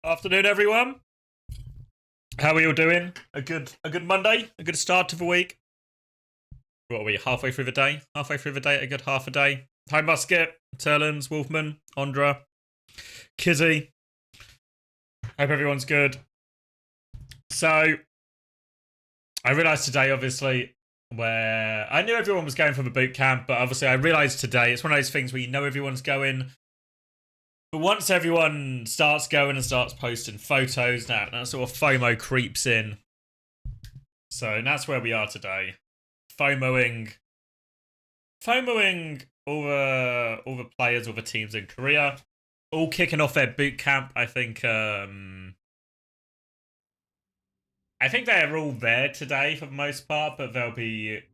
Afternoon, everyone. How are you all doing? A good Monday, a good start to the week. What are we, halfway through the day? Halfway through the day, a good half a day. Hi, Musket, Turlins, Wolfman, Ondra, Kizzy. Hope everyone's good. So, I realised today, obviously, where I knew everyone was going for the boot camp, but obviously I realised today it's one of those things where you know everyone's going. But once everyone starts going and starts posting photos, that sort of FOMO creeps in. So that's where we are today. FOMOing all the players, all the teams in Korea, all kicking off their boot camp. I think they're all there today for the most part, but they'll be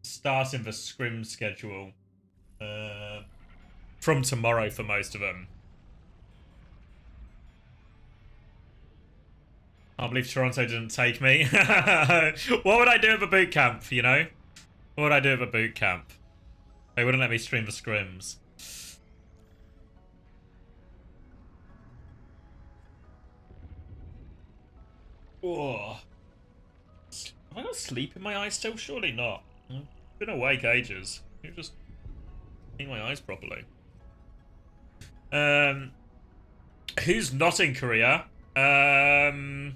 starting the scrim schedule from tomorrow for most of them. Can't believe Toronto didn't take me. What would I do at the boot camp, you know? What would I do at the boot camp? They wouldn't let me stream the scrims. Oh. Have I got sleep in my eyes still? Surely not. I've been awake ages. You just see my eyes properly. Who's not in Korea? Vlogs?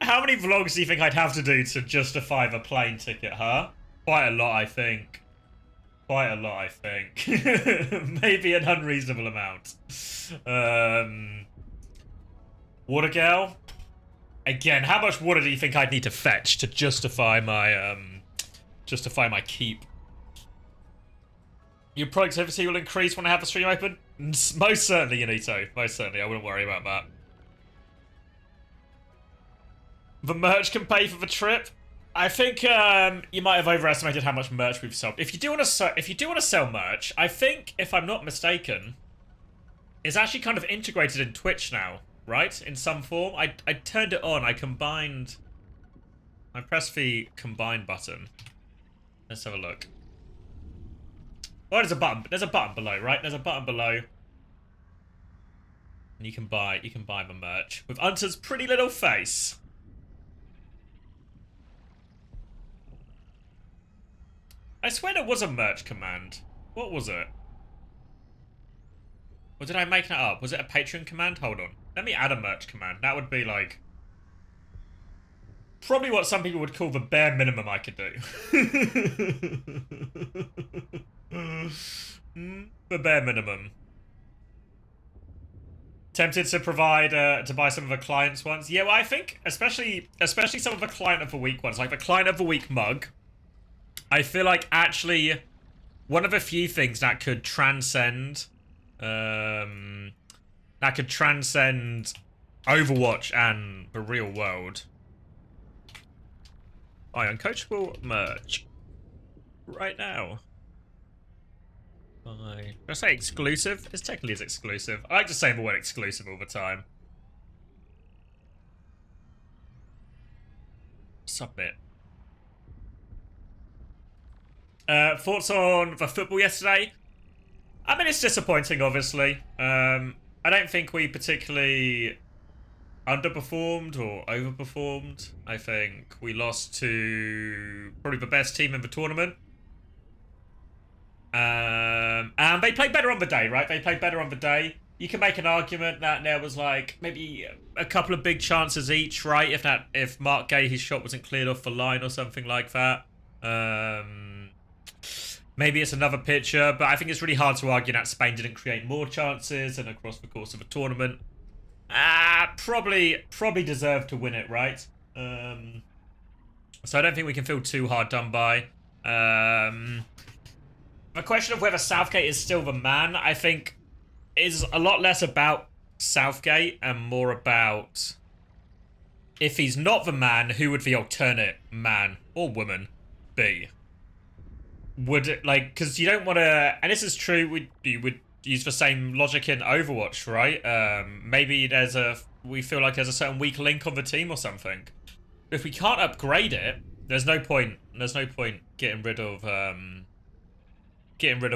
How many vlogs do you think I'd have to do to justify the plane ticket, huh? Quite a lot, I think. Quite a lot, I think. Maybe an unreasonable amount. Water girl? Again, how much water do you think I'd need to fetch to justify my keep? Your productivity will increase when I have the stream open? Most certainly, Yanito. Most certainly. I wouldn't worry about that. The merch can pay for the trip. I think you might have overestimated how much merch we've sold. If you do want to sell merch, I think, if I'm not mistaken, it's actually kind of integrated in Twitch now, right? In some form. I turned it on. I pressed the combine button. Let's have a look. Oh, there's a button. There's a button below, right? There's a button below. And you can buy the merch with Unter's pretty little face. I swear there was a merch command. What was it? Or did I make that up? Was it a Patreon command? Hold on. Let me add a merch command. That would be like probably what some people would call the bare minimum I could do. The bare minimum. Tempted to provide to buy some of the clients' ones. Yeah, well, I think especially some of the client of the week ones, like the client of the week mug. I feel like actually one of the few things that could transcend Overwatch and the real world. Buy uncoachable merch right now. Did I say exclusive? It's technically is exclusive. I like just saying the word exclusive all the time. Submit. Thoughts on the football yesterday? I mean, it's disappointing, obviously. I don't think we particularly underperformed or overperformed. I think we lost to probably the best team in the tournament. And they played better on the day, right? They played better on the day. You can make an argument that there was like maybe a couple of big chances each, right? If Mark Gay, his shot wasn't cleared off the line or something like that. Maybe it's another picture, but I think it's really hard to argue that Spain didn't create more chances and across the course of a tournament. Probably deserved to win it, right? So I don't think we can feel too hard done by. The question of whether Southgate is still the man, I think, is a lot less about Southgate and more about if he's not the man, who would the alternate man or woman be? Would it, like, because you don't want to, and this is true, you would use the same logic in Overwatch, right? Maybe we feel like there's a certain weak link on the team or something. If we can't upgrade it, there's no point getting rid of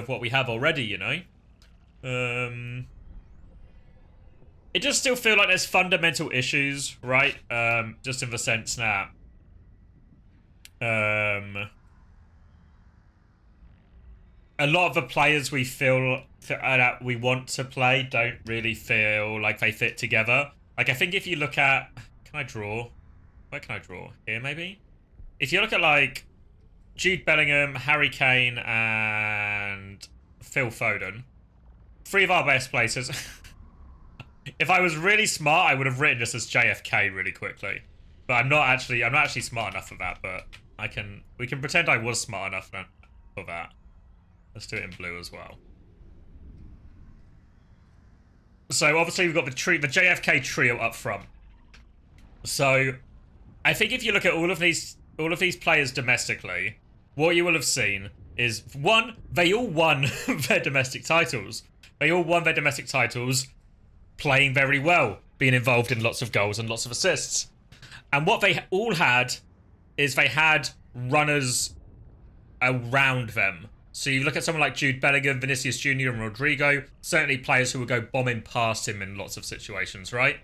what we have already, you know? It does still feel like there's fundamental issues, right? Just in the sense that a lot of the players we feel that we want to play don't really feel like they fit together. Like, I think if you look at... Can I draw? Where can I draw? Here, maybe? If you look at, like, Jude Bellingham, Harry Kane, and Phil Foden, 3 of our best places. If I was really smart, I would have written this as JFK really quickly. But I'm not actually smart enough for that, but we can pretend I was smart enough for that. Let's do it in blue as well. So obviously we've got the JFK trio up front. So I think if you look at all of these players domestically, what you will have seen is, one, they all won their domestic titles. They all won their domestic titles playing very well, being involved in lots of goals and lots of assists. And what they all had is they had runners around them. So you look at someone like Jude Bellingham, Vinicius Jr. and Rodrigo, certainly players who would go bombing past him in lots of situations, right?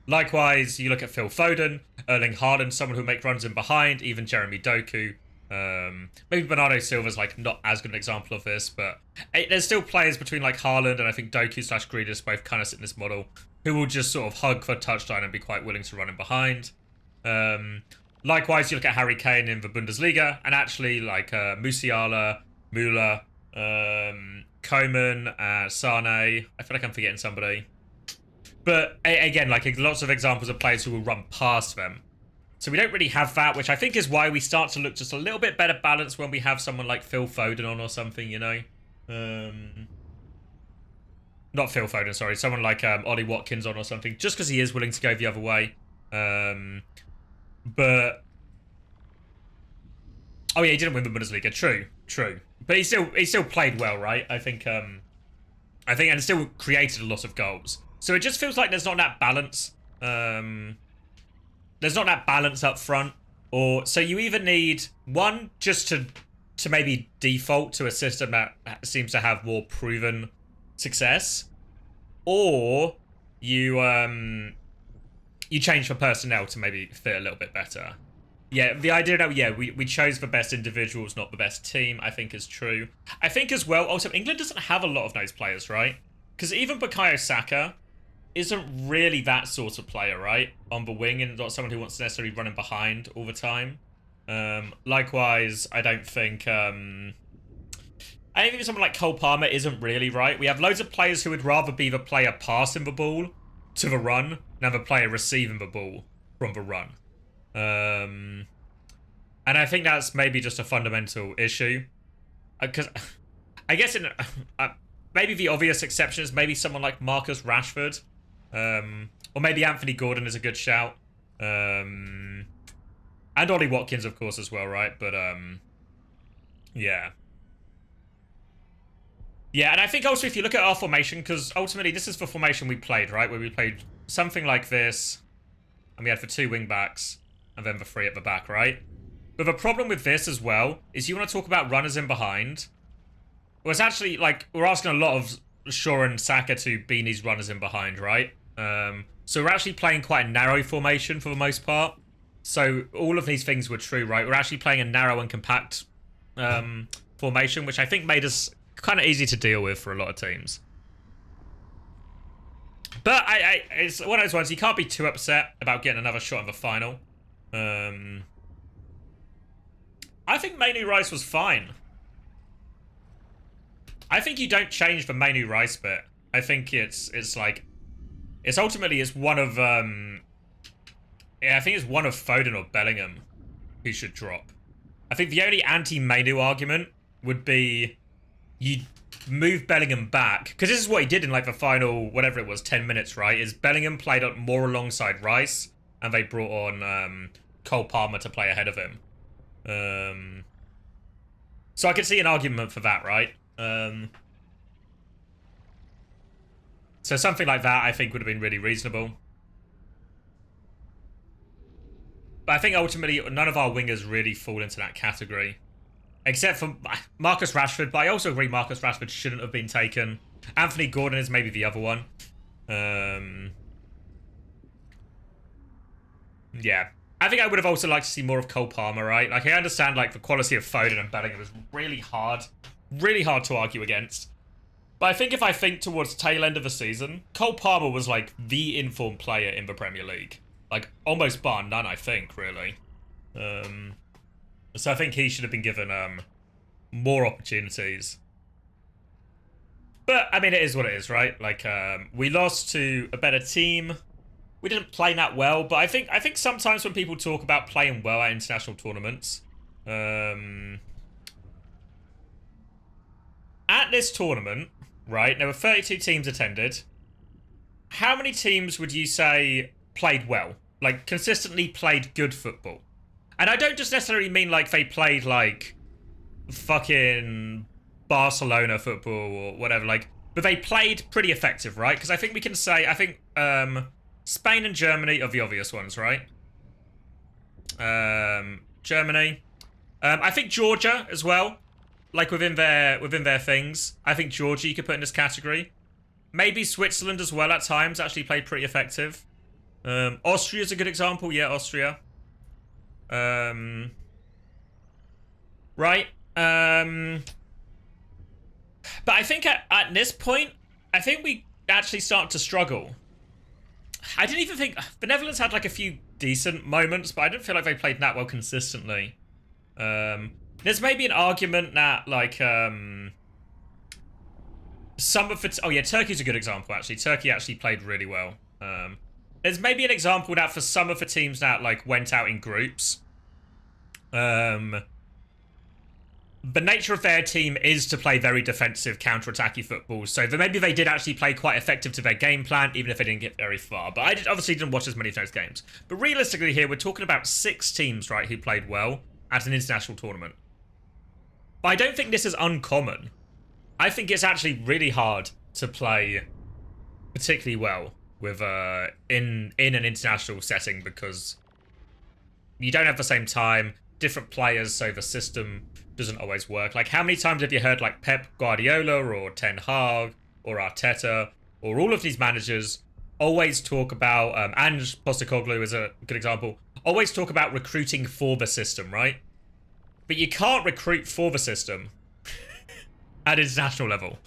Likewise, you look at Phil Foden, Erling Haaland, someone who will make runs in behind, even Jeremy Doku. Maybe Bernardo Silva's like not as good an example of this, but there's still players between like Haaland and I think Doku/Grealish both kind of sit in this model who will just sort of hug for touchdown and be quite willing to run in behind. Likewise, you look at Harry Kane in the Bundesliga, and actually like Musiala, Müller, Coman, Sane. I feel like I'm forgetting somebody. But again, like lots of examples of players who will run past them. So we don't really have that, which I think is why we start to look just a little bit better balanced when we have someone like Phil Foden on or something, you know? Not Phil Foden, sorry. Someone like Ollie Watkins on or something, just because he is willing to go the other way. But... Oh yeah, he didn't win the Bundesliga. True. But he still played well, right? I think, and still created a lot of goals. So it just feels like there's not that balance. There's not that balance up front. So you either need one just to maybe default to a system that seems to have more proven success, or you change the personnel to maybe fit a little bit better. Yeah, the idea that, we chose the best individuals, not the best team, I think is true. I think as well, also, England doesn't have a lot of those players, right? Because even Bukayo Saka isn't really that sort of player, right? On the wing, and not someone who wants to necessarily run in behind all the time. Likewise, I don't think someone like Cole Palmer isn't really right. We have loads of players who would rather be the player passing the ball to the run than the player receiving the ball from the run. And I think that's maybe just a fundamental issue. Because I guess maybe the obvious exception is maybe someone like Marcus Rashford. Or maybe Anthony Gordon is a good shout. And Ollie Watkins, of course, as well, right? But, yeah. Yeah, and I think also if you look at our formation, because ultimately this is the formation we played, right? Where we played something like this, and we had the 2 wing-backs, and then the 3 at the back, right? But the problem with this as well is you want to talk about runners in behind. Well, it's actually, like, we're asking a lot of Shaw and Saka to be these runners in behind, right? So we're actually playing quite a narrow formation for the most part. So all of these things were true, right? We're actually playing a narrow and compact formation, which I think made us kind of easy to deal with for a lot of teams. But it's one of those ones, you can't be too upset about getting another shot in the final. I think Mainu Rice was fine. I think you don't change the Mainu Rice bit. I think it's ultimately one of I think it's one of Foden or Bellingham who should drop. I think the only anti-Mainu argument would be you move Bellingham back, because this is what he did in like the final, whatever it was, 10 minutes, right? Is Bellingham played up more alongside Rice, and they brought on Cole Palmer to play ahead of him. So I could see an argument for that, right? So something like that, I think, would have been really reasonable. But I think ultimately none of our wingers really fall into that category. Except for Marcus Rashford, but I also agree Marcus Rashford shouldn't have been taken. Anthony Gordon is maybe the other one. Yeah. I think I would have also liked to see more of Cole Palmer, right? Like, I understand, like, the quality of Foden and Bellingham was really hard to argue against. But I think if I think towards tail end of the season, Cole Palmer was, like, the informed player in the Premier League. Like, almost bar none, I think, really. So I think he should have been given more opportunities. But, I mean, it is what it is, right? Like, we lost to a better team. We didn't play that well, but I think sometimes when people talk about playing well at international tournaments, at this tournament, right, there were 32 teams attended. How many teams would you say played well? Like, consistently played good football? And I don't just necessarily mean, like, they played, like, fucking Barcelona football or whatever, like, but they played pretty effective, right? Because I think we can say, Spain and Germany are the obvious ones, right? Germany. I think Georgia as well. Like within their things. I think Georgia you could put in this category. Maybe Switzerland as well at times actually played pretty effective. Austria's a good example. Yeah, Austria. Right. But I think at this point, I think we actually start to struggle. I didn't even think... The Netherlands had like a few decent moments, but I didn't feel like they played that well consistently. There's maybe an argument that like... some of it... Oh yeah, Turkey's a good example actually. Turkey actually played really well. There's maybe an example that for some of the teams that like went out in groups... the nature of their team is to play very defensive, counter-attacky football. So maybe they did actually play quite effective to their game plan, even if they didn't get very far. But I obviously didn't watch as many of those games. But realistically here, we're talking about 6 teams, right, who played well at an international tournament. But I don't think this is uncommon. I think it's actually really hard to play particularly well with in an international setting because you don't have the same time, different players, so the system doesn't always work. Like, how many times have you heard, like, Pep Guardiola or Ten Hag or Arteta or all of these managers always talk about, and Postecoglou is a good example, always talk about recruiting for the system, right? But you can't recruit for the system at international level.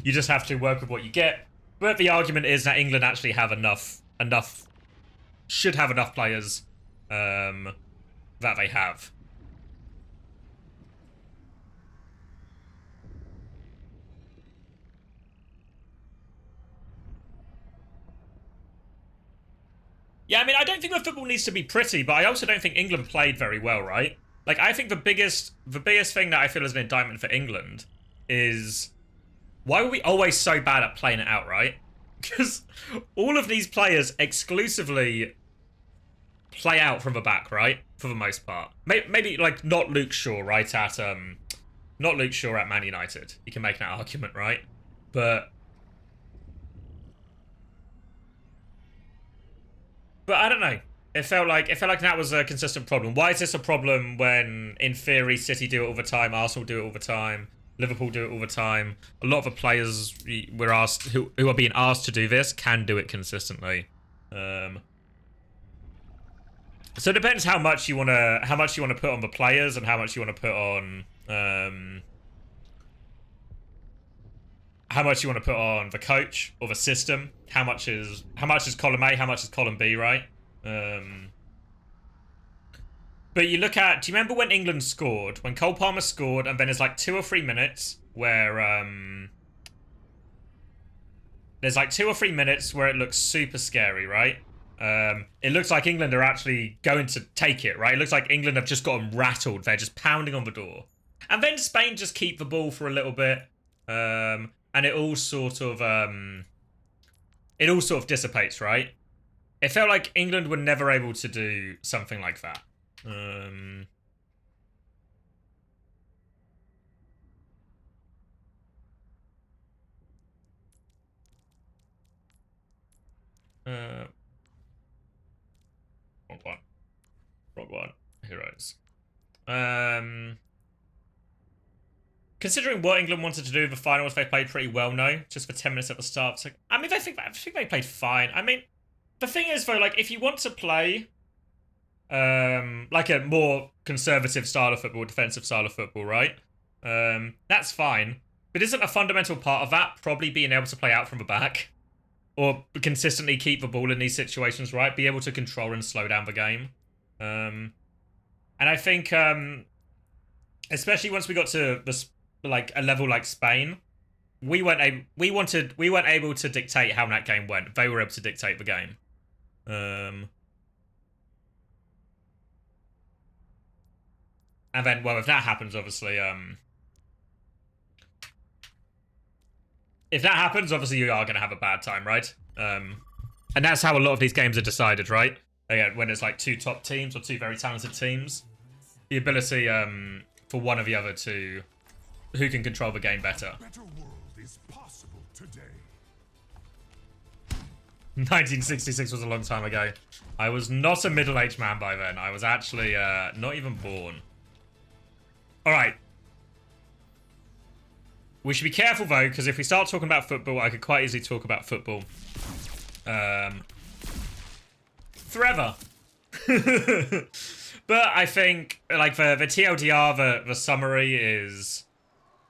You just have to work with what you get. But the argument is that England actually have should have enough players that they have. Yeah, I mean, I don't think the football needs to be pretty, but I also don't think England played very well, right? Like, I think the biggest thing that I feel is an indictment for England is why were we always so bad at playing it out, right? Because all of these players exclusively play out from the back, right? For the most part. Maybe like, not Luke Shaw, right? Not Luke Shaw at Man United. You can make that argument, right? But I don't know. It felt like that was a consistent problem. Why is this a problem when, in theory, City do it all the time, Arsenal do it all the time, Liverpool do it all the time? A lot of the players we're asked who are being asked to do this can do it consistently. So it depends how much you wanna put on the players and how much you wanna put on the coach or the system. How much is column A, how much is column B, right? But you look at, do you remember when England scored? When Cole Palmer scored, and then there's like 2 or 3 minutes where there's like 2 or 3 minutes where it looks super scary, right? It looks like England are actually going to take it, right? It looks like England have just got them rattled. They're just pounding on the door. And then Spain just keep the ball for a little bit. And it all sort of dissipates, right? It felt like England were never able to do something like that. Wrong one. Heroes. considering what England wanted to do in the finals, they played pretty well, no? Just for 10 minutes at the start. So, I mean, I think they played fine. I mean, the thing is, though, like, if you want to play like a more conservative style of football, defensive style of football, right? That's fine. But isn't a fundamental part of that probably being able to play out from the back? Or consistently keep the ball in these situations, right? Be able to control and slow down the game. And I think, especially once we got to this, like a level like Spain, we weren't able to dictate how that game went. They were able to dictate the game. And then, well, if that happens, obviously, if that happens, obviously you are going to have a bad time, right? And that's how a lot of these games are decided, right? Again, when it's like two top teams or two very talented teams, the ability for one or the other to who can control the game better. Better world is possible today. 1966 was a long time ago. I was not a middle-aged man by then. I was actually not even born. All right. We should be careful, though, because if we start talking about football, I could quite easily talk about football forever. But I think, like, the TLDR, the summary is...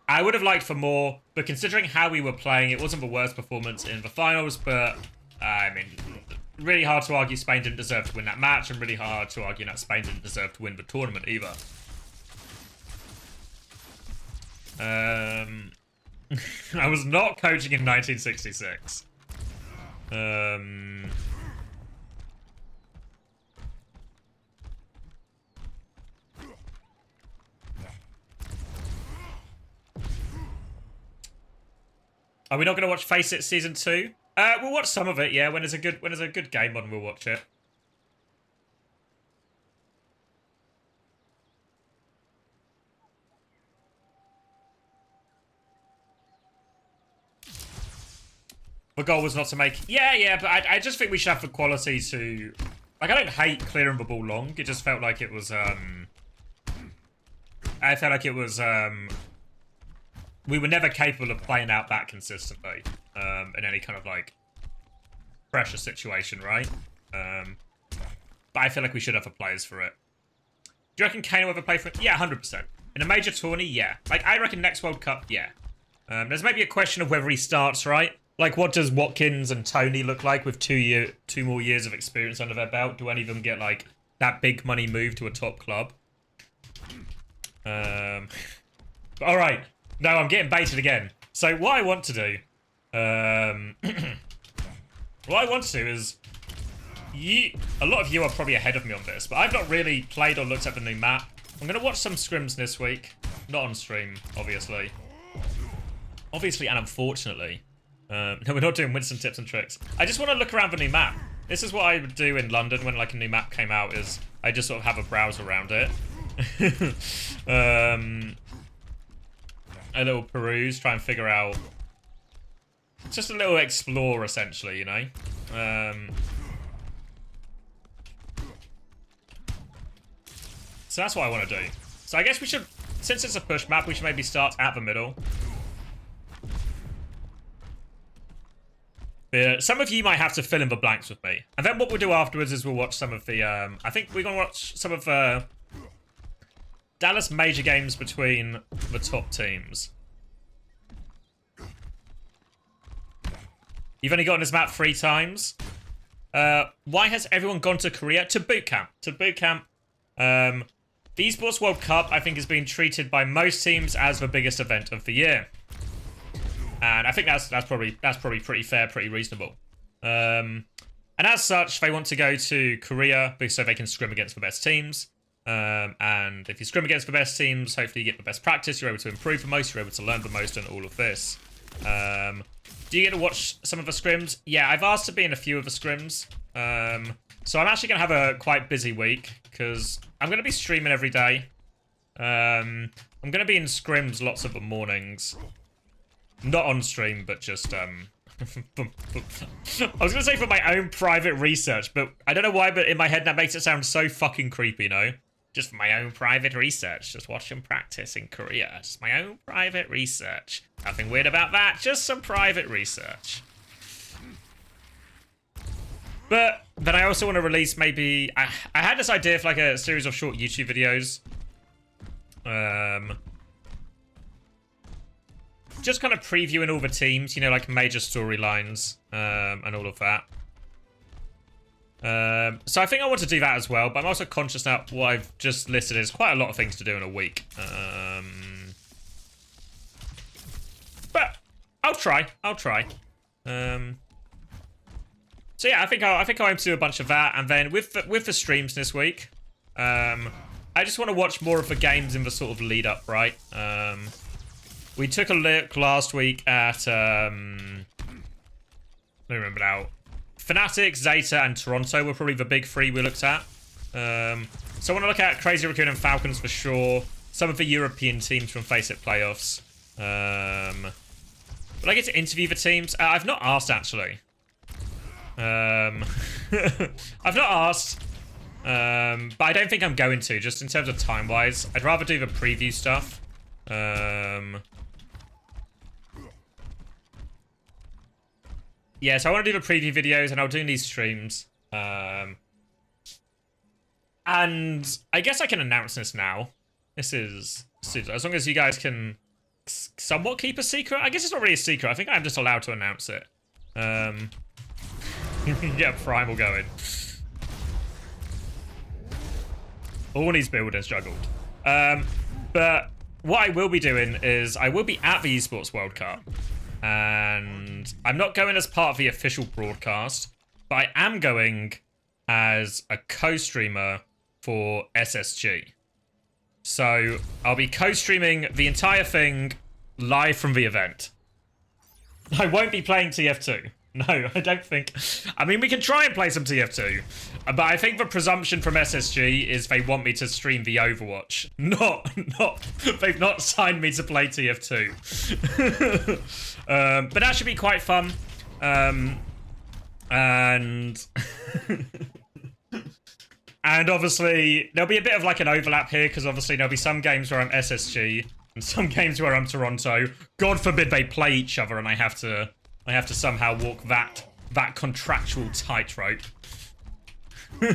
I would have liked for more, but considering how we were playing, it wasn't the worst performance in the finals, but, I mean, really hard to argue Spain didn't deserve to win that match, and really hard to argue that Spain didn't deserve to win the tournament either. I was not coaching in 1966. Are we not going to watch Face It Season 2? We'll watch some of it, yeah. When there's a good game on, we'll watch it. The goal was not to make... Yeah, but I just think we should have the quality to... Like, I don't hate clearing the ball long. It just felt like it was, I felt like it was, we were never capable of playing out that consistently, in any kind of, like, pressure situation, right? But I feel like we should have the players for it. Do you reckon Kane will ever play for it? Yeah, 100%. In a major tourney, yeah. Like, I reckon next World Cup, yeah. There's maybe a question of whether he starts, right? Like, what does Watkins and Tony look like with 2 more years of experience under their belt? Do any of them get, like, that big money move to a top club? Alright. No, I'm getting baited again. So, what I want to do... what I want to do is... a lot of you are probably ahead of me on this, but I've not really played or looked at the new map. I'm going to watch some scrims this week. Not on stream, obviously. Obviously and unfortunately. No, we're not doing Winston tips and tricks. I just want to look around the new map. This is what I would do in London when, like, a new map came out, is I just sort of have a browse around it. A little peruse, try and figure out... Just a little explore, essentially, you know? So that's what I want to do. So I guess we should, since it's a push map, we should maybe start at the middle. But some of you might have to fill in the blanks with me. And then what we'll do afterwards is we'll watch some of the, I think we're going to watch some of Dallas major games between the top teams. You've only gotten this map 3 times. Why has everyone gone to Korea? To boot camp. To boot camp. The Esports World Cup, I think, is being treated by most teams as the biggest event of the year. And I think that's probably pretty fair, pretty reasonable. And as such, they want to go to Korea so they can scrim against the best teams. And if you scrim against the best teams, hopefully you get the best practice, you're able to improve the most, you're able to learn the most, and all of this. Do you get to watch some of the scrims? Yeah, I've asked to be in a few of the scrims. So I'm actually going to have a quite busy week, because I'm going to be streaming every day. I'm going to be in scrims lots of the mornings. Not on stream, but just, I was going to say for my own private research, but I don't know why, but in my head that makes it sound so fucking creepy, you know? Just my own private research. Just watch and practice in Korea. Just my own private research. Nothing weird about that. Just some private research. But then I also want to release maybe... I had this idea for like a series of short YouTube videos. Just kind of previewing all the teams, you know, like major storylines and all of that. So I think I want to do that as well, but I'm also conscious that what I've just listed is quite a lot of things to do in a week. But I'll try. So yeah, I think I'll aim to do a bunch of that, and then with the streams this week, I just want to watch more of the games in the sort of lead up, right? We took a look last week at let me remember now. Fnatic, Zeta, and Toronto were probably the big three we looked at. So I want to look at Crazy Racoon and Falcons for sure. Some of the European teams from Face It playoffs. Will I get to interview the teams? I've not asked, actually. I've not asked. But I don't think I'm going to, just in terms of time-wise. I'd rather do the preview stuff. Yeah, so I want to do the preview videos, and I'll do these streams. And I guess I can announce this now. This is as long as you guys can somewhat keep a secret. I guess it's not really a secret. I think I'm just allowed to announce it. Yeah, Primal going. All these builders juggled. But what I will be doing is I will be at the Esports World Cup. And I'm not going as part of the official broadcast, but I am going as a co-streamer for SSG. So I'll be co-streaming the entire thing live from the event. I won't be playing TF2. No, I don't think. I mean, we can try and play some TF2, but I think the presumption from SSG is they want me to stream the Overwatch. Not. They've not signed me to play TF2. But that should be quite fun. And obviously there'll be a bit of like an overlap here, because obviously there'll be some games where I'm SSG and some games where I'm Toronto. God forbid they play each other and I have to somehow walk that contractual tightrope. Does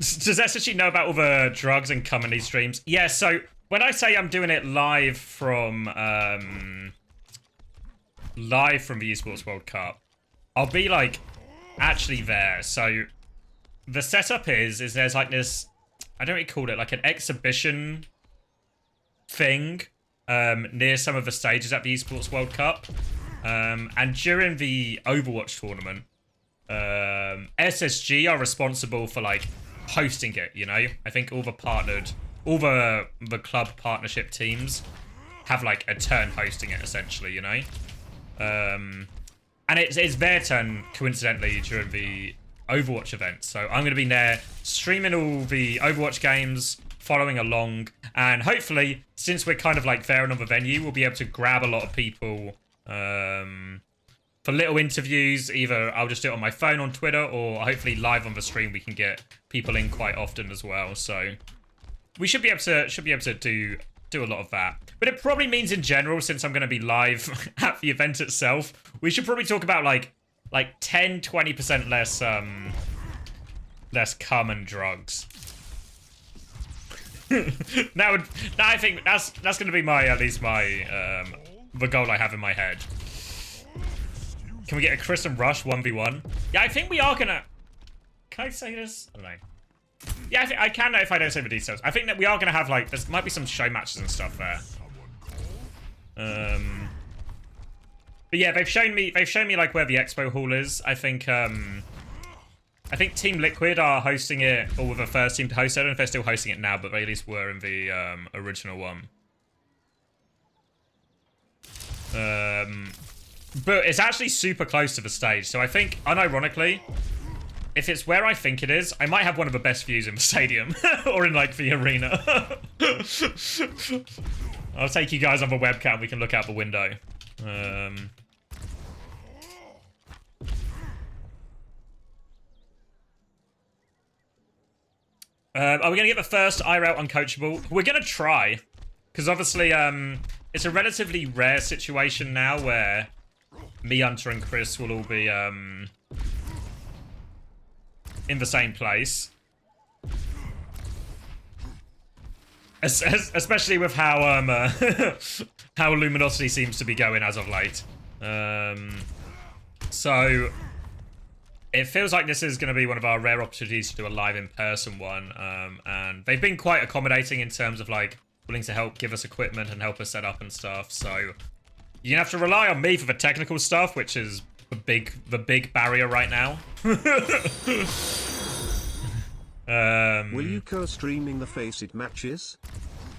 SSG know about all the drugs and come in these streams? Yeah, so when I say I'm doing it live from the Esports World Cup, I'll be like actually there. So the setup is there's like this, I don't really call it like an exhibition thing near some of the stages at the Esports World Cup. And during the Overwatch tournament, SSG are responsible for like hosting it, you know? I think all the club partnership teams have like a turn hosting it, essentially, you know? And it's their turn, coincidentally, during the Overwatch event. So I'm going to be there streaming all the Overwatch games, following along, and hopefully, since we're kind of like there in another venue, we'll be able to grab a lot of people for little interviews. Either I'll just do it on my phone on Twitter, or hopefully live on the stream we can get people in quite often as well. So we should be able to do a lot of that. But it probably means in general, since I'm going to be live at the event itself, we should probably talk about like 10-20% less common drugs. Now I think that's going to be at least my the goal I have in my head. Can we get a Chris and Rush 1v1? Yeah, I think we are gonna. Can I say this? I don't know. Yeah, I can if I don't say the details. I think that we are gonna have like there might be some show matches and stuff there. But yeah, they've shown me like where the expo hall is. I think Team Liquid are hosting it, or were the first team to host it. I don't know if they're still hosting it now, but they at least were in the original one. But it's actually super close to the stage, so I think, unironically, if it's where I think it is, I might have one of the best views in the stadium, or in like the arena. I'll take you guys on the webcam, we can look out the window. Are we going to get the first IRL uncoachable? We're going to try. Because obviously, it's a relatively rare situation now where me, Hunter, and Chris will all be in the same place. Especially with how how Luminosity seems to be going as of late. So it feels like this is going to be one of our rare opportunities to do a live in-person one. And they've been quite accommodating in terms of like willing to help give us equipment and help us set up and stuff. So you're gonna have to rely on me for the technical stuff, which is the big barrier right now. Will you co-streaming the Faceit matches?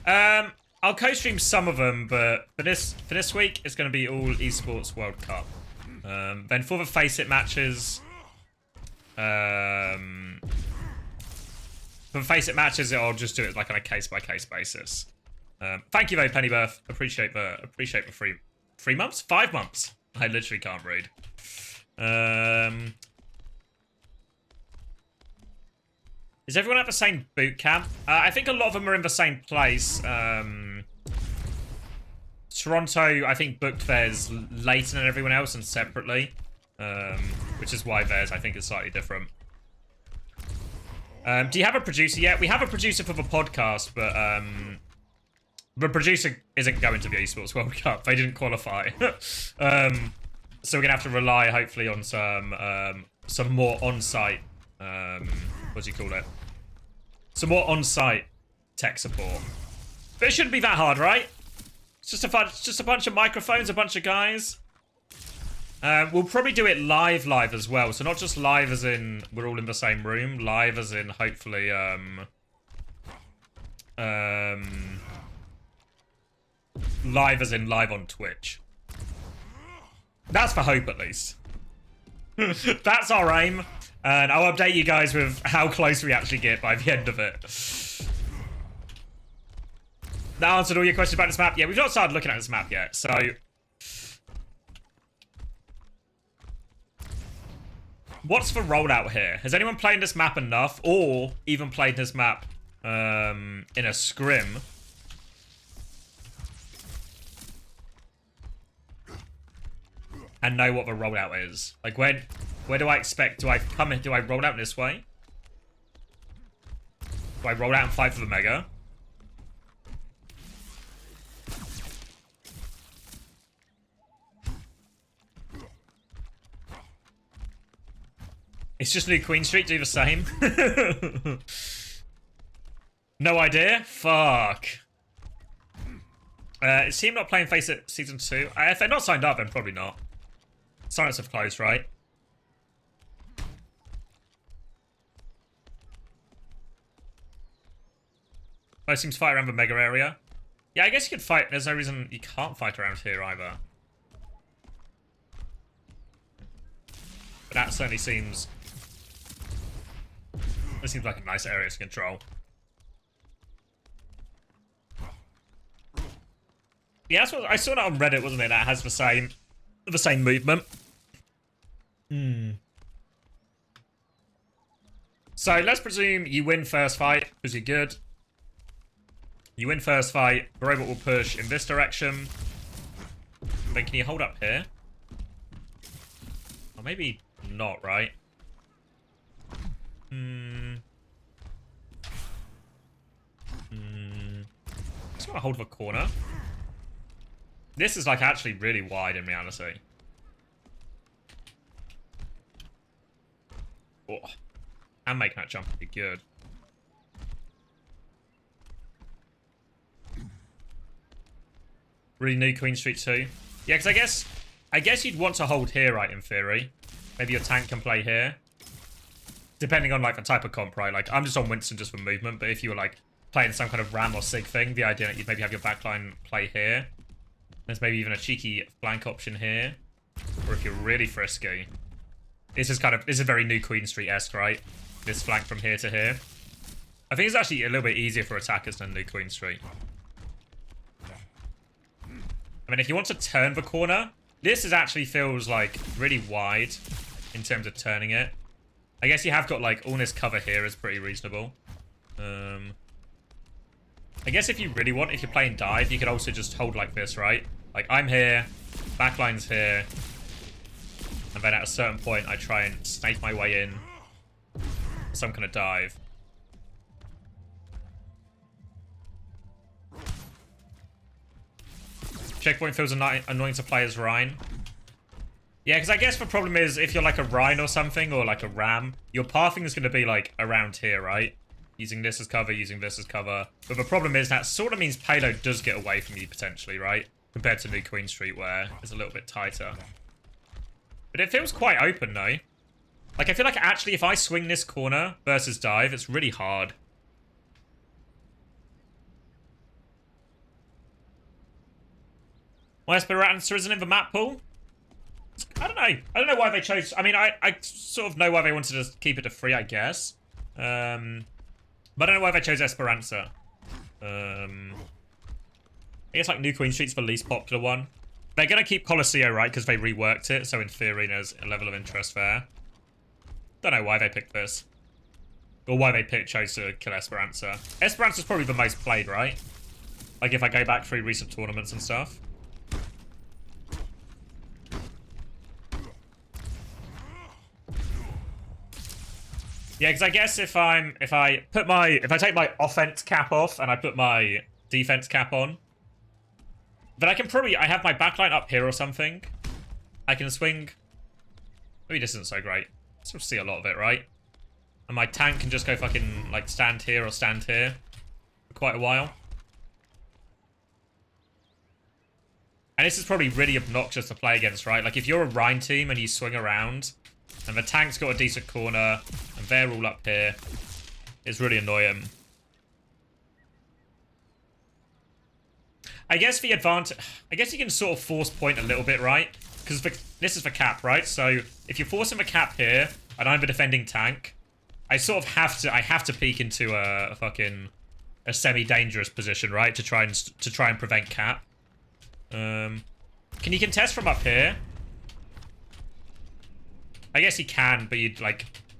I'll co-stream some of them, but for this week, it's going to be all Esports World Cup. Then for the Faceit matches, I'll just do it like on a case-by-case basis. Thank you though, Pennyworth. Appreciate the 3 months, 5 months. I literally can't read. Is everyone at the same boot camp? I think a lot of them are in the same place. Toronto, I think, booked theirs later than everyone else and separately. Which is why theirs, I think, is slightly different. Do you have a producer yet? We have a producer for the podcast, but the producer isn't going to the Esports World Cup. They didn't qualify. So we're going to have to rely, hopefully, on some more on-site... what do you call it? Some more on-site tech support. But it shouldn't be that hard, right? It's just a bunch of microphones, a bunch of guys. We'll probably do it live as well. So not just live as in we're all in the same room. Live as in hopefully live as in live on Twitch. That's the hope, at least. That's our aim. And I'll update you guys with how close we actually get by the end of it. That answered all your questions about this map? Yeah, we've not started looking at this map yet, so... What's the rollout here? Has anyone played this map enough, or even played this map in a scrim? And know what the rollout is? Like, where do I expect? Do I come in? Do I roll out this way? Do I roll out and fight for the mega? It's just New Queen Street, do the same. No idea? Fuck. Is Team not playing Faceit Season 2? If they're not signed up, then probably not. Sign-ups have closed, right? Most teams fight around the mega area. Yeah, I guess you could fight. There's no reason you can't fight around here either. But that certainly seems... It seems like a nice area to control. Yeah, that's what I saw that on Reddit, wasn't it? That has the same movement. So let's presume you win first fight because you're good. You win first fight. The robot will push in this direction. Then can you hold up here? Or maybe not, right? Just want to hold the corner. This is like actually really wide in reality. Oh, and making that jump would be good. Really new Queen Street 2. Yeah, because I guess you'd want to hold here, right, in theory. Maybe your tank can play here. Depending on, like, the type of comp, right? Like, I'm just on Winston just for movement, but if you were, like, playing some kind of Ram or Sig thing, the idea that you'd maybe have your backline play here. There's maybe even a cheeky flank option here. Or if you're really frisky. This is very new Queen Street-esque, right? This flank from here to here. I think it's actually a little bit easier for attackers than new Queen Street. I mean, if you want to turn the corner, this actually feels, like, really wide in terms of turning it. I guess you have got, like, all this cover here is pretty reasonable. I guess if you really want, if you're playing dive, you could also just hold like this, right? Like, I'm here, backline's here, and then at a certain point, I try and snake my way in some kind of dive. Checkpoint feels annoying to play as Rhine. Yeah, because I guess the problem is, if you're like a Rhine or something, or like a Ram, your pathing is going to be like around here, right? Using this as cover, using this as cover. But the problem is that sort of means payload does get away from you potentially, right? Compared to New Queen Street, where it's a little bit tighter. But it feels quite open, though. Like, I feel like actually if I swing this corner versus dive, it's really hard. Why Esperanza isn't in the map pool? I don't know. I don't know why they chose... I mean, I sort of know why they wanted to keep it to 3, I guess. But I don't know why they chose Esperanza. I guess, like, New Queen Street's the least popular one. They're going to keep Colosseo, right? Because they reworked it. So, in theory, there's a level of interest there. Don't know why they picked this. Or why they chose to kill Esperanza. Esperanza's probably the most played, right? Like, if I go back through recent tournaments and stuff. Yeah, because I guess if I take my offense cap off and I put my defense cap on, then I have my backline up here or something. I can swing. Maybe this isn't so great. Sort of see a lot of it, right? And my tank can just go fucking like stand here or stand here for quite a while. And this is probably really obnoxious to play against, right? Like if you're a Rhine team and you swing around and the tank's got a decent corner and they're all up here, it's really annoying. I guess the advantage... I guess you can sort of force point a little bit, right? Because this is the cap, right? So if you're forcing the cap here and I'm the defending tank, I sort of have to peek into a fucking semi-dangerous position, right? To try and prevent cap. Can you contest from up here? I guess he can, but you'd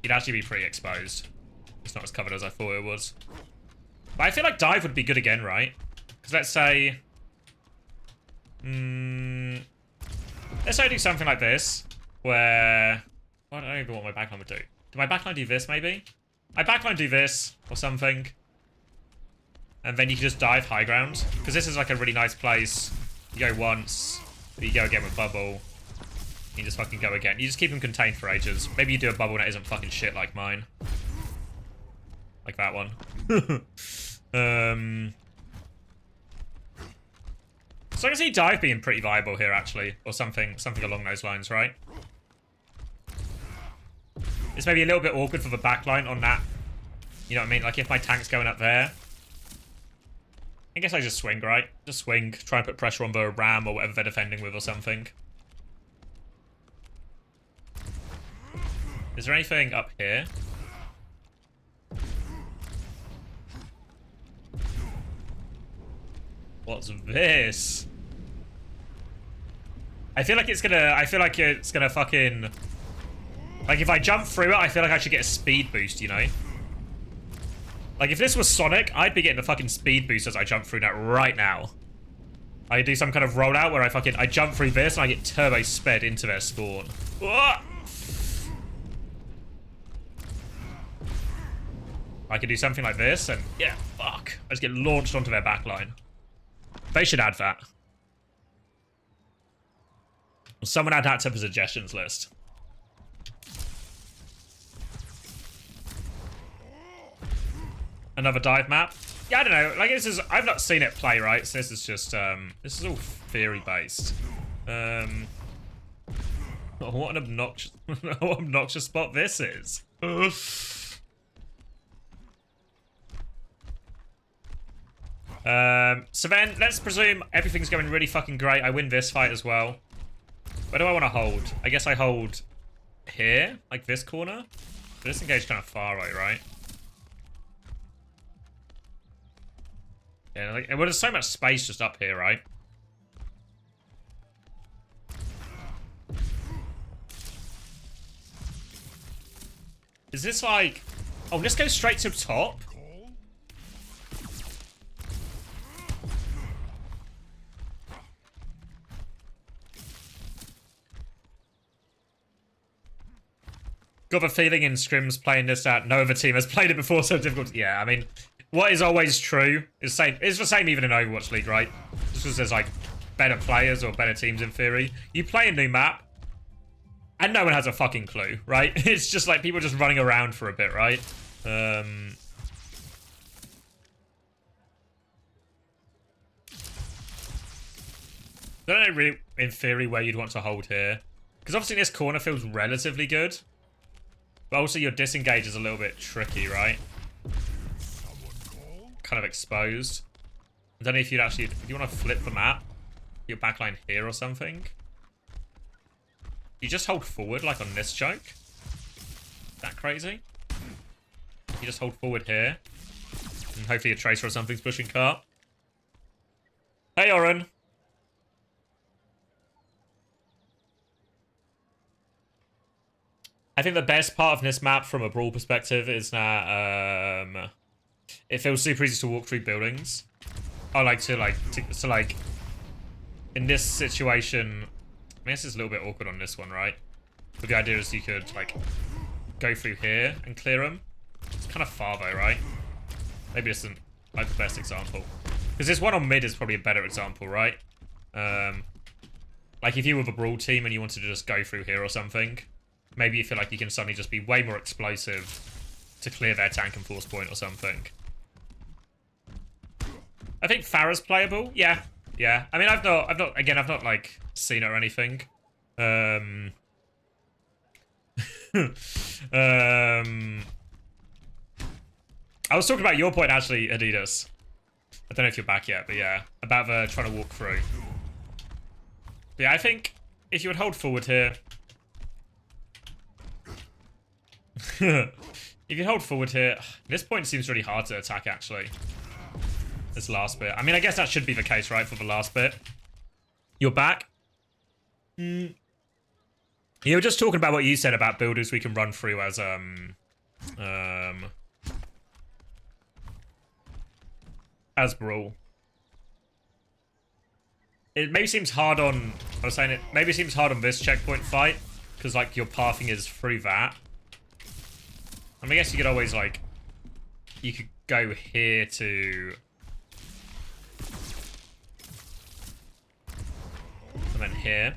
actually be pretty exposed. It's not as covered as I thought it was. But I feel like dive would be good again, right? Because let's say... let's say I do something like this, where... I don't even know what my backline would do. Did my backline do this, maybe? My backline do this, or something. And then you can just dive high ground. Because this is like a really nice place. You go once, you go again with bubble. You just fucking go again. You just keep them contained for ages. Maybe you do a bubble that isn't fucking shit like mine. Like that one. So I can see dive being pretty viable here, actually. Or something along those lines, right? It's maybe a little bit awkward for the backline on that. You know what I mean? Like if my tank's going up there. I guess I just swing, right? Just swing. Try and put pressure on the ram or whatever they're defending with or something. Is there anything up here? What's this? I feel like it's gonna fucking... Like, if I jump through it, I feel like I should get a speed boost, you know? Like, if this was Sonic, I'd be getting a fucking speed boost as I jump through that right now. I do some kind of rollout where I jump through this and I get turbo sped into their spawn. Whoa! I could do something like this and, yeah, fuck. I just get launched onto their backline. They should add that. Someone add that to the suggestions list. Another dive map. Yeah, I don't know. Like, I've not seen it play, right? So this is just, this is all theory-based. What an obnoxious spot this is. So then, let's presume everything's going really fucking great. I win this fight as well. Where do I want to hold? I guess I hold here, like this corner. But this engage kind of far away, right? Yeah, like, well, there's so much space just up here, right? Is this like... Oh, let's go straight to top. got the feeling in scrims playing this that no other team has played it before, so difficult. Yeah, I mean, what is always true is same. It's the same even in Overwatch League, right? Just because there's like better players or better teams in theory. You play a new map, and no one has a fucking clue, right? It's just like people just running around for a bit, right? I don't know really, in theory, where you'd want to hold here. Because obviously this corner feels relatively good. But also your disengage is a little bit tricky, right? Kind of exposed. I don't know if you'd actually... Do you want to flip the map? Your backline here or something? You just hold forward, like on this choke? Is that crazy? You just hold forward here. And hopefully a tracer or something's pushing cart. Hey, Oren. I think the best part of this map from a brawl perspective is that it feels super easy to walk through buildings. I like to in this situation, I mean, this is a little bit awkward on this one, right? But the idea is you could like go through here and clear them. It's kind of far though, right? Maybe this isn't like the best example. Because this one on mid is probably a better example, right? Like if you were the brawl team and you wanted to just go through here or something, maybe you feel like you can suddenly just be way more explosive to clear their tank and force point or something. I think Farah's playable. Yeah. Yeah. I mean, I've not like seen it or anything. I was talking about your point actually, Adidas. I don't know if you're back yet, but yeah, about the trying to walk through. But yeah, I think if you would hold forward here, if you hold forward here, this point seems really hard to attack actually. This last bit. I mean, I guess that should be the case, right, for the last bit. You're back. You were just talking about what you said about builders we can run through as brawl. It maybe seems hard on. I was saying it maybe seems hard on this checkpoint fight because like your pathing is through that. I mean, I guess you could always like you could go here to. And then here.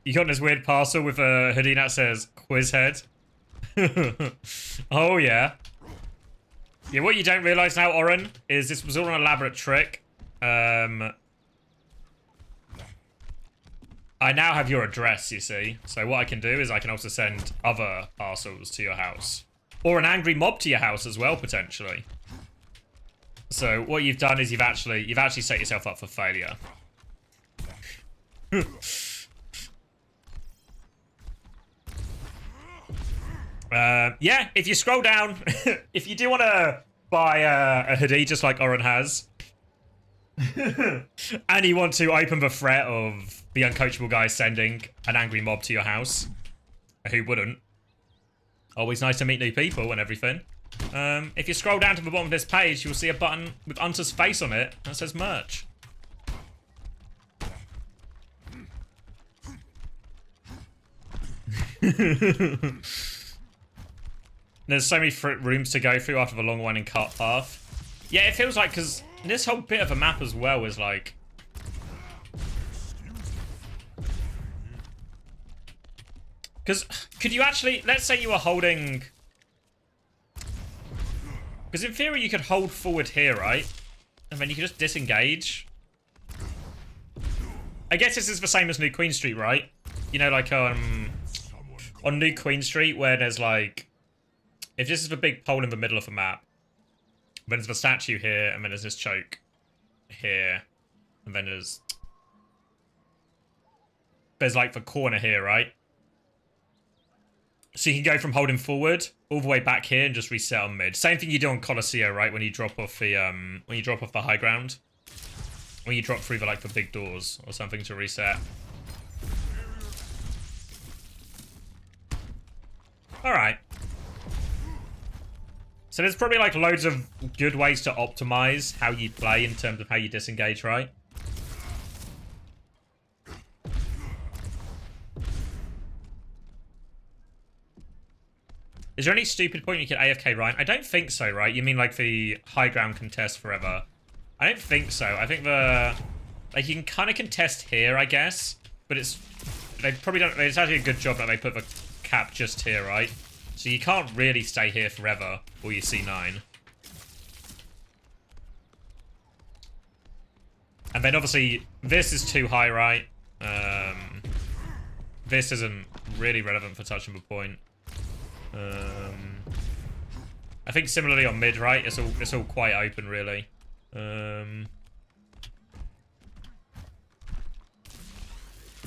You got this weird parcel with a hoodie that says quiz head. Oh yeah. Yeah, what you don't realise now, Oren, is this was all an elaborate trick. I now have your address, you see. So what I can do is I can also send other parcels to your house. Or an angry mob to your house as well, potentially. So what you've done is you've actually set yourself up for failure. Yeah, if you scroll down, if you do want to buy a hoodie just like Oren has, and you want to open the threat of the uncoachable guy sending an angry mob to your house, who wouldn't? Always nice to meet new people and everything. If you scroll down to the bottom of this page, you'll see a button with Unter's face on it that says merch. There's so many rooms to go through after the long winding cut path. Yeah, it feels like, because this whole bit of a map as well is like... Because could you actually... Let's say you were holding... Because in theory you could hold forward here, right? And then you could just disengage. I guess this is the same as New Queen Street, right? You know, like on New Queen Street where there's like... If this is the big pole in the middle of the map, then there's the statue here, and then there's this choke here, and then there's like the corner here, right? So you can go from holding forward all the way back here and just reset on mid. Same thing you do on Colosseo, right? When you drop off the high ground, when you drop through the big doors or something to reset. All right. So there's probably like loads of good ways to optimize how you play in terms of how you disengage, right? Is there any stupid point you can AFK Ryan? I don't think so, right? You mean like the high ground contest forever? I don't think so. I think like you can kind of contest here, I guess, but they probably don't. It's actually a good job that they put the cap just here, right? So you can't really stay here forever, or you C9. And then obviously this is too high, right? This isn't really relevant for touching the point. I think similarly on mid, right? It's all quite open, really.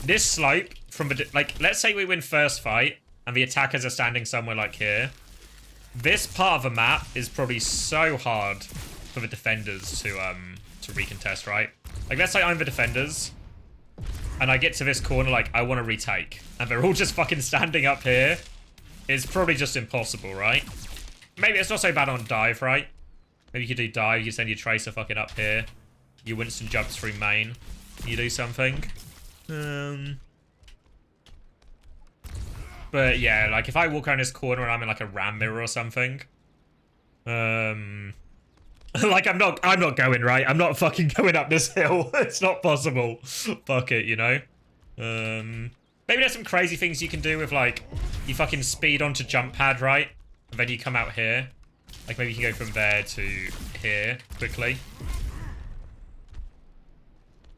This slope from the like, let's say we win first fight and the attackers are standing somewhere like here. This part of the map is probably so hard for the defenders to recontest, right? Like, let's say I'm the defenders and I get to this corner like I want to retake, and they're all just fucking standing up here. It's probably just impossible, right? Maybe it's not so bad on dive, right? Maybe you could do dive, you send your tracer fucking up here. You Winston jumps through main. You do something. But yeah, like if I walk around this corner and I'm in like a ram mirror or something. Like I'm not going, right? I'm not fucking going up this hill. It's not possible. Fuck it, you know? Maybe there's some crazy things you can do with like, you fucking speed onto jump pad, right? And then you come out here. Like maybe you can go from there to here quickly.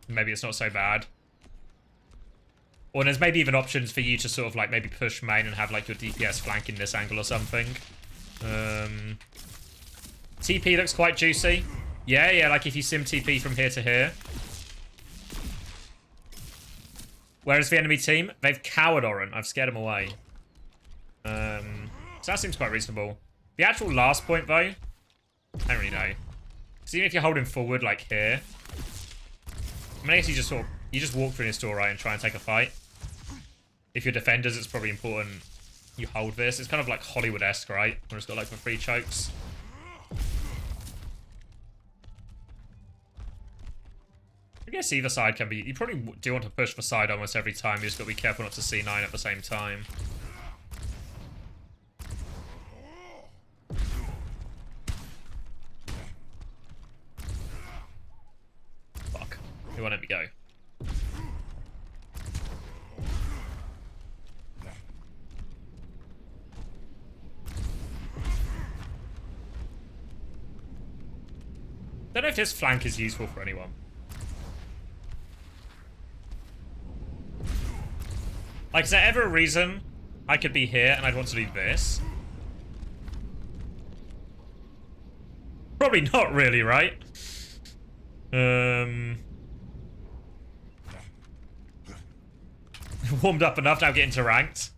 Maybe it's not so bad. Or there's maybe even options for you to sort of like maybe push main and have like your DPS flanking this angle or something. TP looks quite juicy. Yeah, like if you sim TP from here to here. Where is the enemy team? They've cowered Oren. I've scared them away. So that seems quite reasonable. The actual last point, though, I don't really know. Because even if you're holding forward, like here, I mean, I guess you just walk through this door, right, and try and take a fight. If you're defenders, it's probably important you hold this. It's kind of like Hollywood-esque, right? Where it's got like the free chokes. I guess either side can be... You probably do want to push the side almost every time. You just got to be careful not to C9 at the same time. Fuck. They won't let me go. Don't know if this flank is useful for anyone. Like, is there ever a reason I could be here and I'd want to do this? Probably not really, right? Warmed up enough, now get into ranked.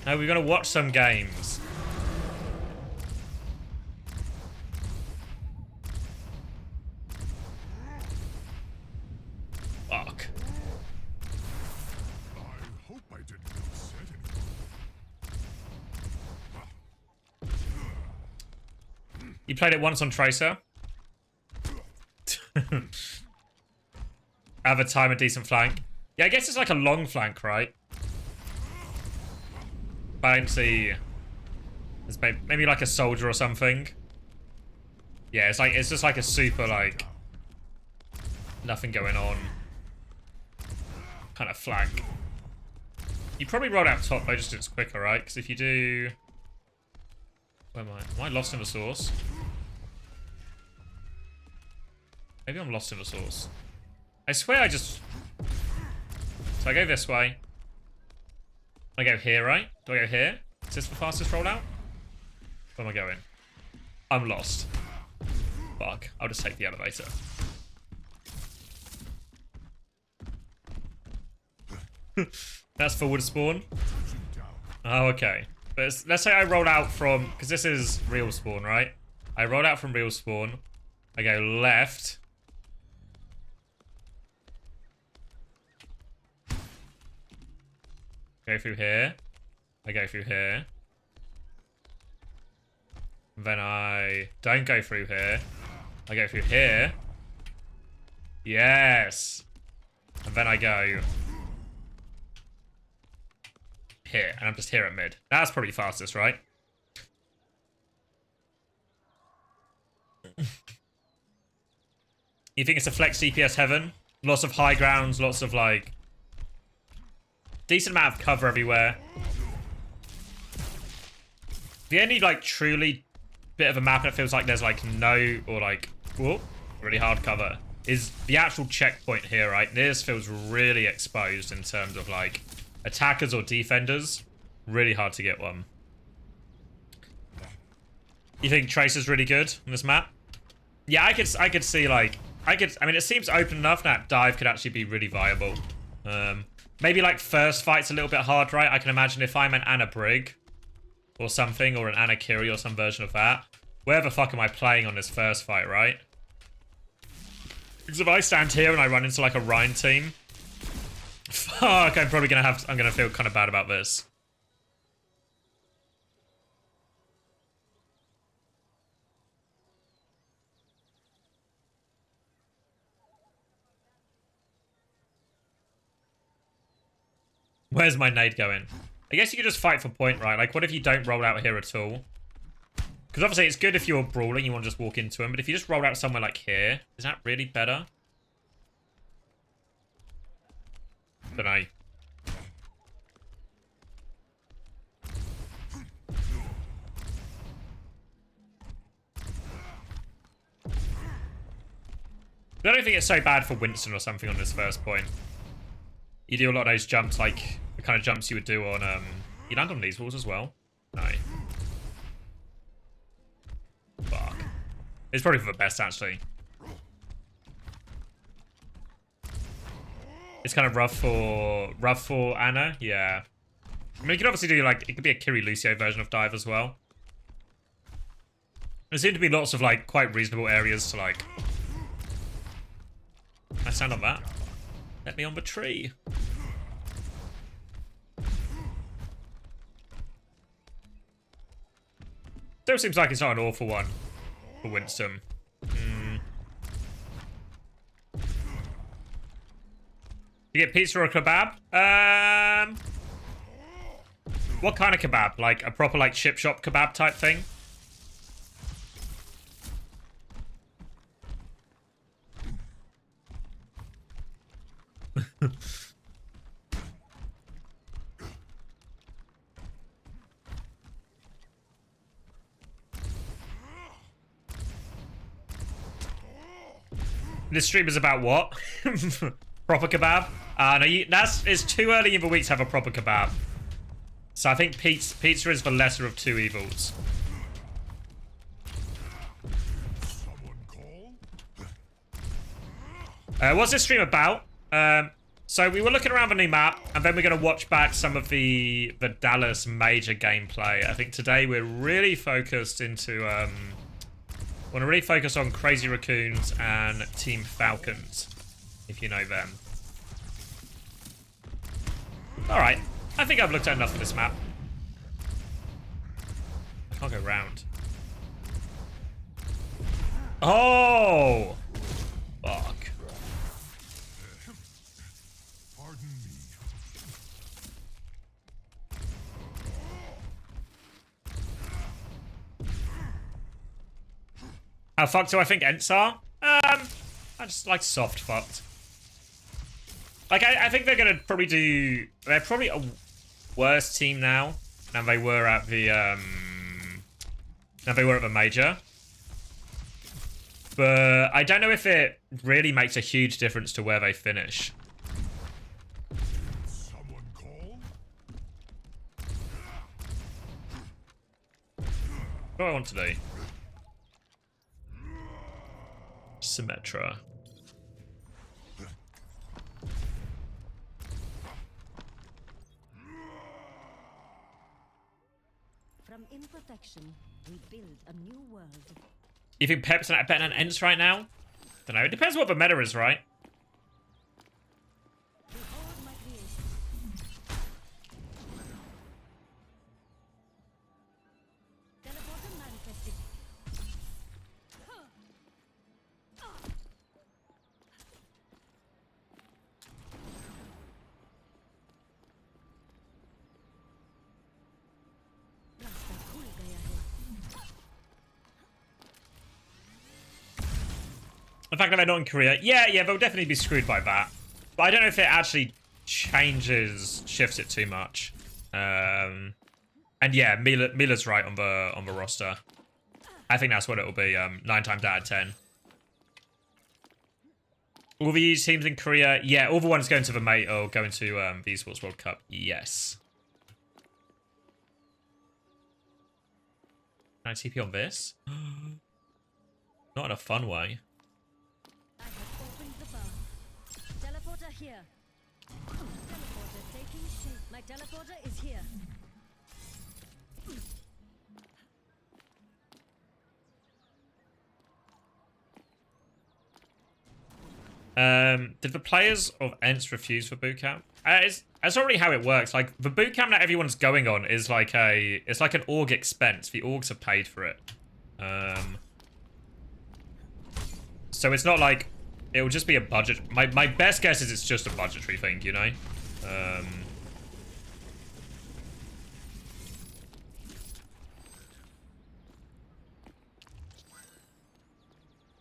No, we're gonna watch some games. Fuck. I hope I didn't upset anyone. You played it once on Tracer? Have a time, a decent flank. Yeah, I guess it's like a long flank, right? But I don't see... There's maybe like a soldier or something. Yeah, it's just like a super, like... Nothing going on. Kind of flank. You probably roll out top though, just so it's quicker, right? Because if you do... Where am I? Am I lost in the source? Maybe I'm lost in the source. I swear I just... So I go this way. I go here, right? Do I go here? Is this the fastest rollout? Where am I going? I'm lost. Fuck. I'll just take the elevator. That's forward spawn. Oh, okay. But let's say I roll out from... Because this is real spawn, right? I roll out from real spawn. I go left. Go through here. I go through here. Then I don't go through here. I go through here. Yes. And then I go here. And I'm just here at mid. That's probably fastest, right? You think it's a flex DPS heaven? Lots of high grounds, lots of like decent amount of cover everywhere. The only like truly bit of a map that feels like there's like no or like whoop, really hard cover is the actual checkpoint here, right? This feels really exposed in terms of like attackers or defenders. Really hard to get one. You think Tracer's really good on this map? Yeah, I could see like I mean it seems open enough that dive could actually be really viable. Maybe like first fight's a little bit hard, right? I can imagine if I'm an Anna Brig or something, or an Anna Kiri or some version of that. Where the fuck am I playing on this first fight, right? Because if I stand here and I run into like a Rhine team, fuck, I'm gonna feel kind of bad about this. Where's my nade going? I guess you could just fight for point, right? Like, what if you don't roll out here at all? Because obviously it's good if you're brawling, you want to just walk into him. But if you just roll out somewhere like here, is that really better? Don't know. But I don't think it's so bad for Winston or something on this first point. You do a lot of those jumps, like the kind of jumps you would do on, you land on these walls as well? No. Fuck. It's probably for the best, actually. It's kind of rough for Anna, yeah. I mean, you could obviously do, like, it could be a Kiri Lucio version of dive as well. There seem to be lots of, like, quite reasonable areas to, like... I stand on that. Let me on the tree. Still seems like it's not an awful one for Winston. You get pizza or a kebab? What kind of kebab? Like a proper like chip shop kebab type thing? This stream is about what? Proper kebab? No, it's too early in the week to have a proper kebab. So I think pizza is the lesser of two evils. What's this stream about? So we were looking around the new map, and then we're going to watch back some of the Dallas major gameplay. I think today we're really focused into... want to really focus on Crazy Raccoons and Team Falcons, if you know them. Alright, I think I've looked at enough of this map. I can't go round. Oh! Fuck. Pardon me. How fucked do I think Ents are? I just like soft fucked. Like, I think they're gonna probably do... They're probably a worse team now than they were at the, major. But I don't know if it really makes a huge difference to where they finish. Someone call? What do I want to do? Symmetra. From imperfection, we build a new world. You think Pep's better than Ents right now? Don't know. It depends what the meta is, right? Behold my creation. Teleporter manifested. रास्ता खुल गया है. The fact that they're not in Korea, yeah, they'll definitely be screwed by that. But I don't know if it actually shifts it too much. And yeah, Mila's right on the roster. I think that's what it'll be. 9 times out of 10. All the teams in Korea, yeah, all the ones going to the mate or going to the Esports World Cup, yes. Can I TP on this? Not in a fun way. I have opened the bar. Teleporter here. Teleporter taking shape. My teleporter is here. Did the players of ENTS refuse for bootcamp? That's already how it works. Like the bootcamp that everyone's going on is like it's like an org expense. The orgs have paid for it. So it's not like it will just be a budget. My best guess is it's just a budgetary thing, you know.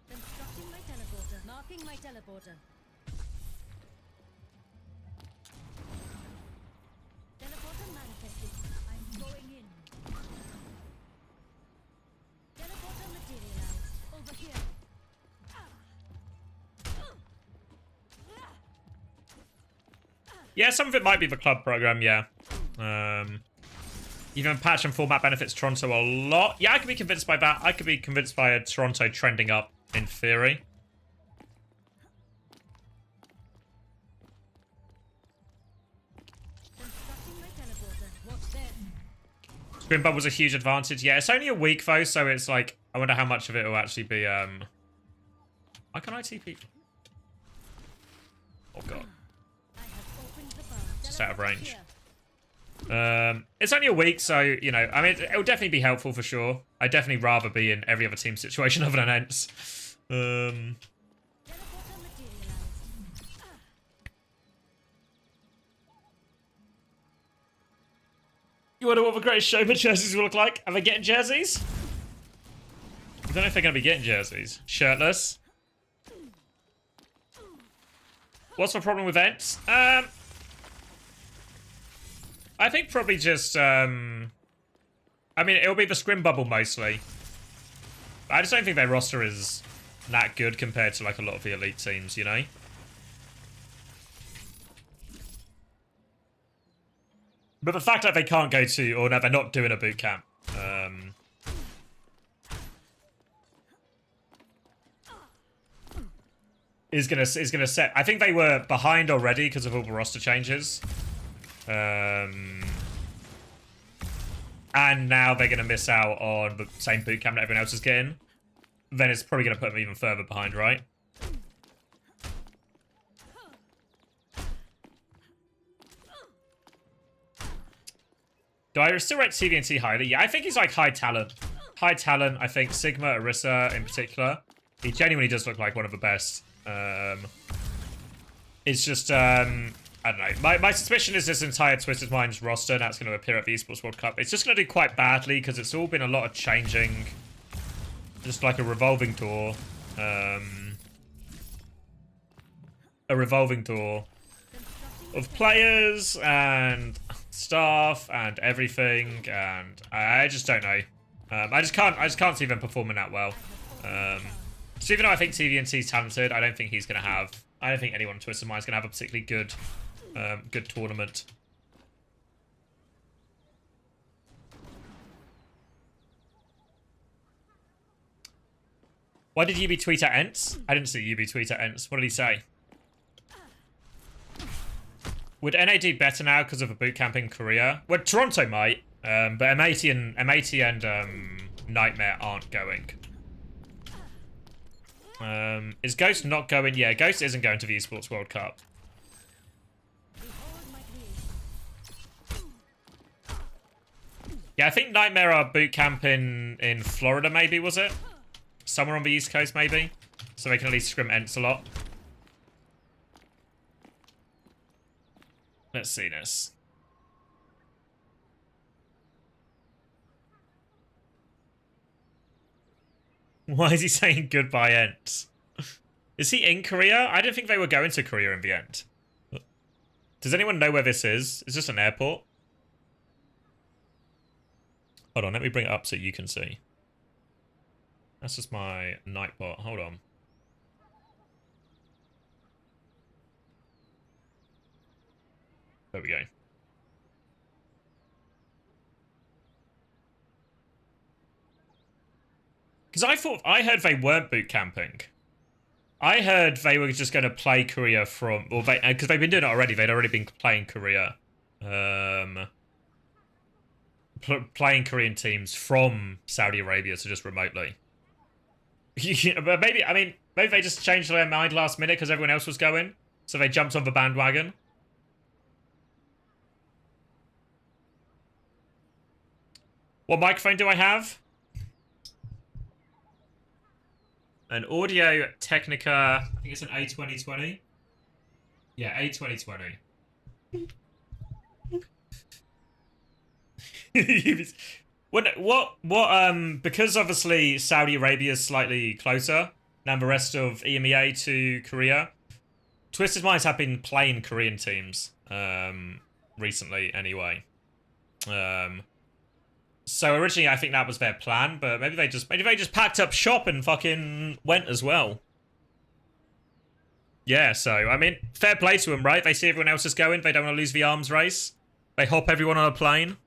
Constructing my teleporter. Marking my teleporter. Teleporter manifested. I'm going in. Teleporter materialized. Over here. Yeah, some of it might be the club program. Yeah. Even patch and format benefits Toronto a lot. Yeah, I could be convinced by that. I could be convinced by a Toronto trending up in theory. Constructing my teleporter. Watch there. Screen bubble's a huge advantage. Yeah, it's only a week though, so it's like I wonder how much of it will actually be. Why can't I TP? Oh god, I have opened the bar. just out of Teleporter range. here. It's only a week, so you know. I mean, it'll definitely be helpful for sure. I'd definitely rather be in every other team situation other than ENTS. Teleporter materialized. You wonder what the greatest showman jerseys will look like? Are they getting jerseys? I don't know if they're going to be getting jerseys. Shirtless. What's the problem with ENTS? I think probably just, I mean, it'll be the scrim bubble mostly. I just don't think their roster is that good compared to, like, a lot of the elite teams, you know? But the fact that they can't go to, or no, they're not doing a boot camp, is gonna set. I think they were behind already because of all the roster changes, and now they're gonna miss out on the same boot camp that everyone else is getting. Then it's probably gonna put them even further behind, right? Do I still rate TVNT highly? Yeah, I think he's like high talent. High talent, I think. Sigma, Orisa in particular. He genuinely does look like one of the best. It's just, I don't know. My suspicion is this entire Twisted Minds roster that's going to appear at the Esports World Cup. It's just going to do quite badly because it's all been a lot of changing. Just like a revolving door. A revolving door of players and staff and everything, and I just don't know. I just can't see them performing that well. So even though I think TVNT's talented, I don't think he's gonna have. I don't think anyone in Twisted Mind is gonna have a particularly good, good tournament. Why did UB tweet at ENTS? I didn't see UB tweet at ENTS. What did he say? Would NA do better now because of a bootcamp in Korea? Well, Toronto might, but M80 and Nightmare aren't going. Is Ghost not going? Yeah, Ghost isn't going to the Esports World Cup. Behold my creation. Yeah, I think Nightmare are bootcamp in Florida, maybe, was it? Somewhere on the East Coast, maybe? So they can at least scrim ENTS a lot. Let's see this. Why is he saying goodbye, ENTS? Is he in Korea? I didn't think they were going to Korea in the end. Does anyone know where this is? Is this an airport? Hold on, let me bring it up so you can see. That's just my nightbot. Hold on. There we go. Because I heard they weren't boot camping. I heard they were just going to play Korea from, or they, because they've been doing it already. They'd already been playing Korea, playing Korean teams from Saudi Arabia, so just remotely. But maybe, I mean, maybe they just changed their mind last minute because everyone else was going, so they jumped on the bandwagon. What microphone do I have? An Audio Technica, I think it's an A2020. Yeah, A2020. Because obviously Saudi Arabia is slightly closer than the rest of EMEA to Korea, Twisted Minds have been playing Korean teams recently anyway. So originally I think that was their plan, but maybe they just packed up shop and fucking went as well. Yeah, so I mean, fair play to them, right? They see everyone else is going, they don't want to lose the arms race. They hop everyone on a plane.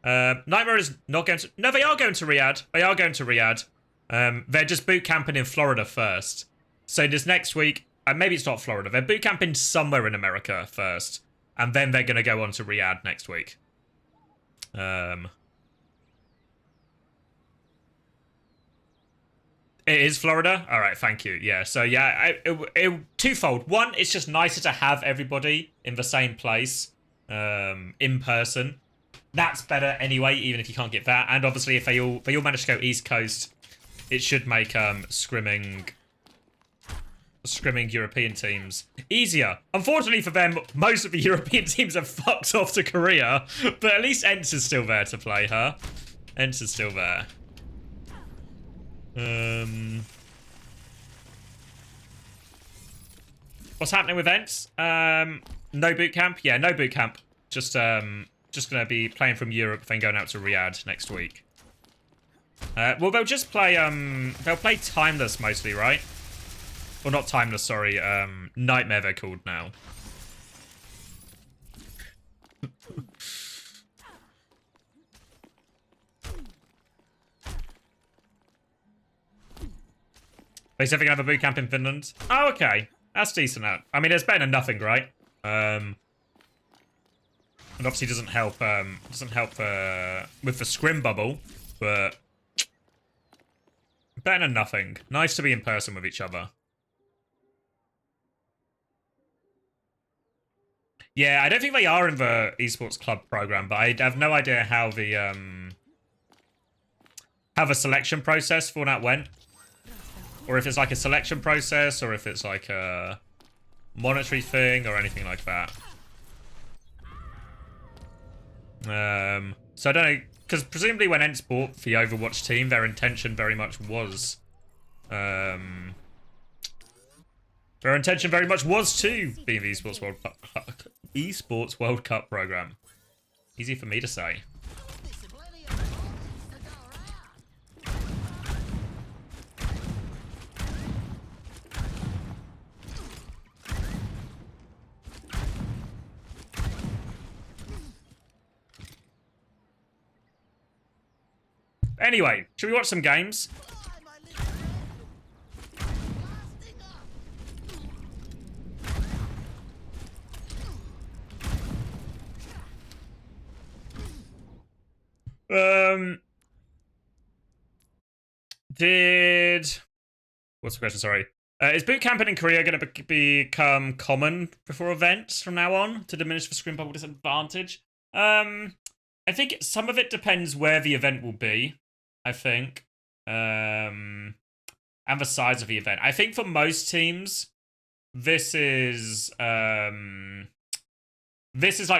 Nightmare is not going to... No, they are going to Riyadh. They are going to Riyadh. They're just boot camping in Florida first. So this next week, maybe it's not Florida. They're boot camping somewhere in America first. And then they're going to go on to Riyadh next week. It is Florida? Alright, thank you. Yeah, so yeah, twofold. One, it's just nicer to have everybody in the same place, in person. That's better anyway, even if you can't get that. And obviously, if they all manage to go East Coast, it should make scrimming European teams easier. Unfortunately for them, most of the European teams are fucked off to Korea, but at least Ents is still there to play, huh? Ents is still there. What's happening with Ents? No boot camp? Yeah, no boot camp. Just gonna be playing from Europe, then going out to Riyadh next week. Well, they'll just play, they'll play Timeless mostly, right? Well, not Timeless, sorry, Nightmare they're called now. They said they're gonna have a boot camp in Finland. Oh, okay. That's decent. I mean, it's better than nothing, right? And obviously doesn't help with the scrim bubble, but better than nothing. Nice to be in person with each other. Yeah, I don't think they are in the esports club program, but I have no idea how the selection process for that went. Or if it's like a selection process, or if it's like a monetary thing, or anything like that. So I don't know, because presumably when Ents bought the Overwatch team, their intention very much was, to be in the Esports World Cup program. Easy for me to say. Anyway, should we watch some games? What's the question? Sorry. Is boot camping in Korea going to become common before events from now on to diminish the screen bubble disadvantage? I think some of it depends where the event will be. I think, and the size of the event. I think for most teams, this is like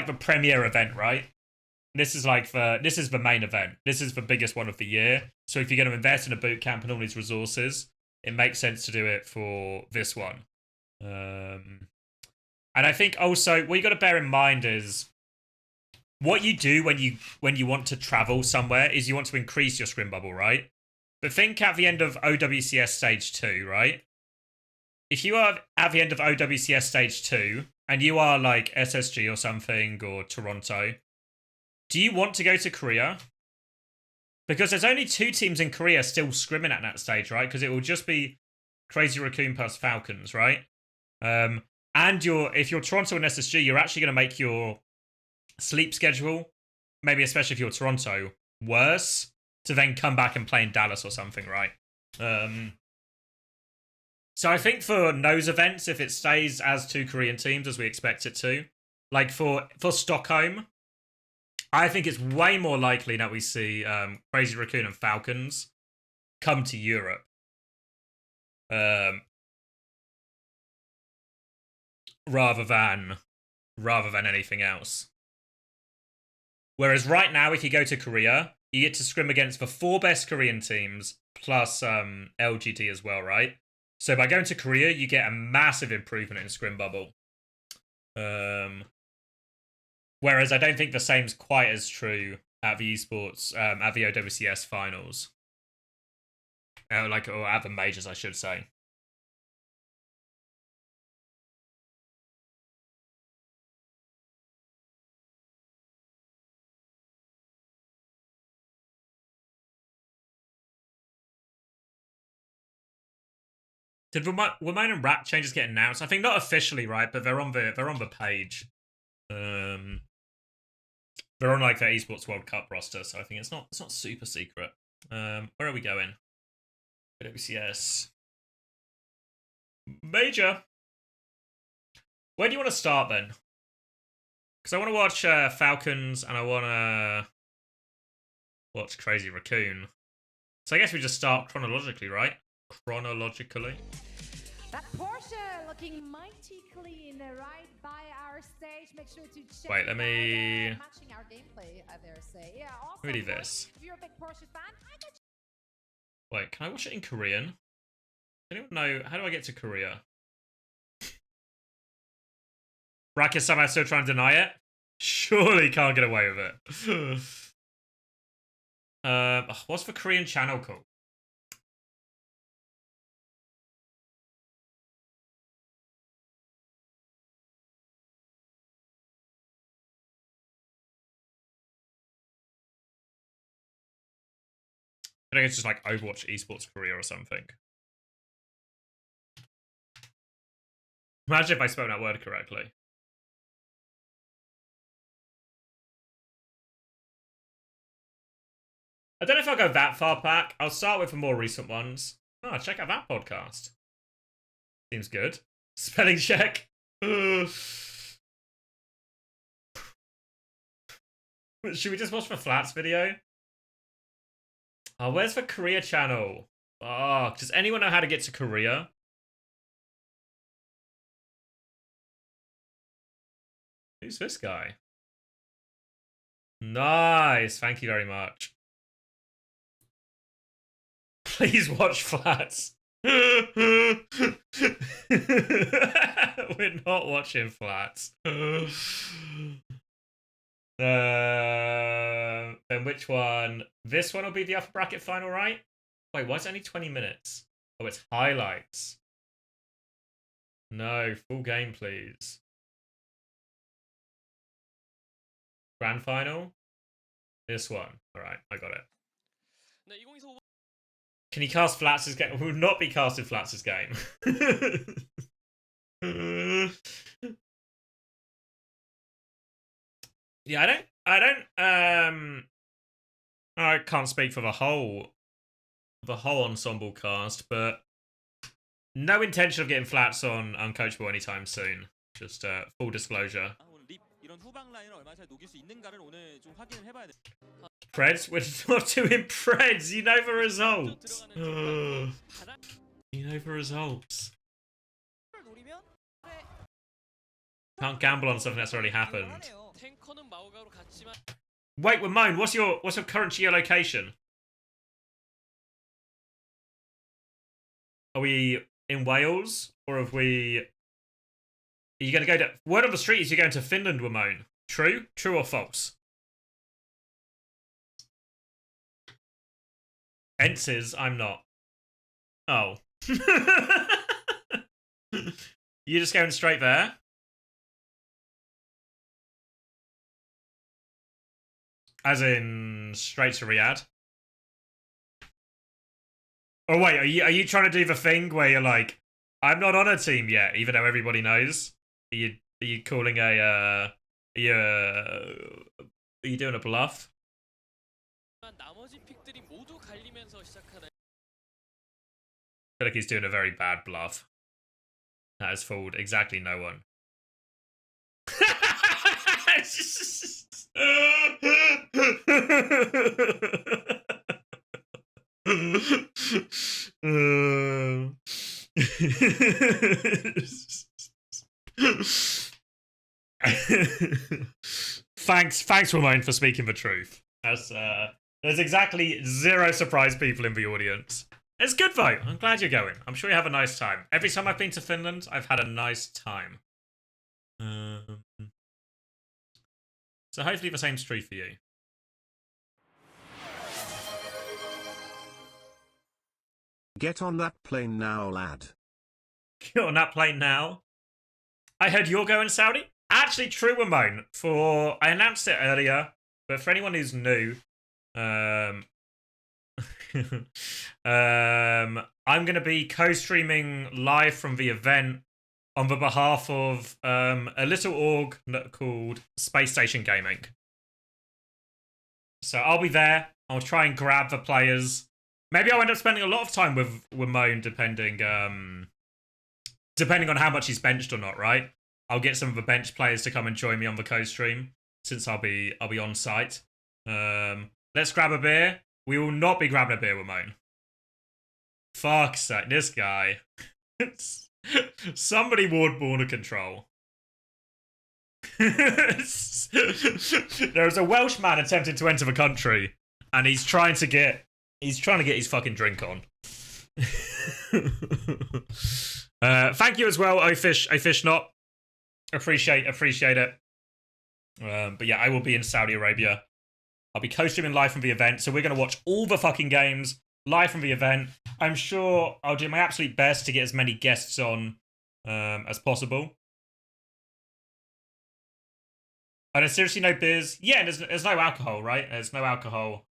the premier event, right? This is the main event. This is the biggest one of the year. So if you're going to invest in a boot camp and all these resources, it makes sense to do it for this one. And I think also what you got to bear in mind is what you do when you want to travel somewhere is you want to increase your scrim bubble, right? But think at the end of OWCS Stage 2, right? If you are at the end of OWCS Stage 2 and you are like SSG or something or Toronto, do you want to go to Korea? Because there's only 2 teams in Korea still scrimming at that stage, right? Because it will just be Crazy Racoon plus Falcons, right? And if you're Toronto and SSG, you're actually going to make your sleep schedule, maybe especially if you're Toronto, worse to then come back and play in Dallas or something, right? So I think for those events, if it stays as 2 Korean teams as we expect it to, like for Stockholm, I think it's way more likely that we see Crazy Racoon and Falcons come to Europe. Rather than anything else. Whereas right now, if you go to Korea, you get to scrim against the 4 best Korean teams plus LGD as well, right? So by going to Korea, you get a massive improvement in scrim bubble. Whereas I don't think the same's quite as true at the esports, at the OWCS finals. Or at the majors, I should say. Did Ramon and Rat changes get announced? I think not officially, right? But they're on the page. They're on like the Esports World Cup roster, so I think it's not super secret. Where are we going? WCS Major. Where do you want to start then? Because I want to watch Falcons and I want to watch Crazy Racoon. So I guess we just start chronologically, right? Chronologically. That Porsche looking mighty clean right by our stage. Make sure to check. Wait, let me matching our gameplay, I dare say. Yeah, also. Really this. If you're a big Porsche fan, I bet. Wait, can I watch it in Korean? Anyone know how do I get to Korea? Brack is somehow still trying to deny it. Surely can't get away with it. What's the Korean channel called? I think it's just like Overwatch Esports Korea or something. Imagine if I spelled that word correctly. I don't know if I'll go that far back. I'll start with the more recent ones. Oh, check out that podcast. Seems good. Spelling check. Should we just watch the Flats video? Oh, where's the Korea channel? Oh, does anyone know how to get to Korea? Who's this guy? Nice. Thank you very much. Please watch Flats. We're not watching Flats. Then which one? This one will be the upper bracket final, right? Wait, why is it only 20 minutes? Oh, it's highlights. No, full game, please. Grand final? This one. Alright, I got it. Can you cast Flats' game? We will not be casting Flats' game. Yeah, I can't speak for the whole ensemble cast, but no intention of getting Flats on Uncoachable anytime soon. Just full disclosure. Preds? We're not doing Preds, you know the results. You know the results. Can't gamble on something that's already happened. Wait, Ramon, what's your current geolocation? Are we in Wales, or have we? Are you going to go to? Word on the street is you're going to Finland, Ramon. True? True or false? Ences, I'm not. Oh. You're just going straight there? As in straight to Riyadh? Oh wait, are you trying to do the thing where you're like, I'm not on a team yet, even though everybody knows? Are you calling are you doing a bluff? I feel like he's doing a very bad bluff. That has fooled exactly no one. Thanks, Ramon, for speaking the truth. There's exactly 0 surprised people in the audience. It's good though. I'm glad you're going. I'm sure you have a nice time. Every time I've been to Finland, I've had a nice time. So hopefully the same's true for you. Get on that plane now, lad. Get on that plane now. I heard you're going Saudi. Actually, true, Ramon. I announced it earlier, but for anyone who's new, I'm going to be co-streaming live from the event on the behalf of a little org called Space Station Gaming. So I'll be there. I'll try and grab the players. Maybe I'll end up spending a lot of time with Ramon, depending on how much he's benched or not, right? I'll get some of the bench players to come and join me on the co-stream, since I'll be on site. Let's grab a beer. We will not be grabbing a beer, Ramon. Fuck's sake, this guy. Somebody ward border control. There's a Welsh man attempting to enter the country, and he's trying to get his fucking drink on. Thank you as well, Ofish not. Appreciate it. But yeah, I will be in Saudi Arabia. I'll be co-streaming live from the event, so we're going to watch all the fucking games live from the event. I'm sure I'll do my absolute best to get as many guests on as possible. And there's seriously no beers? Yeah, there's no alcohol, right? There's no alcohol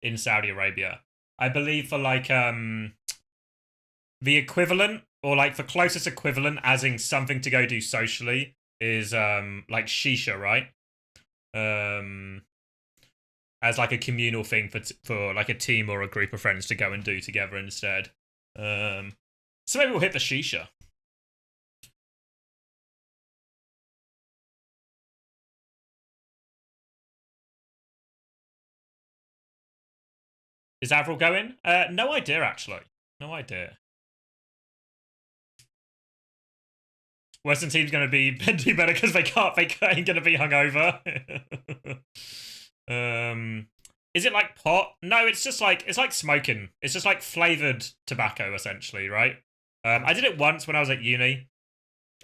in Saudi Arabia. I believe for like the equivalent, or like the closest equivalent, as in something to go do socially, is like shisha, right? As like a communal thing for like a team or a group of friends to go and do together instead. So maybe we'll hit the shisha. Is Avril going? No idea, actually. No idea. Western team's going to be do better because they ain't going to be hungover. Is it like pot? No, it's like smoking. It's just like flavored tobacco, essentially, right? I did it once when I was at uni.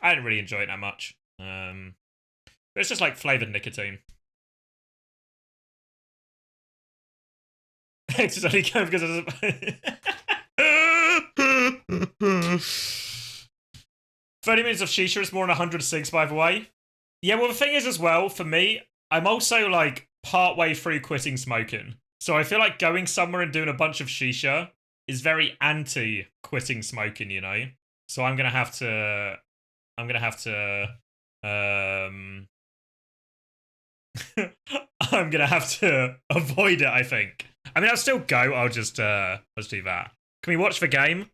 I didn't really enjoy it that much. But it's just like flavored nicotine. It's only going because of 30 minutes of shisha is more than 100 cigs, by the way. Yeah, well, the thing is as well, for me, I'm also like partway through quitting smoking. So I feel like going somewhere and doing a bunch of shisha is very anti-quitting smoking, you know? So I'm gonna have to I'm gonna have to avoid it, I think. I mean, I'll still go. I'll just let's do that. Can we watch the game?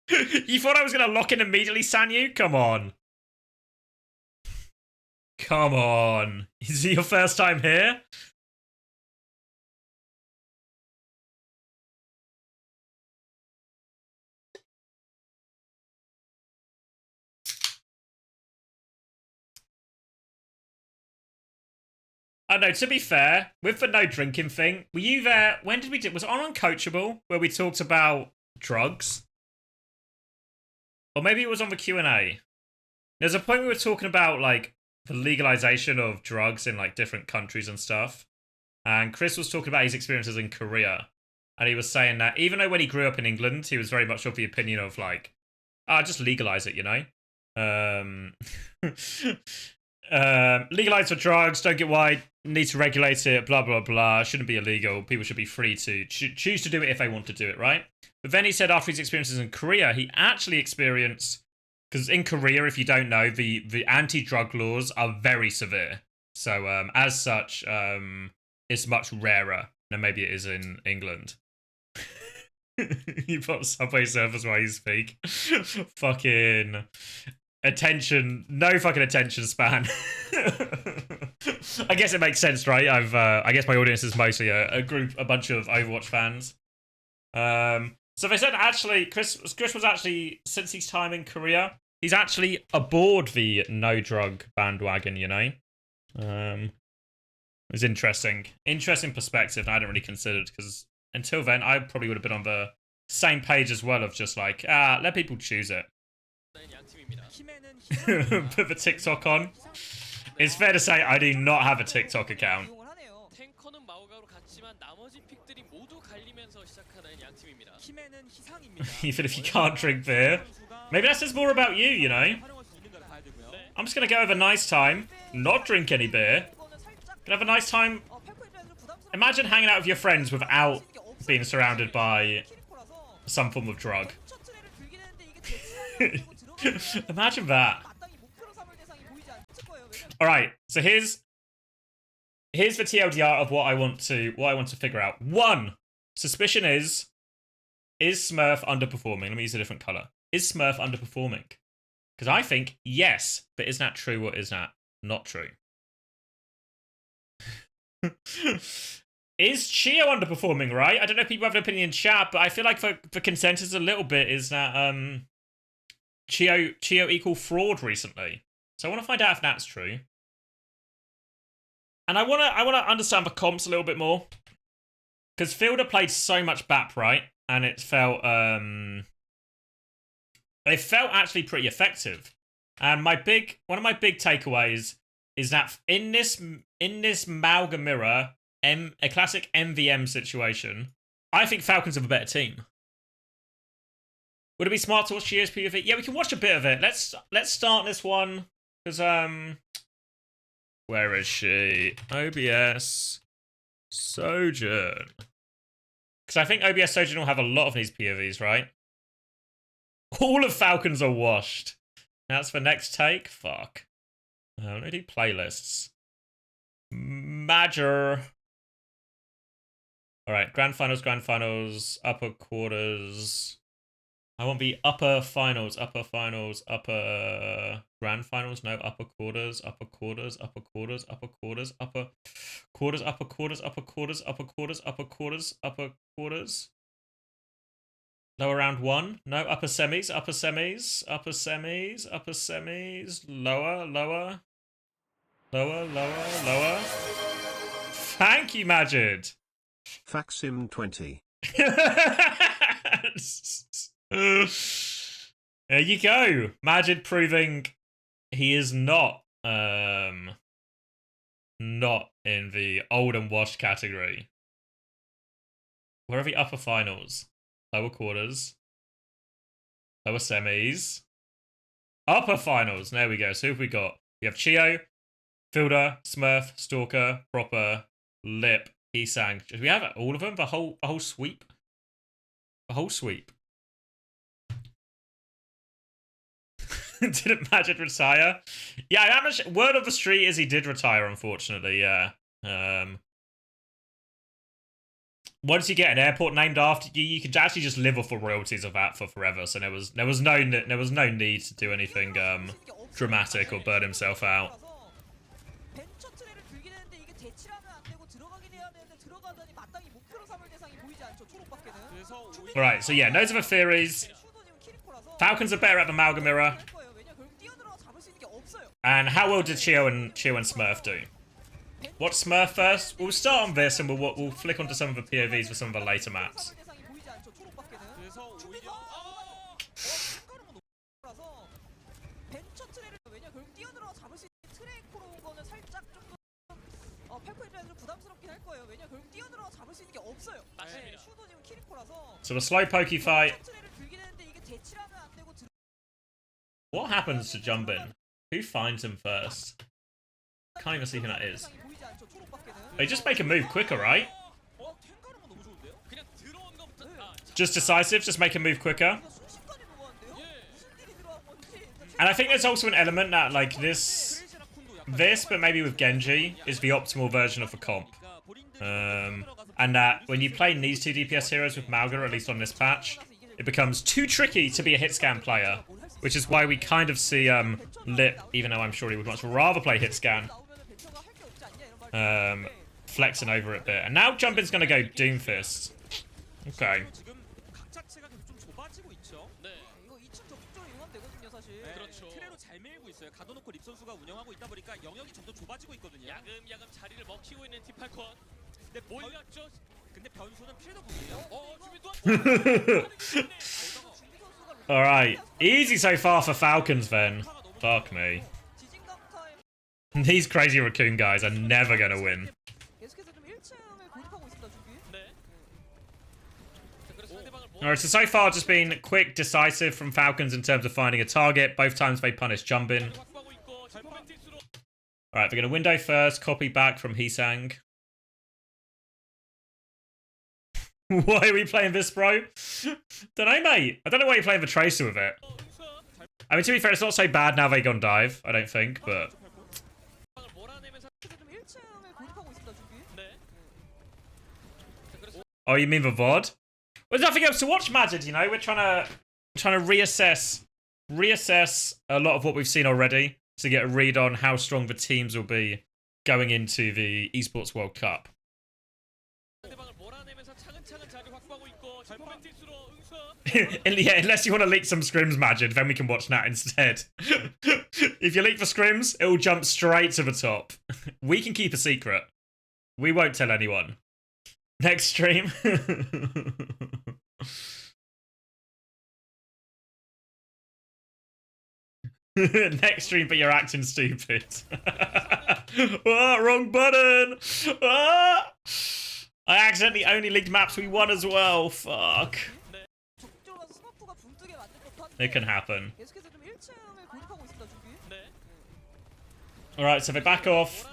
You thought I was gonna lock in immediately, Sanyu? Come on. Come on. Is it your first time here? I know, to be fair, with the no drinking thing, were you there? When did we do? Was it on Uncoachable where we talked about drugs. Or maybe it was on the Q&A. There's a point we were talking about, like, the legalization of drugs in, like, different countries and stuff. And Chris was talking about his experiences in Korea. And he was saying that even though when he grew up in England, he was very much of the opinion of, like, just legalize it, you know? Legalize for drugs, don't get why, need to regulate it, blah, blah, blah. Shouldn't be illegal. People should be free to choose to do it if they want to do it, right? But then he said after his experiences in Korea, he actually experienced... Because in Korea, if you don't know, the anti-drug laws are very severe. So, as such, it's much rarer than maybe it is in England. You put Subway Surfers while you speak. Fucking attention. No fucking attention span. I guess it makes sense, right? I guess my audience is mostly a bunch of Overwatch fans. So they said actually, Chris was actually, since his time in Korea, he's actually aboard the no drug bandwagon, you know? It was interesting. Interesting perspective I hadn't really considered, because until then, I probably would have been on the same page as well of just like, let people choose it. Put the TikTok on. It's fair to say I do not have a TikTok account. Even if you can't drink beer. Maybe that says more about you, you know? I'm just gonna go have a nice time, not drink any beer. Gonna have a nice time. Imagine hanging out with your friends without being surrounded by some form of drug. Imagine that. Alright, so here's the TLDR of what I want to figure out. 1. Suspicion is Smurf underperforming? Let me use a different colour. Is Smurf underperforming? Because I think yes, but is that true or is that not true? Is Chio underperforming, right? I don't know if people have an opinion in chat, but I feel like the consensus a little bit is that Chio equal fraud recently. So I want to find out if that's true. And I want to understand the comps a little bit more. Because Fielder played so much BAP, right? And it felt actually pretty effective. And one of my big takeaways is that in this Malga Mirror, a classic MVM situation, I think Falcons have a better team. Would it be smart to watch Chio's PvP? Yeah, we can watch a bit of it. Let's start this one. Because, where is she? OBS Sojourn. Because I think OBS Sojourn will have a lot of these POVs, right? All of Falcons are washed. That's the next take? Fuck. Let me do playlists. Major. Alright, grand finals, upper quarters. I want the upper finals, upper grand finals, no, upper quarters, upper quarters, upper quarters, upper quarters, upper quarters, upper quarters, upper quarters, upper quarters, upper quarters, upper quarters. Lower round 1, no, upper semis, lower. Thank you, Majid. Faxim 20. There you go. Majid proving he is not in the old and washed category. Where are the upper finals? Lower quarters. Lower semis. Upper finals. There we go. So who have we got? We have Chio, Fielder, Smurf, Stalker, Proper, Lip, Esang. Do we have all of them? The whole sweep? The whole sweep. Didn't Majid retire? Yeah, word of the street is he did retire, unfortunately, yeah. Once you get an airport named after you, you can actually just live off the royalties of that for forever. So there was no need to do anything dramatic or burn himself out. Alright, so yeah, those are the theories. Falcons are better at the Malga Mirror. And how well did Chio and Smurf do? Watch Smurf first. We'll start on this and we'll flick onto some of the POVs for some of the later maps. So a slow pokey fight. What happens to Jumbin? Who finds him first? Can't even see who that is. They just make a move quicker, right? Just decisive, just make a move quicker. And I think there's also an element that, like, this, but maybe with Genji, is the optimal version of a comp. And that when you play these two DPS heroes with Malga, at least on this patch, it becomes too tricky to be a hit scan player. Which is why we kind of see Lip, even though I'm sure he would much rather play hit scan, flexing over it a bit. And now Jumpin's going to go Doomfist. Okay. Alright, easy so far for Falcons then. Fuck me. These crazy Racoon guys are never gonna win. Alright, so far just been quick, decisive from Falcons in terms of finding a target. Both times they punish Jumbin. Alright, they're gonna window first, copy back from Heesang. Why are we playing this, bro? Don't know, mate. I don't know why you're playing the Tracer with it. I mean, to be fair, it's not so bad now they gone dive, I don't think, but... Oh, you mean the VOD? There's nothing else to watch, Majid, you know? We're trying to reassess a lot of what we've seen already to get a read on how strong the teams will be going into the Esports World Cup. Yeah, unless you want to leak some scrims, Majid, then we can watch that instead. If you leak the scrims, it will jump straight to the top. We can keep a secret. We won't tell anyone. Next stream. Next stream, but you're acting stupid. Oh, wrong button. Ah! I accidentally only leaked maps we won as well. Fuck. It can happen. Alright, so they back off.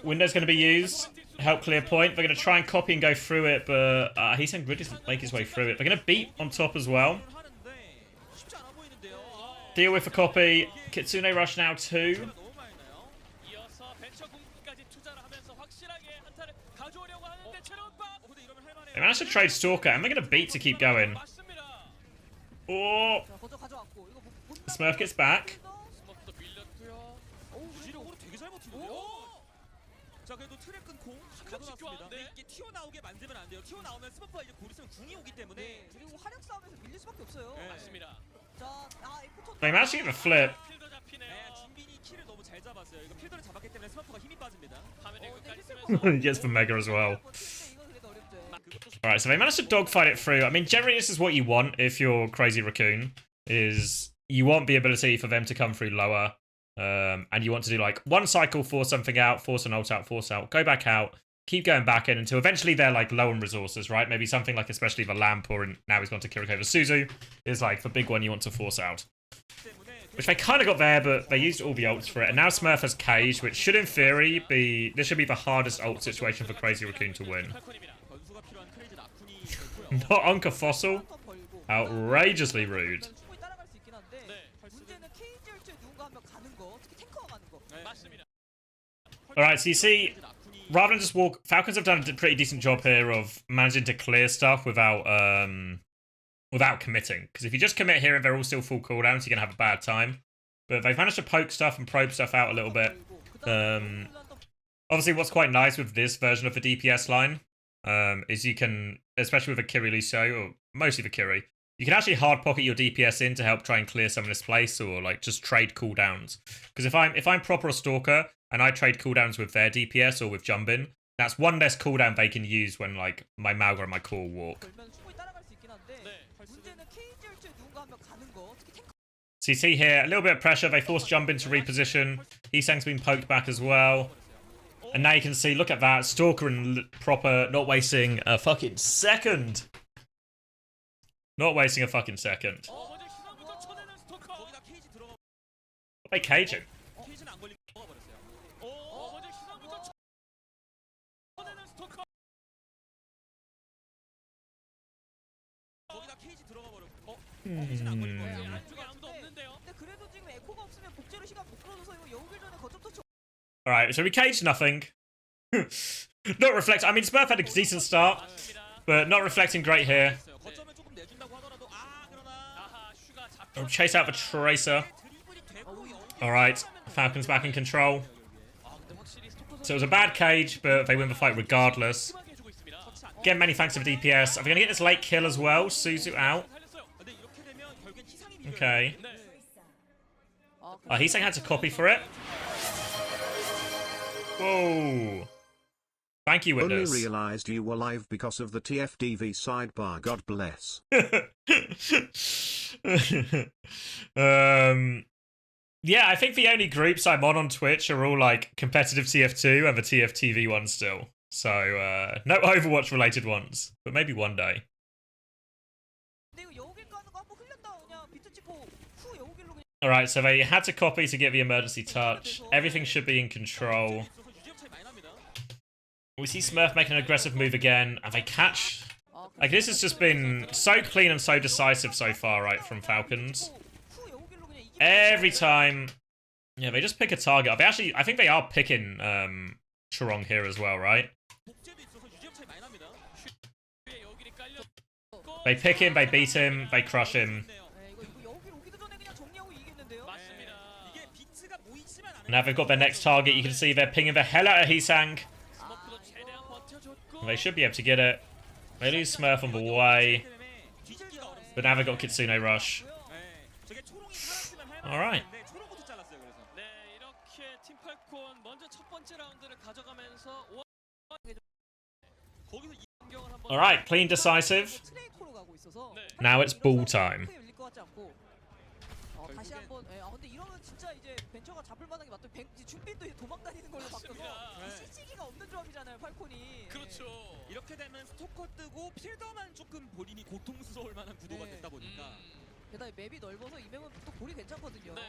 Window's going to be used. Help clear point. They're going to try and copy and go through it, but he's saying Grid doesn't make his way through it. They're going to beat on top as well. Deal with a copy. Kitsune rush now 2. They managed to trade Stalker, and they're going to beat to keep going. Oh! Smurf gets back. They managed to get the flip. He gets the Mega as well. Alright, so they managed to dogfight it through. I mean, generally this is what you want if you're Crazy Racoon, is you want the ability for them to come through lower, and you want to do like one cycle, force something out, force an ult out, force out, go back out, keep going back in until eventually they're like low on resources, right? Maybe something like especially the Lamp, or now he's gone to Kirikova's Suzu, is like the big one you want to force out. Which they kind of got there, but they used all the ults for it. And now Smurf has Cage, which should in theory be... This should be the hardest ult situation for Crazy Racoon to win. Not Unca Fossil. Outrageously rude. Alright, so you see, rather than just walk... Falcons have done a pretty decent job here of managing to clear stuff without committing. Because if you just commit here and they're all still full cooldowns, you're going to have a bad time. But they've managed to poke stuff and probe stuff out a little bit. Obviously, what's quite nice with this version of the DPS line is you can, especially with a Kiri Lucio, or mostly the Kiri, you can actually hard pocket your DPS in to help try and clear some of this place, or like just trade cooldowns. Because if I'm proper a Stalker and I trade cooldowns with their DPS or with Jumbin, that's one less cooldown they can use when like my Malga and my core walk. So you see here, a little bit of pressure. They force Jumbin to reposition. Heesang's been poked back as well. And now you can see, look at that, Stalker and proper, not wasting a fucking second. Not wasting a fucking second. What are they caging? Alright, so we caged nothing. Not reflect. I mean, Smurf had a decent start, but not reflecting great here. I'll chase out the Tracer. Alright, Falcons back in control. So it was a bad cage, but they win the fight regardless. Again, many thanks for the DPS. Are we going to get this late kill as well? Suzu out. Okay. Oh, he's saying had to copy for it. Whoa. Thank you, Witness. Only realized you were live because of the TFTV sidebar. God bless. Yeah, I think the only groups I'm on Twitch are all like competitive TF2 and the TFTV one still. So, no Overwatch related ones, but maybe one day. Alright, so they had to copy to get the emergency touch. Everything should be in control. We see Smurf make an aggressive move again, and they catch... Like, this has just been so clean and so decisive so far, right, from Falcons. Every time... Yeah, they just pick a target. They actually... I think they are picking Chorong here as well, right? They pick him, they beat him, they crush him. Now they've got their next target. You can see they're pinging the hell out of Heesang. They should be able to get it. They lose Smurf on the way. But now they've got Kitsune Rush. Alright. Alright, clean, decisive. Now it's ball time. 다시 한번 근데 이러면 진짜 이제 벤처가 잡을 만한 게 맞죠. 준비도 도망다니는 걸로 바뀌어서 CC기가 없는 조합이잖아요, 팔콘이. 그렇죠. 이렇게 되면 스토커 뜨고 필더만 조금 본인이 고통스러울 만한 구도가 됐다 보니까 게다가 맵이 넓어서 이 맵은 또 볼이 괜찮거든요. 네.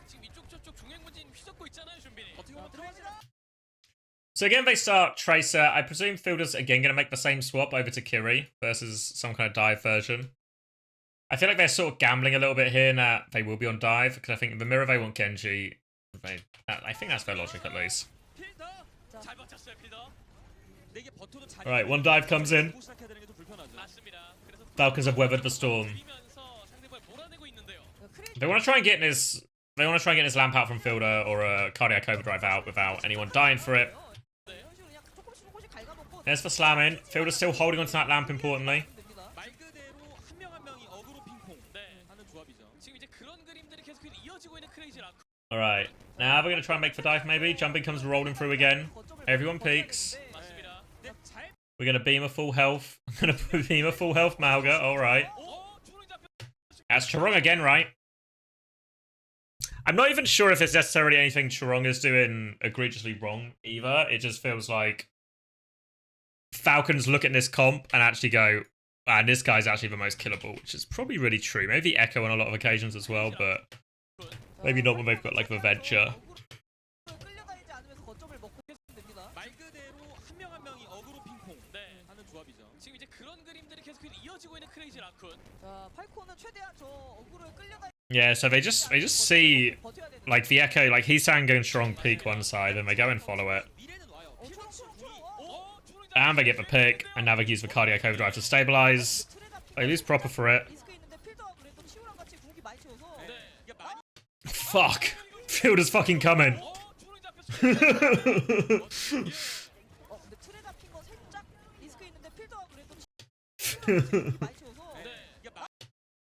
지금 이쪽 저쪽 중앙문진 휘젓고 있잖아요, 준빈이. 어떻게 보면 들어가시나? So again, they start Tracer. I presume Fielder's again going to make the same swap over to Kiri versus some kind of dive version. I feel like they're sort of gambling a little bit here now. They will be on dive because I think the mirror they want Genji. I think that's their logic at least. Alright, one dive comes in. Falcons have weathered the storm. They want to try and get his. They want to try and get his lamp out from Fielder or a cardiac overdrive out without anyone dying for it. There's the slamming. Fielder's still holding onto that lamp importantly. Alright, now we're going to try and make for dive maybe. Jumping comes rolling through again. Everyone peeks. We're going to beam a full health. I'm going to beam a full health Malga, alright. That's Chorong again, right? I'm not even sure if it's necessarily anything Chorong is doing egregiously wrong either. It just feels like Falcons look at this comp and actually go, and this guy's actually the most killable, which is probably really true. Maybe Echo on a lot of occasions as well, but maybe not when they've got like the Venture. Yeah, so they just see like the Echo, like Heesang going strong peak one side, and they go and follow it. And they get the pick, and now they use the cardiac overdrive to stabilize. They lose proper for it. Fuck! Fielder's fucking coming.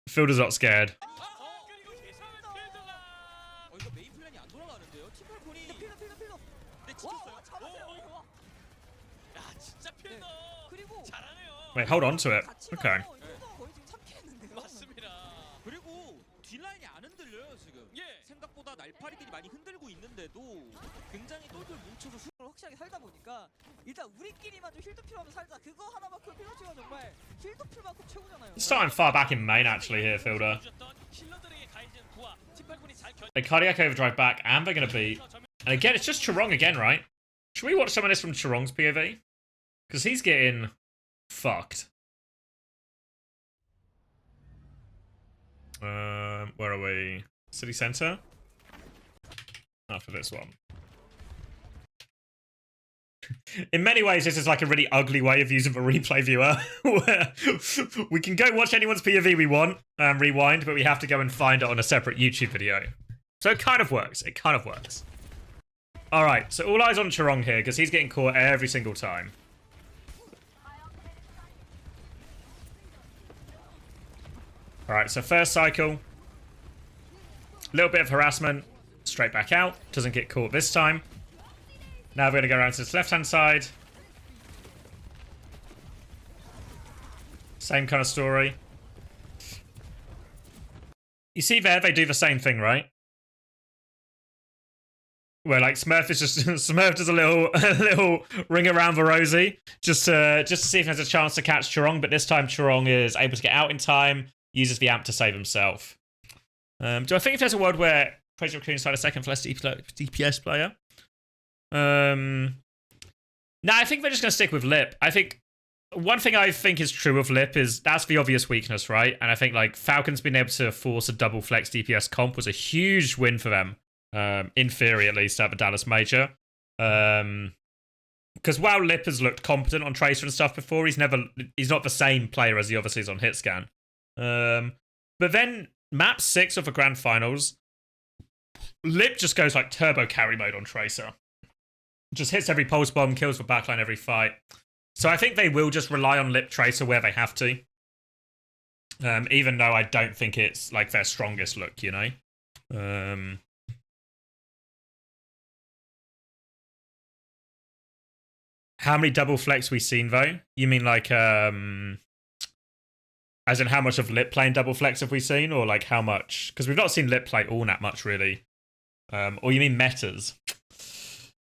Fielder's not scared. Wait, hold on to it. Okay. 알파리들이 많이 흔들고 있는데도 굉장히 똘똘 뭉쳐서 확실하게 살다 보니까 일단 우리끼리만 좀 힐도 필요하면 살자. 그거 하나만큼 필요치가 정말 힐도 필만큼 최고잖아요. Starting far back in main actually here, Fielder. 힐러들에게 가해진 부하 T8군이 잘 견. They cardiac overdrive back, and they're going to beat. And again, it's just Chirong again, right? Should we watch some of this from Chirong's POV? Because he's getting fucked. Where are we? City Center? After this one. In many ways, this is like a really ugly way of using the replay viewer, where we can go watch anyone's POV we want and rewind, but we have to go and find it on a separate YouTube video. So it kind of works. It kind of works. Alright, so all eyes on Chirong here, because he's getting caught every single time. Alright, so first cycle. A little bit of harassment. Straight back out. Doesn't get caught this time. Now we're going to go around to this left-hand side. Same kind of story. You see there, they do the same thing, right? Where like Smurf is just Smurf does a little ring around the Rosie just to see if there's a chance to catch Chirong, but this time Chirong is able to get out in time, uses the amp to save himself. Do I think if there's a world where Crazy Racoon side a second for less DPS player? No, I think they're just gonna stick with Lip. I think one thing I think is true of Lip is that's the obvious weakness, right? And I think like Falcons being able to force a double flex DPS comp was a huge win for them. In theory, at least, at the Dallas Major. Because while Lip has looked competent on Tracer and stuff before, he's not the same player as he obviously is on Hitscan. But then, map 6 of the Grand Finals, Lip just goes like turbo carry mode on Tracer. Just hits every pulse bomb, kills the backline every fight. So I think they will just rely on Lip Tracer where they have to. Even though I don't think it's like their strongest look, you know? How many double flex we seen though? You mean like as in how much of Lip playing double flex have we seen, or like how much? Because we've not seen Lip play all that much really. Or you mean metas?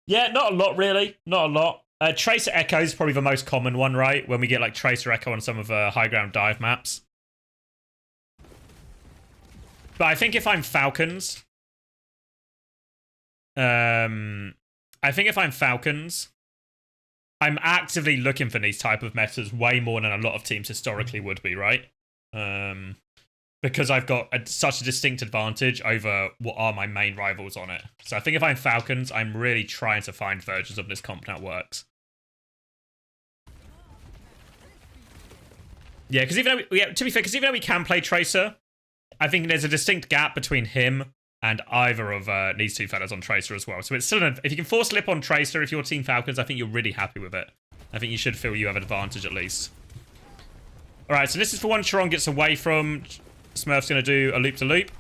Yeah, not a lot really. Not a lot. Tracer Echo is probably the most common one, right? When we get like Tracer Echo on some of the high ground dive maps. But I think if I'm Falcons, I'm actively looking for these type of metas way more than a lot of teams historically would be, right? Because I've got such a distinct advantage over what are my main rivals on it. So I think if I'm Falcons, I'm really trying to find versions of this comp that works. Yeah, because even though to be fair, because even though we can play Tracer, I think there's a distinct gap between him and either of these two fellas on Tracer as well. So it's still if you can force Lip on Tracer if you're Team Falcons, I think you're really happy with it. I think you should feel you have an advantage at least. Alright, so this is for one Chirong gets away from. Smurf's going to do a loop-to-loop.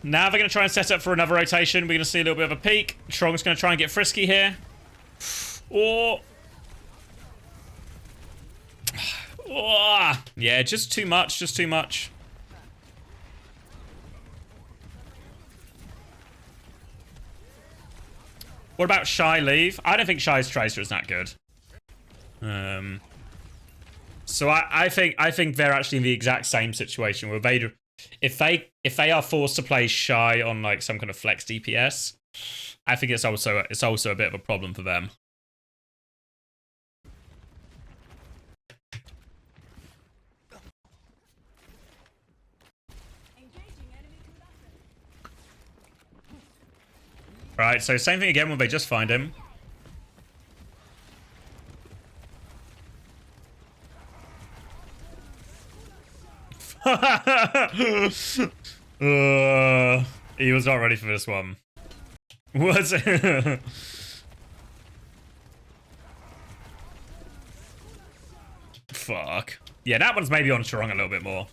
Now they're going to try and set up for another rotation. We're going to see a little bit of a peek. Chirong's going to try and get frisky here. Or... yeah, just too much, just too much. What about Shy leave? I don't think Shy's Tracer is that good. So I think they're actually in the exact same situation where they, if they are forced to play Shy on like some kind of flex DPS, I think it's also a bit of a problem for them. Right, so same thing again when they just find him. He was not ready for this one. Was it? Fuck. Yeah, that one's maybe on Chirong a little bit more.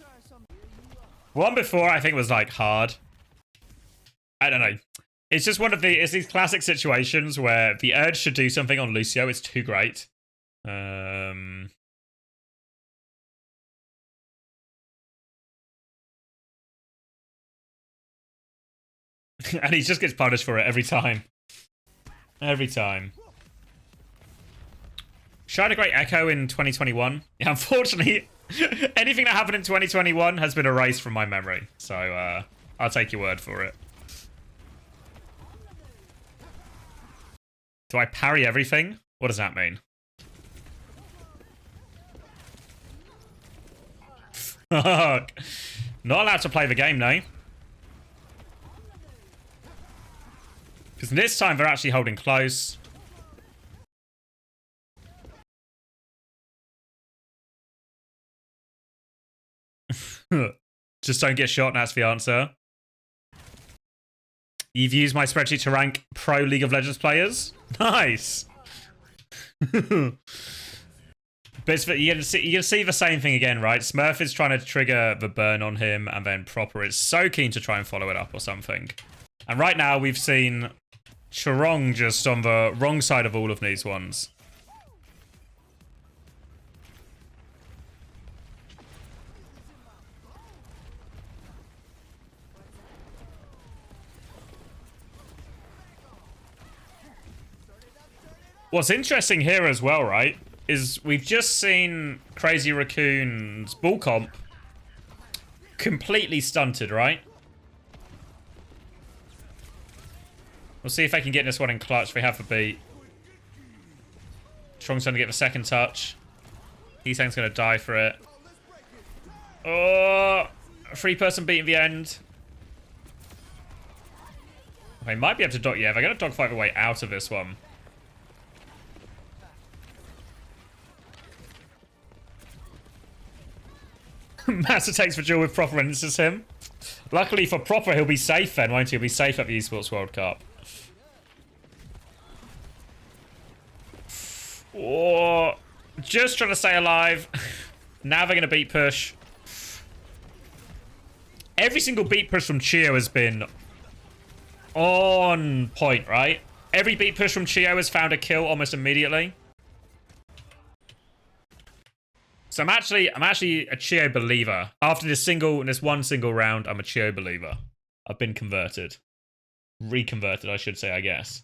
One before I think was like hard. I don't know. It's just it's these classic situations where the urge to do something on Lucio is too great. And he just gets punished for it every time. Every time. She had a great Echo in 2021. Yeah, unfortunately, anything that happened in 2021 has been erased from my memory. So, I'll take your word for it. Do I parry everything? What does that mean? Fuck. Not allowed to play the game, no. Because this time they're actually holding close. Just don't get shot, and that's the answer. You've used my spreadsheet to rank pro League of Legends players? Nice! But you're gonna see the same thing again, right? Smurf is trying to trigger the burn on him, and then Proper is so keen to try and follow it up or something. And right now we've seen Charong just on the wrong side of all of these ones. What's interesting here as well, right, is we've just seen Crazy Racoon's bull comp completely stunted, right? We'll see if they can get this one in clutch. They have the beat. Strong's going to get the second touch. Heesang's going to die for it. Oh, a 3-person beat in the end. They might be able to dog. Yeah, they're going to dogfight their way out of this one. Master takes the duel with Proper and this is him. Luckily for Proper, he'll be safe then, won't he? He'll be safe at the Esports World Cup. Oh, just trying to stay alive. Now they're going to beat push. Every single beat push from Chio has been on point, right? Every beat push from Chio has found a kill almost immediately. So I'm actually a Chio believer. After this one single round, I'm a Chio believer. I've been converted. Reconverted, I should say, I guess.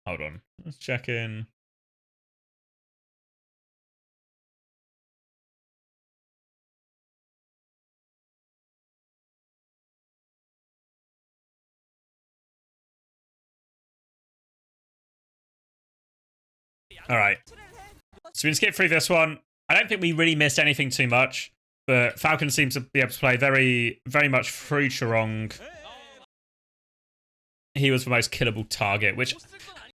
Hold on. Let's check in. All right. So we can skip through this one. I don't think we really missed anything too much, but Falcons seems to be able to play very, very much through Charong. He was the most killable target, which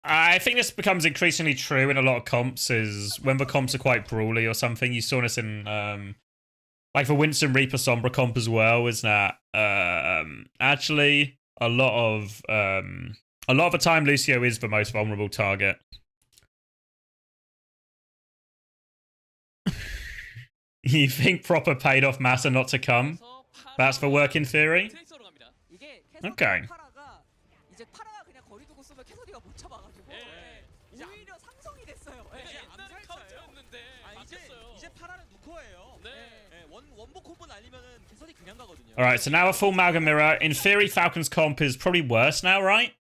I think this becomes increasingly true in a lot of comps, is when the comps are quite brawly or something. You saw this in like the Winston Reaper Sombra comp as well, is that actually a lot of the time Lucio is the most vulnerable target. You think Proper paid off Massa not to come? That's the working theory? Okay. Alright, so now a full Malga Mirror. In theory, Falcon's comp is probably worse now, right?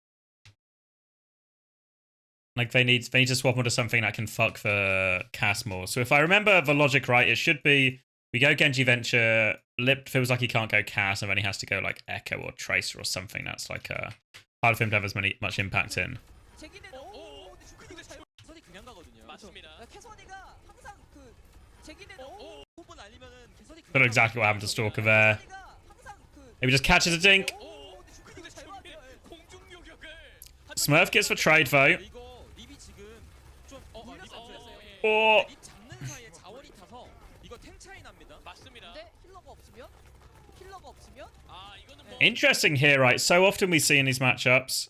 Like, they need to swap onto something that can fuck the cast more. So if I remember the logic right, it should be we go Genji Venture, Lip feels like he can't go cast, and then he has to go like Echo or Tracer or something that's like hard for him to have as much impact in. Don't know exactly what happened to Stalker there. Maybe just catches a dink. Smurf gets the trade though. Oh. Interesting here, right? So often we see in these matchups,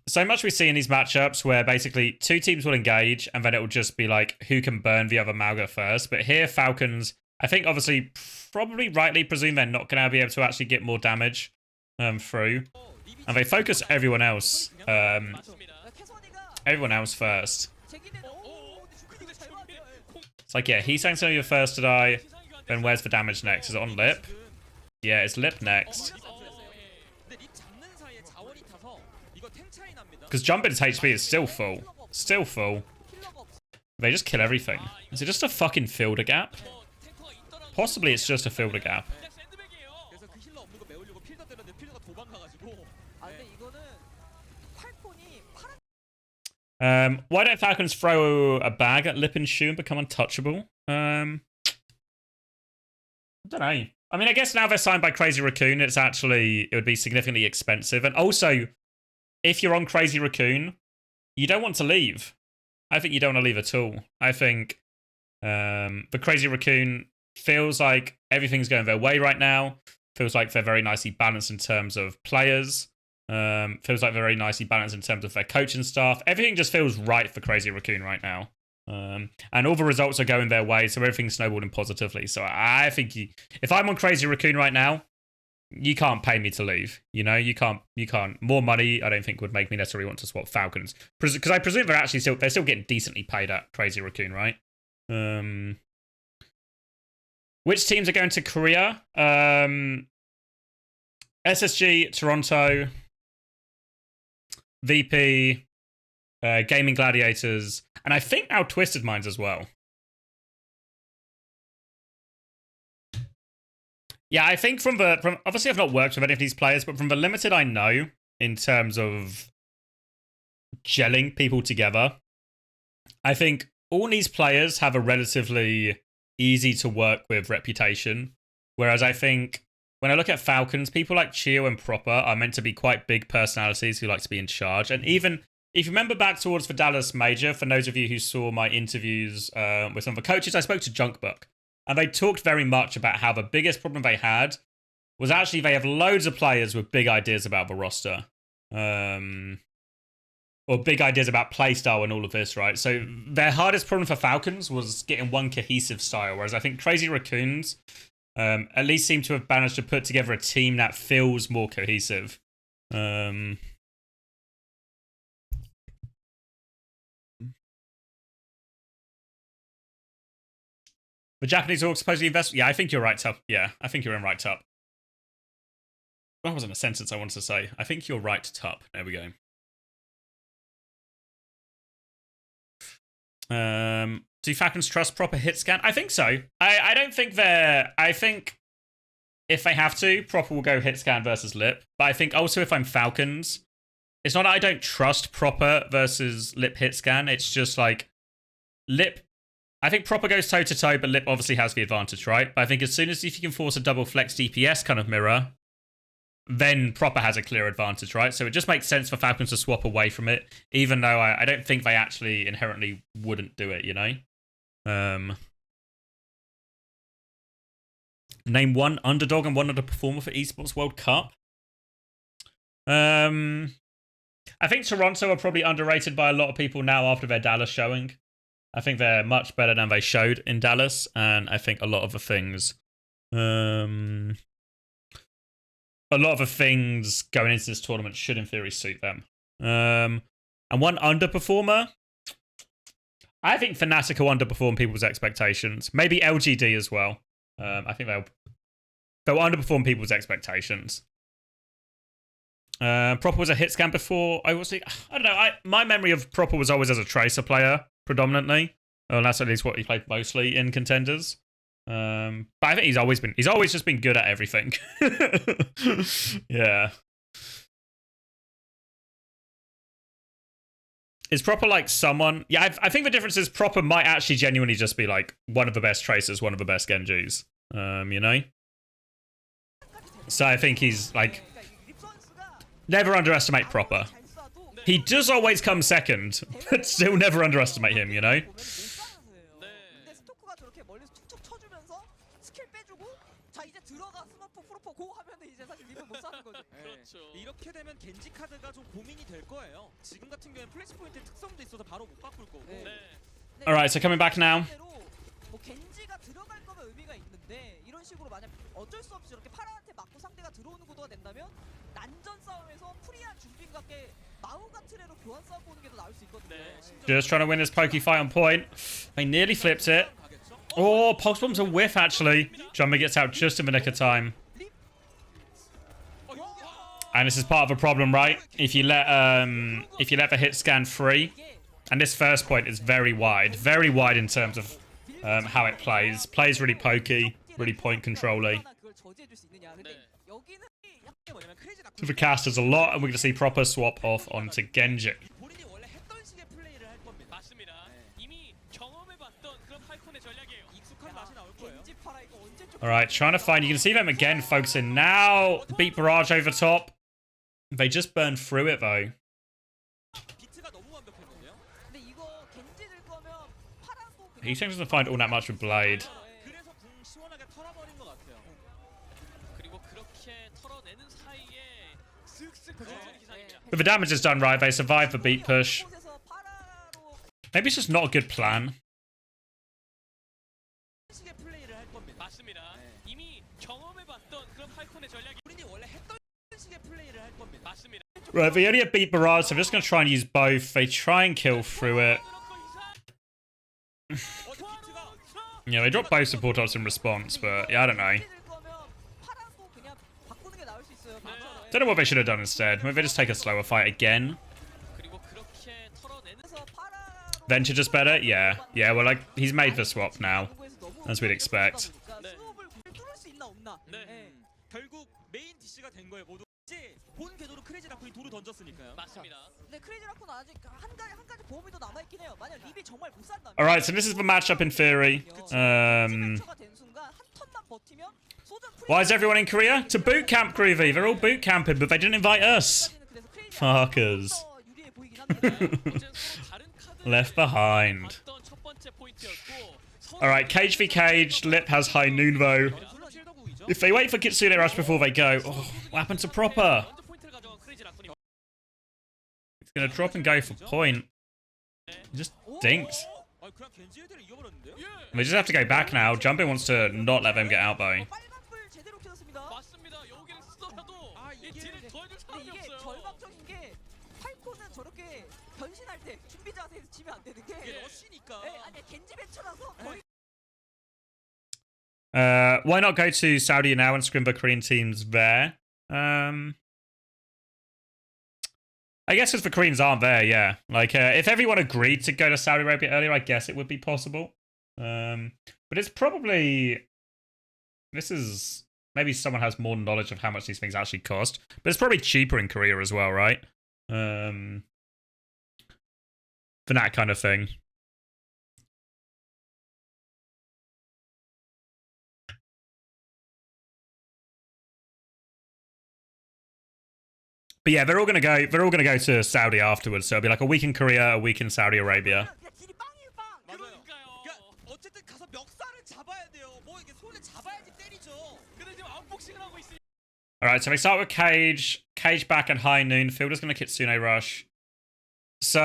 so much we see in these matchups where basically two teams will engage and then it will just be like who can burn the other Malga first. But here, Falcons, I think obviously probably rightly presume they're not going to be able to actually get more damage through. And they focus everyone else. everyone else first. 제기는 근데 준비가 잘 맞아요. 예. It's like, yeah, Heesang's gonna be the first to die. Then where's the damage next? Is it on Lip? Yeah, it's Lip next. 근데 립 잡는 사이에 자원이 타서 이거 탱 차이 납니다. Because Jumpin's HP is still full. Still full. 킬러가 없어. They just kill everything. Is it just a fucking fielder gap? Possibly it's just a fielder gap. 그래서 그 힐러 없는 거 메우려고 필더 때렸는데 필더가 도망가가지고. 아 근데 이거는 팔콘이 파란 Why don't Falcons throw a bag at Lip and Shu and become untouchable? I don't know. I mean, I guess now they're signed by Crazy Racoon, it would be significantly expensive. And also, if you're on Crazy Racoon, you don't want to leave. I think you don't want to leave at all. I think the Crazy Racoon feels like everything's going their way right now. Feels like they're very nicely balanced in terms of players. Feels like they're very nicely balanced in terms of their coaching staff. Everything just feels right for Crazy Racoon right now. And all the results are going their way, so everything's snowballing positively. So I think if I'm on Crazy Racoon right now, you can't pay me to leave. You know, you can't. More money, I don't think would make me necessarily want to swap Falcons, because I presume they're still getting decently paid at Crazy Racoon, right? Which teams are going to Korea? SSG, Toronto, VP, Gaming Gladiators, and I think now Twisted Minds as well. Yeah, I think from obviously I've not worked with any of these players, but from the limited I know in terms of gelling people together, I think all these players have a relatively easy to work with reputation. Whereas I think when I look at Falcons, people like Chio and Proper are meant to be quite big personalities who like to be in charge. And even if you remember back towards the Dallas Major, for those of you who saw my interviews with some of the coaches, I spoke to Junkbook. And they talked very much about how the biggest problem they had was actually they have loads of players with big ideas about the roster. Or big ideas about playstyle and all of this, right? So their hardest problem for Falcons was getting one cohesive style, whereas I think Crazy Racoons at least seem to have managed to put together a team that feels more cohesive. The Japanese org supposedly invest. Yeah, I think you're right, Tup. Yeah, I think you're in right, Tup. That wasn't a sentence I wanted to say. I think you're right, Tup. There we go. Do Falcons trust Proper hit scan? I think so. I don't think they're... I think if they have to, Proper will go hit scan versus Lip. But I think also if I'm Falcons, it's not that I don't trust Proper versus Lip hit scan. It's just like Lip... I think Proper goes toe-to-toe, but Lip obviously has the advantage, right? But I think as soon as if you can force a double flex DPS kind of mirror, then Proper has a clear advantage, right? So it just makes sense for Falcons to swap away from it, even though I don't think they actually inherently wouldn't do it, you know? Name one underdog and one underperformer for Esports World Cup. I think Toronto are probably underrated by a lot of people now after their Dallas showing. I think they're much better than they showed in Dallas, and I think a lot of the things... a lot of the things going into this tournament should, in theory, suit them. And one underperformer, I think Fnatic will underperform people's expectations. Maybe LGD as well. I think they'll underperform people's expectations. Proper was a hit scan before. I don't know. My memory of Proper was always as a Tracer player, predominantly. Well, that's at least what he played mostly in Contenders. But I think he's always just been good at everything. Yeah. Is Proper like someone? Yeah, I think the difference is Proper might actually genuinely just be like one of the best Tracers, one of the best Genjis. You know? So I think he's like, never underestimate Proper. He does always come second, but still never underestimate him, you know? 이렇게 되면 겐지 카드가 좀 고민이 될 거예요. 지금 같은 경우에 플래시 포인트 특성도 있어서 바로 못 바꿀 거고. Alright, so coming back now. 뭐 겐지가 들어갈 거면 의미가 있는데 이런 식으로 만약 어쩔 수 없이 이렇게 파라한테 맞고 상대가 들어오는 구도가 된다면 난전 싸움에서 프리한 준비각에 좌우가 트레로 교환 싸움 보는 게 더 나을 수 있거든요. Just trying to win this pokey fight on point. They nearly flipped it. Oh, Pulse Bomb's a whiff, actually. Drummer gets out just in the nick of time. And this is part of a problem, right? If you let the hit scan free, and this first point is very wide in terms of how it plays. Plays really pokey, really point control-y. So the casters a lot, and we're going to see proper swap off onto Genji. 본인이 원래 했던 식의 플레이를 할 겁니다. 맞습니다. 이미 경험해봤던 그런 팔콘의 전략이에요. 익숙한 맛이 나올 거예요. Alright, trying to find... You can see them again focusing now. Beat Barrage over top. They just burned through it, though. 비트가 너무 완벽했는데요. 근데 이거 겐지 들 거면 파라고 He seems to find all that much with Blade. 그래서 궁 시원하게 털어버린 것 같아요. 그리고 그렇게 털어내는 사이에 슥슥 그쳐진 기상입니다. But the damage is done right. They survive the beat push. 곳에서 파라로 Maybe it's just not a good plan. 식의 플레이를 할 겁니다. 맞습니다. 이미 경험해봤던 그런 팔콘의 전략이 본인이 원래 했던 식의 플레이를 할 겁니다. 맞습니다. Right, they only have beat Barrage, so I'm just going to try and use both. They try and kill through it. Yeah, they drop both support ults in response, but yeah, I don't know. 겐지 들 거면 파라고 그냥 바꾸는 게 나을 수 있어요. 방처럼. Don't know what they should have done instead. Maybe they just take a slower fight again. 그리고 그렇게 털어내는 그래서 파라로 Venture just better? Yeah. Yeah, well, like, he's made the swap now, 공부해서 너무 as we'd expect. 그러니까 수업을 뚫을 수 있나 없나. 네. 결국 메인 DC가 된 거예요. 모두 이제 본 궤도로 크레이지 라쿤이 돌을 던졌으니까요. 맞습니다. 근데 크레이지 라쿤은 아직 한 가지 보험이 더 남아 있긴 해요. 만약 립이 정말 못 산다면. Alright, so this is the matchup in theory. 벤처가 된 순간 한 턴만 버티면 소전 Why is everyone in Korea? To boot camp, Groovy. They're all boot camping, but they didn't invite us. Fuckers. 유리해 보이긴 합니다. Left behind. Alright, Cage v Cage. Lip has high noon, though. If they wait for Kitsune Rush before they go... Oh, what happened to Proper? He's going to drop and go for point. He just dinks. 아, 그냥 겐지 헤드를 이겨버렸는데요? They just have to go back now. Jumping wants to not let them get out, though. 빨간불 제대로 켜졌습니다. 맞습니다. 여기를 쓰더라도 이 딜을 더해줄 사람이 근데 이게 없어요. 절박적인 게 팔코는 저렇게 변신할 때 준비 자세에서 치면 안 되는 게 이게 러시니까. 아니 겐지 벤처라서 거의 Why not go to Saudi now and scrim the Korean teams there? I guess because the Koreans aren't there, yeah. Like, if everyone agreed to go to Saudi Arabia earlier, I guess it would be possible. But it's probably... This is... Maybe someone has more knowledge of how much these things actually cost. But it's probably cheaper in Korea as well, right? For that kind of thing. But yeah, they're all gonna go to Saudi afterwards. So it'll be like a week in Korea, a week in Saudi Arabia. 그냥 딜이 빵이에요 빵. 맞아요. 그러니까 어쨌든 가서 멱살을 잡아야 돼요. 뭐 이게 손에 잡아야지 때리죠. 근데 지금 아웃복싱을 하고 있으니. Alright, so we start with Cage. Cage back and high noon. Fielder's gonna Kitsune Rush. So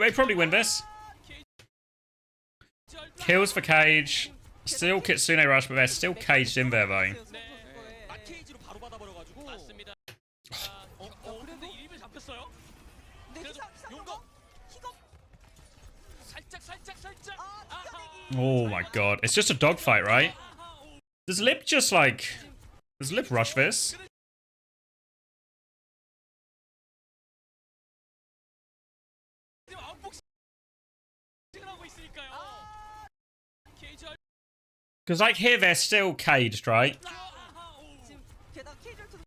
they probably win this. Kills for Cage. Still Kitsune Rush, but they're still caged in there though. 마케이지로 바로 받아버려가지고. 맞습니다. 그런데 이름을 잡혔어요. 그래도 용검. 킥업. 살짝. Oh my god. It's just a dogfight, right? Does Lip just like... Does Lip rush this? 지금 아웃복싱을 하고 있으니까요. 케이지 Because like here they're still caged, right? 지금 게다가 케이저도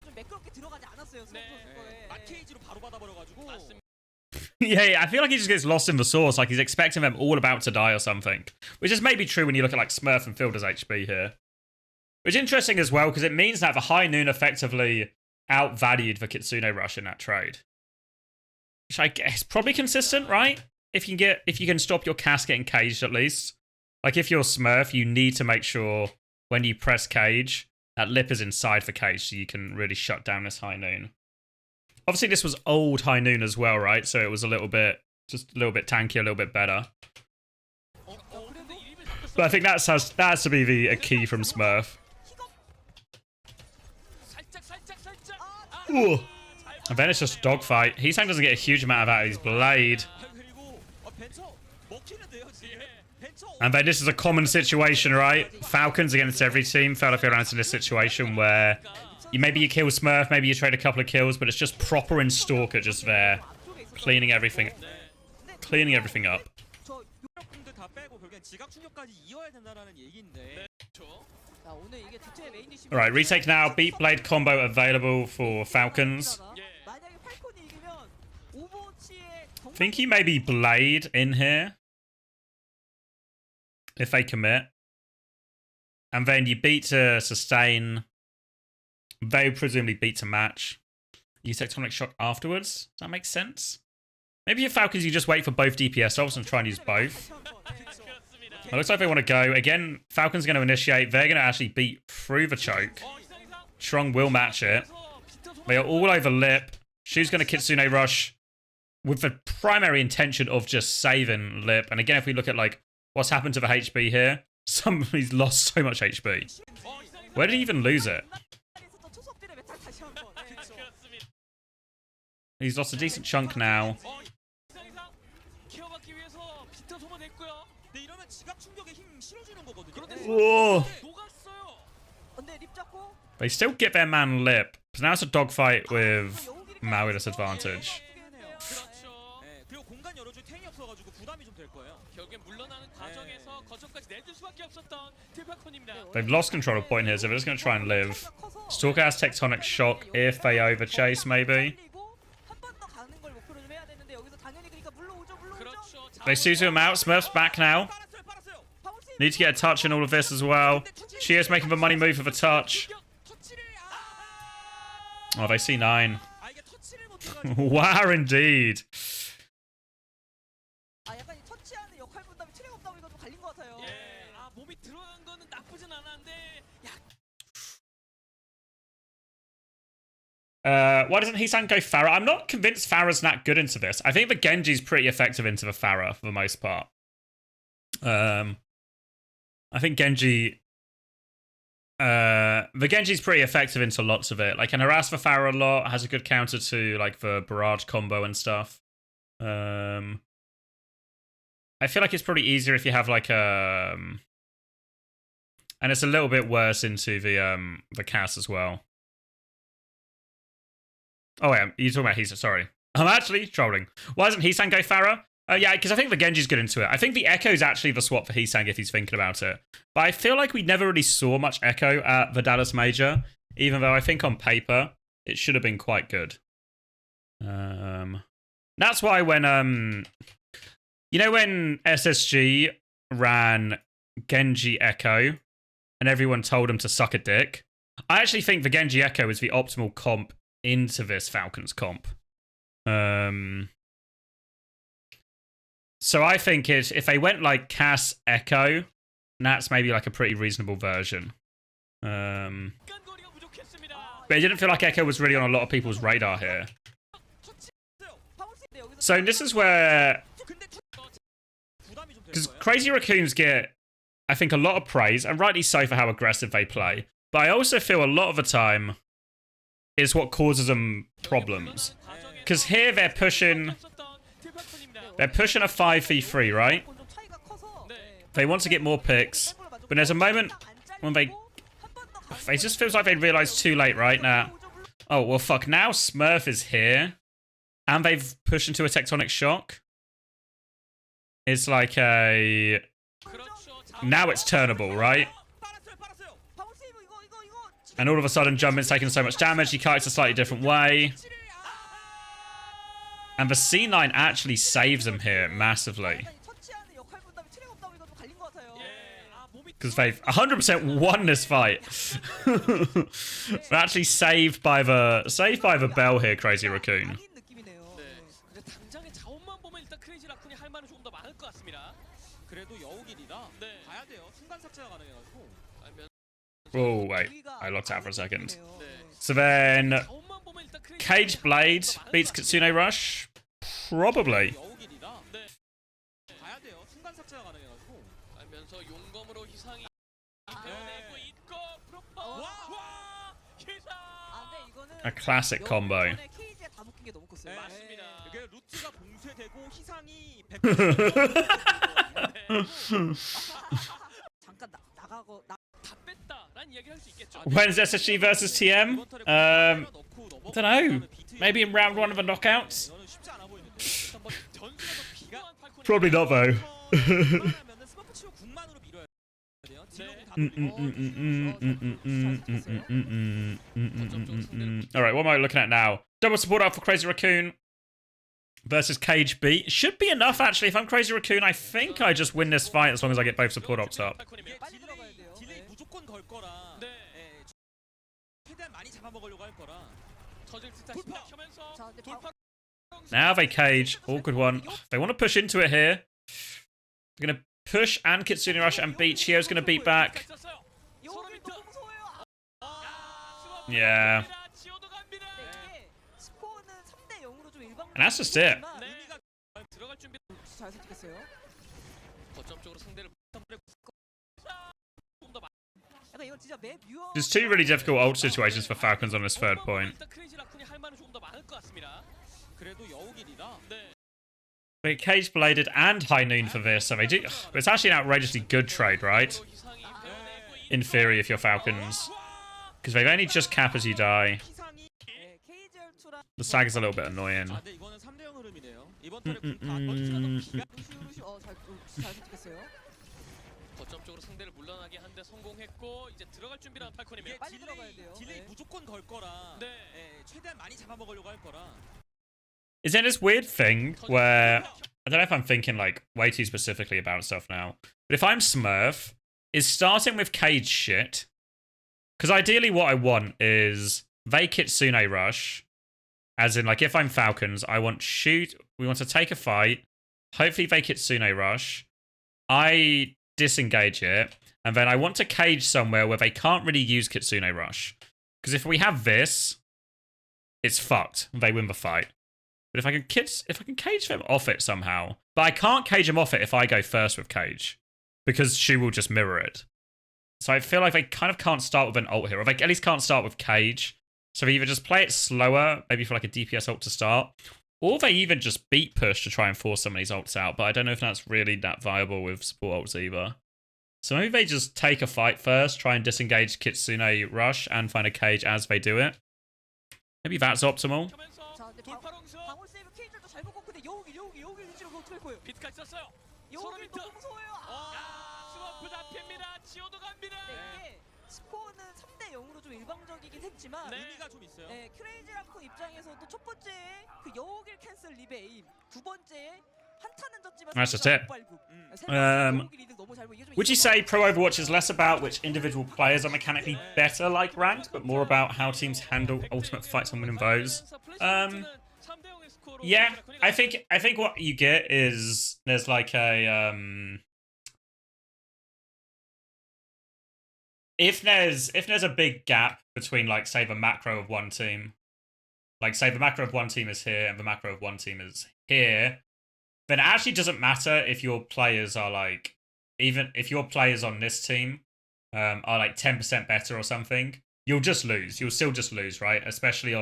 좀 매끄럽게 들어가지 않았어요. 마케이지로 바로 받아버려가지고. 맞습니다. Yeah, I feel like he just gets lost in the source, like he's expecting them all about to die or something. Which is maybe true when you look at like Smurf and Fielder's HP here. Which is interesting as well, because it means that the High Noon effectively outvalued the Kitsune Rush in that trade. Which I guess probably consistent, right? If you can stop your cast getting caged at least. Like if you're Smurf, you need to make sure when you press cage, that Lip is inside the cage so you can really shut down this High Noon. Obviously, this was old High Noon as well, right? So it was just a little bit tankier, a little bit better. But I think that has to be a key from Smurf. Ooh. And then it's just a dogfight. Heesang doesn't get a huge amount out of his blade. And then this is a common situation, right? Falcons against every team. Falcons runs into this situation where maybe you kill Smurf, maybe you trade a couple of kills, but it's just Proper and Stalker just there, cleaning everything up. 저 분들 다 빼고 결국엔 지각 충격까지 이어야 된다라는 얘기인데. 자, 오늘 이게 득점의 메인 이슈. Alright, retake now. Beat Blade combo available for Falcons. 만약에 팔콘이 이기면 오버워치의 I think he may be Blade in here. If they commit. And then you beat to sustain. They presumably beat to match. You tectonic shock afterwards. Does that make sense? Maybe if Falcons, you just wait for both DPS ults and try and use both. It looks like they want to go. Again, Falcons are going to initiate. They're going to actually beat through the choke. Strong will match it. They are all over Lip. Shu's going to Kitsune Rush with the primary intention of just saving Lip. And again, if we look at like what's happened to the HP here, somebody's lost so much HP. Where did he even lose it? He's lost a decent chunk now. Whoa. They still get their man Lip. So now it's a dogfight with Mao with disadvantage. They've lost control of point here, so they're just going to try and live. Stalker has Tectonic Shock if they overchase, maybe. They Suzu him out. Smurf's back now. Need to get a touch in all of this as well. Chio's making the money move for the touch. Oh, they see 9. Wow, indeed. Why doesn't Heesang go Pharah? I'm not convinced Pharah's that good into this. I think the Genji's pretty effective into the Pharah for the most part. I think Genji... the Genji's pretty effective into lots of it. Like, can harass the Pharah a lot, has a good counter to, like, the barrage combo and stuff. I feel like it's probably easier if you have, like, and it's a little bit worse into the Cass as well. Oh, yeah, you're talking about Heesang, sorry. I'm actually trolling. Why doesn't Heesang go Pharah? Yeah, because I think the Genji's good into it. I think the Echo's actually the swap for Heesang if he's thinking about it. But I feel like we never really saw much Echo at the Dallas Major, even though I think on paper it should have been quite good. That's why when, you know when SSG ran Genji Echo and everyone told him to suck a dick? I actually think the Genji Echo is the optimal comp into this Falcons comp. So I think if they went like Cass Echo, that's maybe like a pretty reasonable version. But it didn't feel like Echo was really on a lot of people's radar here. So this is where, because Crazy Raccoons get, I think, a lot of praise, and rightly so for how aggressive they play. But I also feel a lot of the time is what causes them problems. Because here they're pushing a 5v3, right? They want to get more picks, but there's a moment when they just feels like they realize too late right now. Oh, well, fuck, now Smurf is here, and they've pushed into a Tectonic Shock. It's like a... Now it's turnable, right? And all of a sudden, Jumpman's taking so much damage, he kites a slightly different way. And the C9 actually saves him here massively. Because they've 100% won this fight. They're actually saved by the bell here, Crazy Raccoon. Oh, wait. I locked out for a second. So then... Cage Blade beats Kitsune Rush? Probably. A classic combo. 게 너무 컸어요. 네, 맞습니다. 이게 루트가 봉쇄되고 희상이 100%. 잠깐 나가고 다 뺐다라는 이야기를 할 수 있겠죠. When's SSG versus TM? I don't know. Maybe in round 1 of a knockout? 이거는 쉽지 않아 보이는데. 일단 뭐 전술에서 필요한 팔콘이 Probably not though. 웬만하면은 스머프 치고 궁만으로 밀어야 돼요. 딜로공 다 돌리고. Alright, what am I looking at now? Double support out for Crazy Racoon versus Cage B. Should be enough actually. If I'm Crazy Racoon, I think I just win this fight as long as I get both support ops up. 이게 빨리 들어가야 돼요. 딜레이 네. 무조건 걸 거라. 네. 예, 최대한 많이 잡아먹으려고 할 거라. 터질 듯한 돌파! 시작하면서 자, 근데 돌파. Now they cage. Awkward one. They want to push into it here. They're going to push and Kitsune Rush and beat. Chio's going to beat back. 여기 너무 무서워요. Yeah. 지오도 갑니다. 이게 스코어는 3대 0으로 좀 일방. And that's just it. 의미가 들어갈 준비. 잘 선택했어요. 거점 쪽으로 상대를 좀더 약간 이건 진짜 맵 유어. There's two really difficult ult situations for Falcons on this third point. 일단 크레이지 라쿤이 할 말은 조금 더 많을 것 같습니다. 그래도 여우길이라. 네. They cage bladed and high noon for this, so they do. It's actually an outrageously good trade, right? 희상이 배워내고 In theory, if you're Falcons, because they've only just cap as you die. 희상이. 네, KGR2랑 The stag is a little bit annoying. 아, 근데 이거는 3대 0 흐름이네요. 이번 턴에 궁다 던지면서 기가 잘 선택했어요. 거점 쪽으로 상대를 물러나게 한데 성공했고 이제 들어갈 준비를 한 이게 팔콘입니다. 빨리 들어가야 돼요. 딜레이 네. 무조건 걸 거라. 네. 예, 최대한 많이 잡아먹으려고 할 거라. Is there this weird thing where I don't know if I'm thinking like way too specifically about stuff now, but if I'm Smurf, is starting with cage shit? Because ideally, what I want is they Kitsune Rush, as in like if I'm Falcons, I want shoot. We want to take a fight. Hopefully, they Kitsune Rush. I disengage it, and then I want to cage somewhere where they can't really use Kitsune Rush. Because if we have this, it's fucked. They win the fight. But if I can cage them off it somehow, but I can't cage them off it if I go first with cage, because she will just mirror it. So I feel like they kind of can't start with an ult here, or they at least can't start with cage. So they either just play it slower, maybe for like a DPS ult to start, or they even just beat push to try and force some of these ults out. But I don't know if that's really that viable with support ults either. So maybe they just take a fight first, try and disengage Kitsune Rush, and find a cage as they do it. Maybe that's optimal. 자, 근데 돌파롱서 방울 세이브 KGR도 잘 먹고 근데 여기 위치로 그거 어떻게 거예요? 비트까지 썼어요. 여기 너무 무서워요. 스머프 잡힙니다. 지오도 갑니다. 네, 이게 스코어는 3대 0으로 좀 일방적이긴 했지만 네. 의미가 좀 있어요. 네, 크레이지 라쿤 입장에서도 첫 번째 그 여길 캔슬 리베 에임, 두 번째 한타는 졌지만 That's just it. 세 번째 여길 이득 너무 잘 보고 이게 좀 Would you say Pro Overwatch is less about which individual players are mechanically better like ranked, but more about how teams handle ultimate fights and winning those? Yeah, I think what you get is there's like a if there's a big gap between like say the macro of one team, like say the macro of one team is here and the macro of one team is here, then it actually doesn't matter if your players are like, even if your players on this team are like 10% better or something, you'll just lose. You'll still just lose, right? Especially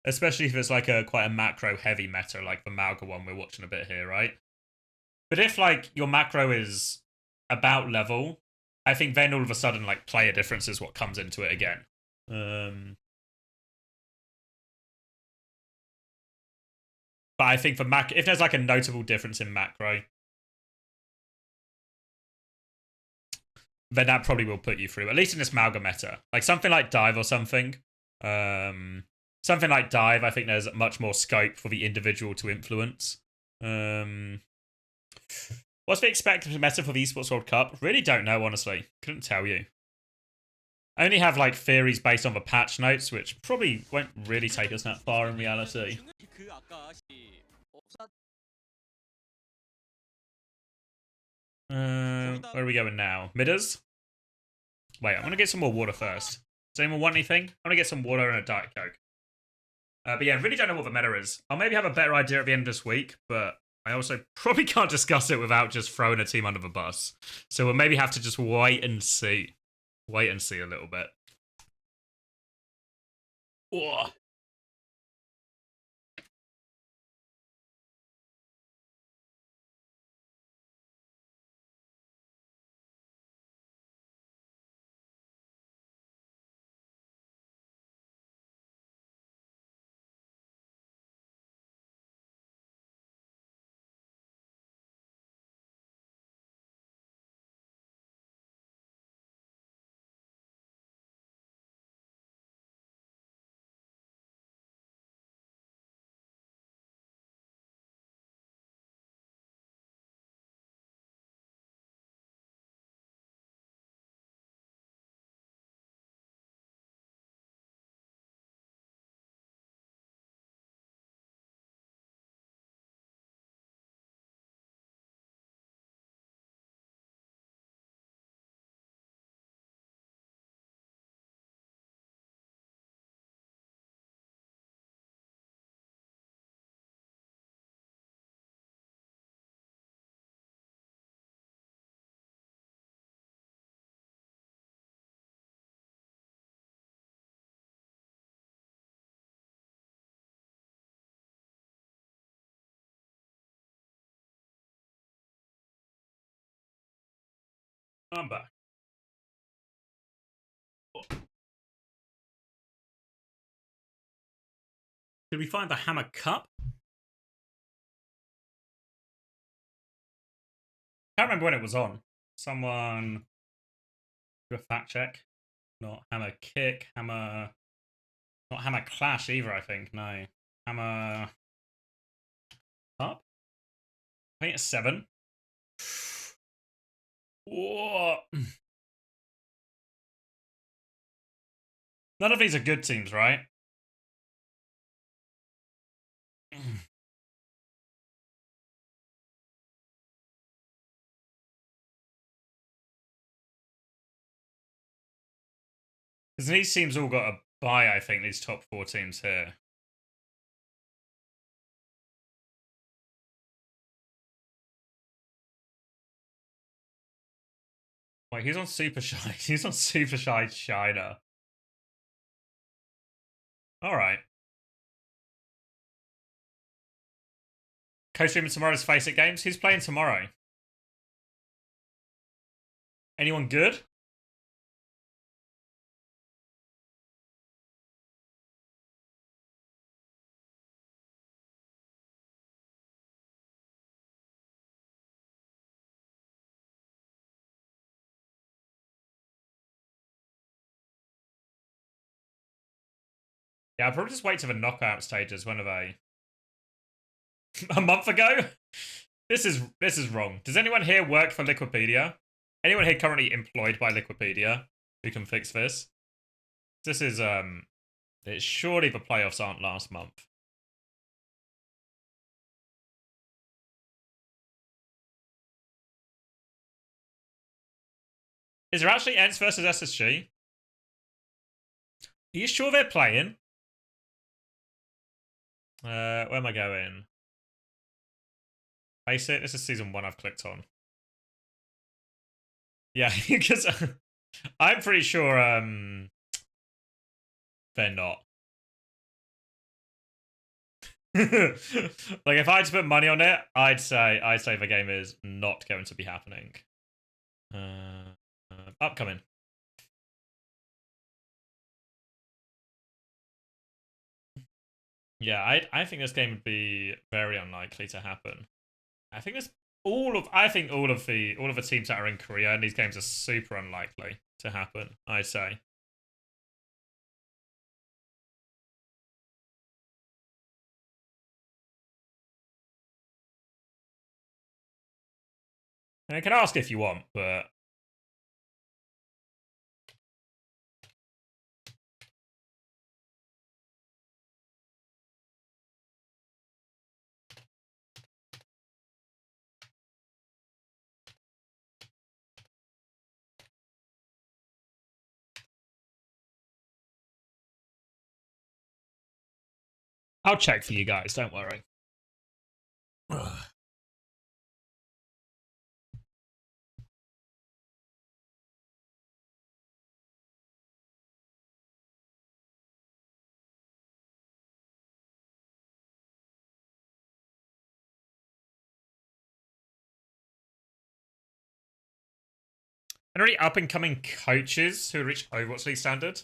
if it's like quite a macro heavy meta like the Malga one we're watching a bit here, right? But if like your macro is about level, I think then all of a sudden like player difference is what comes into it again. But I think for if there's like a notable difference in macro, then that probably will put you through, at least in this Malga meta. Like something like Dive or something. Something like Dive, I think there's much more scope for the individual to influence. What's the expected meta for the Esports World Cup? Really don't know, honestly. Couldn't tell you. I only have like theories based on the patch notes, which probably won't really take us that far in reality. 그 아까 Where are we going now? Midders? Wait, I'm going to get some more water first. Does anyone want anything? I'm going to get some water and a Diet Coke. But yeah, really don't know what the meta is. I'll maybe have a better idea at the end of this week, but I also probably can't discuss it without just throwing a team under the bus. So we'll maybe have to just wait and see. Wait and see a little bit. Whoa. I'm back. Did we find the Hammer Cup? Can't remember when it was on. Someone do a fact check. Not Hammer Kick, Hammer. Not Hammer Clash either, I think. No. Hammer Cup? I think it's 7. Whoa. None of these are good teams, right? Because these teams all got a bye, I think, these top 4 teams here. Wait, he's on Super Shy. He's on Super Shy China. Alright. Co-streaming tomorrow's Face It games. Who's playing tomorrow? Anyone good? Yeah, I'll probably just wait till the knockout stages. When are they? A month ago? This is wrong. Does anyone here work for Liquipedia? Anyone here currently employed by Liquipedia who can fix this? This is it's surely the playoffs aren't last month. Is there actually Ents versus SSG? Are you sure they're playing? Where am I going? Face It. This is season 1 I've clicked on. Yeah, because I'm pretty sure they're not. Like if I had to put money on it, I'd say the game is not going to be happening. Upcoming. Yeah, I think this game would be very unlikely to happen. I think all of the teams that are in Korea in these games are super unlikely to happen, I'd say. And I can ask if you want, but I'll check for you guys, don't worry. Any up and coming coaches who reach Overwatch League standard?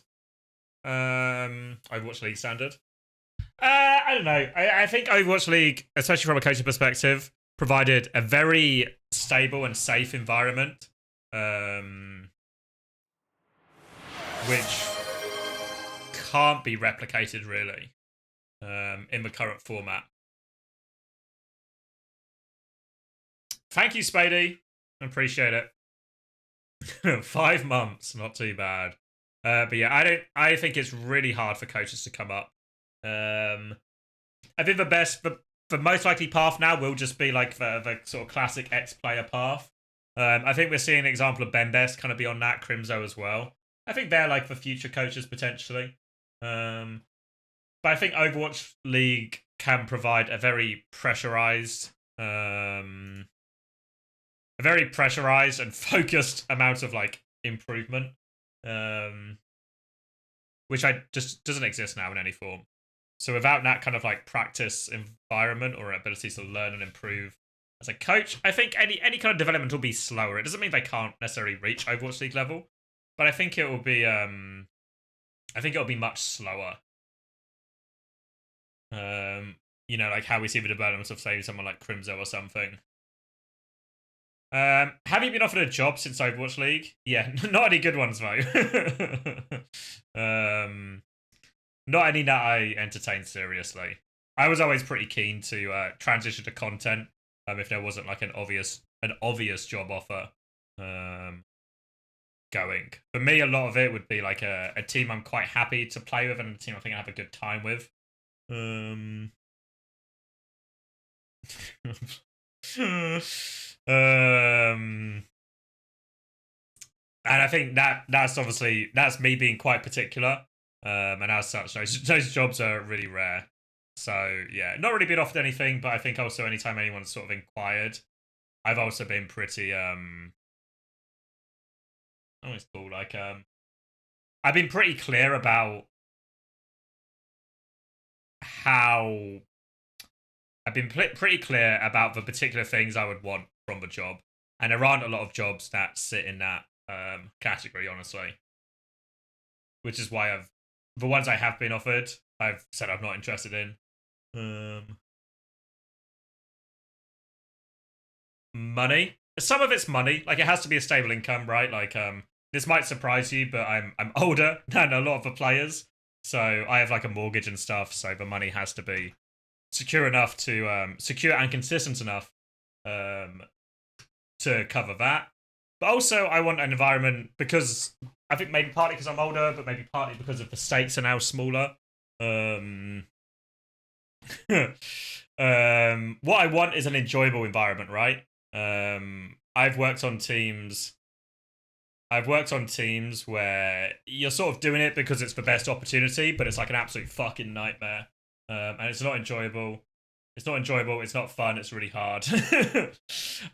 Overwatch League standard. I don't know. I think Overwatch League, especially from a coaching perspective, provided a very stable and safe environment, which can't be replicated really in the current format. Thank you, Spadey. Appreciate it. 5 months, not too bad. But yeah, I think it's really hard for coaches to come up. I think the most likely path now will just be like the sort of classic ex-player path. I think we're seeing an example of Ben Best kind of be on that, Crimzo as well. I think they're like the future coaches potentially. But I think Overwatch League can provide a very pressurized and focused amount of like improvement, which just doesn't exist now in any form. So without that kind of like practice environment or ability to learn and improve as a coach. I think any kind of development will be slower. It doesn't mean they can't necessarily reach Overwatch League level, but I think it will be much slower. You know, like how we see the development of, say, someone like Crimzo or something. Have you been offered a job since Overwatch League? Yeah, not any good ones though. Not any that I entertained seriously. I was always pretty keen to transition to content if there wasn't like an obvious job offer going. For me, a lot of it would be like a team I'm quite happy to play with and a team I think I have a good time with. And I think that's obviously me being quite particular. And as such, those jobs are really rare. So yeah, not really been offered anything, but I think also anytime anyone's sort of inquired, I've also been pretty it's cool. Like I've been pretty clear about how I've been pretty clear about the particular things I would want from the job, and there aren't a lot of jobs that sit in that category, honestly. Which is why the ones I have been offered, I've said I'm not interested in. Money. Some of it's money. Like, it has to be a stable income, right? Like, this might surprise you, but I'm older than a lot of the players, so I have like a mortgage and stuff. So the money has to be secure enough to secure and consistent enough to cover that. But also, I want an environment, because I think maybe partly because I'm older, but maybe partly because of the stakes are now smaller. What I want is an enjoyable environment, right? I've worked on teams where you're sort of doing it because it's the best opportunity, but it's like an absolute fucking nightmare. And it's not enjoyable. It's not fun, it's really hard.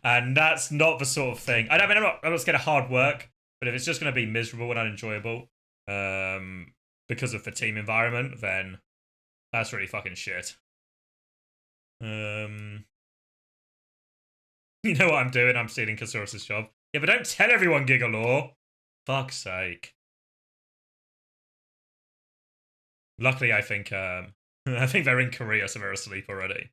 And that's not the sort of thing. I'm not scared of hard work, but if it's just going to be miserable and unenjoyable because of the team environment, then that's really fucking shit. You know what I'm doing? I'm stealing Kasaurus' job. Yeah, but don't tell everyone, Gigalore. Fuck's sake. Luckily, I think they're in Korea, so they're asleep already.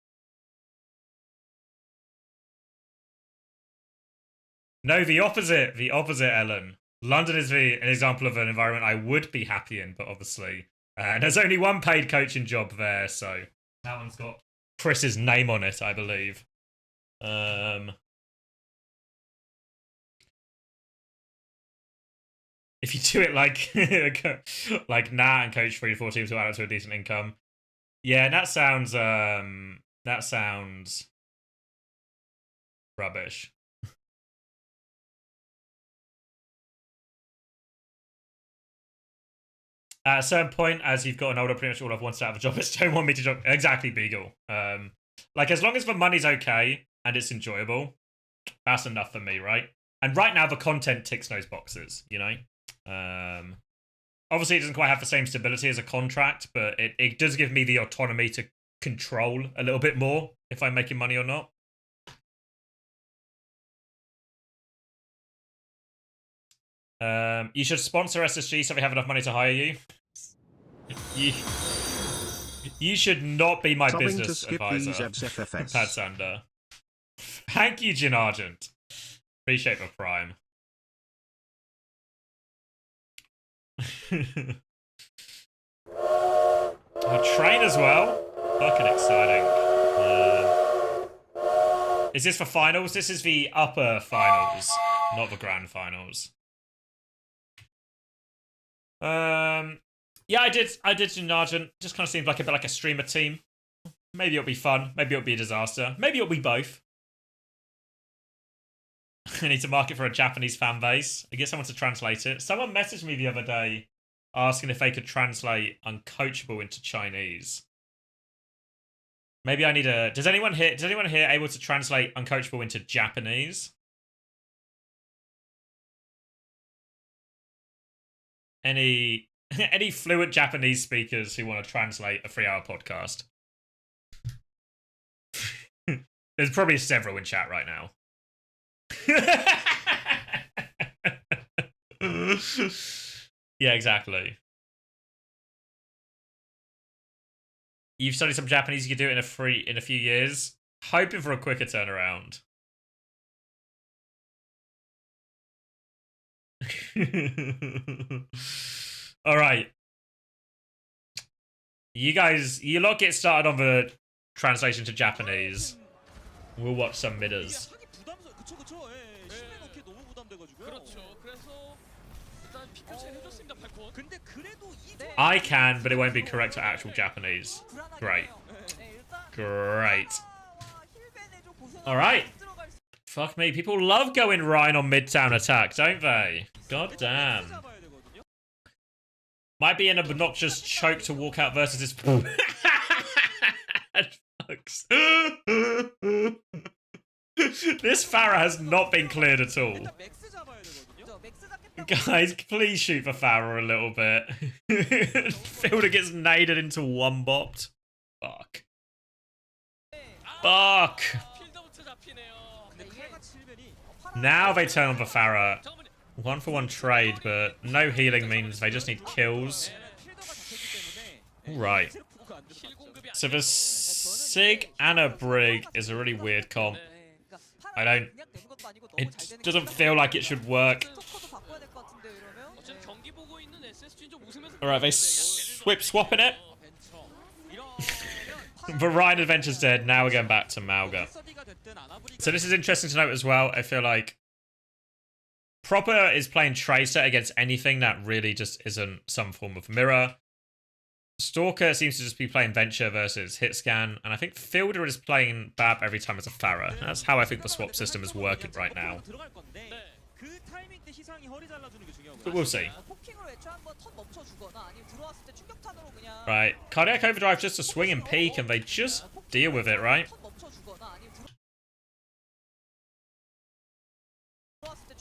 No, the opposite. The opposite, Ellen. London is an example of an environment I would be happy in, but obviously there's only one paid coaching job there, so that one's got Chris's name on it, I believe. If you do it like Nat and coach 3 to 4 teams to add up to a decent income, yeah, that sounds rubbish. At a certain point, as you've gotten older, pretty much all I've wanted out of a job is don't want me to job. Exactly, Beagle. Like, as long as the money's okay and it's enjoyable, that's enough for me, right? And right now, the content ticks those boxes, you know? Obviously, it doesn't quite have the same stability as a contract, but it does give me the autonomy to control a little bit more if I'm making money or not. You should sponsor SSG so they have enough money to hire you. You should not be my business advisor, Pat Sander. Thank you, Jin Argent. Appreciate the prime. A train as well? Fucking exciting. Is this for finals? This is the upper finals, not the grand finals. Yeah, I did Jin Argent. Just kind of seemed like a bit like a streamer team. Maybe it'll be fun. Maybe it'll be a disaster. Maybe it'll be both. I need to market for a Japanese fan base. I get someone to translate it. Someone messaged me the other day asking if they could translate uncoachable into Chinese. Maybe I need a... Does anyone here able to translate uncoachable into Japanese? Any fluent Japanese speakers who want to translate a 3-hour podcast? There's probably several in chat right now. Yeah, exactly. You've studied some Japanese, you could do it in a few years. Hoping for a quicker turnaround. Alright. You lot get started on the translation to Japanese. We'll watch some midders. 하기 부담스러워. 그쵸. 예. 심해 넣기 너무 부담돼가지고요. 그렇죠. 그래서 일단 피크체 해줬습니다. 팔콘. 근데 그래도 이 I can, but it won't be correct to actual Japanese. Great. Great. Alright. Fuck me, people love going Ryan on mid-town attack, don't they? God damn. 잡아야 되거든요. Might be an obnoxious choke to walk out versus his... Fucks. This Farah has not been cleared at all. 일단 맥스 잡아야 되거든요. Guys, please shoot for Farah a little bit. Fielder gets naded into one bopped. Fuck. Fuck. 필더부터 잡히네요. 근데 칼과 칠변이 Now they turn on for Farah. 잠깐만요. 1-for-1 trade, but no healing means they just need kills. 필더가 잡혔기 때문에 Alright. 세르프가 안 힐 들어갔죠. 공급이 안 So the Sig and a Brig is a really weird comp. I don't... It doesn't feel like it should work. 어쨌든 경기 보고 있는 SSG는 좀 웃으면서 Alright, they swapping it. 이러면 The Ryan Adventure's dead, now we're going back to Mauga. 서디가 됐든 아나브리가 So this is interesting to note as well. I feel like Proper is playing Tracer against anything that really just isn't some form of mirror. Stalker seems to just be playing Venture versus Hitscan, and I think Fielder is playing Bab every time as a Farah. That's how I think the swap system is working right now. 들어갈 건데 그 타이밍 때 희상이 허리 잘라주는 게 중요하고요. But we'll see. 포킹으로 애초에 한번 턴 멈춰주거나 아니면 들어왔을 때 충격탄으로 그냥 Right, Cardiac Overdrive just a swing and peek, and they just deal with it, right? 턴 멈춰주거나 아니면 들어왔을 때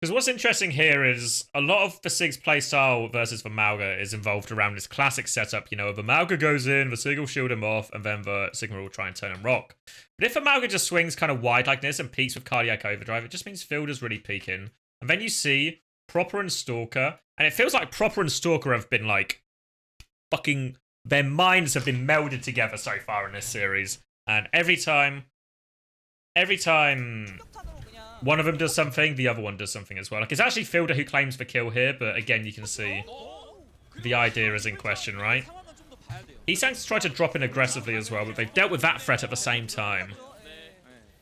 Because what's interesting here is a lot of the Sig's playstyle versus the Mauga is involved around this classic setup, you know, the Mauga goes in, the Sig will shield him off, and then the Sigma will try and turn and rock. But if the Mauga just swings kind of wide like this and peaks with Cardiac Overdrive, it just means Fielder's really peaking. And then you see Proper and Stalker, and it feels like Proper and Stalker have been like fucking... Their minds have been melded together so far in this series. And every time one of them does something, the other one does something as well. Like, it's actually Fielder who claims the kill here, but again, you can see the idea is in question, right? 상황은 좀 더 봐야 돼요. He's tried to drop in aggressively as well, but they've dealt with that threat at the same time. 네.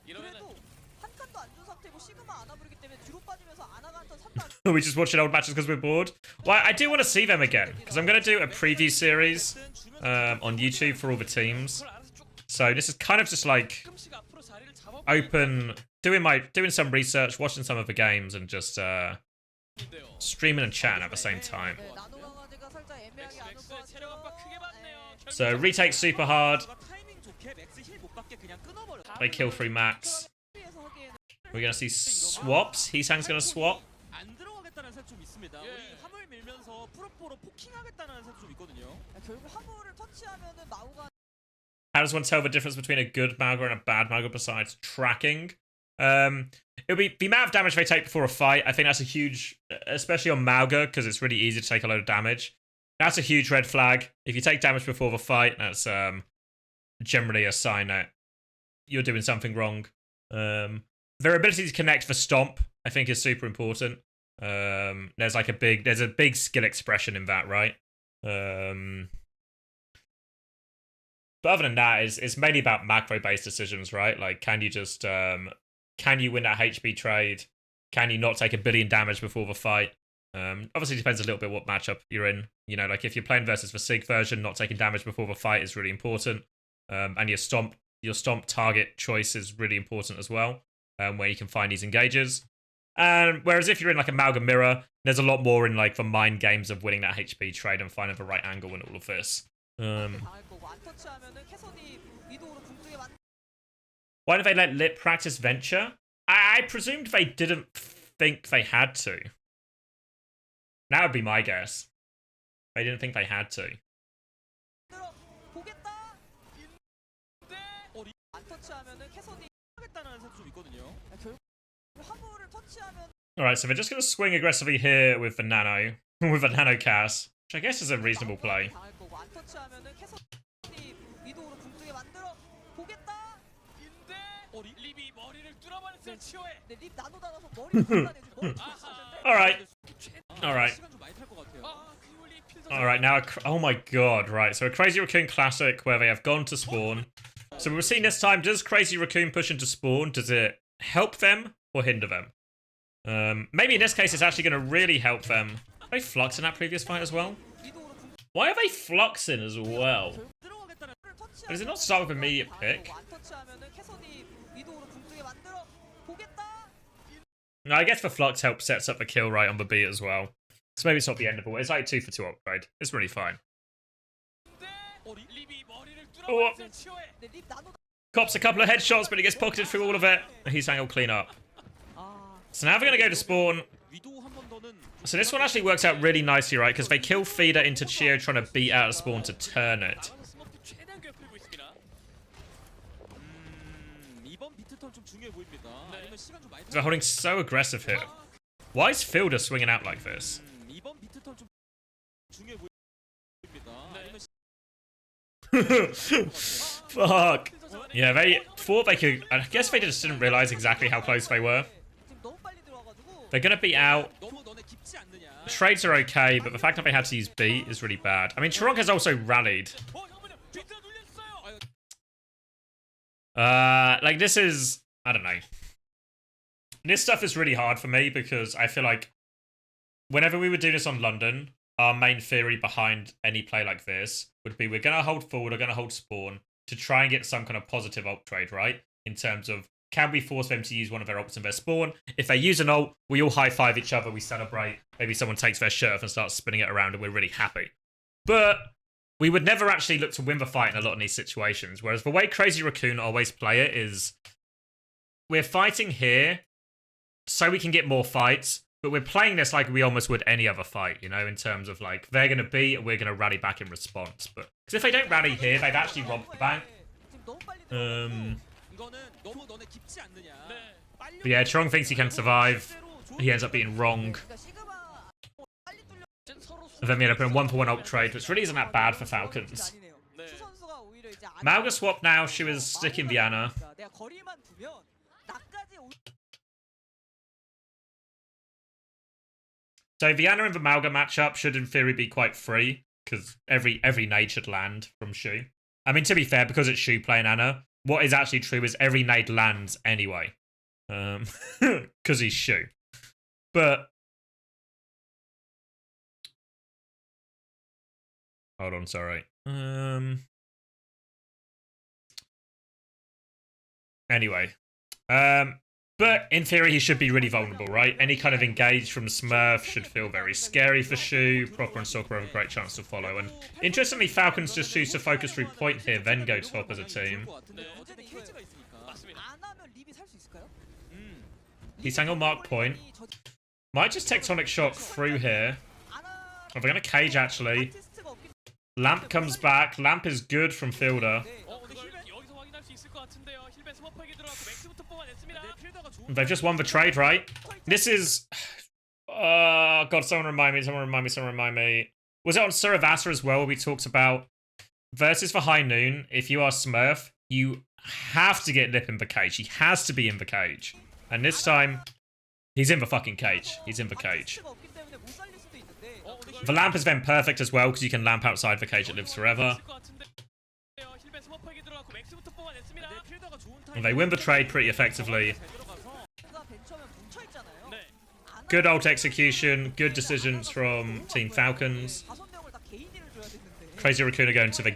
이러면은 그래도 한 칸도 안 준 상태고 시그마 아나부르기 때문에 뒤로 빠지면서 아나가 한턴 3단 We just watching old matches because we're bored. Well, I do want to see them again, because I'm going to do a preview series on YouTube for all the teams. So this is kind of just like 조금씩 앞으로 자리를 잡아 open, doing some research, watching some of the games, and just streaming and chatting at the same time. 나노 강화제가 살짝 애매하게 안 맥스 올것 체력 압박 크게 같아요. 받네요. So retake super hard. 타이밍 좋게 맥스 힐못 받게 그냥 끊어버려. They kill through max. 에서 하기에는 We're going to see swaps. Heesang's going to swap. 안 들어가겠다는 생각 좀 있습니다. 예. 우리 화물 밀면서 프로포로 포킹하겠다는 생각 좀 있거든요. 결국 화물을 터치하면은 마우가 How does one tell the difference between a good Mauga and a bad Mauga besides tracking? It'll be the amount of damage they take before a fight. I think that's a huge, especially on Mauga, because it's really easy to take a load of damage. That's a huge red flag. If you take damage before the fight, that's generally a sign that you're doing something wrong. Their ability to connect for stomp, I think, is super important. There's a big skill expression in that, right? But other than that, it's mainly about macro-based decisions, right? Like, can you just, can you win that HP trade? Can you not take 1 billion damage before the fight? Obviously, it depends a little bit what matchup you're in. You know, like, if you're playing versus the Sig version, not taking damage before the fight is really important. And your stomp target choice is really important as well, where you can find these engages. And whereas if you're in, like, a Mauga mirror, there's a lot more in, like, the mind games of winning that HP trade and finding the right angle and all of this. 당할 거고 안 터치하면은 캐서디 위도우로 궁중에 맞 Why did they let Lit practice Venture? I presumed they didn't think they had to. That would be my guess. They didn't think they had to. 보겠다. 안 터치하면 터치하면은 캐서디 하겠다는 생각 좀 있거든요. 결국 화물을 터치하면 Alright, so we're just going to swing aggressively here with the nano. With a nano cast. Which I guess is a reasonable play. 당할 거고 안 터치하면은 캐서디 위도우로 궁뜨게 만들어 보겠다. 인데 립이 머리를 뚫어버렸어요. 치오에. 근데 립 나노 달아서 머리 판단해주고 머리 터치하는데 Alright. Alright. 시간 좀 많이 탈 것 같아요. 그리고 립 필드. Alright, now, oh my god, right. So a Crazy Raccoon Classic where they have gone to spawn. So we're seeing this time, does Crazy Raccoon push into spawn? Does it help them or hinder them? Maybe in this case it's actually going to really help them. Are they flux in that previous fight as well? 위도우로 궁 Why are they fluxing as well? 들어가겠다는 터치하면은 Does it not start with an immediate pick? 안 터치하면은 캐서디 위도우로 궁뜨게 만들어 보겠다. No, I guess the flux help sets up the kill right on the beat as well. So maybe it's not the end of it. It's like 2 for 2 upgrade. It's really fine. 립이 머리를 Oh. 뚫어버렸어요. 치오에. 근데 립 나노 Cops a couple of headshots, but he gets pocketed through all of it. He's saying he'll clean up. So now they're going to go to spawn. 위도 한 번 더는 So this one actually works out really nicely, right? Because they kill Feeder into Chio trying to beat out of spawn to turn it. 나가서 스모프 최대한 괴롭히고 있습니다. 이번 비트 턴 좀 중요해 보입니다. 아니면 시간 좀 많이 They're holding so aggressive here. Why is Fielder swinging out like this? 이번 비트 턴 좀 중요해 보입니다. 아니면 Fuck. Yeah, they thought they could. I guess they just didn't realize exactly how close they were. 지금 너무 빨리 들어와가지고 They're gonna beat out. 너무 너네 깊지 않느냐. Trades are okay, but the fact that they had to use beat is really bad. I mean, Toronk has also rallied. 잠깐만요. 비트 눌렸어요. Like this is, I don't know. This stuff is really hard for me because I feel like whenever we would do this on London, our main theory behind any play like this would be we're gonna hold forward, we're gonna hold spawn to try and get some kind of positive ult trade, right? In terms of can we force them to use one of their ults in their spawn? If they use an ult, we all high five each other, we celebrate. Maybe someone takes their shirt off and starts spinning it around, and we're really happy. But we would never actually look to win the fight in a lot of these situations. Whereas the way Crazy Racoon always play it is we're fighting here so we can get more fights, but we're playing this like we almost would any other fight, you know, in terms of like they're going to beat and we're going to rally back in response. But because if they don't rally here, they've actually robbed the bank. 지금 너무 빨리 들어와가지고 이거는 너무 너네 깊지 않느냐. 빨리 But yeah, Trong thinks he can survive. He ends up being wrong. 그러니까 시그마 빨리 뚫려 서로 And then we end up in a 1-for-1 ult trade, which really isn't that bad for Falcons. 아니네요. 추 선수가 오히려 이제 안 Malga swap now, she was sticking Viana. 내가 거리만 두면 나까지 So Viana and the Malga matchup should in theory be quite free, because every nade should land from Shu. I mean, to be fair, because it's Shu playing Ana, what is actually true is every nade lands anyway. Because he's Shu. But hold on, sorry. Anyway. But in theory, he should be really vulnerable, right? Any kind of engage from Smurf should feel very scary for Shu. Proper and Soccer have a great chance to follow. And interestingly, Falcons just choose to focus through point here, then go top as a team. 어쨌든 케이지가 있으니까. 안 하면 립이 살 수 있을까요? He's angle mark point. Might just Tectonic Shock through here. Oh, they're going to cage, actually. Lamp comes back. Lamp is good from Fielder. 근데 힐벤 여기서 확인할 수 있을 것 같은데요. 힐벤 스모프에게 들어가고 맥스부터 뽑아냈습니다. They've just won the trade, right? This is... God, someone remind me. Was it on Suravasa as well where we talked about versus for High Noon, if you are Smurf, you have to get Lip in the cage. He has to be in the cage. And this time, he's in the fucking cage. He's in the cage. The lamp is then perfect as well because you can lamp outside the cage, it lives forever. And they win the trade pretty effectively. Good ult execution, good decisions from Team Falcons. Crazy Racoon are going to the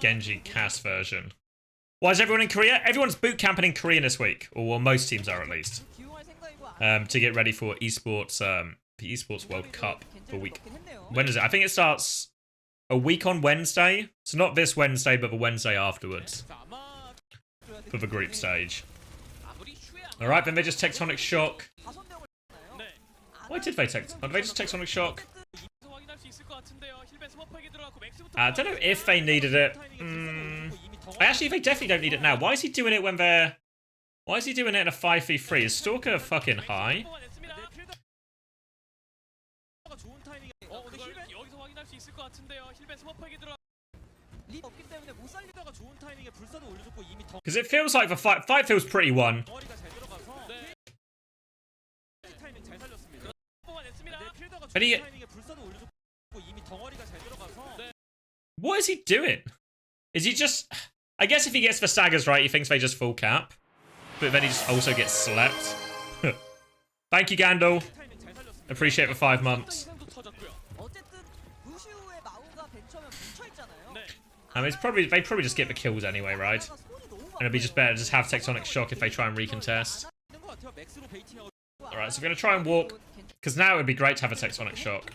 Genji, cast version. Why is everyone in Korea? Everyone's boot camping in Korea this week, or well, most teams are at least, to get ready for esports, the esports World Cup for week. When is it? I think it starts a week on Wednesday, so not this Wednesday, but the Wednesday afterwards for the group stage. All right, then they just Tectonic Shock. Why did they just Tectonic Shock? I don't know if they needed it. Actually, they definitely don't need it now. Why is he doing it when they're... Why is he doing it in a 5v3? Is Stalker fucking high? Because it feels like the fight feels pretty won. But he... What is he doing? Is he just... I guess if he gets the Saggers right, he thinks they just full cap. But then he just also gets slept. Thank you, Gandalf. Appreciate the 5 months. I mean, they probably just get the kills anyway, right? And it'd be just better to just have Tectonic Shock if they try and recontest. Alright, so we're going to try and walk. Because now it would be great to have a Tectonic Shock.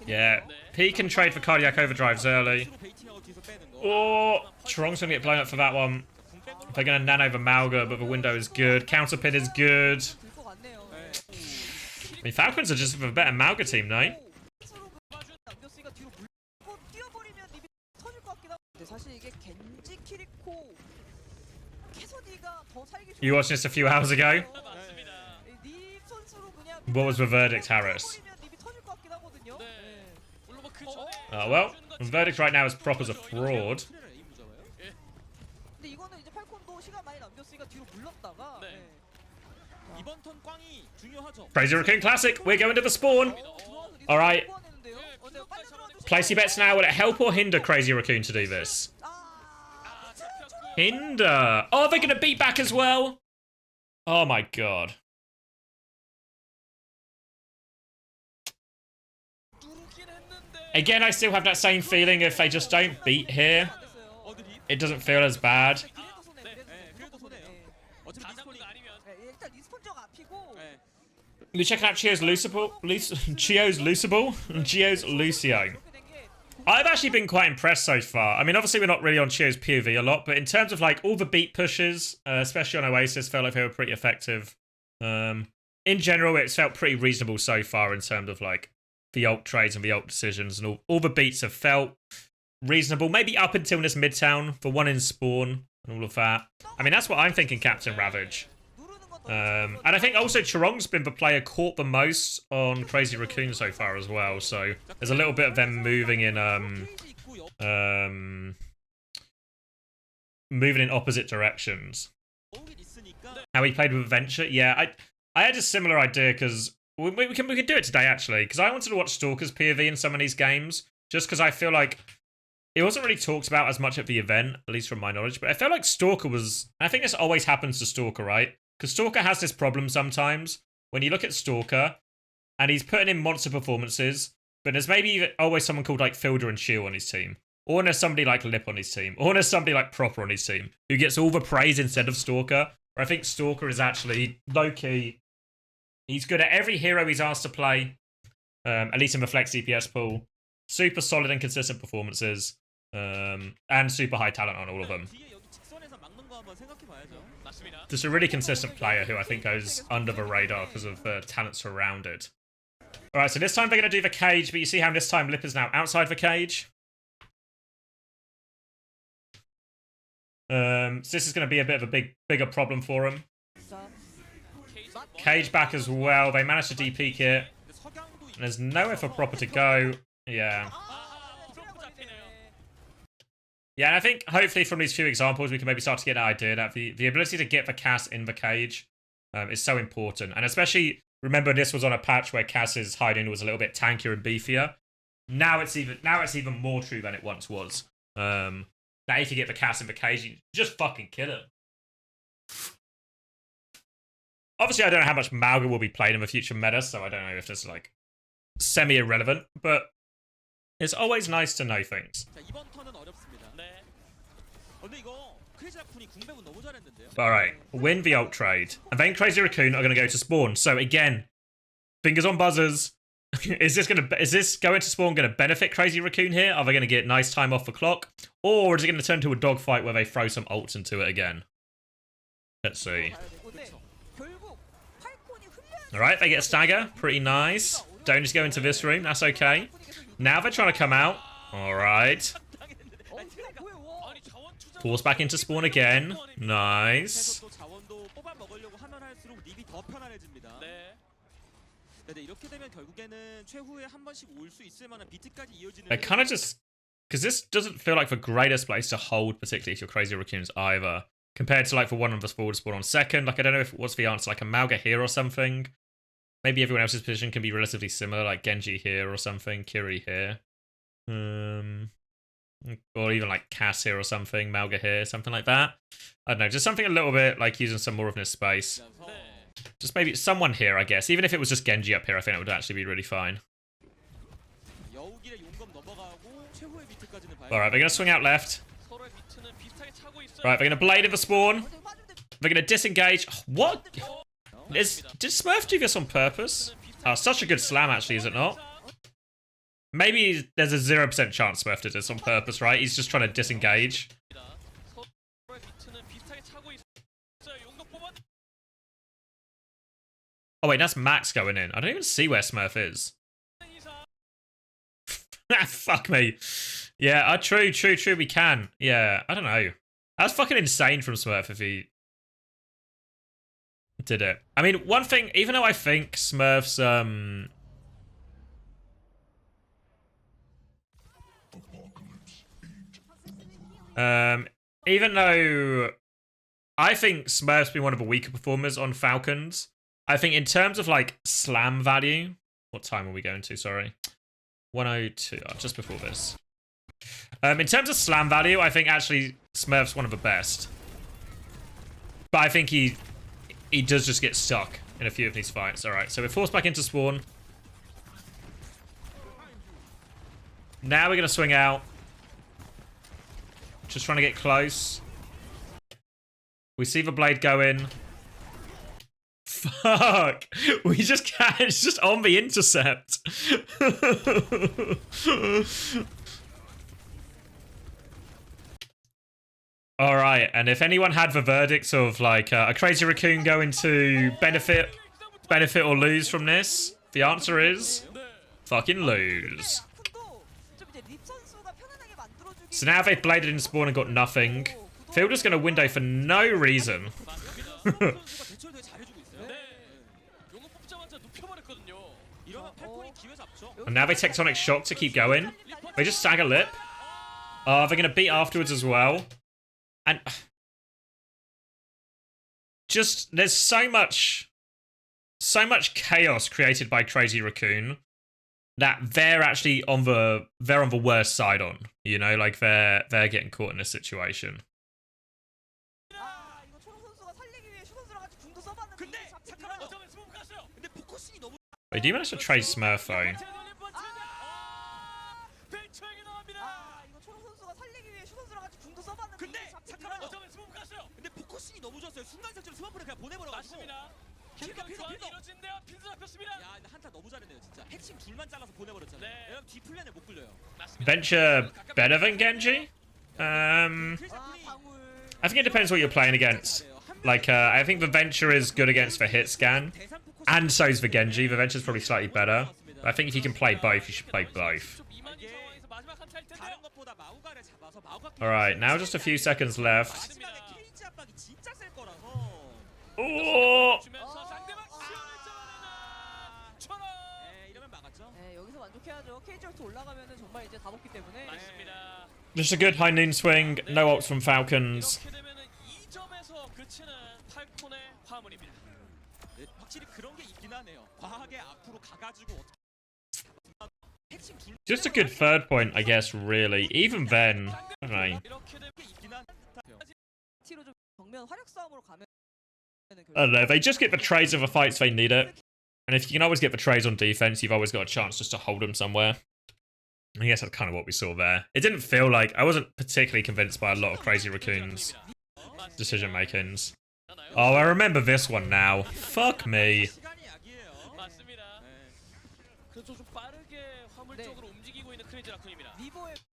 Yeah, P can trade for Cardiac Overdrives early. Or Chorong's going to get blown up for that one. They're going to nano the Malga, but the window is good. Counter pin is good. I mean, Falcons are just a better Malga team, no? You watched this a few hours ago? What was the verdict, Harris? Oh, well, the verdict right now is Prop as a fraud. Crazy Racoon Classic, we're going to the spawn. Alright. Place your bets now. Will it help or hinder Crazy Racoon to do this? Hinder. Oh, they're going to beat back as well. Oh my god. Again, I still have that same feeling if they just don't beat here. It doesn't feel as bad. You check out Chio's Lucible. Chio's Lucible? Chio's Lucio. I've actually been quite impressed so far. I mean, obviously we're not really on Chio's POV a lot, but in terms of like all the beat pushes, especially on Oasis, felt like they were pretty effective. In general, it's felt pretty reasonable so far in terms of like the ult trades and the ult decisions, and all the beats have felt reasonable. Maybe up until this Midtown, the one in Spawn, and all of that. I mean, that's what I'm thinking, Captain Ravage. And I think also Chorong's been the player caught the most on Crazy Racoon so far as well. So there's a little bit of them moving in moving in opposite directions. How he played with Venture, yeah, I had a similar idea because we can do it today actually, because I wanted to watch Stalker's POV in some of these games just because I feel like it wasn't really talked about as much at the event, at least from my knowledge. But I felt like Stalker was, and I think this always happens to Stalker, right? Because Stalker has this problem sometimes when you look at Stalker and he's putting in monster performances, but there's maybe always someone called like Fielder and Shield on his team. Or there's somebody like Lip on his team. Or there's somebody like Proper on his team who gets all the praise instead of Stalker. Or I think Stalker is actually low-key. He's good at every hero he's asked to play, at least in the Flex CPS pool. Super solid and consistent performances, and super high talent on all of them. Just a really consistent player who I think goes under the radar because of the talent surrounded. Alright, so this time they're going to do the cage, but you see how this time Lip is now outside the cage. So this is going to be a bit of a bigger problem for him. Cage back as well. They managed to de-peek it. And there's nowhere for Proper to go. Yeah. Yeah, and I think hopefully from these few examples we can maybe start to get an idea that the ability to get the Cass in the cage is so important. And especially, remember this was on a patch where Cass's hiding was a little bit tankier and beefier. Now it's even more true than it once was. That if you get the Cass in the cage, you just fucking kill him. Obviously, I don't know how much Malga will be played in the future meta, so I don't know if this is like semi-irrelevant, but it's always nice to know things. Alright, win the ult trade. And then Crazy Racoon are going to go to spawn. So again, fingers on buzzers. Is this going to spawn going to benefit Crazy Racoon here? Are they going to get nice time off the clock? Or is it going to turn to a dogfight where they throw some ults into it again? Let's see. Alright, they get a stagger. Pretty nice. Don't just go into this room. That's okay. Now they're trying to come out. Alright. 아니 자원 투자 Force back into spawn again. Nice. 또 자원도 뽑아 먹으려고 하면 할수록 립이 더 편안해집니다. 네. 네, 이렇게 되면 결국에는 최후에 한 번씩 올 수 있을 만한 비트까지 이어지는. They kind of just... Because this doesn't feel like the greatest place to hold, particularly if you're Crazy Raccoons either. Compared to like for one of us forward spawn on second. Like I don't know if what's the answer, like a Malga here or something. Maybe everyone else's position can be relatively similar, like Genji here or something, Kiri here. Or even like Cass here or something, Malga here, something like that. I don't know, just something a little bit like using some more of this space. Just maybe someone here, I guess. Even if it was just Genji up here, I think it would actually be really fine. 여우길의 용검 넘어가고 최후의 비트까지는 봐야. Alright, they're going to swing out left. 서로의 비트는 비슷하게 차고 있어요. Right, they're going to blade in the spawn. They're going to disengage. What? Did Smurf do this on purpose? Oh, such a good slam, actually, is it not? Maybe there's a 0% chance Smurf did this on purpose, right? He's just trying to disengage. 서로의 비트는 비슷하게 차고 있어요. 용도 뽑아. Oh, wait, that's Max going in. I don't even see where Smurf is. Fuck me. Yeah, true, we can. Yeah, I don't know. That's fucking insane from Smurf if he did it. I mean, one thing, even though I think Smurf's, even though I think Smurf's been one of the weaker performers on Falcons, I think in terms of like slam value, what time are we going to? Sorry. 102, just before this. In terms of slam value, I think actually Smurf's one of the best. But I think he does just get stuck in a few of these fights. Alright, so we're forced back into spawn. Now we're going to swing out. Just trying to get close. We see the blade go in. Fuck! We just can't. It's just on the intercept. Alright, and if anyone had the verdicts of like a Crazy Raccoon going to benefit or lose from this, the answer is fucking lose. So now they've bladed in spawn and got nothing. Fielder's going to window for no reason. And now they Tectonic Shock to keep going. They just sag a lip. They're going to beat afterwards as well. And just there's so much chaos created by Crazy Raccoon that they're actually on the worst side on. You know, like they're getting caught in this situation. Wait, do you manage to trade Smurf though? 근데 포커싱이 너무 좋았어요. 순간 상처로 스마프를 그냥 보내버려가지고. 야, 근데 한타 너무 잘했네요, 진짜. 핵심 둘만 잘라서 보내버렸잖아요. 여러분 뒤 플랜에 못 굴려요. Venture better than Genji? I think it depends what you're playing against. Like, I think the Venture is good against the hit scan, and so is the Genji. The Venture's probably slightly better. But I think if you can play both, you should play both. Alright, now just a few seconds left. Oh! Just a good high noon swing, no ults from Falcons. Just a good third point, I guess, really. Even then, I don't know. I don't know, they just get the trades of the fights they need it. And if you can always get the trades on defense, you've always got a chance just to hold them somewhere. I guess that's kind of what we saw there. It didn't feel like... I wasn't particularly convinced by a lot of Crazy Raccoon's decision makings. Oh, I remember this one now. Fuck me.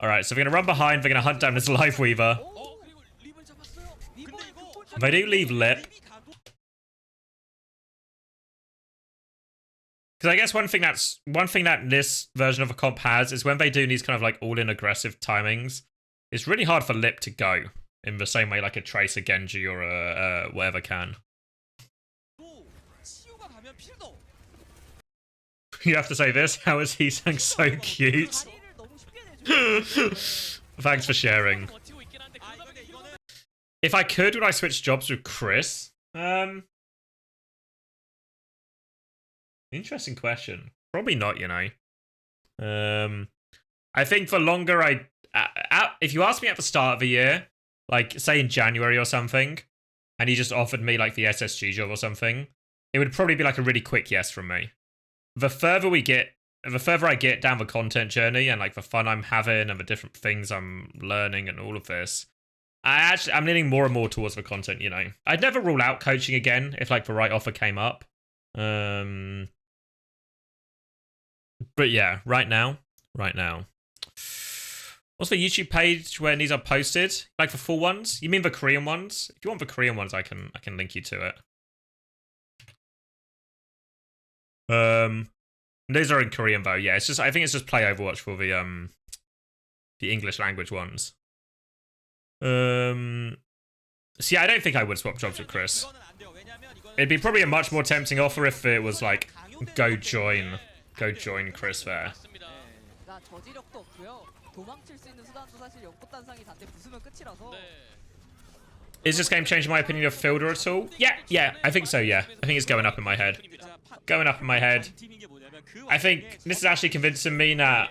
Alright, so they're going to run behind. They're going to hunt down this Life Weaver. They do leave lip. Because I guess one thing that this version of a comp has is when they do these kind of like all-in aggressive timings, it's really hard for Lip to go in the same way like a Trace, a Genji, or a whatever can. 또 치유가 가면 필더. You have to say this. How is he so cute? 자리를 너무 쉽게 내줘. Thanks for sharing. 버티고 있긴 한데 아 그러다 이거는 If I could, would I switch jobs with Chris? Interesting question. Probably not, you know. I think for longer, if you asked me at the start of the year, like say in January or something, and he just offered me like the SSG job or something, it would probably be like a really quick yes from me. The further I get down the content journey and like the fun I'm having and the different things I'm learning and all of this, I'm leaning more and more towards the content, you know. I'd never rule out coaching again if like the right offer came up. But yeah, right now. What's the YouTube page where these are posted? Like the full ones? You mean the Korean ones? If you want the Korean ones, I can link you to it. These are in Korean though. Yeah, I think it's just Play Overwatch for the English language ones. So yeah, I don't think I would swap jobs with Chris. 이거는 안 돼요. 왜냐면 이거는 It'd be probably a much more tempting offer if it was like, go join Chris there. 맞습니다. 그러니까 저지력도 없고요. 도망칠 수 있는 수단도 사실 연꽃단상이 단대 부수면 끝이라서. 네. Is this game changing my opinion of Fielder at all? Yeah, I think so, yeah. I think it's going up in my head. Going up in my head. I think this is actually convincing me that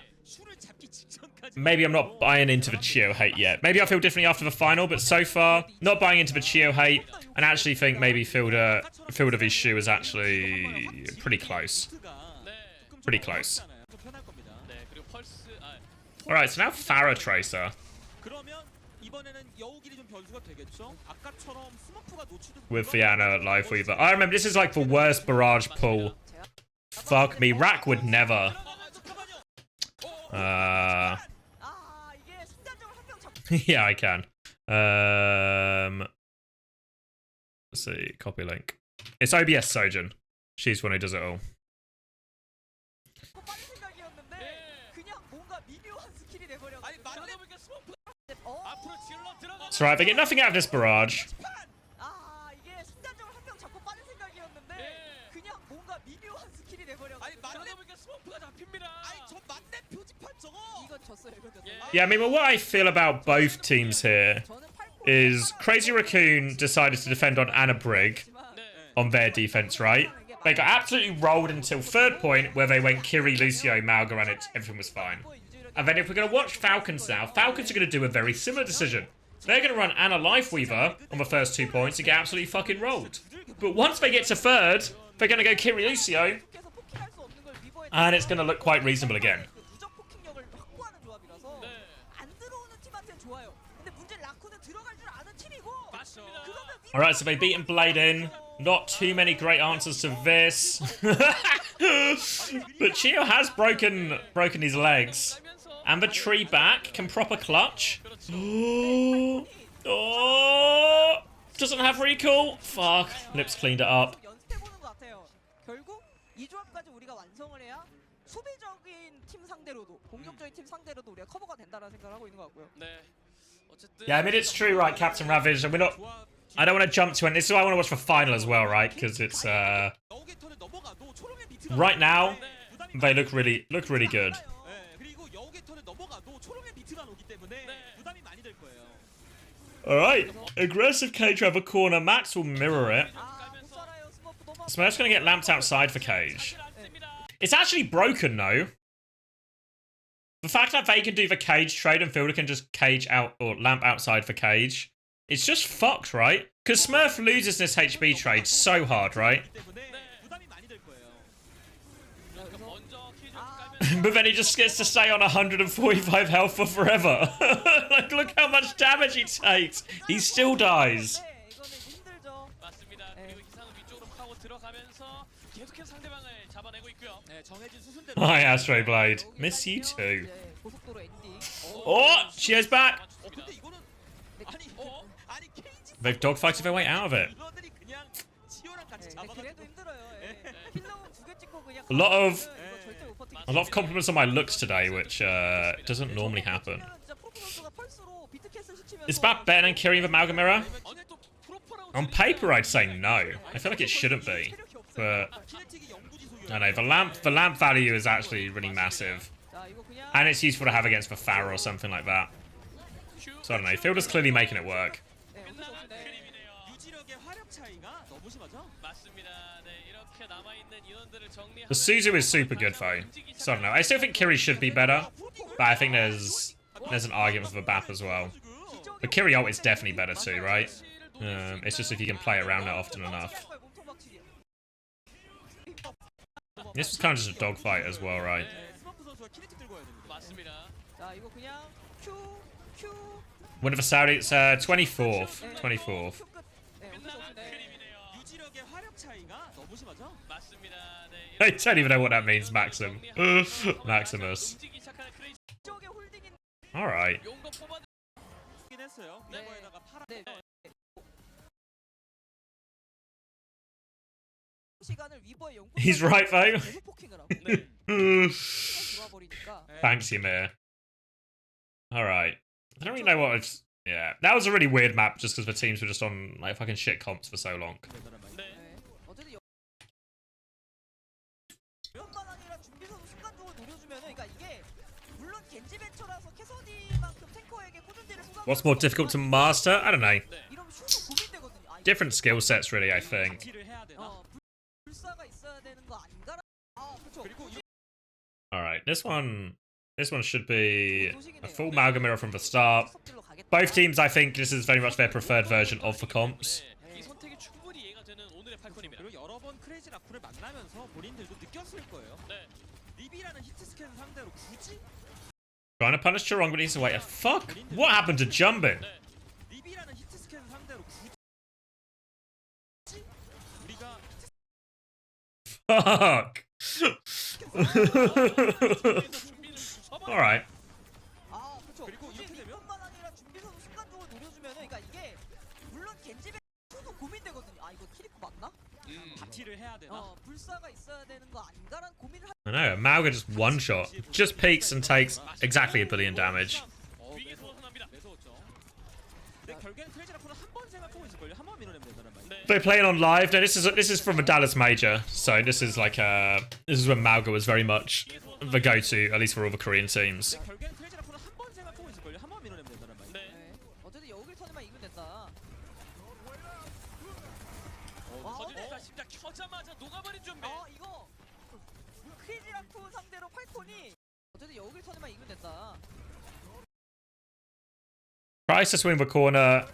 maybe I'm not buying into the Chio hate yet. Maybe I'll feel differently after the final, but so far, not buying into the Chio hate, and actually think maybe Fielder vs Shu is actually pretty close. Pretty close. 네, 그리고 펄스 Alright, so now Farah Tracer 그러면 이번에는 여우길이 좀 변수가 되겠죠? 아까처럼 스머프가 노출도 with Fianna Life Weaver. I remember this is like the worst barrage pull. Fuck me, Rack would never. 아 이게 순간적으로 한 명 잡고. Yeah, I can. Let's see, copy link. It's OBS Sojin. She's the one who does it all. 빠른 생각이었는데 그냥 뭔가 미묘한 스킬이 돼버려. 아니 맞네. 앞으로 질러 들어가. It's right, they get nothing out of this barrage. 아 이게 순간적으로 한 명 잡고 빠른 생각이었는데 그냥 뭔가 미묘한 스킬이 돼버려. 아니 맞네. 그러다 스모프가 잡힙니다. 아니 저 맞네 표지판 저거. 이건 졌어요. 이건 졌어요. Yeah, I mean, well, what I feel about both teams here is Crazy Racoon decided to defend on Anna Brig on their defense, right? They got absolutely rolled until third point where they went Kiri, Lucio, Malga, and everything was fine. And then if we're going to watch Falcons now, Falcons are going to do a very similar decision. They're going to run Anna Lifeweaver on the first 2 points and get absolutely fucking rolled. But once they get to third, they're going to go Kiri, Lucio, and it's going to look quite reasonable again. 누적 포킹력을 확보하는 조합이라서 안 들어오는 팀한테는 좋아요. 근데 문제 라쿤은 들어갈 줄 아는 팀이고. 맞습니다. Alright, so they've beaten Blade in. Not too many great answers to this. But Chio has broken his legs. And the tree back can proper clutch. Oh, doesn't have recall. Fuck. Lips cleaned it up. 연습해보는 것 같아요. 결국 이 조합까지 우리가 완성을 해야 수비적인 팀 상대로도 공격적인 팀 상대로도 우리가 커버가 된다는 생각을 하고 있는 것 같고요. 네. 어쨌든 Yeah, I mean, it's true, right, Captain Ravage. And I don't want to jump to it. This is why I want to watch the final as well, right? Because it's, 여우길 턴에 넘어가도 초록의 비트가 right now, 부담이 they look really good. 네, 그리고 여우길 턴에 넘어가도 초록의 비트가 오기 때문에 부담이 많이 될 거예요. Alright, aggressive cage over corner. Max will mirror it. 못 살아요. 스머프 너무 Smurf's going to get lamped outside for cage. It's actually broken, though. The fact that they can do the cage trade and Fielder can just cage out or lamp outside for cage, it's just fucked, right? Because Smurf loses this HB trade so hard, right? 부담이 많이 될 거예요. 먼저 키 좀 깔면 But then he just gets to stay on 145 health for forever. Like, look how much damage he takes. He still dies. 네, 이거는 힘들죠. 맞습니다. 그리고 기상은 위쪽으로 파고 들어가면서 계속해서 상대방을 잡아내고 있고요. 네, 정해진 수순대로. Hi, Astray Blade. Miss you too. 네, 고속도로 엔딩. Oh, Chio's back. 근데 이거는 아니 케이지 They've dogfighted their way out of it. 딜러들이 그냥 지오랑 같이 네, 잡아가지고 그래도 힘들어요. 예. 킬러운 두개 찍고 그냥 A lot of 이거 절대 못 버티겠어요. a lot of compliments on my looks today, which doesn't normally happen. 진짜 프로포 선수가 펄스로 비트캐슬 시키면서 Is that better than carrying the Amalgamera? 아니 또 프로퍼라고 On paper, I'd say no. I feel like it shouldn't be, but 키네틱이 영구지 소유야. I don't know. The lamp value is actually really massive, 자, 이거 그냥 and it's useful to have against the Pharaoh or something like that. So I don't know. Fielder's clearly making it work. 네, 어쩔 수 없이 유지력의 화력 차이가 너무 심하죠? 맞습니다. 네, 이렇게 남아 있는 인원들을 정리하면 The Suzu is super good though. So I don't know. I still think Kiri should be better, but I think there's an argument for the BAP as well. But Kiri ult is definitely better too, right? It's just if you can play around it often enough. This was kind of just a dogfight as well, right? 스마프 선수가 키네틱 들고 와야 됩니다. 맞습니다. 자, 이거 그냥 큐 When for Saudi, it's 24th. 24th. 큐 끝. 네, 어쩔 수 없이 네. 유지력의 화력 차이가 너무 심하죠? 맞습니다. 네, I don't even know what that means, Maxim. Maximus. 움직이기 시작하는 크레이지 쪽에 홀딩인 Alright. 용거 뽑아 긴 했어요. 네. 이거에다가 파라. 네. 시간을 위버의 연구 He's right though. 계속 포킹을 하고 네. 들어와 버리니까 Thanks, Ymir. Alright. I don't really know what I've... Yeah. That was a really weird map just because the teams were just on like fucking shit comps for so long. 네. 네. 어쨌든 이런만 아니라 준비선수 순간적으로 노려주면은 그러니까 이게 물론 겐지 벤처라서 캐서디만큼 탱커에게 꾸준히를 순간 What's more difficult to master? I don't know. 이러면 슈도 고민되거든요. 아, Different skill sets, really, I think. 딜을 해야 되나? 불사가 있어야 되는 거 아닌가라. 아, 그렇죠. 그리고 Alright, this one should be a full Amalgamera from the start. Both teams, I think this is very much their preferred version of the comps. 네. 이 선택이 충분히 이해가 되는 오늘의 팔콘입니다. 그리고 여러 번 크레이지 라쿠를 만나면서 본인들도 느꼈을 거예요. 네. 리비라는 히트 스캔 상대로 굳이 Trying to punish Chirong, but he's away. Fuck! What happened to jumping? 리비라는 히트 스캔 상대로 굳이 우리가 Fuck! Alright. 아, 그렇죠. 그리고 이렇게 되면? 뿐만 아니라 준비선수 순간적으로 노려주면은 그러니까 이게 물론 겐지 벤처도 고민되거든요. 아, 이거 키리코 맞나? 바티를 해야 되나? 불사가 있어야 되는 거 아닌가라는 고민을 I know, Amalga just one shot. Just peeks and takes exactly a billion damage. 위기에서 벗어납니다. 매서웠죠. 근데 결국엔 크레이지 라쿠는 한 번 생각하고 있을걸요. 한 번 밀어내면 된다는 말이에요. 네. They're playing on live. No, this is from a Dallas major, so this is like this is when Malga was very much the go-to, at least for all the Korean teams. 결국엔 크레이지 라쿠는 한 번 생각하고 있을걸요. 한 번 밀어내면 된다는 말이에요. 네. 네. 어쨌든 여길 턴에만 이기면 된다. 거짓말 심장 켜자마자 녹아버린 준비. 이거 크리지라쿠 상대로 팔콘이 어쨌든 여길 턴에만 이기면 된다. Tries to swing the corner.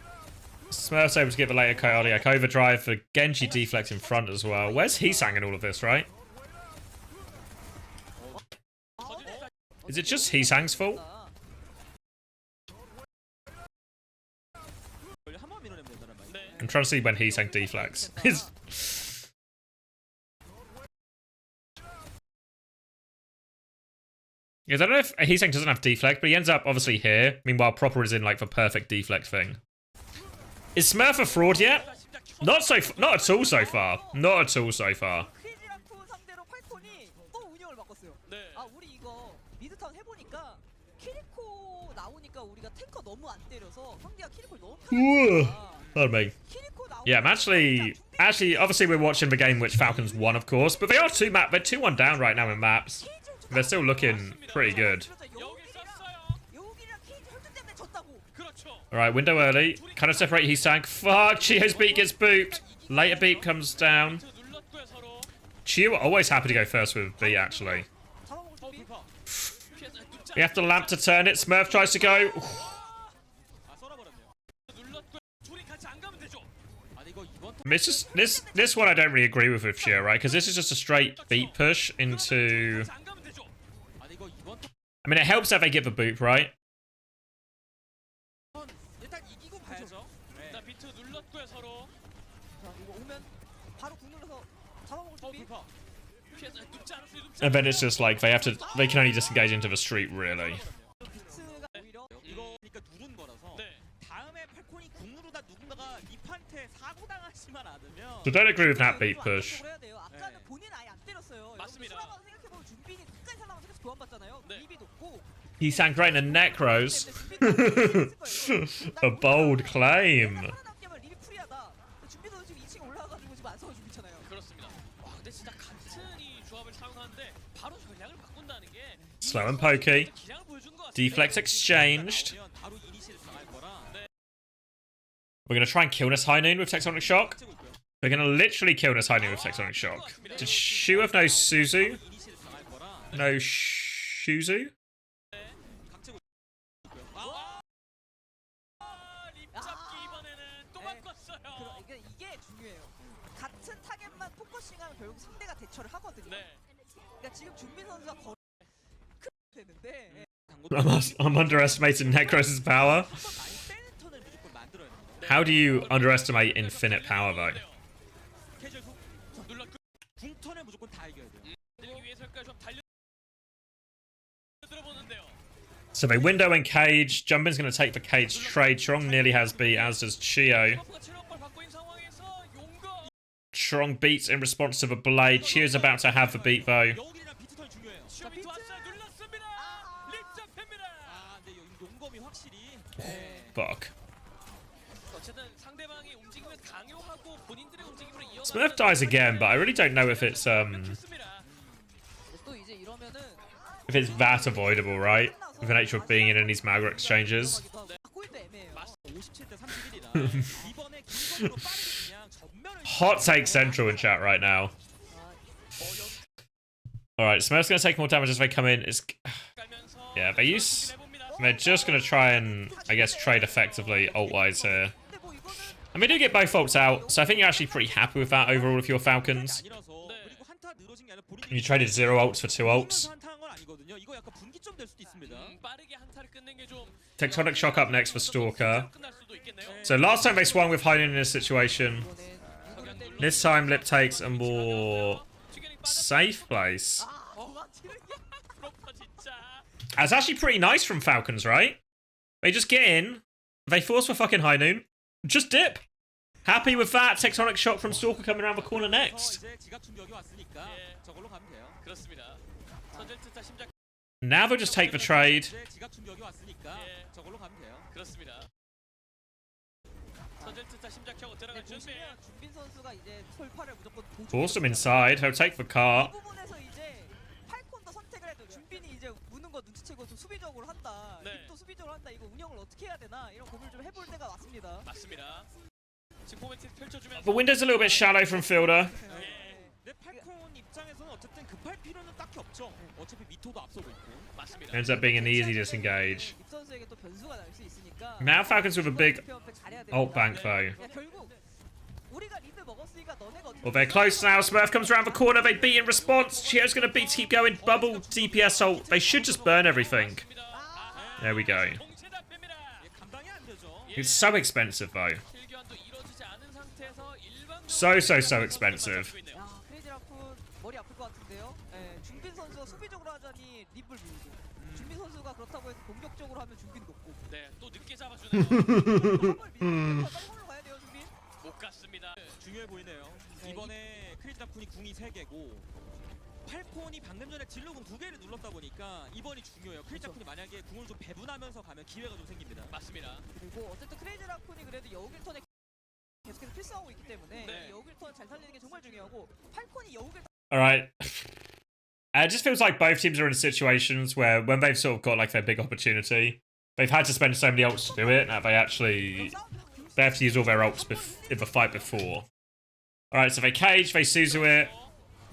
Smurf's able to get the later Coyote overdrive for Genji deflect in front as well. Where's Heesang in all of this, right? Is it just Heesang's fault? 한번 밀어내면 된다는 말이에요. I'm trying to see when Heesang deflects. Because I don't know if Heesang doesn't have deflect, but he ends up obviously here. Meanwhile, Proper is in like the perfect deflect thing. Is Smurf a fraud yet? Not at all so far. Not at all so far. 크리지라쿠 상대로 팔콘이 또 운영을 바꿨어요. 네. 아, 우리 이거 미드타운 해보니까 키리코 나오니까 우리가 탱커 너무 안 때려서 상대가 키리코를 너무 편하게 Pardon me. 키리코 나오니까 Yeah, I'm actually, obviously we're watching the game which Falcons won, of course, but they are they're 2-1 down right now in maps. They're still looking pretty good. 여우길이랑 케이지 혈전 때문에 졌다고. 그렇죠. Alright, window early. Kind of separate Heesang. Fuck, Chio's beat gets booped. Later beat comes down. 눌렀고요 서로. Chio always happy to go first with B, actually. 잡아먹을 준비. We have the lamp to turn it. Smurf tries to go. 아 썰어버렸네요. 눌렀고요. 둘이 같이 안 가면 되죠. 아니 이거 이번 It's just, this one I don't really agree with Chio, right? Because this is just a straight beat push into... 같이 안 가면 되죠. 아니 이거 이번 I mean, it helps that they get the boop, right? 턴 일단 이기고 가야죠. 자 비트 눌렀고요 서로. 자, 이거 오면 바로 궁 눌러서 잡아먹을 준비. 불파. 피해서 눕지 않았어요. 눕지 And then it's just like they can only disengage into the street, really. 비트가 오히려 이거 그러니까 누른 거라서 네. 다음에 팔콘이 궁으로다 누군가가 리판테 사고 당하지만 않으면 So don't agree with that beat push. 해야 돼요. 아까는 본인 아예 안 때렸어요. 맞습니다. 생각해보면 준빈이 끝까지 살아가면 계속 교환받잖아요. 네. 입이 높고 He sang great in Necros. A bold claim. 살아남기만 립이 프리하다. 준빈 선수 지금 2층에 올라가가지고 지금 안성을 준비잖아요. 그렇습니다. 와, 근데 진짜 같은 이 조합을 사용하는데 바로 전략을 바꾼다는 게 Slow and pokey. 기량을 보여주는 것 같아요. Deflex exchanged. 바로 이니시를 당할 거라. We're gonna try and kill this High Noon with Tectonic Shock. 찌고 있고요. We're gonna literally kill this High Noon with Tectonic Shock. Did Shu have no Suzu? 이니시를 당할 거라. No Shuzu? 각지고 있고요. 립 잡기 이번에는 또 네. 바꿨어요. 이게 중요해요. 같은 타겟만 포커싱하면 결국 상대가 대처를 하거든요. 네. 그러니까 지금 준빈 선수가 큰 되는데 I'm underestimating Necros' power. 한번 많이 빼는 턴을 무조건 만들어야 됩니다. How do you underestimate infinite power though? 캐주얼 훅. 눌렀고 궁턴을 무조건 다 이겨야 돼요. 들기 위해서까지 좀 달려 들어보는데요. So they window and cage. Jumpin's going to take the cage trade. Trong nearly has beat, as does Chio. 버프가 7억 받고 있는 상황에서 용거 Trong beats in response to the blade. Chio's about to have the beat though. 여우길이랑 비트 턴이 중요해요. 시험이 왔어요. 눌렀습니다. 립 잡힙니다. 근데 여기 용검이 확실히. 네. Fuck. 어쨌든 상대방이 움직이면 강요하고 본인들의 움직임으로 이어가. Smurf dies again, but I really don't know if it's 또 이제 이러면은 that avoidable, right? With the nature of being in these Malgar exchanges. 바꾸기도 애매해요. 57대 31이라. 이번에 김건우로 빠르게 그냥 전면을. Hot take central in chat right now. Alright, Smurf's going to take more damage as they come in. It's... Yeah, they're just going to try and, I guess, trade effectively ult-wise here. 근데 뭐 이거는 And we do get both ults out, so I think you're actually pretty happy with that overall if you're Falcons. 아니라서 그리고 한타 늘어진 게 아니라 본인이 You traded 0 ults for 2 ults. 한타한 건 아니거든요. 이거 약간 분기점 될 수도 있습니다. 빠르게 한타를 끝낸 게 좀 Tectonic Shock up next for Stalker. 끝날 수도 있겠네요. So last time they swung with Hiding in this situation. This time Lip takes a more safe place. 프로퍼 진짜. That's actually pretty nice from Falcons, right? They just get in, they force for fucking High Noon, just dip. Happy with that. Tectonic Shock from Stalker coming around the corner next. 이제 지각 충격이 왔으니까 저걸로 가면 돼요. 그렇습니다. 선제트타 심작. Now they'll just take the trade. 이제 지각 충격이 왔으니까 저걸로 가면 돼요. 그렇습니다. 선제트타 심작하고 들어갈 준비. 보시면 준빈 선수가 이제 돌파를 무조건 Force them inside. He'll take the car. 이 부분에서 이제 팔콘도 선택을 해도 준빈이 이제 무는 거 눈치채고 좀 수비적으로 한다. 네. 립도 수비적으로 한다. 이거 운영을 어떻게 해야 되나 이런 고민을 좀 해볼 때가 왔습니다. 맞습니다. 지금 포멘트 펼쳐주면서. The window's a little bit shallow from Fielder. 내 팔콘 입장에서는 어쨌든 급할 필요는 딱히 없죠. 어차피 미토도 앞서고 있고. 맞습니다. Ends up being an easy disengage. 립 선수에게 또 변수가 날 수 있으니까. Now Falcons with a big 잘해야 ult 됩니다. bank though. 야, 결국 우리가 립을 먹었으니까 너네가 어떻게 Well, they're close now. Smurf comes around the corner. They beat in response. Chio's going to beat. Keep going. Bubble DPS ult. They should just burn everything. There we go. 동체다 뺍니다. 감당이 안 되죠. It's so expensive though. 실교환도 이루어지지 않은 상태에서 일반 So expensive. 야, 크레이지 라쿤 머리 아플 것 같은데요. 예, 준빈 선수가 수비적으로 하자니 립을 밀고 준빈 선수가 그렇다고 해서 공격적으로 하면 준빈 높고 네, 또 늦게 잡아주네요. 한번 밀고 빨리 홀로 가야 돼요, 준빈. 못 갔습니다. 중요해 보이네요. 이번에 크리즈라쿤이 궁이 3개고 팔콘이 방금 전에 진로궁 2개를 눌렀다 보니까 이번이 중요해요. 크리즈라쿤이 만약에 궁을 좀 배분하면서 가면 기회가 좀 생깁니다. 맞습니다. 그리고 어쨌든 크레이지 라쿤이 그래도 여우길턴에 계속해서 필수하고 있기 때문에 네. 이 여우길턴 잘 살리는 게 정말 중요하고 팔콘이 여우길턴 All right. It just feels like both teams are in situations where when they've sort of got like their big opportunity, they've had to spend so many ults to do it that they have to use all their ults in the fight before. All right, so they cage, they Suzu it.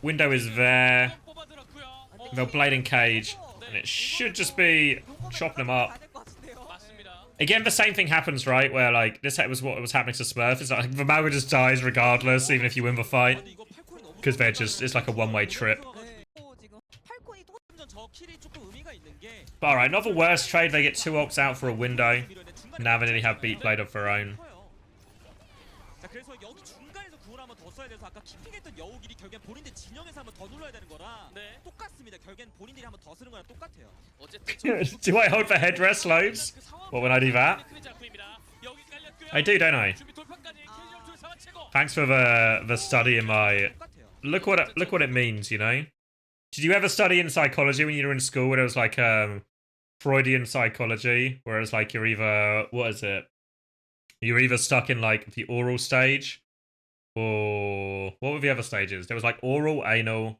Window is there. 뽑아들었고요. They'll blade and cage, and it should just be chopping them up. 맞습니다. Again, the same thing happens, right? Where like this was what was happening to Smurf. It's like the Malga just dies regardless, even if you win the fight, 근데 이거 팔콘이 너무 because they're just—it's like a one-way trip. 지금 팔콘이 또 저 킬이 조금 의미가 있는 게 But all right, not the worst trade. They get 2 ults out for a window. Now they nearly have beat blade of their own. 자, 그래서 여기 중간에서 구을 한번 더 써야 돼서 아까 키핑했던 여우길이 결국엔 본인들 진영에서 한번 더 눌러야 되는 거라 네. 똑같습니다. 결국엔 본인들이 한번 더 쓰는 거랑 똑같아요. 어쨌든 Do I hold for headrest loads? What when I do that? 여기 깔렸고요. I do, don't I? 준비 돌파까지 KGL 줄 잡아채고. Thanks for the study in my. 똑같아요. Look what it means, you know. Did you ever study in psychology when you were in school where it was like Freudian psychology, where it's like you're either, what is it? You're either stuck in like the oral stage, or what were the other stages? There was like oral, anal,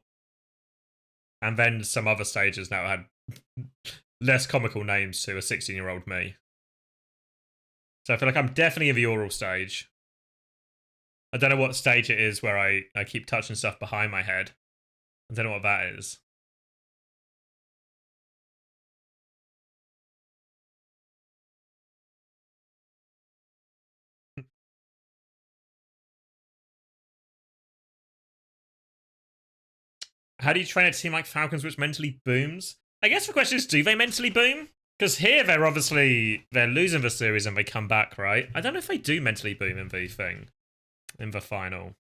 and then some other stages that had less comical names to a 16-year-old me. So I feel like I'm definitely in the oral stage. I don't know what stage it is where I keep touching stuff behind my head. I don't know what that is. How do you train a team like Falcons which mentally booms? I guess the question is, do they mentally boom? Because here they're losing the series and they come back, right? I don't know if they do mentally boom in the thing. In the final.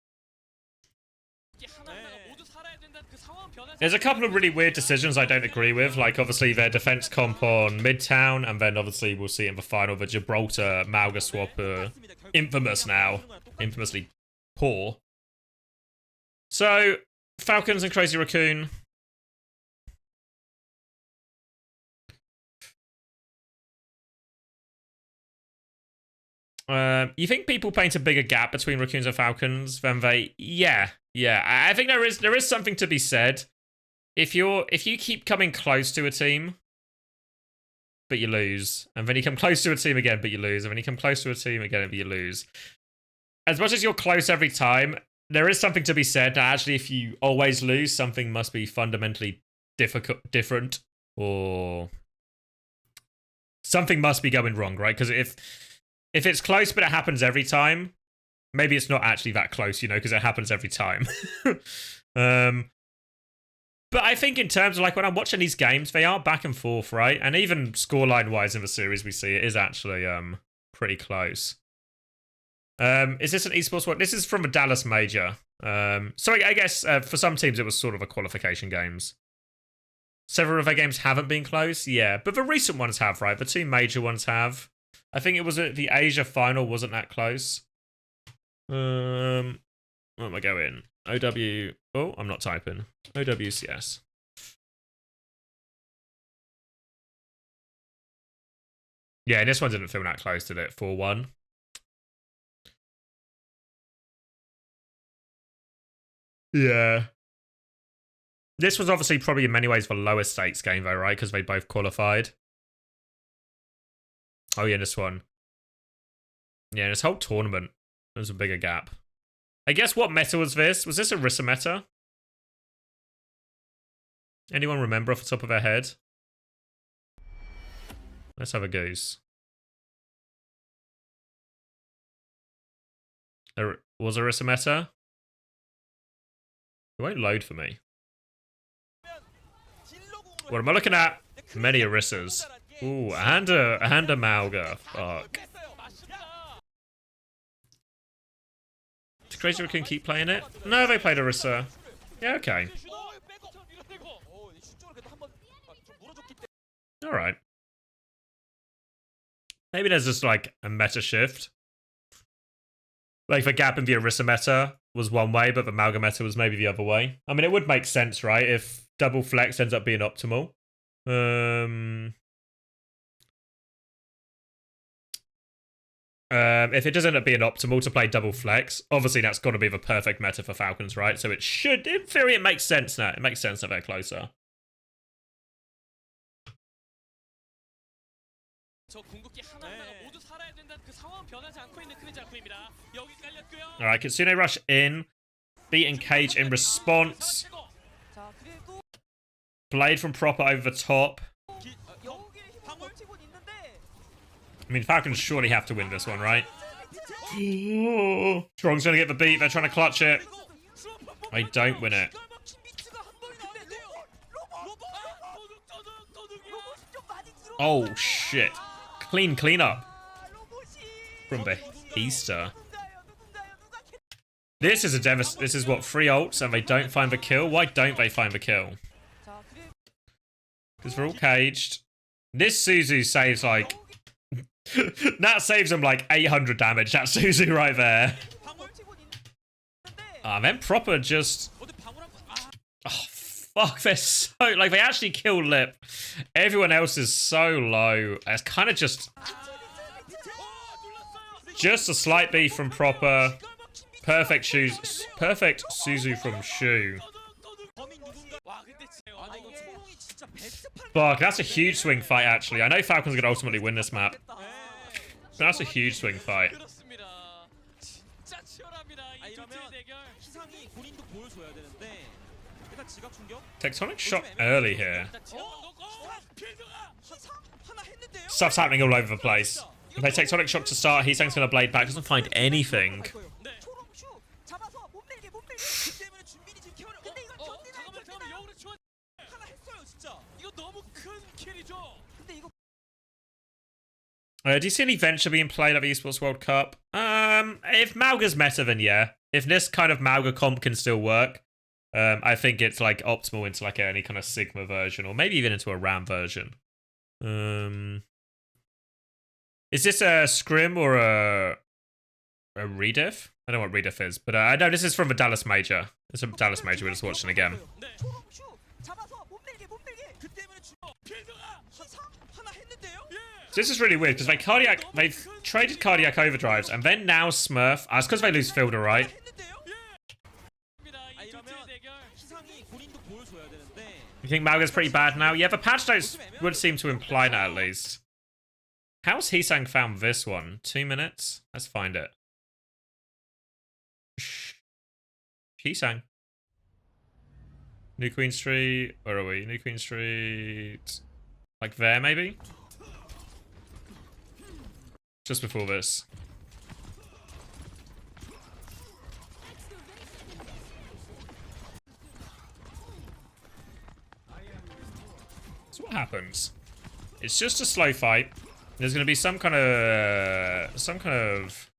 There's a couple of really weird decisions I don't agree with. Like, obviously, their defense comp on Midtown, and then, obviously, we'll see in the final, the Gibraltar Malga swap, infamous now. Infamously poor. So, Falcons and Crazy Racoon. You think people paint a bigger gap between Racoons and Falcons than they? Yeah. I think there is something to be said. If you keep coming close to a team, but you lose, and then you come close to a team again, but you lose, and then you come close to a team again, but you lose. As much as you're close every time, there is something to be said that actually, if you always lose, something must be fundamentally different, or something must be going wrong, right? Because if it's close, but it happens every time, maybe it's not actually that close, you know, because it happens every time. But I think in terms of, like, when I'm watching these games, they are back and forth, right? And even scoreline-wise in the series we see, it is actually pretty close. Is this an esports one? This is from a Dallas major. So I guess for some teams it was sort of a qualification games. Several of their games haven't been close, yeah. But the recent ones have, right? The two major ones have. I think it was the Asia final wasn't that close. Where am I going? OW... Oh, I'm not typing. OWCS. Yeah, this one didn't feel that close, did it? 4-1. Yeah. This was obviously probably in many ways the lowest stakes game though, right? Because they both qualified. Oh yeah, this one. Yeah, this whole tournament, there's a bigger gap. I guess what meta was this? Was this a Rissa meta? Anyone remember off the top of their head? Let's have a goose. Was a Rissa meta? It won't load for me. What am I looking at? Many Orissas. Ooh, and a Malga. Fuck. Does Crazy Racoon keep playing it? No, they played Orissa. Yeah, okay. Alright. Maybe there's just like a meta shift. Like the gap in the Orissa meta was one way, but the Malga meta was maybe the other way. I mean, it would make sense, right? If double flex ends up being optimal. If it does end up being optimal to play double flex, obviously that's got to be the perfect meta for Falcons, right? So it should, in theory, it makes sense now. It makes sense that they're closer. Alright, Kitsune rush in. Beating Cage in response. Blade from Proper over the top. I mean, Falcons surely have to win this one, right? Strong's gonna get the beat. They're trying to clutch it. They don't win it. Oh, shit. Clean up. From Easter. This is a This is what, 3 ults and they don't find the kill? Why don't they find the kill? Because they're all caged. This Suzu saves like... that saves them like 800 damage. That Suzu right there. Then Proper just... Oh, fuck? They're so... Like, they actually killed Lip. Everyone else is so low. It's kind of just... Just a slight beef from Proper. Perfect shoes. Perfect Suzu from Shu. Fuck, that's a huge swing fight, actually. I know Falcons are going to ultimately win this map. But that's a huge swing fight. Tectonic shot early here. Stuff's happening all over the place. If they Tectonic shot to start, Heesang's going to blade back. Doesn't find anything. Do you see any venture being played at the Esports World Cup? If Mauga's meta, then yeah. If this kind of Mauga comp can still work, I think it's like optimal into like any kind of Sigma version, or maybe even into a RAM version. Is this a scrim or a rediff? I don't know what rediff is, but I know this is from the Dallas Major. It's a Dallas Major we're just watching again. So this is really weird because they've traded cardiac overdrives and then now Smurf. It's because they lose Fielder, right? You think Mauga's pretty bad now? Yeah, the patch notes would seem to imply that at least. How's Heesang found this one? 2 minutes? Let's find it. Heesang. New Queen Street. Where are we? New Queen Street. Like there, maybe? Just before this. So what happens? It's just a slow fight. There's going to be some kind of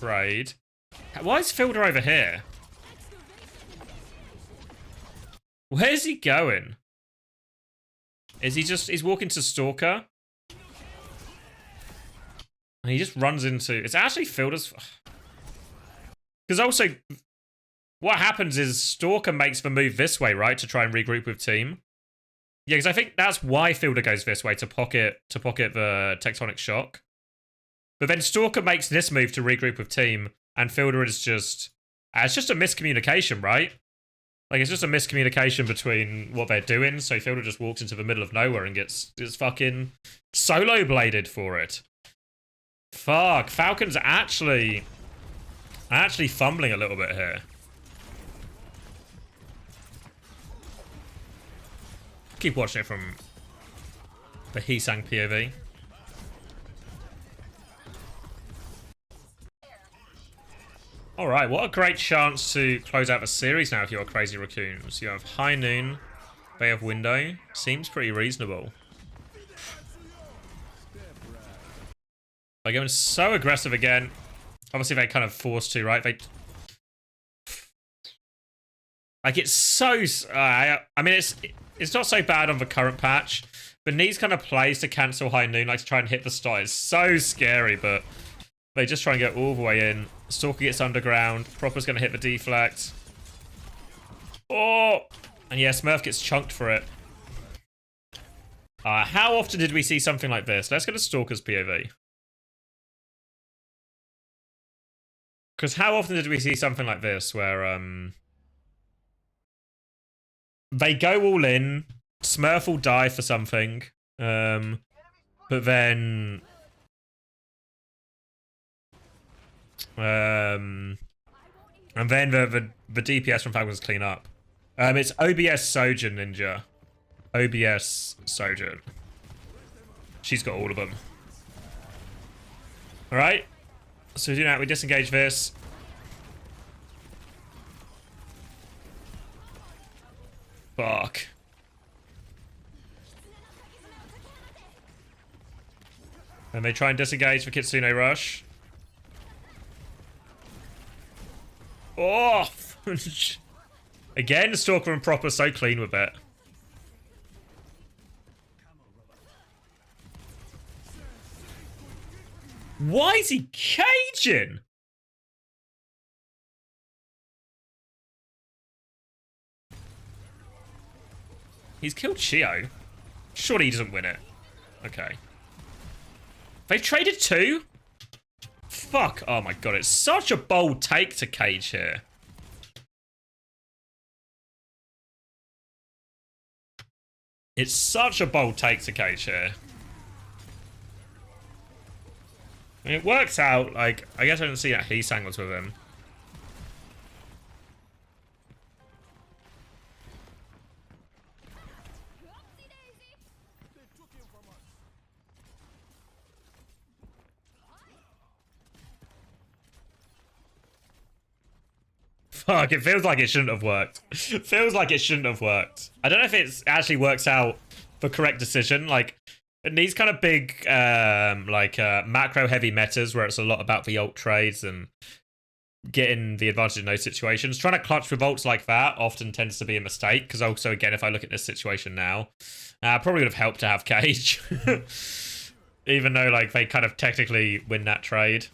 trade. Why is Fielder over here? Where's he going? Is he just... He's walking to Stalker? And he just runs into... It's actually Fielder's... Because also... What happens is Stalker makes the move this way, right? To try and regroup with team. Yeah, because I think that's why Fielder goes this way, to pocket the Tectonic Shock. But then Stalker makes this move to regroup with team, and Fielder is just... it's just a miscommunication, right? Like, it's just a miscommunication between what they're doing, so Fielder just walks into the middle of nowhere and gets fucking solo-bladed for it. Fuck, Falcons are actually fumbling a little bit here. Keep watching it from the Heesang POV. Alright, what a great chance to close out the series now if you're Crazy Raccoons. You have High Noon, they have Window. Seems pretty reasonable. They're going so aggressive again. Obviously they kind of forced to, right? They... Like, it's so... I mean, it's not so bad on the current patch, but these kind of plays to cancel High Noon, like to try and hit the start, is so scary, but they just try and get all the way in. Stalker gets underground. Proper's going to hit the deflect. Oh! And yeah, Smurf gets chunked for it. How often did we see something like this? Let's go to Stalker's POV. Because how often did we see something like this where, they go all in, Smurf will die for something, but then... and then the DPS from Falcons clean up. It's OBS Sojourn Ninja. OBS Sojourn. She's got all of them. Alright. So we do that, we disengage this. Fuck. And they try and disengage for Kitsune Rush. Oh! Again, Stalker and Proper so clean with it. Why is he caging? He's killed Shio. Surely he doesn't win it. Okay. They've traded 2? Fuck. Oh my god, it's such a bold take to cage here. It's such a bold take to cage here. I mean, it works out. Like, I guess I didn't see that Heesang was with him. Fuck, it feels like it shouldn't have worked. Feels like it shouldn't have worked. I don't know if it actually works out the correct decision. Like, in these kind of big, macro-heavy metas where it's a lot about the ult trades and getting the advantage in those situations, trying to clutch with ults like that often tends to be a mistake. Because also, again, if I look at this situation now, probably would have helped to have Cage. Even though, like, they kind of technically win that trade.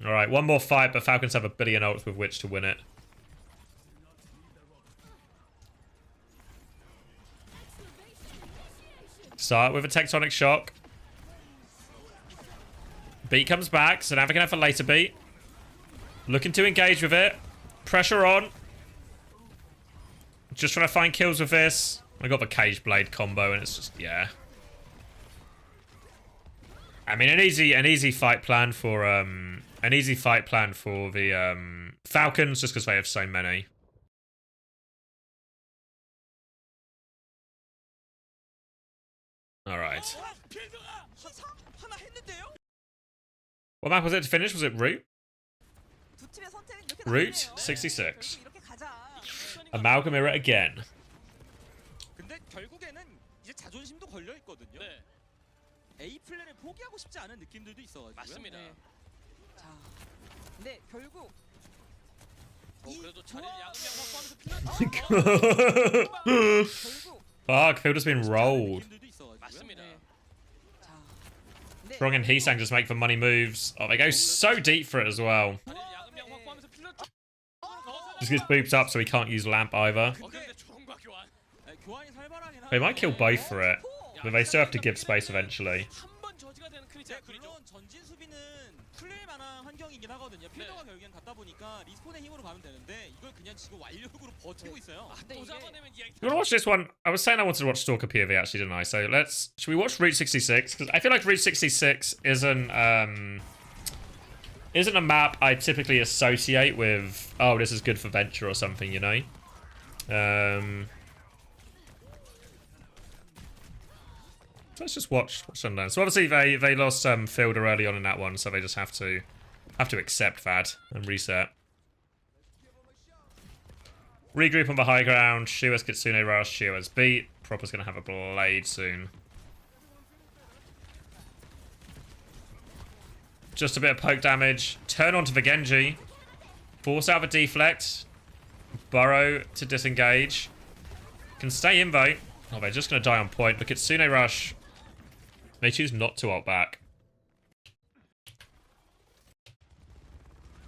Alright, one more fight, but Falcons have a billion ults with which to win it. Start with a tectonic shock. Beat comes back, so now we can have a later beat. Looking to engage with it. Pressure on. Just trying to find kills with this. I got the Cage Blade combo, and it's just, yeah. I mean, an easy fight plan for the Falcons, just because they have so many. All right. What map was it to finish? Was it Root? Root 66. Amalgamir it again. 근데 결국에는 이제 자존심도 걸려 있거든요. 네. A 플랜을 포기하고 싶지 않은 느낌들도 있어가지고요. 맞습니다. 네. 자, 근데 결국 그래도 자리를 야금야금 확보하면서 필요. 결국 Fuck, Field has been rolled. 느낌들도 있어가지고요. 맞습니다. 자, 근데 Strong and Heesang just make the money moves. Oh, they go so deep for it as well. 자리를 야금야금 확보하면서 필요. Just gets booped up so he can't use lamp either. 근데 조금과 교환. 교환이 살벌하긴 They might kill 한데 both for it, but they still have to give space eventually. 한번 저지가 되는 크리티컬 네, 쿨이죠. 물론 전진 수비는 풀릴 만한 환경이긴 하거든요. 필더가 결국엔 갔다 보니까 리스폰의 힘으로 가면 되는데 이걸 그냥 지금 완력으로 버티고 있어요. 근데 또 이게 잡아내면 이야기. You wanna watch this one? I was saying I wanted to watch Stalker POV actually, didn't I? So should we watch Route 66? Because I feel like Route 66 isn't a map I typically associate with, oh, this is good for Venture or something, you know? Let's just watch some then. So obviously they lost Fielder early on in that one, so they just have to accept that and reset. Regroup on the high ground. Shiwa's Kitsune Rush. Shiwa's beat. Proper's gonna have a blade soon. Just a bit of poke damage. Turn onto the Genji. Force out the deflect. Burrow to disengage. Can stay in though. Oh, they're just gonna die on point. Look at Kitsune Rush. They choose not to ult back.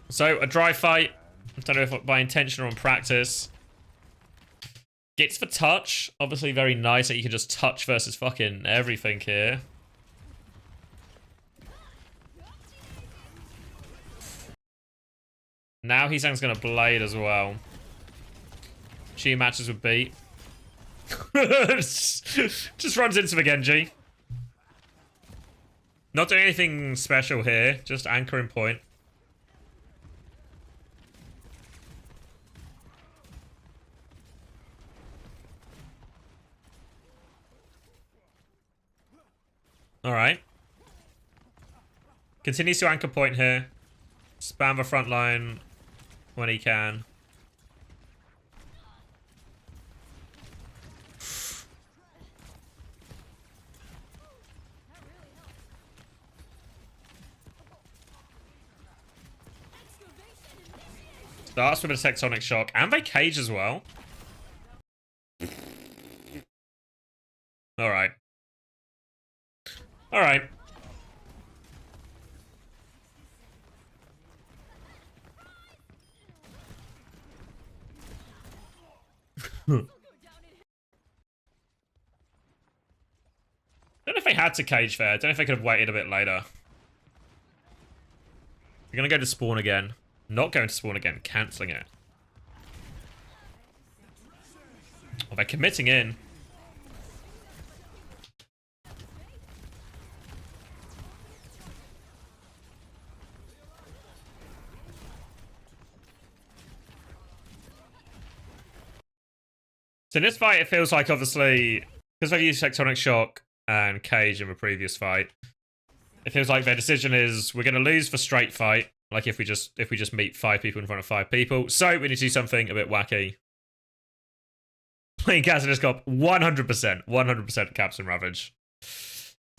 So, a dry fight. I don't know if by intention or on practice. Gets the touch. Obviously very nice that you can just touch versus fucking everything here. Now Heesang's gonna blade as well. Chi matches with beat. Just runs into the Genji. Not doing anything special here, just anchoring point. Alright. Continues to anchor point here. Spam the front line when he can. Starts with a tectonic shock, and they cage as well. Alright. Alright. Don't know if they had to cage there. Don't know if they could have waited a bit later. We're going to go to spawn again. Not going to spawn again. Cancelling it. Oh, they're committing in. So in this fight, it feels like, obviously, because they've used Tectonic Shock and Cage in the previous fight, it feels like their decision is we're going to lose for straight fight, like if we just meet 5 people in front of 5 people. So we need to do something a bit wacky. Playing Caps in this comp, 100% Caps and Ravage.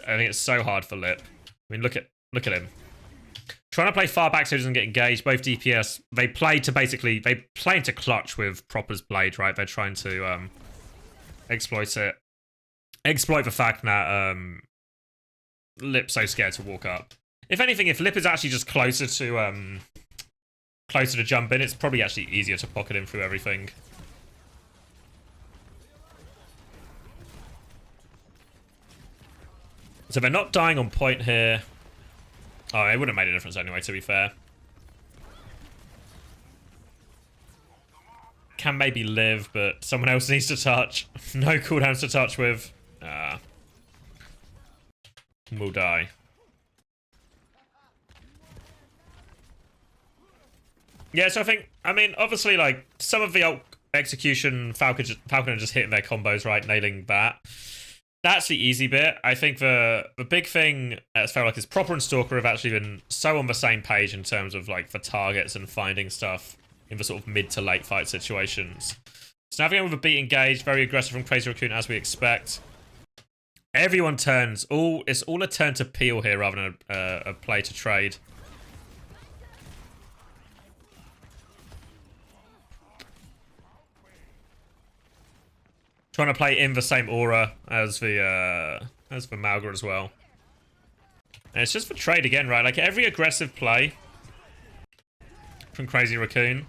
I think it's so hard for Lip. I mean, look at him. Trying to play far back so he doesn't get engaged. Both DPS, they play into clutch with Proper's Blade, right? They're trying to exploit it. Exploit the fact that Lip's so scared to walk up. If anything, if Lip is actually just closer to jump in, it's probably actually easier to pocket him through everything. So they're not dying on point here. Oh, it wouldn't have made a difference anyway, to be fair. Can maybe live, but someone else needs to touch. No cooldowns to touch with. We'll die. Yeah, so I mean, obviously, like, some of the ult execution, Falcon are just hitting their combos, right? Nailing that. That's the easy bit. I think the big thing as felt like is Proper and Stalker have actually been so on the same page in terms of like the targets and finding stuff in the sort of mid to late fight situations. So navigating with a beat engaged, very aggressive from Crazy Racoon as we expect. Everyone turns. It's all a turn to peel here rather than a play to trade. Trying to play in the same aura as the Malga as well. And it's just for trade again, right? Like every aggressive play from Crazy Racoon.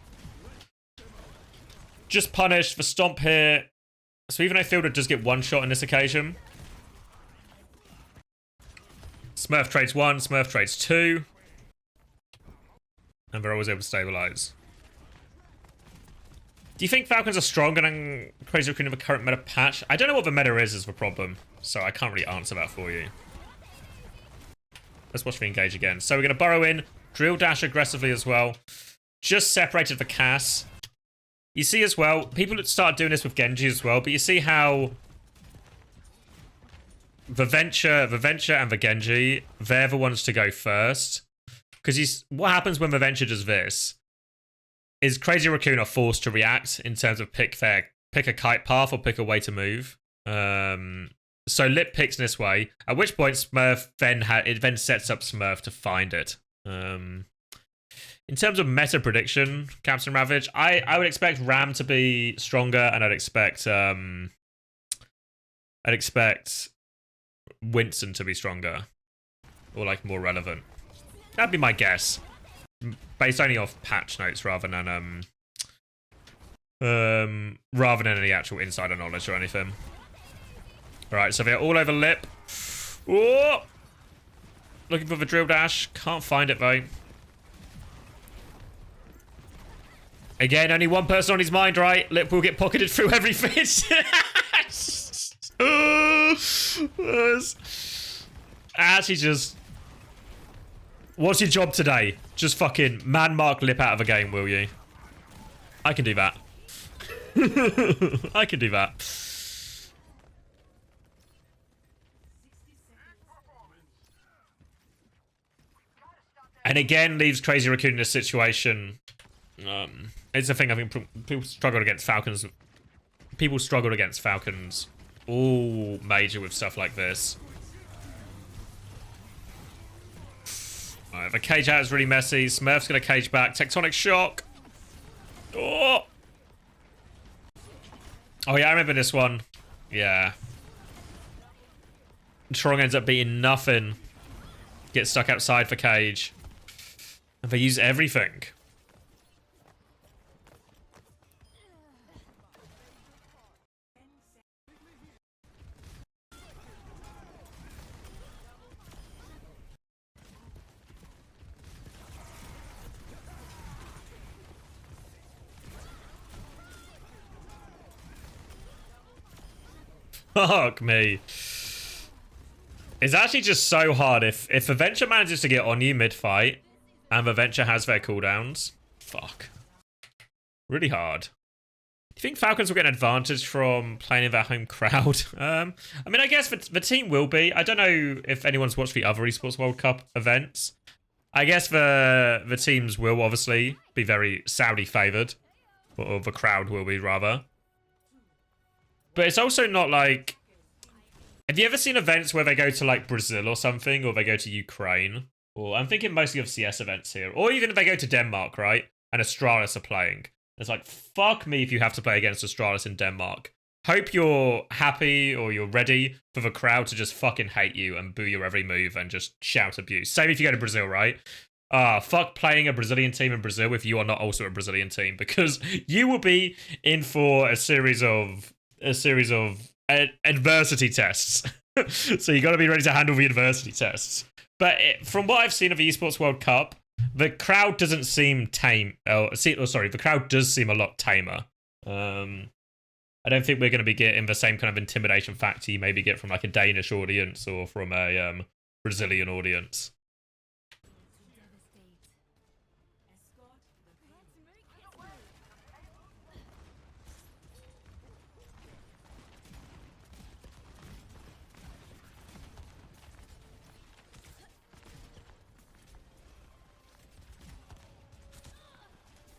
Just punish the stomp here. So even though Fielder does get one shot on this occasion. Smurf trades 1, Smurf trades 2. And they're always able to stabilize. Do you think Falcons are stronger than Crazy Racoon in the current meta patch? I don't know what the meta is the problem, so I can't really answer that for you. Let's watch the engage again. So we're going to burrow in, drill dash aggressively as well. Just separated the Cass. You see as well, people start doing this with Genji as well, but you see how the Venture and the Genji, they're the ones to go first. Because what happens when the Venture does this? Is Crazy Racoon are forced to react in terms of pick a kite path or pick a way to move. So Lip picks this way, at which point Smurf then sets up Smurf to find it. In terms of meta prediction, Caps and Ravage, I would expect Ram to be stronger, and I'd expect Winston to be stronger, or like more relevant. That'd be my guess. Based only off patch notes rather than any actual insider knowledge or anything. Alright, so they're all over Lip. Whoa! Looking for the drill dash. Can't find it though. Again, only one person on his mind, right? Lip will get pocketed through everything. Actually just... What's your job today? Just fucking man-mark Lip out of a game, will you? I can do that. I can do that. And again, leaves Crazy Racoon in a situation. It's a thing I think people struggled against Falcons. People struggled against Falcons all major with stuff like this. Alright, the cage out is really messy. Smurf's gonna cage back. Tectonic Shock. Oh! Oh yeah, I remember this one. Yeah. Trong ends up beating nothing. Gets stuck outside for cage. And they use everything. Fuck me. It's actually just so hard. If Adventure manages to get on you mid-fight, and Adventure has their cooldowns, fuck. Really hard. Do you think Falcons will get an advantage from playing in their home crowd? I mean, I guess the team will be. I don't know if anyone's watched the other Esports World Cup events. I guess the teams will obviously be very Saudi favoured. Or the crowd will be, rather. But it's also not like... Have you ever seen events where they go to, like, Brazil or something? Or they go to Ukraine? Or I'm thinking mostly of CS events here. Or even if they go to Denmark, right? And Astralis are playing. It's like, fuck me if you have to play against Astralis in Denmark. Hope you're happy or you're ready for the crowd to just fucking hate you and boo your every move and just shout abuse. Same if you go to Brazil, right? Fuck playing a Brazilian team in Brazil if you are not also a Brazilian team, because you will be in for a series of adversity tests. So you got to be ready to handle the adversity tests. But from what I've seen of the Esports World Cup, the crowd doesn't seem tame. The crowd does seem a lot tamer. I don't think we're going to be getting the same kind of intimidation factor you maybe get from like a Danish audience or from a Brazilian audience.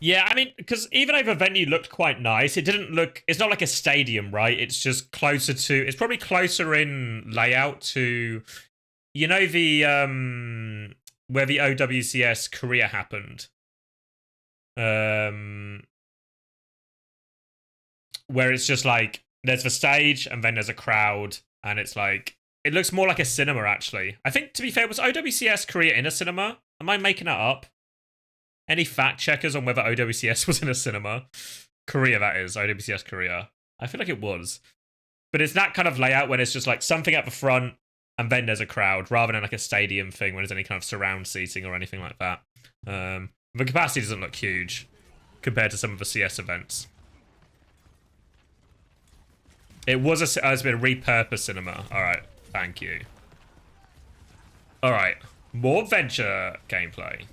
Yeah, I mean, because even though the venue looked quite nice, it didn't look... It's not like a stadium, right? It's just closer to... It's probably closer in layout to... You know the... Where the OWCS Korea happened. Where it's just like... There's the stage, and then there's a crowd, and it's like... It looks more like a cinema, actually. I think, to be fair, was OWCS Korea in a cinema? Am I making that up? Any fact checkers on whether OWCS was in a cinema? Korea, that is. OWCS Korea. I feel like it was. But it's that kind of layout when it's just like something at the front and then there's a crowd, rather than like a stadium thing when there's any kind of surround seating or anything like that. The capacity doesn't look huge compared to some of the CS events. It was it's been a repurposed cinema. Alright, thank you. Alright, more Venture gameplay.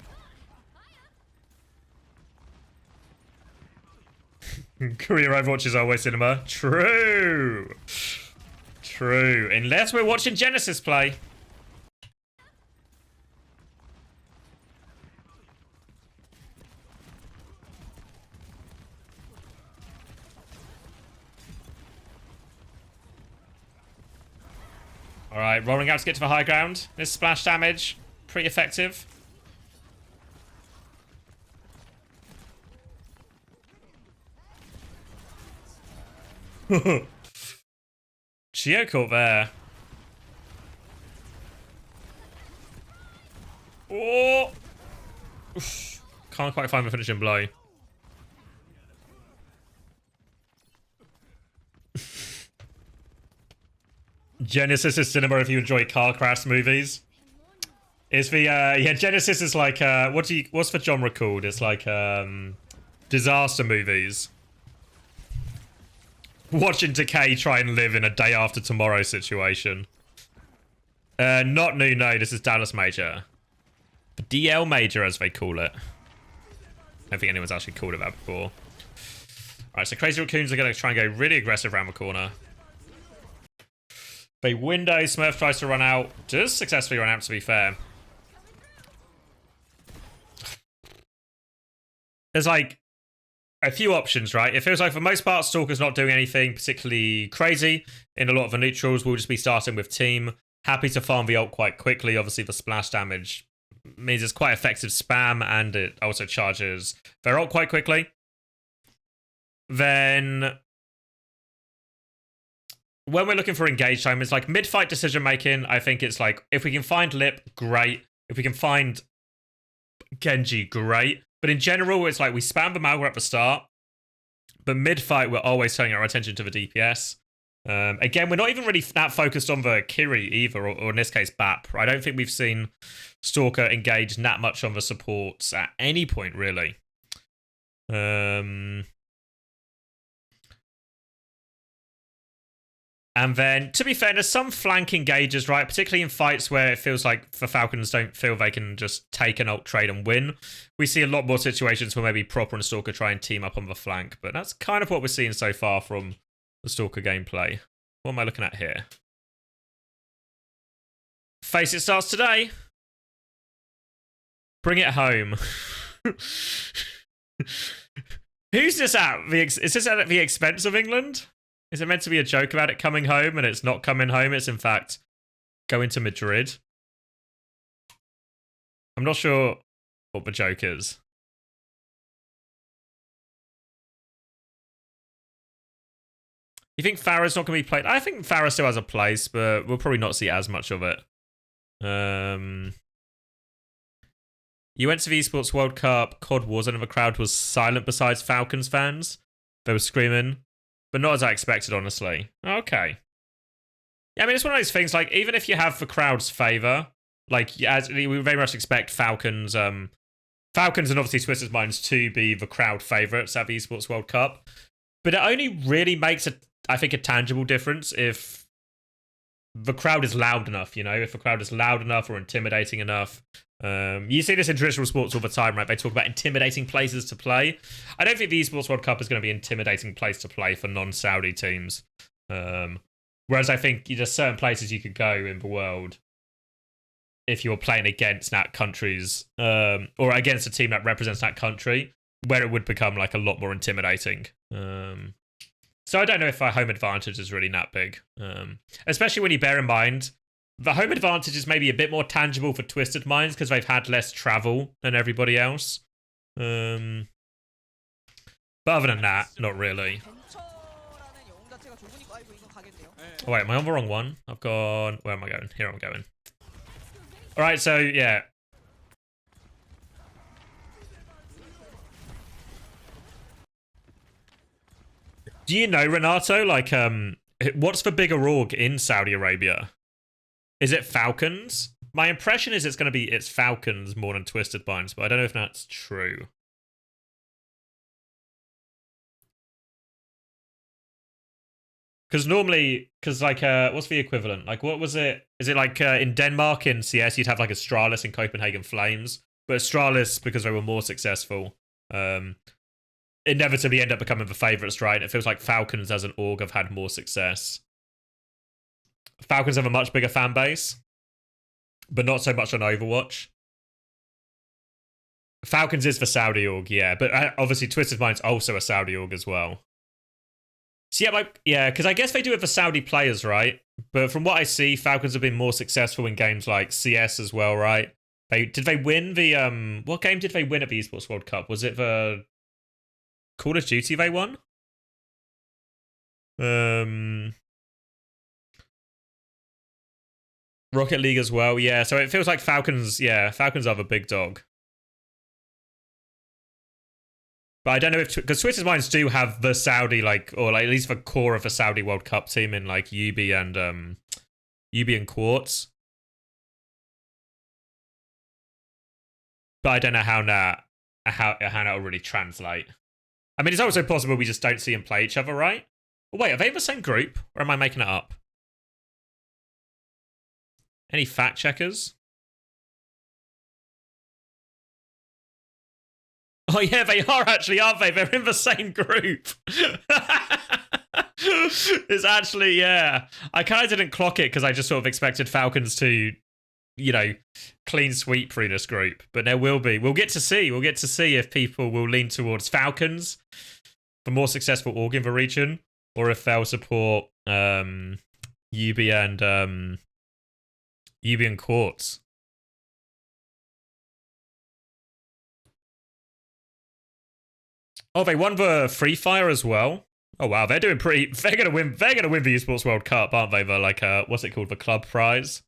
Korea Overwatch is always cinema. True. True. Unless we're watching Genesis play. Alright, rolling out to get to the high ground. This splash damage, pretty effective. Geo caught there. Oh! Oof. Can't quite find the finishing blow. Genesis is cinema if you enjoy car crash movies. It's the yeah, Genesis is like what's the genre called? It's like disaster movies. Watching Decay try and live in a day after tomorrow situation. Not new, no, this is Dallas Major. The DL Major, as they call it. I don't think anyone's actually called it that before. Alright, so Crazy Racoons are going to try and go really aggressive around the corner. They window, Smurf tries to run out. Does successfully run out, to be fair. There's like a few options, right? It feels like for most part, Stalker's not doing anything particularly crazy. In a lot of the neutrals, we'll just be starting with team. Happy to farm the ult quite quickly. Obviously, the splash damage means it's quite effective spam, and it also charges their ult quite quickly. Then, when we're looking for engage time, it's like mid-fight decision-making. I think it's like, if we can find Lip, great. If we can find Genji, great. But in general, it's like we spam the Malware at the start, but mid-fight, we're always turning our attention to the DPS. Again, we're not even really that focused on the Kiri either, or in this case, BAP. I don't think we've seen Stalker engage that much on the supports at any point, really. And And then, to be fair, there's some flank engages, right? Particularly in fights where it feels like the Falcons don't feel they can just take an ult trade and win. We see a lot more situations where maybe Proper and Stalker try and team up on the flank. But that's kind of what we're seeing so far from the Stalker gameplay. What am I looking at here? Face It starts today. Bring it home. Who's this at? Is this at the expense of England? Is it meant to be a joke about it coming home and it's not coming home? It's in fact going to Madrid. I'm not sure what the joke is. You think Farah's not going to be played? I think Farah still has a place, but we'll probably not see as much of it. You went to the Esports World Cup, COD Warzone, and the crowd was silent besides Falcons fans. They were screaming. But not as I expected, honestly. Okay. Yeah, I mean, it's one of those things, like, even if you have the crowd's favour, like, as we very much expect Falcons and obviously Twisted Minds to be the crowd favourites at the Esports World Cup. But it only really makes, I think, a tangible difference if the crowd is loud enough, you know? If the crowd is loud enough or intimidating enough. You see this in traditional sports all the time, right? They talk about intimidating places to play. I don't think the Esports World Cup is going to be an intimidating place to play for non-Saudi teams. Whereas I think there's certain places you could go in the world if you're playing against that country's, or against a team that represents that country, where it would become like a lot more intimidating. So I don't know if our home advantage is really that big. Especially when you bear in mind the home advantage is maybe a bit more tangible for Twisted Minds because they've had less travel than everybody else. But other than that, not really. Oh wait, am I on the wrong one? I've gone... Where am I going? Here I'm going. Alright, so yeah. Do you know, Renato, like, what's the bigger org in Saudi Arabia? Is it Falcons? My impression is it's Falcons more than Twisted Minds, but I don't know if that's true. Because normally, like, what's the equivalent? Like, what was it? Is it like in Denmark in CS, you'd have like Astralis and Copenhagen Flames, but Astralis, because they were more successful, inevitably end up becoming the favourites, right? It feels like Falcons as an org have had more success. Falcons have a much bigger fan base, but not so much on Overwatch. Falcons is the Saudi org, yeah, but obviously Twisted Mind's also a Saudi org as well. So yeah, like, yeah, because I guess they do it for Saudi players, right? But from what I see, Falcons have been more successful in games like CS as well, right? Did they win the what game did they win at the Esports World Cup? Was it the Call of Duty they won? Rocket League as well, yeah. So it feels like Falcons, yeah, Falcons are the big dog. But I don't know if... Because Twisted Minds do have the Saudi, like... Or like at least the core of the Saudi World Cup team in, like, UB and Quartz. But I don't know how that will really translate. I mean, it's also possible we just don't see them play each other, right? Oh, wait, are they in the same group? Or am I making it up? Any fact checkers? Oh yeah, they are actually, aren't they? They're in the same group. It's actually, yeah. I kind of didn't clock it because I just sort of expected Falcons to, you know, clean sweep through this group. But there will be. We'll get to see. We'll get to see if people will lean towards Falcons, the more successful org in the region, or if they'll support UB and Quartz. Oh, they won the Free Fire as well. Oh wow, they're doing pretty. They're gonna win. They're gonna win the Esports World Cup, aren't they? The like, what's it called? The club prize.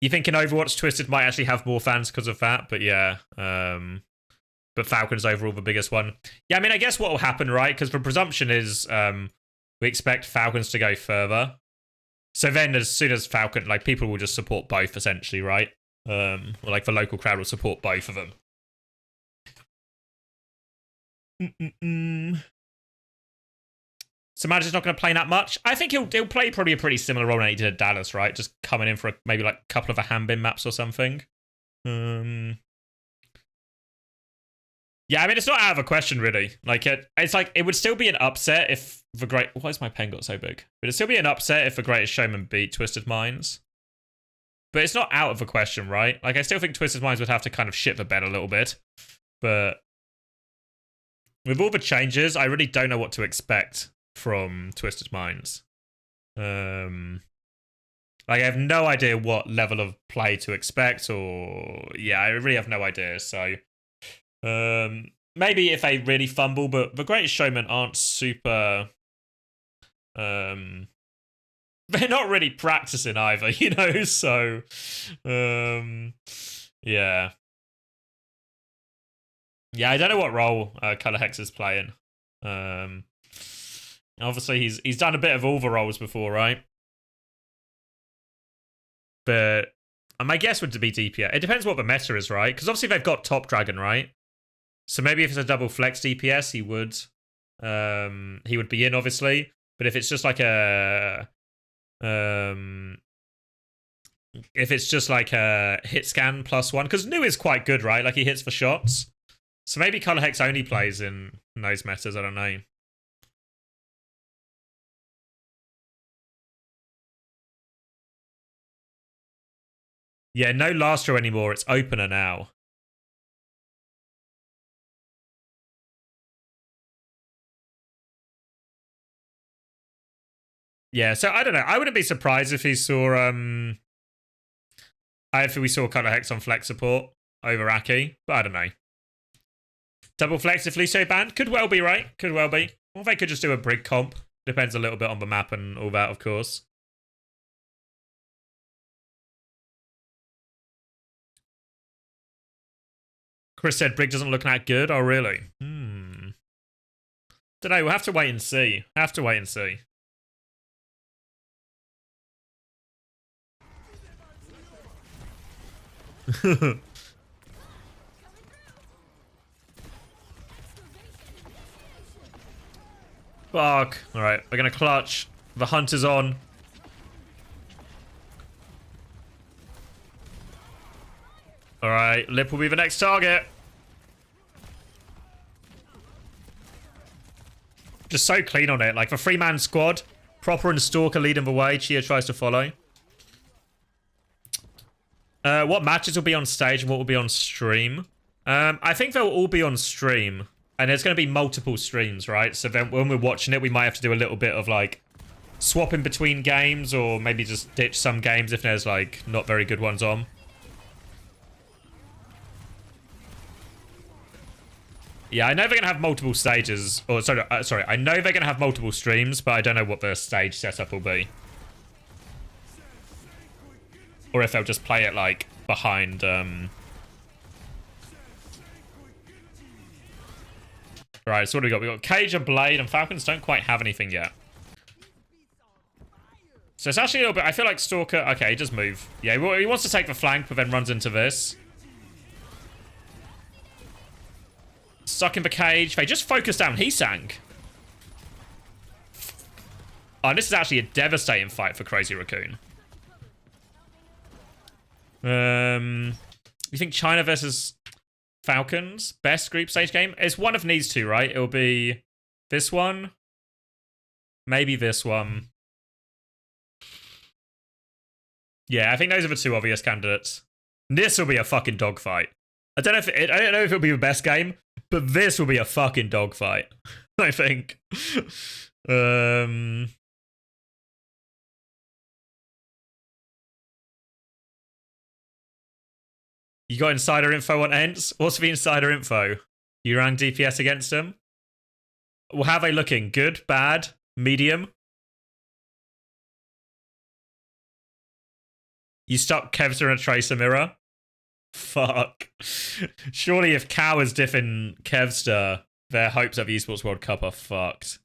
You think in Overwatch, Twisted might actually have more fans because of that, but yeah. But Falcons overall the biggest one. Yeah, I mean, I guess what will happen, right? Because the presumption is we expect Falcons to go further. So then, as soon as Falcon, like, people will just support both essentially, right? Or like the local crowd will support both of them. So Magic's not going to play that much. I think he'll play probably a pretty similar role than he did at Dallas, right? Just coming in for maybe like a couple of a hand-bin maps or something. Yeah, I mean, it's not out of a question, really. Like, it's like, it would still be an upset if the great... Why has my pen got so big? It'd still be an upset if the Greatest Showman beat Twisted Minds. But it's not out of the question, right? Like, I still think Twisted Minds would have to kind of shit the bed a little bit. But with all the changes, I really don't know what to expect from Twisted Minds. Like, I have no idea what level of play to expect, or... Yeah, I really have no idea, so... Maybe if they really fumble, but the Greatest Showman aren't super... they're not really practicing either, you know, so... yeah. Yeah, I don't know what role Color Hex is playing. Obviously, he's done a bit of all the roles before, right? But my guess would be DPS. It depends what the meta is, right? Because obviously they've got Top Dragon, right? So maybe if it's a double flex DPS, he would be in, obviously. But if it's just like a hit scan +1, because Nu is quite good, right? Like he hits for shots. So maybe Color Hex only plays in those metas. I don't know. Yeah, no last row anymore. It's opener now. Yeah, so I don't know. I wouldn't be surprised if he saw if we saw Color Hex on flex support over Aki, but I don't know. Double flex if Liso banned? Could well be, right? Could well be. Or they could just do a Brig comp. Depends a little bit on the map and all that, of course. Chris said Brig doesn't look that good. Oh, really? Don't know. We'll have to wait and see. Have to wait and see. Fuck. Alright, we're gonna clutch. The hunt is on. Alright, Lip will be the next target. Just so clean on it. Like, the 3-man squad. Proper and Stalker leading the way. Chia tries to follow. What matches will be on stage and what will be on stream? I think they'll all be on stream. And there's going to be multiple streams, right? So then when we're watching it, we might have to do a little bit of, like, swapping between games, or maybe just ditch some games if there's, like, not very good ones on. Yeah, I know they're going to have multiple stages. Or, sorry, I know they're going to have multiple streams, but I don't know what the stage setup will be. Or if they'll just play it, like, behind, Right, so what do we got? We got Cage and Blade, and Falcons don't quite have anything yet. So it's actually a little bit... I feel like Stalker... Okay, he does move. Yeah, he wants to take the flank, but then runs into this. Stuck in the cage. They just focused down Heesang. Oh, and this is actually a devastating fight for Crazy Racoon. You think China versus Falcons? Best group stage game? It's one of these two, right? It'll be this one. Maybe this one. Yeah, I think those are the two obvious candidates. This will be a fucking dogfight. I don't know if it'll be the best game, but this will be a fucking dogfight. I think. You got insider info on Ents? What's the insider info? You ran DPS against them? Well, how are they looking? Good? Bad? Medium? You stuck Kevster in a Tracer mirror? Fuck. Surely if Cow is diffing Kevster, their hopes of Esports World Cup are fucked.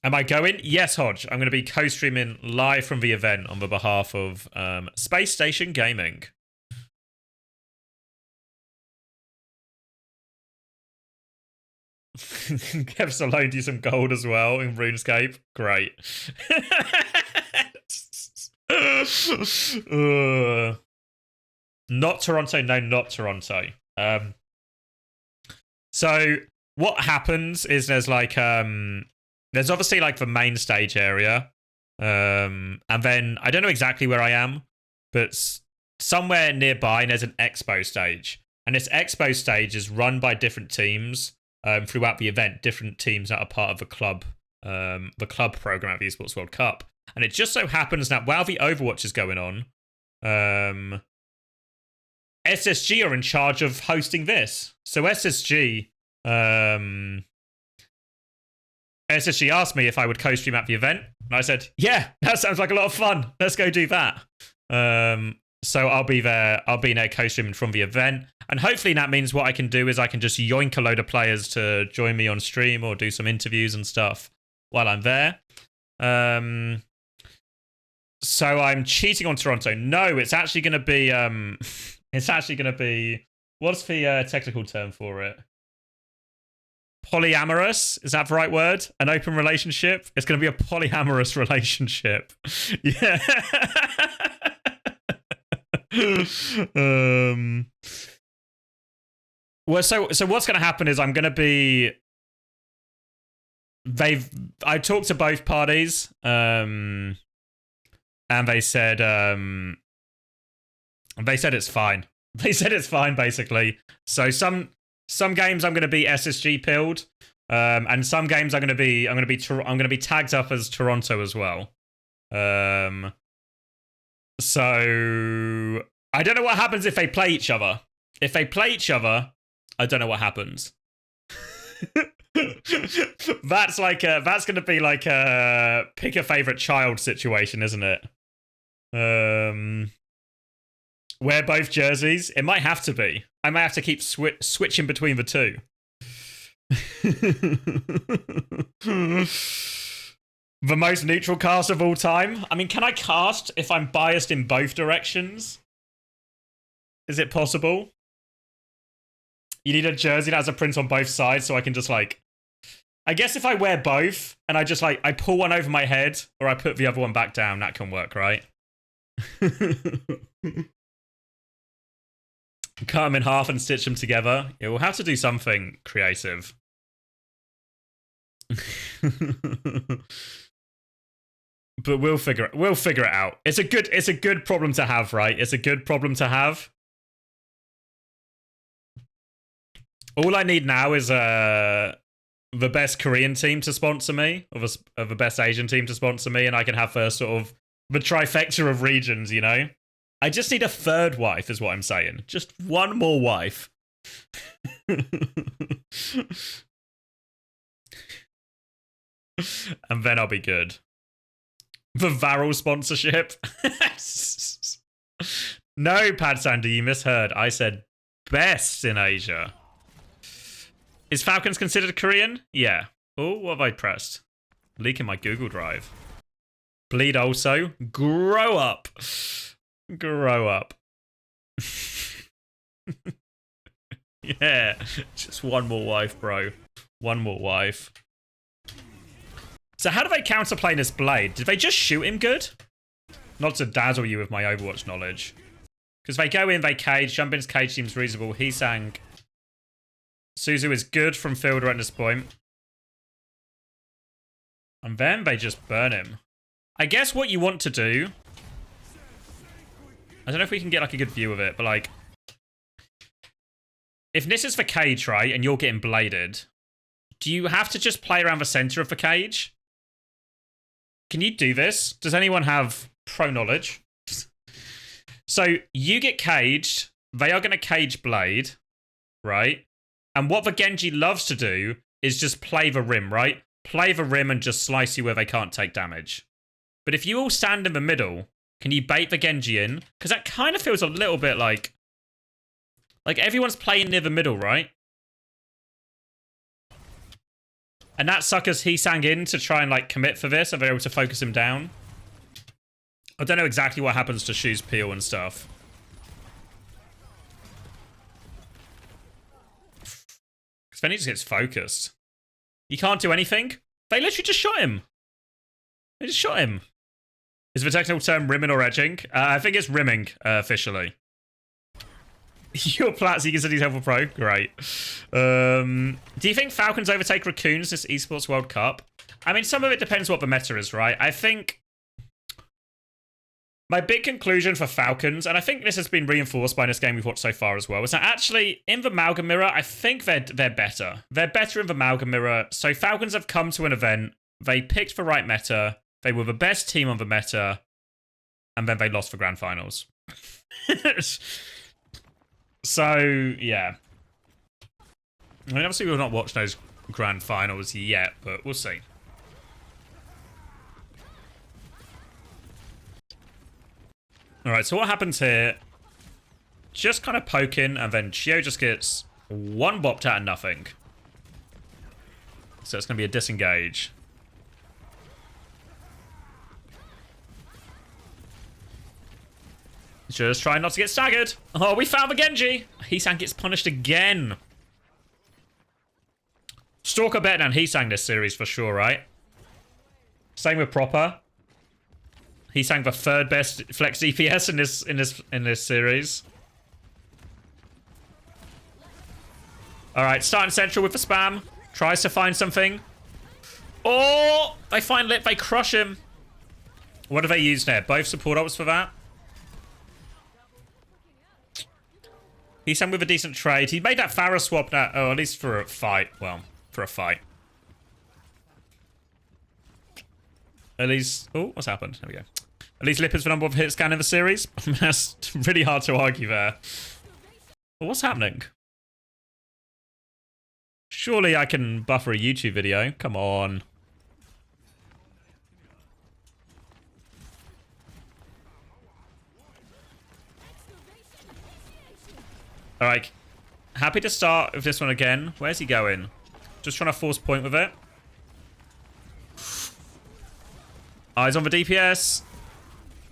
Am I going? Yes, Hodge. I'm going to be co-streaming live from the event on the behalf of Space Station Gaming. Kev's loaned you some gold as well in RuneScape. Great. Not Toronto. No, not Toronto. So what happens is there's like there's obviously like the main stage area, and then I don't know exactly where I am, but somewhere nearby there's an expo stage, and this expo stage is run by different teams throughout the event, different teams that are part of the club program at the Esports World Cup. And it just so happens that while the Overwatch is going on, SSG are in charge of hosting this. So SSG asked me if I would co-stream at the event, and I said, yeah, that sounds like a lot of fun. Let's go do that. So I'll be there co-streaming from the event, and hopefully that means what I can do is I can just yoink a load of players to join me on stream or do some interviews and stuff while I'm there. So I'm cheating on Toronto. No, it's actually going to be what's the technical term for it? Polyamorous, is that the right word? An open relationship? It's going to be a polyamorous relationship. Yeah. Well, so what's going to happen is I'm going to be. I talked to both parties, and they said it's fine. They said it's fine, basically. So some games I'm going to be SSG pilled, and some games I'm going to be tagged up as Toronto as well. So I don't know what happens if they play each other. If they play each other, I don't know what happens. That's going to be like a pick a favorite child situation, isn't it? Wear both jerseys. It might have to be. I might have to keep switching between the two. The most neutral cast of all time. I mean, can I cast if I'm biased in both directions? Is it possible? You need a jersey that has a print on both sides, so I can just like. I guess if I wear both and I just like I pull one over my head or I put the other one back down, that can work, right? Cut them in half and stitch them together. Yeah, we'll have to do something creative. But we'll figure it out. It's a good problem to have, right? It's a good problem to have. All I need now is the best Korean team to sponsor me, or the best Asian team to sponsor me, and I can have the sort of the trifecta of regions, you know? I just need a third wife, is what I'm saying. Just one more wife. And then I'll be good. The Varel sponsorship. No, Pad Sandy, you misheard. I said best in Asia. Is Falcons considered Korean? Yeah. Oh, what have I pressed? Leaking my Google Drive. Bleed also. Grow up. Grow up. Yeah. Just one more wife, bro. One more wife. So how do they counterplay this Blade? Did they just shoot him good? Not to dazzle you with my Overwatch knowledge. Because they go in, they cage. Jump in's cage seems reasonable. He sang. Suzu is good from fielder at this point. And then they just burn him. I guess what you want to do... I don't know if we can get like a good view of it, but like... If this is the cage, right, and you're getting bladed, do you have to just play around the center of the cage? Can you do this? Does anyone have pro knowledge? So you get caged. They are going to cage Blade, right? And what the Genji loves to do is just play the rim, right? Play the rim and just slice you where they can't take damage. But if you all stand in the middle, can you bait the Genji in? Because that kind of feels a little bit like everyone's playing near the middle, right? And that suckers he sang in to try and like commit for this and they're able to focus him down. I don't know exactly what happens to Shu's peel and stuff. Because then he just gets focused. You can't do anything. They literally just shot him. They just shot him. Is the technical term rimming or edging? I think it's rimming, officially. Your Platz, you consider yourself a pro? Great. Do you think Falcons overtake Racoons this Esports World Cup? I mean, some of it depends what the meta is, right? I think my big conclusion for Falcons, and I think this has been reinforced by this game we've watched so far as well, is that actually in the Malga Mirror, I think they're better. They're better in the Malga Mirror. So Falcons have come to an event, they picked the right meta, they were the best team on the meta, and then they lost the grand finals. So, yeah. I mean, obviously we've not watched those grand finals yet, but we'll see. Alright, so what happens here? Just kind of poking, and then Chio just gets one bopped out of nothing. So it's going to be a disengage. Just trying not to get staggered. Oh, we found the Genji. Heesang gets punished again. Stalker better than Heesang this series for sure, right? Same with Proper. Heesang the third best flex DPS in this series. All right, starting central with the spam. Tries to find something. Oh, they find Lip. They crush him. What do they use there? Both support ops for that. He's with a decent trade. He made that Pharah swap now. Oh, at least for a fight. Well, for a fight. At least... Oh, what's happened? There we go. At least Lip is the number one hit scan in the series. That's really hard to argue there. Well, what's happening? Surely I can buffer a YouTube video. Come on. Alright. Happy to start with this one again. Where's he going? Just trying to force point with it. Eyes on the DPS.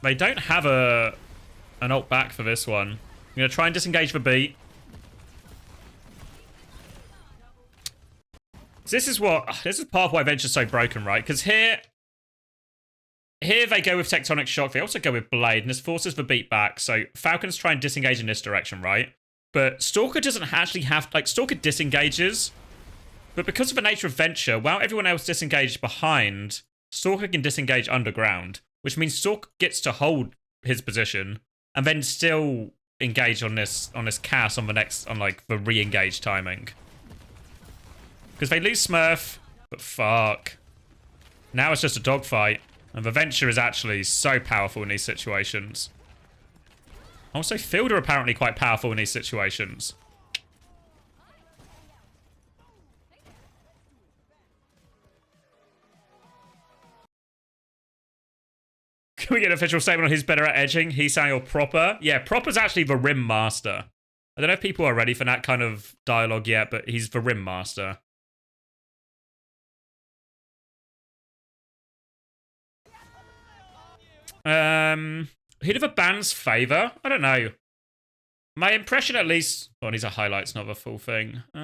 They don't have an ult back for this one. I'm going to try and disengage the beat. So this is part of why Venture's so broken, right? Because here they go with Tectonic Shock. They also go with Blade, and this forces the beat back. So Falcons try and disengage in this direction, right? But Stalker doesn't actually have... Like, Stalker disengages. But because of the nature of Venture, while everyone else disengaged behind, Stalker can disengage underground. Which means Stalker gets to hold his position and then still engage on this cast on the re-engage timing. Because they lose Smurf, but fuck. Now it's just a dogfight. And the Venture is actually so powerful in these situations. Also, Fielder apparently quite powerful in these situations. Can we get an official statement on who's better at edging? Heesang or Proper? Yeah, Proper's actually the Rim Master. I don't know if people are ready for that kind of dialogue yet, but he's the Rim Master. Who do the bands favour? I don't know. My impression, at least... Oh, these are highlights, not the full thing. Did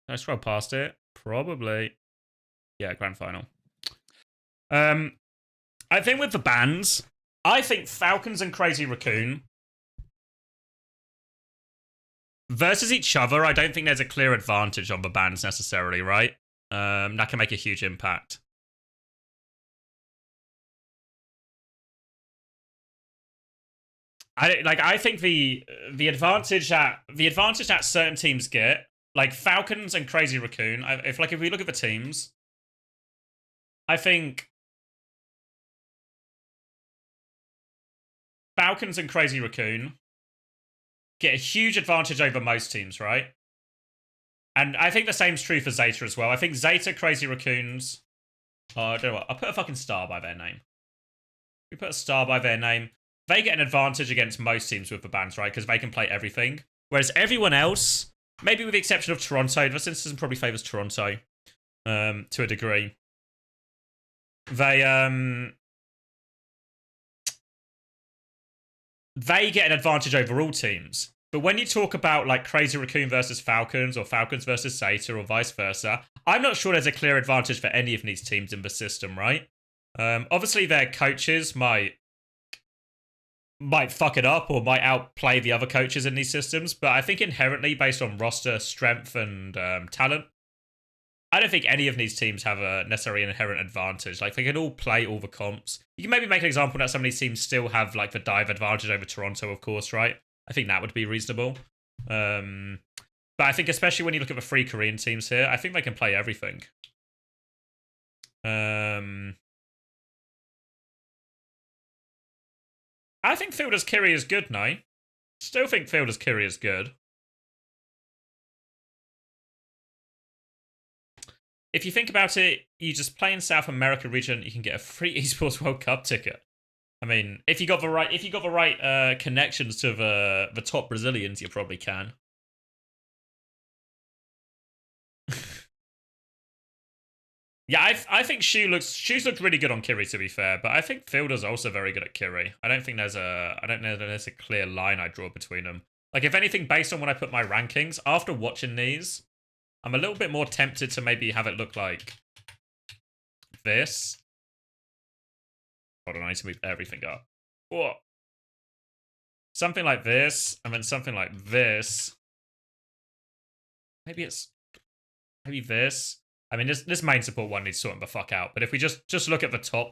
I scroll past it? Probably. Yeah, grand final. I think with the bands, I think Falcons and Crazy Racoon versus each other, I don't think there's a clear advantage on the bands necessarily, right? That can make a huge impact. I think the advantage that certain teams get, like Falcons and Crazy Racoon, if we look at the teams, I think Falcons and Crazy Racoon get a huge advantage over most teams, right? And I think the same's true for Zeta as well. I think Zeta, Crazy Racoons... Oh, I don't know what. I'll put a fucking star by their name. We put a star by their name. They get an advantage against most teams with the bans, right? Because they can play everything. Whereas everyone else, maybe with the exception of Toronto, this instance probably favours Toronto to a degree. They get an advantage over all teams. But when you talk about like Crazy Racoon versus Falcons or Falcons versus Zeta or vice versa, I'm not sure there's a clear advantage for any of these teams in the system, right? Obviously, their coaches might fuck it up or might outplay the other coaches in these systems, but I think inherently, based on roster strength and talent, I don't think any of these teams have a necessarily inherent advantage. Like, they can all play all the comps. You can maybe make an example that some of these teams still have, like, the dive advantage over Toronto, of course, right? I think that would be reasonable. But I think especially when you look at the 3 Korean teams here, I think they can play everything. I think Fielder's Kiri is good, no? Still think Fielder's Kiri is good. If you think about it, you just play in South America region, you can get a free Esports World Cup ticket. I mean, if you got the right connections to the top Brazilians, you probably can. Yeah, I think Shu's looked really good on Kiri, to be fair, but I think Fielder's also very good at Kiri. I don't know that there's a clear line I draw between them. Like, if anything, based on when I put my rankings, after watching these, I'm a little bit more tempted to maybe have it look like this. Hold on, I need to move everything up. Whoa. Something like this, and then something like this. Maybe this. I mean, this main support one needs sorting the fuck out. But if we just look at the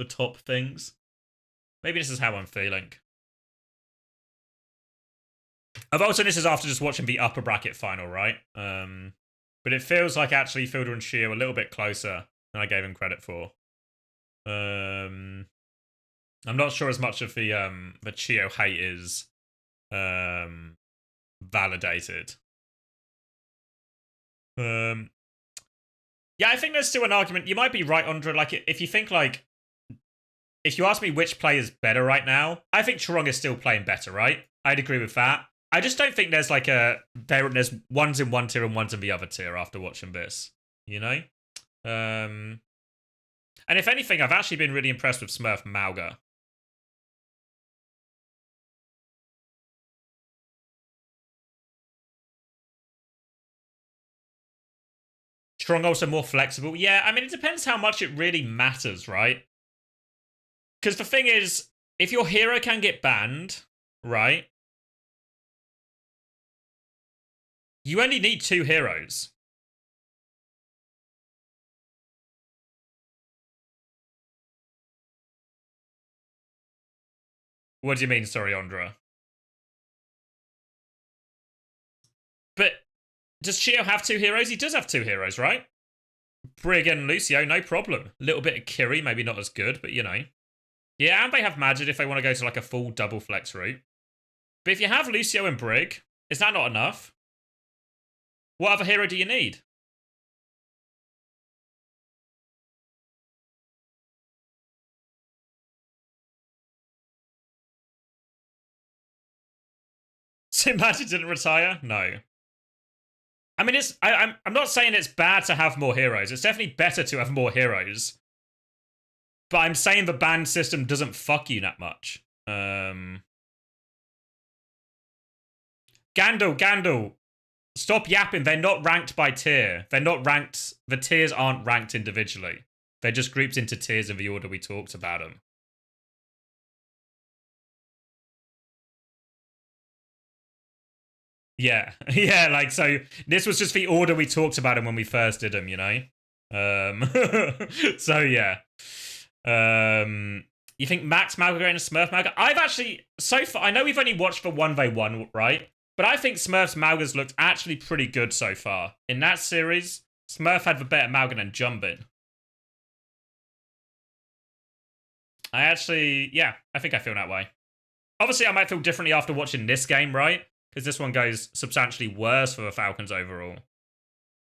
top things, maybe this is how I'm feeling. I've also, this is after just watching the upper bracket final, right? But it feels like actually Fielder and Shio are a little bit closer than I gave him credit for. I'm not sure as much of the Chio hate is validated. Yeah, I think there's still an argument. You might be right, Andra. Like, if you think, like, if you ask me which play is better right now, I think Chorong is still playing better, right? I'd agree with that. I just don't think there's, like, there's ones in one tier and ones in the other tier after watching this, you know? And if anything, I've actually been really impressed with Smurf Mauga. Strong, also more flexible. Yeah, I mean, it depends how much it really matters, right? Because the thing is, if your hero can get banned, right? You only need 2 heroes. What do you mean, sorry, Andra? But does Chio have 2 heroes? He does have 2 heroes, right? Brig and Lucio, no problem. A little bit of Kiri, maybe not as good, but you know. Yeah, and they have Magic if they want to go to like a full double flex route. But if you have Lucio and Brig, is that not enough? What other hero do you need? So Magic didn't retire? No. I mean, I'm not saying it's bad to have more heroes. It's definitely better to have more heroes. But I'm saying the ban system doesn't fuck you that much. Gandalf. Stop yapping. They're not ranked by tier. They're not ranked. The tiers aren't ranked individually. They're just grouped into tiers in the order we talked about them. Yeah. Yeah, like, so this was just the order we talked about them when we first did them, you know? So, yeah. You think Max Malga going to Smurf Malga? I've actually, so far, I know we've only watched for 1v1, right? But I think Smurf's Malga's looked actually pretty good so far. In that series, Smurf had the better Malga than Jumbin. I actually, yeah, I think I feel that way. Obviously, I might feel differently after watching this game, right? Because this one goes substantially worse for the Falcons overall.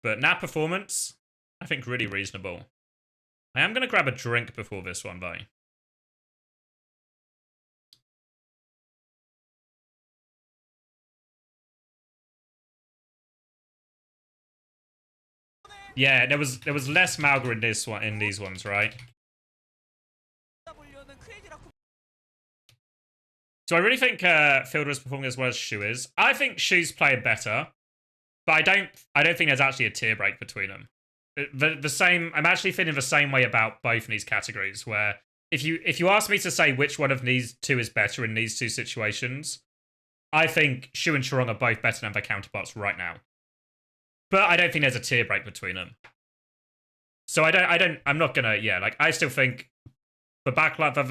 But that performance, I think really reasonable. I am going to grab a drink before this one, though. Yeah, there was less Malga in this one in these ones, right? 보려는 크레이지 라쿤 So I really think Fielder is performing as well as Shu is. I think Shu's playing better, but I don't think there's actually a tier break between them. The same. I'm actually feeling the same way about both of these categories. Where if you ask me to say which one of these two is better in these two situations, I think Shu and Chirong are both better than their counterparts right now. But I don't think there's a tier break between them. So I'm not gonna, like, I still think the backline of,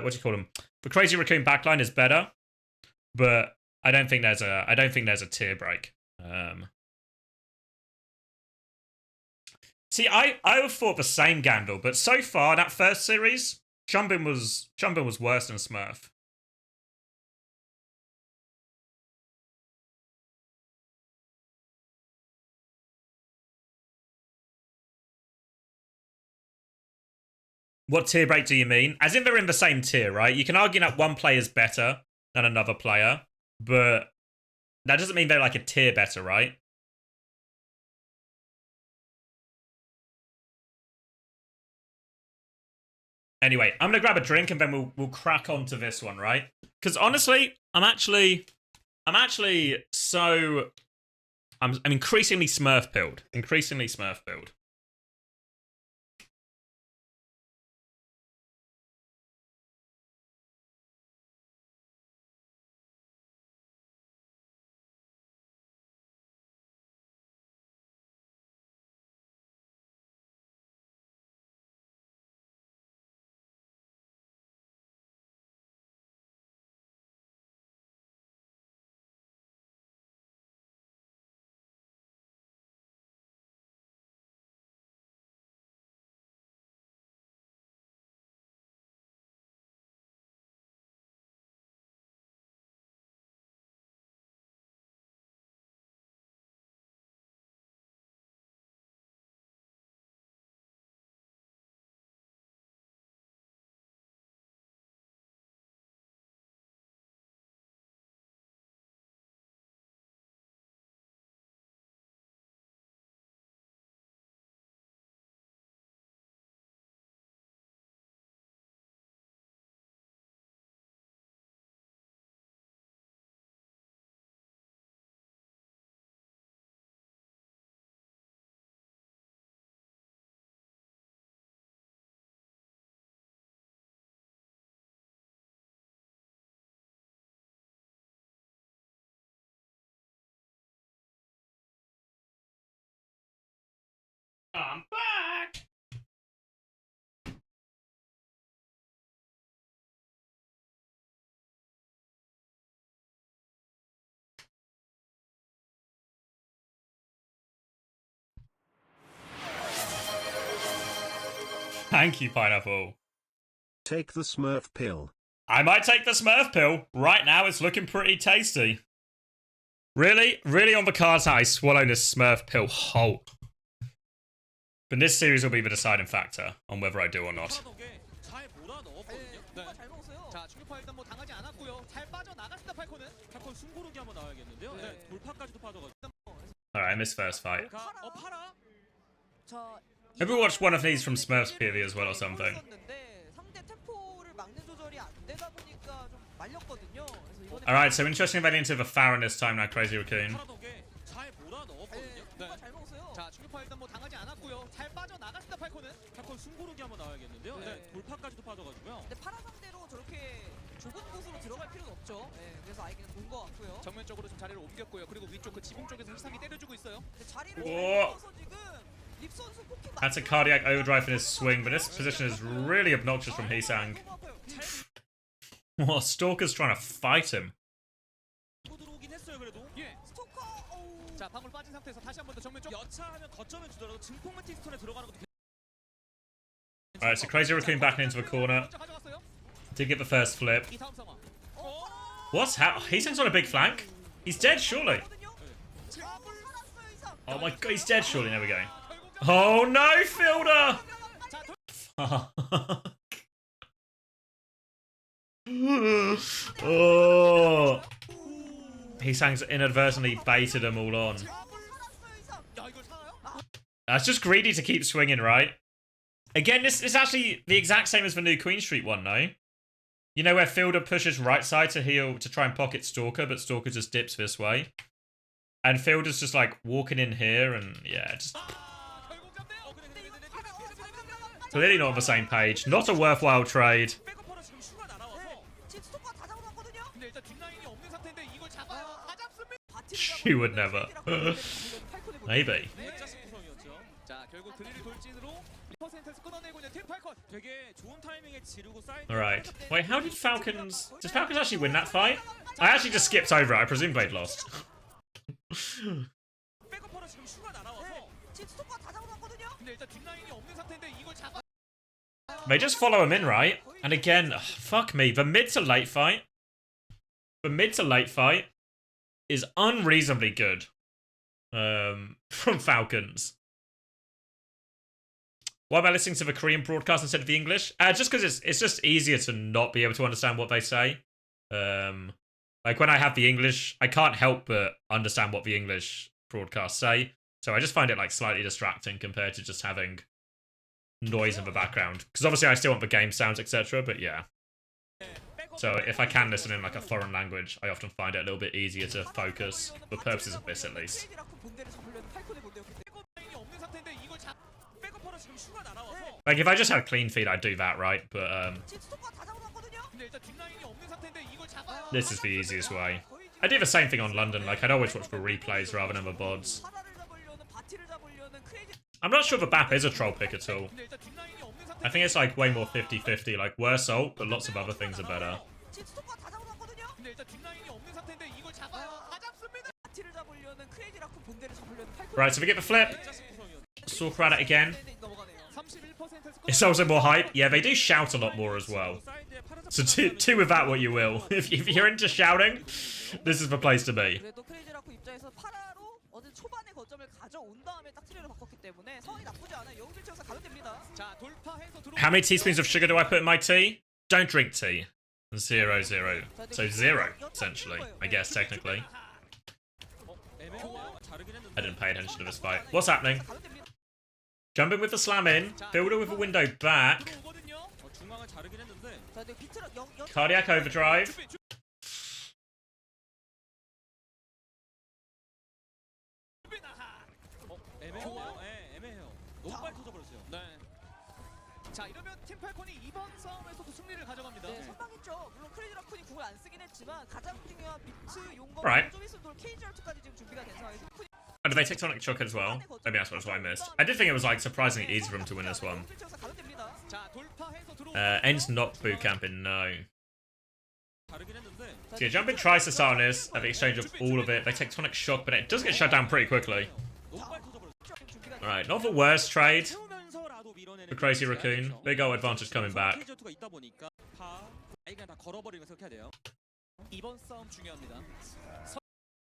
what do you call them? The Crazy Racoon backline is better, but I don't think there's a tier break. See, I would have thought the same Gandalf, but so far, that first series, Chumbin was worse than Smurf. What tier break do you mean? As in they're in the same tier, right? You can argue that one player's better than another player, but that doesn't mean they're like a tier better, right? Anyway, I'm gonna grab a drink and then we'll crack on to this one, right? Because honestly, I'm increasingly Smurf pilled. Increasingly Smurf pilled. I'm back! Thank you, Pineapple. Take the Smurf pill. I might take the Smurf pill. Right now, it's looking pretty tasty. Really on the cards that I swallow this Smurf pill whole. But this series will be the deciding factor on whether I do or not. 잘 몰아넣었거든요. 네. 잘 먹었어요. 자, 충격파 일단 뭐 당하지 않았고요. 잘 빠져나갔습니다, 팔콘은. 팔콘 숨고르기 한번 나와야겠는데요. 네. 돌파까지도 빠져가지고. Alright, I missed first fight. 파라. 자, Maybe we'll watch one of these from Smurf's PV as well or something. 상대 템포를 막는 조절이 안 되다 보니까 좀 말렸거든요. 그래서 이번에 Alright, so interesting about into the Farron this time now, Crazy Racoon. 잘 몰아넣었거든요. 네. 잘 먹었어요. 자, 충격파 일단 뭐 당하지 않았고요. 잘 빠져나갔습니다, 팔콘은. 팔콘 숨고르기 한번 나와야겠는데요. 네. 돌파까지도 빠져가지고요. 근데 파라 상대로 저렇게 좁은 곳으로 들어갈 필요는 없죠. 네, 그래서 아이는 본 것 같고요. 정면적으로 좀 자리를 옮겼고요. 그리고 위쪽 그 지붕 쪽에서 희상이 때려주고 있어요. 근데 자리를 우와. 잡아서 지금 립 선수 포킹 That's a cardiac overdrive in his swing, but this position is really obnoxious from Hisang. What, Stalker's trying to fight him. 들어오긴 했어요, 그래도. 예. 스토커. 자, 방울 빠진 상태에서 다시 한 번 더 정면 쪽. 여차하면 거점을 주더라도 증폭 매틱스톤에 들어가는 것도. Alright, so Crazy Racoon backing into the corner. Did get the first flip. 이 다음 상황. What's Hisang's on a big flank? He's dead, surely. Oh my god, he's dead, surely. There we go. Oh no, Fielder! Fuck. Oh. Hisang's inadvertently baited them all on. It's just greedy to keep swinging, right? Again, this is actually the exact same as the new Queen Street one, no? You know where Fielder pushes right side to heal to try and pocket Stalker, but Stalker just dips this way. And Fielder's just like walking in here and yeah, just clearly not on the same page. Not a worthwhile trade. 백어퍼로 지금 슈가 날아와서 지금 스토커가 다 잡으러 왔거든요. 근데 일단 뒷라인이 없는 상태인데 이걸 잡아요. 다 잡습니다. She would never. Maybe. 액자식 구성이었죠. 자, 결국 드릴을 돌진으로 1%에서 끊어내고 있는 팀 팔콘. 되게 좋은 타이밍에 지르고 사이드. Alright. Wait, how did Falcons... Did Falcons actually win that fight? I actually just skipped over it. I presume they'd lost. 백어퍼로 지금 슈가 날아와서 지금 스토커가 다 잡으러 왔거든요. 근데 일단 뒷라인이 없는 상태인데 이걸 잡아. They just follow him in, right? And again, ugh, fuck me. The mid to late fight... The mid to late fight is unreasonably good. From Falcons. Why am I listening to the Korean broadcast instead of the English? Just because it's just easier to not be able to understand what they say. Like when I have the English, I can't help but understand what the English broadcasts say. So I just find it like slightly distracting compared to just having noise in the background. Because obviously I still want the game sounds, etc. But yeah. So if I can listen in like a foreign language, I often find it a little bit easier to focus, for purposes of this at least. 백어퍼로 지금 슈가 날아와서 Like if I just had clean feed, I'd do that, right? But 지금 스토커가 다 잡으러 왔거든요. 근데 일단 뒷라인이 없는 상태인데 이걸 잡아요. this is the easiest way. I do the same thing on London, like I'd always watch the replays rather than the VODs. 파라를 잡으려는 바티를 잡으려는 크레이지. I'm not sure the BAP is a troll pick at all. 근데 일단 뒷라인이 없는 상태. I think it's like way more 50-50, like worse ult, but lots of other things are better. 지금 스토커가 다 잡으러 왔거든요. 근데 일단 뒷라인이 없는 상태인데 이걸 잡아요. 다 잡습니다. 바티를 잡으려는 크레이지 라쿤 본대를 잡으려는 팔콘. Right, so we get the flip. 액자식 구성이었죠. Stalker at it again. 넘어가네요. 31%에서 It's also more hype. Yeah, they do shout a lot more as well. 사이드에 파란 So do with that what you will. If you're into shouting, this is the place to be. 그래도 크레이지 라쿤 입장에서 파라로 어느 초반의 거점을 가져온 다음에 딱 트레를 바꿨기 때문에 상황이 나쁘지 않아요. 영빈처에서 가면 됩니다. 자, 돌파해서 들어. How many teaspoons of sugar do I put in my tea? Don't drink tea. 0, 0. So 0, essentially, I guess, technically. 애매해요. 자르긴 했는데. I didn't pay attention to this fight. What's happening? 가면 됩니다. Jumping with the slam in. Builder with a window back. 들어오거든요. 중앙을 자르긴 했는데. 자, 근데 비트라 Cardiac overdrive. 애매해요. 예, 애매해요. 너무 빨리 터져버렸어요. 네. 자, 이러면 팀 팔콘이 이번 싸움에서도 승리를 가져갑니다. 네, 선방했죠. 물론 크레이지 라쿤이 궁을 안 쓰긴 했지만 가장 중요한 비트 용검 Right. 좀 있으면 KG 알트까지 지금 준비가 된 상황에서 Oh, did they take Chuck as well? Maybe that's what I missed. I did think it was like surprisingly easy for him to win this one. 영빈처에서 가면 됩니다. 자, 돌파해서 들어오. Ends not boot camping, no. 자르긴 했는데. So yeah, Jumping tries to start on this at the exchange of all of it. They take tonic shock, but it does get shut down pretty quickly. 너무 빨리 터져버렸어요. 지금 준비가 된 Alright, not the worst trade. 세우면서라도 밀어내는 The Crazy 그런 Racoon. 있어야겠죠. Big old advantage coming back. KG2가 있다 보니까 파 아예 그냥 다 걸어버리는 거 생각해야 돼요. 이번 싸움 중요합니다.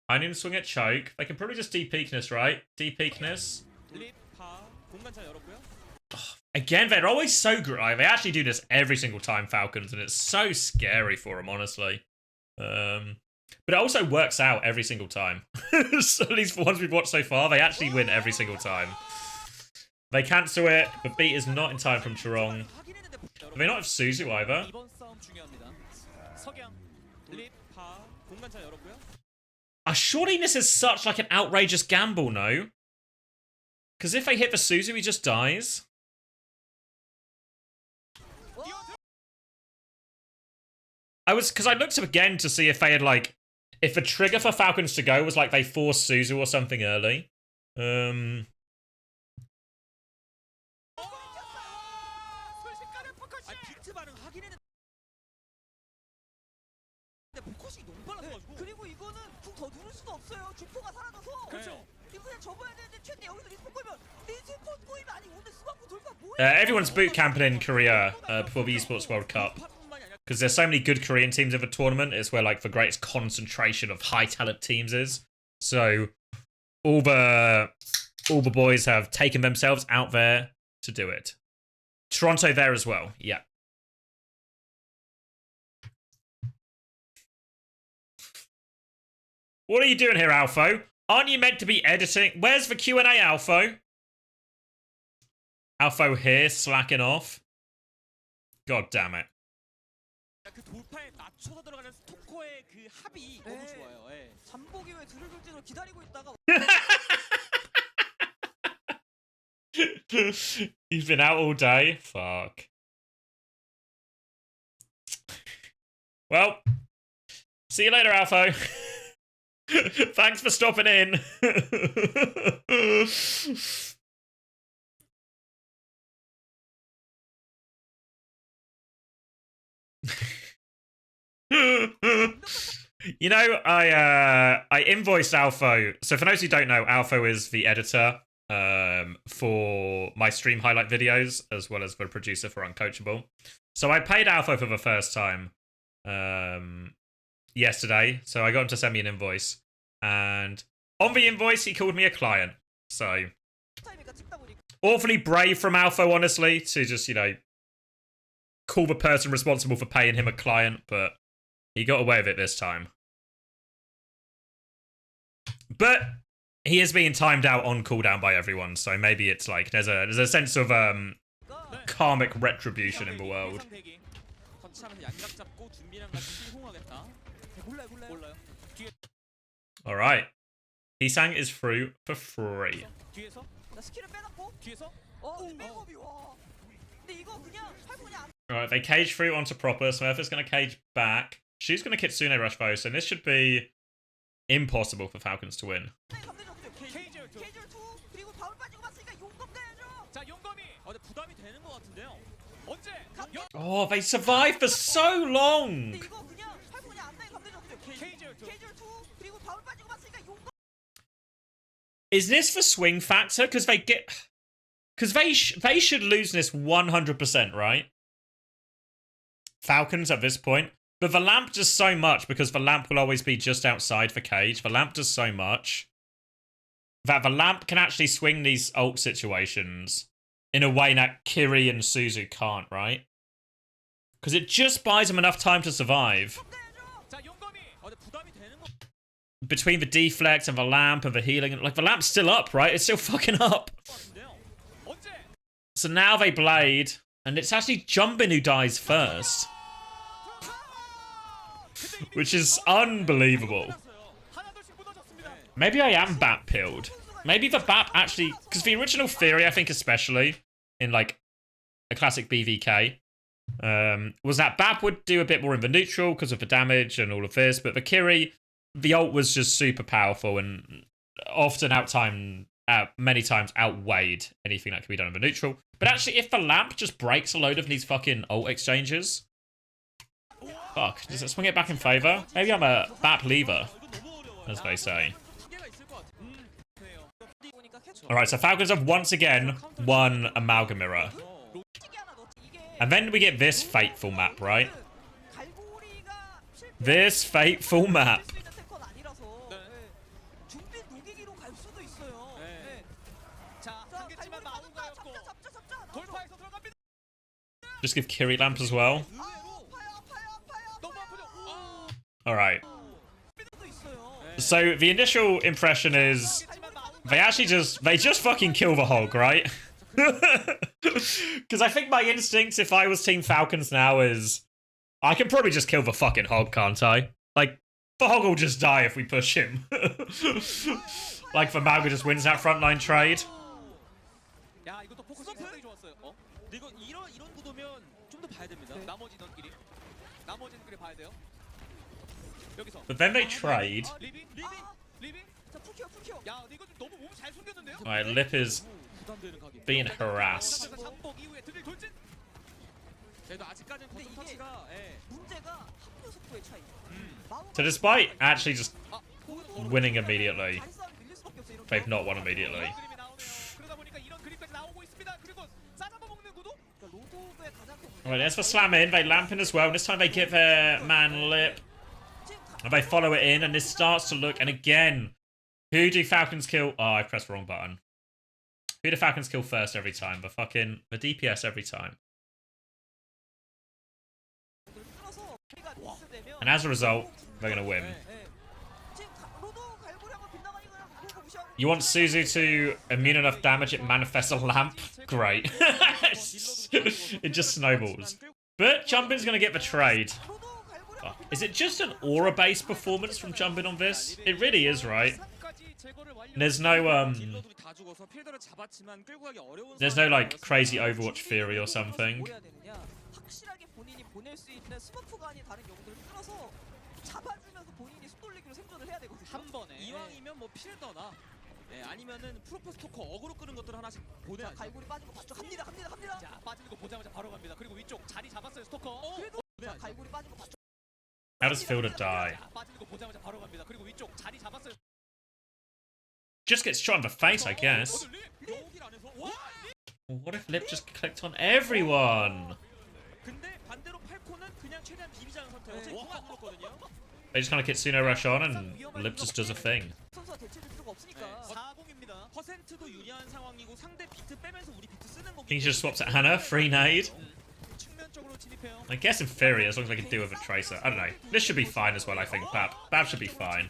I need to swing at choke. They can probably just de-peakness, right? De-peakness. 파 공간 잘 열었고요. Again, they're always so good. Like, they actually do this every single time, Falcons, and it's so scary for them, honestly. But it also works out every single time. So at least for ones we've watched so far, they actually win every single time. They cancel it. The beat is not in time from Chorong. 하긴 했는데 Do they not have Suzu either? 이번 싸움 중요합니다. 석양, 립, 파 공간 잘 열었고요. Surely this is such like an outrageous gamble, no? Because if they hit the Suzu, he just dies. Because I looked up again to see if they had like, if the trigger for Falcons to go was like they forced Suzu or something early. 아 비트 반응 하긴 했는데 포커싱이 너무 빨라가지고. 그리고 이거는 궁 더 누를 수도 없어요. 주포가 사라져서. 그렇죠. 이거 그냥 접어야 되는데 최대 여기서 리스폰 꼬이면 리스폰 꼬이면 아니 오늘 스마트 돌파 뭐야? Everyone's boot camping in Korea before the Esports World Cup. 파뿐만이 아니라 Because there's so many good Korean teams in the tournament, it's where like the greatest concentration of high talent teams is. So all the boys have taken themselves out there to do it. Toronto there as well, yeah. What are you doing here, Alpho? Aren't you meant to be editing? Where's the Q&A, Alpho? Alpha here slacking off. God damn it. 그 돌파에 맞춰서 들어가는 스토커의 그 합이 너무 좋아요. 예. 잠복이 왜 둘을 둘지로 기다리고 있다가 You've been out all day. Fuck. Well, see you later, Alpha. Thanks for stopping in. You know, I invoiced Alpha. So for those who don't know, Alpha is the editor for my stream highlight videos, as well as the producer for Uncoachable. So I paid Alpha for the first time yesterday. So I got him to send me an invoice, and on the invoice he called me a client. So 타이밍가 찍다 보니까 awfully brave from Alpha, honestly, to just, you know, call the person responsible for paying him a client, but he got away with it this time. But he is being timed out on cooldown by everyone, so maybe it's like there's a sense of karmic retribution in the world. 거치하면서 양각 잡고 준비랑 같이 호응하겠다. 몰라요. All right, Hisang is through for free. 뒤에서 나 스킬을 빼놨고 뒤에서 백업이 와. 근데 이거 그냥 팔콘이 안 All right, they cage through onto proper. So Smurf is going to cage back. She's going to Kitsune Rush though, so this should be impossible for Falcons to win. 돼. 감독이 없죠. 케이저 2 그리고 바울 빠지고 봤으니까 용검 가야죠. 자 용검이 근데 부담이 되는 것 같은데요. 언제? Oh, they survived for so long. 근데 이거 그냥 팔콘이 안 돼. 감독이 없죠. 케이저 2 그리고 바울 빠지고 봤으니까 용검 Is this for swing factor? Because they should lose this 100%, right? Falcons at this point. But the lamp does so much, because the lamp will always be just outside the cage. The lamp does so much that the lamp can actually swing these ult situations in a way that Kiri and Suzu can't, right? Because it just buys them enough time to survive. 자 용검이 근데 부담이 되는 것 Between the deflect and the lamp and the healing, like the lamp's still up, right? It's still fucking up. 같은데요. 언제? So now they blade, and it's actually Jumbin who dies first, which is unbelievable. 하나둘씩 무너졌습니다. Maybe I am BAP pilled. Maybe the BAP actually, because the original theory, I think especially in like a classic BVK, was that BAP would do a bit more in the neutral because of the damage and all of this, but the Kiri, the ult was just super powerful and often many times outweighed anything that could be done in the neutral. But actually, if the lamp just breaks a load of these fucking ult exchanges, fuck, does it swing it back in favor? Maybe I'm a BAP lever, as they say. 기회가 있을 것 같아요. 보니까 캐치. Alright, so Falcons have once again won Amalgam Mirror. 찌개 하나 넣었지. 이게 And then we get this fateful map, right? 갈고리가 실패. This fateful map. 수 있는 탱커는 아니라서. 준비 녹이기로 갈 수도 있어요. 네. 자 한계치만 마우가였고 잡자. 돌파해서 들어갑니다. Just give Kiri lamp as well. 의외로 아파요. 너무 아프죠. Alright. 도 있어요. So the initial impression is they just fucking kill the hog, right? Because I think my instinct, if I was Team Falcons now, is I can probably just kill the fucking hog, can't I? Like, the hog will just die if we push him. Like, the Malga just wins that frontline trade. 야 이것도 포커스 상당히 좋았어요. 근데 이거 이런 구도면 좀 더 봐야 됩니다. 나머지 넌끼리 봐야 돼요. 여기서 But then they trade. 리빙. 자, 풀키어. 야 근데 이거 좀 너무 몸 잘 숨겼는데요. Alright, Lip is 부담되는 가게. being harassed. 잠복 이후에 드릴 돌진. 그래도 아직까지는 근데 거점 이게 터치가 문제가 합류 속도의 차이. So despite actually just 거기서 winning immediately, 다리 싸움이 밀릴 수밖에 없어요. 이렇게. they've not won immediately. 그림이 나오네요. 그러다 보니까 이런 그림까지 나오고 있습니다. 그리고 싸잡아 먹는 구도. 그러니까 로드오브의 가장 큰 문제가 Alright, there's the slam in. They lamp in as well. This time they get their man Lip. And they follow it in, and this starts to look, and again, who do Falcons kill? Oh, I pressed the wrong button. Who do Falcons kill first every time? The DPS every time. 끊어서 피가 미스되면 And as a result, they're going to win. 지금 로드 갈고리 한번 빗나가니까 그냥 그거 무시하고 You want Suzu to immune enough damage, it manifests a lamp. great. It just snowballs. But Jumpin's gonna get the trade. Oh, is it just an aura-based performance from Jumpin on this? It really is, right? There's no there's no like crazy Overwatch theory or something. 확실하게 본인이 보낼 수 있는 스머프가 아닌 다른 영웅들을 끌어서 잡아주면서 본인이 숫돌리기로 생존을 해야 되거든요. 한 번에 이왕이면 뭐 필더나 아니면은 프로포스 토커 어그로 끄는 것들 하나씩 보내야죠. 갈고리 빠진 거 봤죠? 갑니다. 자, 빠지는 거 보자마자 바로 갑니다. 그리고 위쪽 자리 잡았어요, 스토커. 그래도 자, 갈고리 빠진 거 봤죠? How does Fielder die? 자, 빠지는 거 보자마자 바로 갑니다. 그리고 위쪽 자리 잡았어요. Just gets shot in the face, I guess. 여길 안에서 와! Well, what if Lip just clicked on everyone? 근데 반대로 팔코는 그냥 최대한 비비자는 선택. 어차피 공안 눌렀거든요. They just kind of Kitsune rush on and Lip just does a thing. 선수가 대체될 필요가 없으니까. 40입니다. 퍼센트도 유리한 상황이고 상대 비트 빼면서 우리 비트 쓰는 거. He just swaps at Hannah, free nade. 측면적으로 진입해요. I guess in theory, as long as I can deal with a Tracer. I don't know. This should be fine as well, I think. Bab should be fine.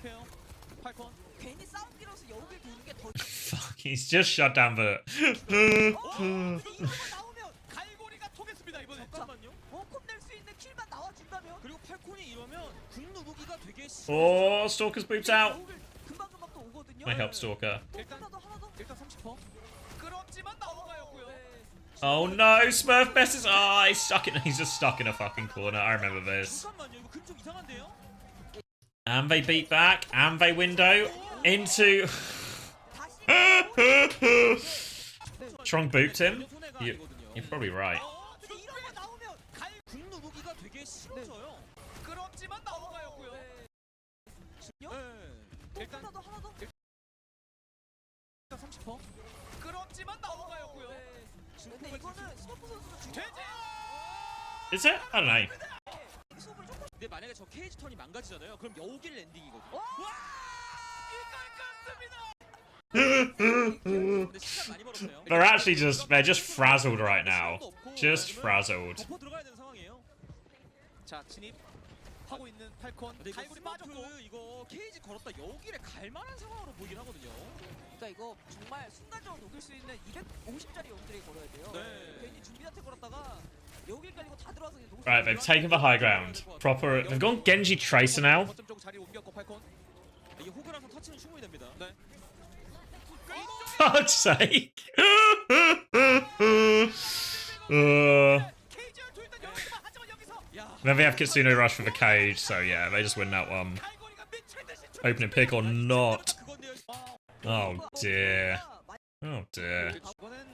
팔콘. 괜히 싸움기로서 여우길 도는 게 더. Fuck, he's just shut down the... 이거만 나오면 갈고리가 통했습니다, 이번에. 잠깐만요. 콤낼 수 있는 킬만 나와준다면. 그리고 팔콘이 이러면 궁 누르기가 되게 Oh, Stalker's boots out. 금방 또 오거든요. I help Stalker. 일단 하나 더. 일단 30%. 끌었지만 넘어가였고요. Oh no, Smurf Best is... Oh, he's just stuck in a fucking corner. I remember this. 잠깐만요. 이거 금 좀 이상한데요? And they beat back. And they window into... Trong booped him? You're probably right. 이런 거 나오면 궁 누르기가 되게 싫어져요. 끌었지만 넘어가였고요. 일단 하나 더. 일단 30%. 끌었지만 넘어가였고요. 근데 이거는 스머프 선수가 되지. Is it? I don't know. 수업을 조금 근데 만약에 저 케이지 턴이 망가지잖아요. 그럼 여우길 랜딩이거든요. 근데 시간 많이 벌었어요. They're just frazzled right now. Just frazzled. 덮어 들어가야 되는 상황이에요. 자, 진입하고 있는 팔콘. 근데 이거 갈고리 빠졌고. 스머프 이거 케이지 걸었다 여우길에 갈 만한 상황으로 보이긴 하거든요. 그러니까 이거 정말 순간적으로 녹일 수 있는 250짜리 영들이 걸어야 돼요. 네. 괜히 준비한테 걸었다가 여길 깔리고 다 들어와서 녹을 수 Right, they've taken the high ground. Proper. They've gone Genji Tracer now. 거점 쪽 자리 옮겼고 팔콘. 이게 호그라서 터치는 충분히 됩니다. 네. Fuck's sake. 케이지를 투입된 영웅이지만 하지만 여기서 Then they have Kitsune rush for the cage, so yeah, they just win that one. 갈고리가 미친 듯이 Opening pick or not. 그건데요. Oh dear. Oh dear. 이거는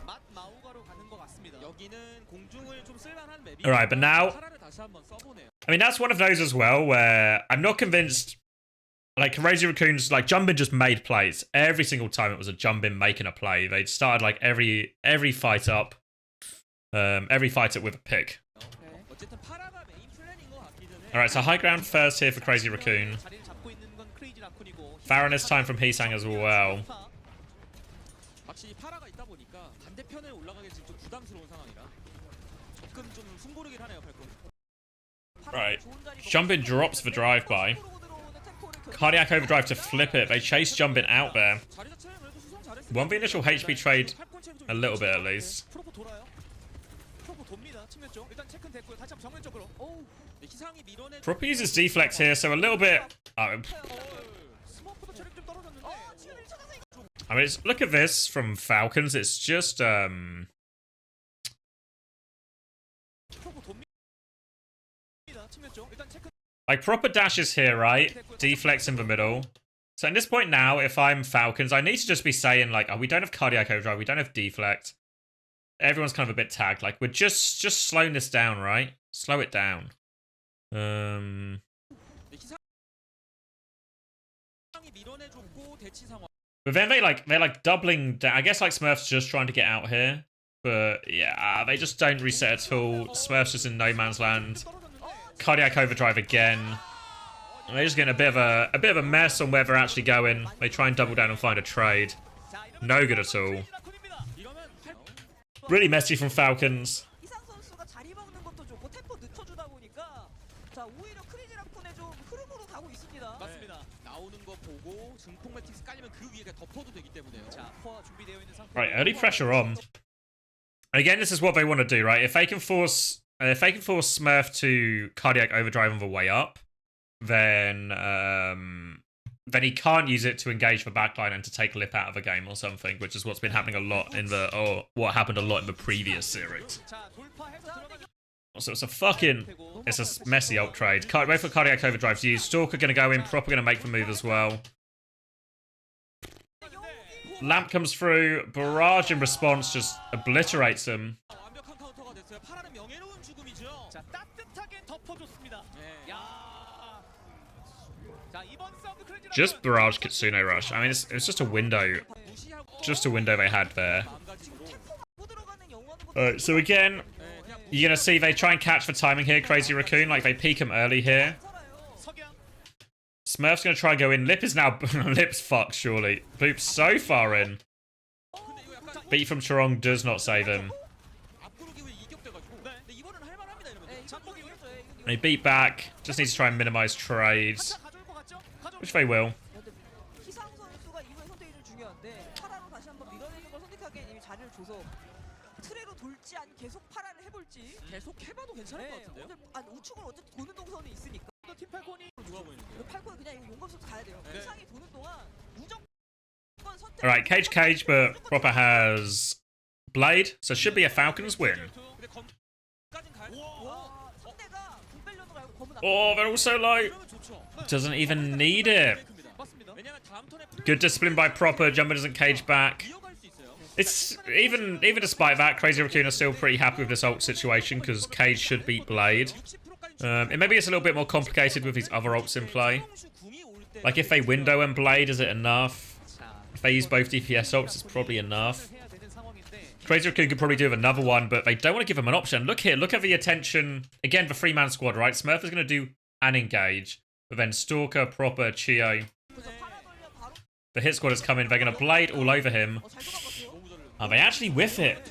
맛 마우가로 가는 것 같습니다. 여기는 공중을 좀 쓸만한 맵이. Alright, but now- 파라를 다시 한번 써보네요. I mean, that's one of those as well where I'm not convinced. Like, Crazy Raccoon's, like, Jumbin just made plays. Every single time it was a Jumbin making a play. They started, like, every fight up. Every fight up with a pick. 어쨌든 파라가 메인 플랜인 것 같기는 해. Alright, so high ground first here for Crazy Raccoon. 자리를 잡고 있는 건 크레이지 라쿤이고. Farron this time from Hisang as well. 확실히 파라가 있다 보니까 반대편에 올라가기 지금 좀 부담스러운 상황이라 조금 좀 숨고르긴 하네요, 팔콘. Right. Jumbin drops the drive-by. Cardiac overdrive to flip it. They chase Jumbin out there. 자리 자체는 그래도 수성 잘했어요. Won the initial HP trade 팔콘 체력 좀 a little bit at least. 프로포 돌아요. 프로포 돕니다. 측면 쪽. 일단 체크는 됐고요. 다시 한번 정면 쪽으로. 희상이 밀어내. Proper uses deflect here, so a little bit... 스머프도 체력 좀 떨어졌는데. I mean, look at this from Falcons. It's just, 프로포 돕니다. 측면 쪽. 일단 체크. like, proper dashes here, right? Deflects in the middle. So at this point now, if I'm Falcons, I need to just be saying, like, oh, we don't have cardiac overdrive, we don't have deflect. Everyone's kind of a bit tagged. Like, we're just slowing this down, right? Slow it down. 희상이 밀어내줬고 대치 상황. But then they're like doubling down. I guess like Smurf's just trying to get out here. But yeah, they just don't reset at all. Smurf's just in no man's land. Cardiac overdrive again. And they're just getting a bit of a mess on where they're actually going. They try and double down and find a trade. No good at all. Really messy from Falcons. 이상 선수가 자리 먹는 것도 좋고 템포 늦춰주다 보니까 자 오히려 크레이지 라쿤의 좀 흐름으로 가고 있습니다. 맞습니다. 나오는 거 보고 증폭 매틱스 깔리면 그 위에 덮어도 되기 때문에요. 자, 코어 준비되어 있는 상태. Right, early pressure on. Again, this is what they want to do, right? If they can force Smurf to cardiac overdrive on the way up, then he can't use it to engage the backline and to take Lip out of the game or something, which is what's been happening a lot in the what happened a lot in the previous series. 자, 돌파해서 들어가죠. So it's a messy ult trade. Both for cardiac overdrives used. Stalker gonna go in, Proper gonna make the move as well. Lamp comes through, Barrage in response just obliterates him. 완벽한 카운터가 됐어요. 파라는 명예로운 죽음이죠. 자, 따뜻하게 덮어줬습니다. 네. 야. 자, 이번 사운드 크레이지 Just Barrage Kitsune Rush. I mean, it's just a window. 무시하고 Just a window they had there. 마음가짐으로. 못 들어가는 영화는 Alright, so again, 네, 그냥 you're gonna see they try and catch the timing here, Crazy Racoon. Like, they peek him early here. 석양. Smurf's gonna try and go in. Lip is now... Lip's fucked, surely. Boop's so far in. 근데 이거 약간 Beat from Chorong does not save him. 앞으로 기회 이격돼가지고. 네. 근데 이번은 할만합니다 이러면. 장복이 They beat back. Just needs to try and minimize trades. 한차 가져올 것 같죠? 가져올 Which they will. 희상 선수가 이후의 선택이 좀 중요한데 파라로 다시 한번 밀어내는 걸 선택하기엔 이미 자리를 줘서 트레로 돌지 아니 계속 파라를 해볼지. 계속 해봐도 괜찮을 것 네, 같은데요? 오늘 아니 우측을 어쨌든 도는 동선이 있으니까 팀 팔콘이 좋아 보이는데요. 팔콘 그냥 이거 용감수도 가야 돼요. 네. 희상이 도는 동안 무조건 선택. Alright, cage, but Proper has Blade, so it should be a Falcons win. 근데 검까진 가요. 와, 상대가 군벨련으로 알고 검은 Oh, they're also low. 그러면 좋죠. Doesn't even need it. 맞습니다. 왜냐면 다음 턴에 Good discipline by Proper. Jumper doesn't cage back. 이어갈 수 있어요. It's even despite that, Crazy Raccoon are still pretty happy with this ult situation because Cage should beat Blade. 60%까지 It maybe it's a little bit more complicated with these other ults in play. Like if they window and Blade, is it enough? If they use both DPS ults, it's probably enough. 해야 되는 상황인데 Crazy Raccoon could probably do with another one, but they don't want to give him an option. Look here, look at the attention. Again, the three-man squad, right? Smurf is going to do an engage, but then Stalker, Proper, Chio. The hit squad is coming. They're going to Blade all over him. Are they actually whiff it?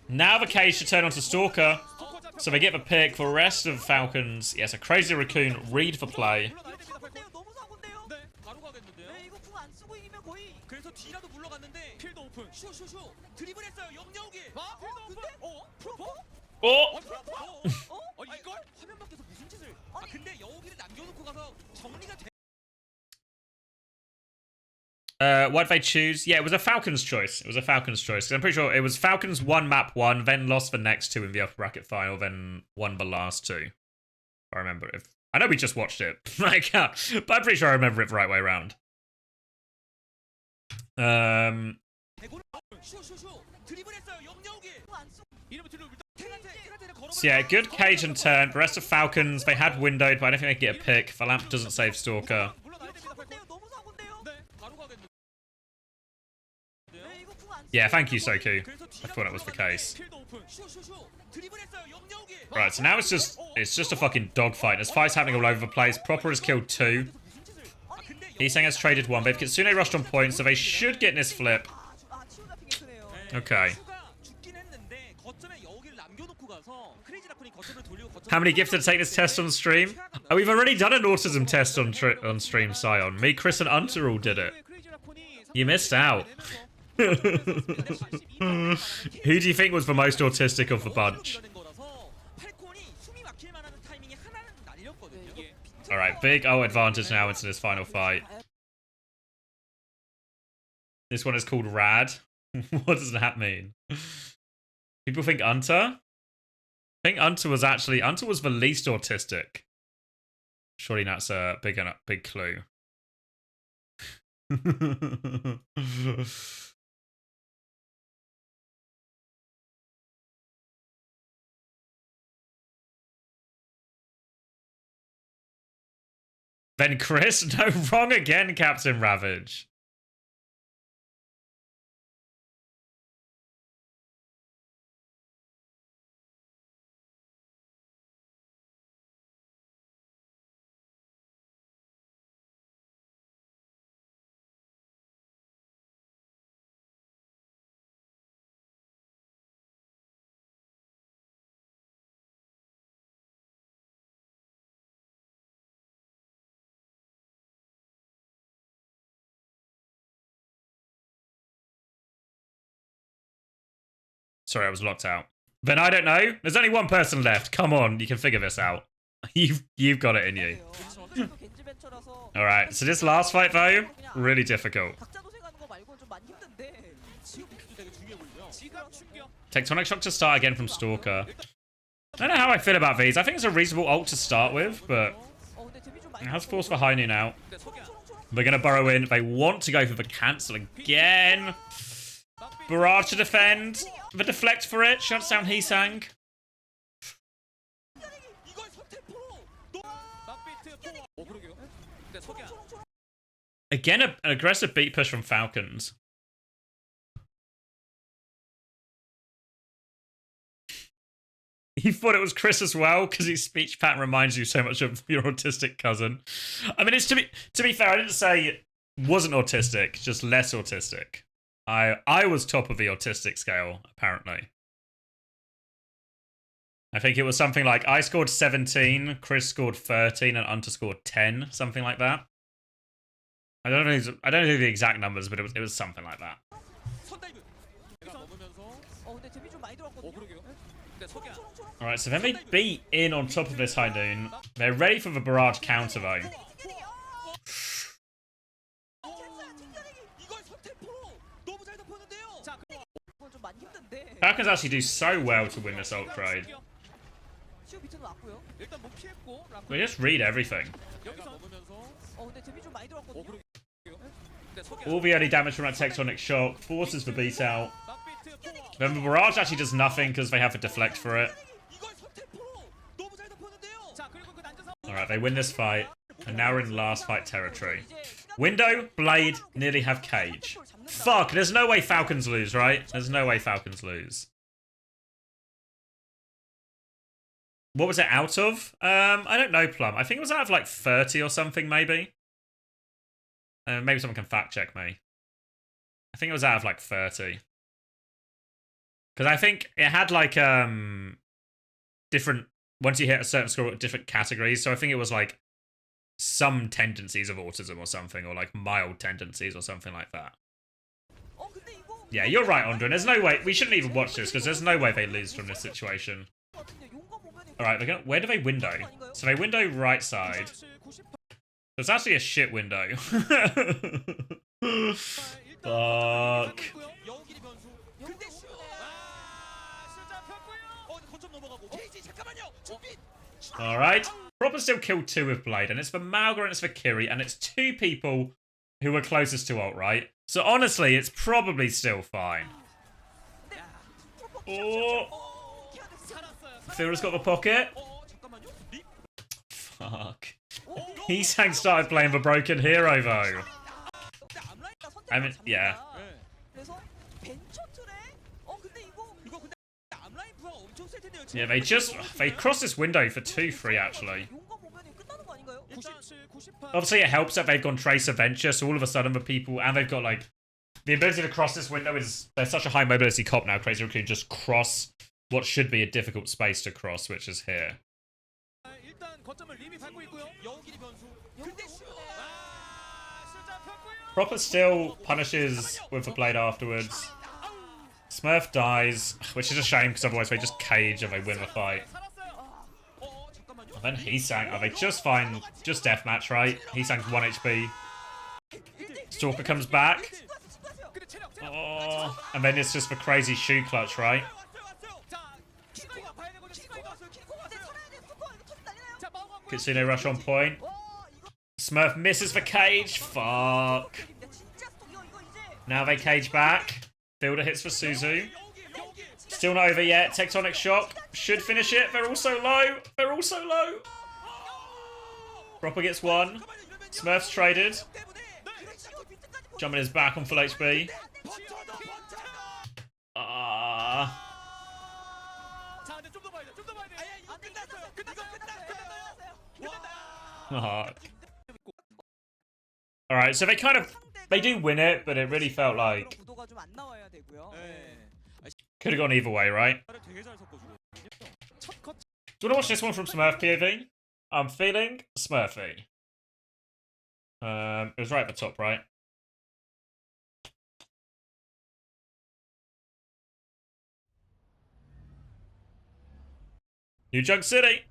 Now the cage should turn onto Stalker. So they get the pick for the rest of Falcons. Yes, a Crazy Raccoon read the play. 너무 사고인데요. 네, 바로 가겠는데요. 네, 이거 궁 안 쓰고 이기면 거의 그래서 뒤라도 물러갔는데 필드 오픈. 쇼쇼쇼 드리블했어요. 영영기. 아, 필드 오픈. 프로포? Oh! 이걸 화면 밖에서 무슨 짓을? 아 근데 여우기를 남겨놓고 가서 정리가 돼. Why'd they choose? Yeah, it was a Falcons choice. It was a Falcons choice. 'Cause I'm pretty sure it was Falcons won map 1, then lost the next 2 in the upper bracket final, then won the last 2. If I remember it. I know we just watched it, like, but I'm pretty sure I remember it the right way around. 쇼쇼쇼 드리블했어요. 영영기. 궁안 쓰고 이러면 뒤로 밀다. 테란테를 걸어. So yeah, good cage and turn. The rest of Falcons, they had windowed, but I don't think they can get a pick. The lamp doesn't save Stalker. 물러나야 됩니다. 사고인데요. 너무 사고인데요. 네, 바로 가겠는데. 네, 이거 궁안 쓰고 Yeah, thank you, Soku. 그래서 I thought that was the case. 필드 오픈. 쇼쇼쇼 드리블했어요. 영영기. Right, so now it's just a fucking dogfight. There's fights happening all over the place. Proper has killed 2. 무슨 짓을? 아 근데 Heesang has traded 1. They've Kitsune rushed on point, so they should get in this flip. 치우 잡히게 크네요. Okay. 슈가 죽긴 했는데 거점에 여우기를 남겨놓고 가서 크레이지 라쿤이 거점을 돌리고 거점. How many gifted to take this test on stream? Oh, we've already done an autism test on stream, Sion. Me, Chris, and Unter all did it. 크레이지 라콘이 You missed out. Who do you think was the most autistic of the bunch? Alright, big O advantage now into this final fight. This one is called Rad. What does that mean? People think Unter? I think Unter was the least autistic. Surely that's a big clue. Then Chris? No, wrong again, Captain Ravage. Sorry, I was locked out. Then I don't know. There's only one person left. Come on, you can figure this out. You've got it in you. All right. So this last fight though, really difficult. Tectonic Shock to start again from Stalker. I don't know how I feel about these. I think it's a reasonable ult to start with, but it has Force for High Noon out. They're going to burrow in. They want to go for the cancel again. Barrage to defend. The deflect for it. Shuts down Heesang. Again, an aggressive beat push from Falcons. He thought it was Chris as well because his speech pattern reminds you so much of your autistic cousin. I mean, it's to be fair, I didn't say it wasn't autistic, just less autistic. I was top of the autistic scale, apparently. I think it was something like I scored 17, Chris scored 13, and Unter scored 10, something like that. I don't know the exact numbers, but it was something like that. Alright, so then they beat in on top of this High Noon. They're ready for the barrage counter though. Falcons actually do so well to win this ult trade. We just read everything. All the early damage from that Tectonic Shock forces the beat out. Then the barrage actually does nothing because they have to deflect for it. Alright, they win this fight. And now we're in last fight territory. Window, Blade, nearly have Cage. Fuck, there's no way Falcons lose, right? There's no way Falcons lose. What was it out of? I don't know, Plum. I think it was out of like 30 or something, maybe. Maybe someone can fact check me. I think it was out of like 30. Because I think it had like different, once you hit a certain score, different categories. So I think it was like some tendencies of autism or something, or like mild tendencies or something like that. Yeah, you're right, Ondrin. There's no way, we shouldn't even watch this because there's no way they lose from this situation. Alright, where do they window? So they window right side. It's actually a shit window. Fuck. Alright. Proper still killed 2 with Blade, and it's for Malga and it's for Kiri, and it's 2 people who were closest to ult, right? So honestly, it's probably still fine. Oh. Fielder's got the pocket. Fuck. Heesang started playing the broken hero though. I mean, yeah. Yeah, they crossed this window for 2-3 actually. Obviously it helps that they've gone Tracer Venture, so all of a sudden the people, and they've got like, the ability to cross this window is, they're such a high mobility comp now, Crazy Racoon just cross what should be a difficult space to cross, which is here. Proper still punishes with the blade afterwards. Smurf dies, which is a shame because otherwise they just cage and they win the fight. And then Heesang, they just find, just deathmatch, right? Heesang's 1 HP. Stalker comes back. Oh, and then it's just the crazy shoe clutch, right? Kitsune rush on point. Smurf misses the cage. Fuck. Now they cage back. Builder hits for Suzu. Still not over yet. Tectonic Shock should finish it. They're also low. They're also low. Proper gets 1. Smurf's traded. Jumping his back on full HP. Alright, so they do win it, but it really felt like could have gone either way, right? Do you want to watch this one from Smurf POV? I'm feeling Smurfy. It was right at the top, right? New Jug City.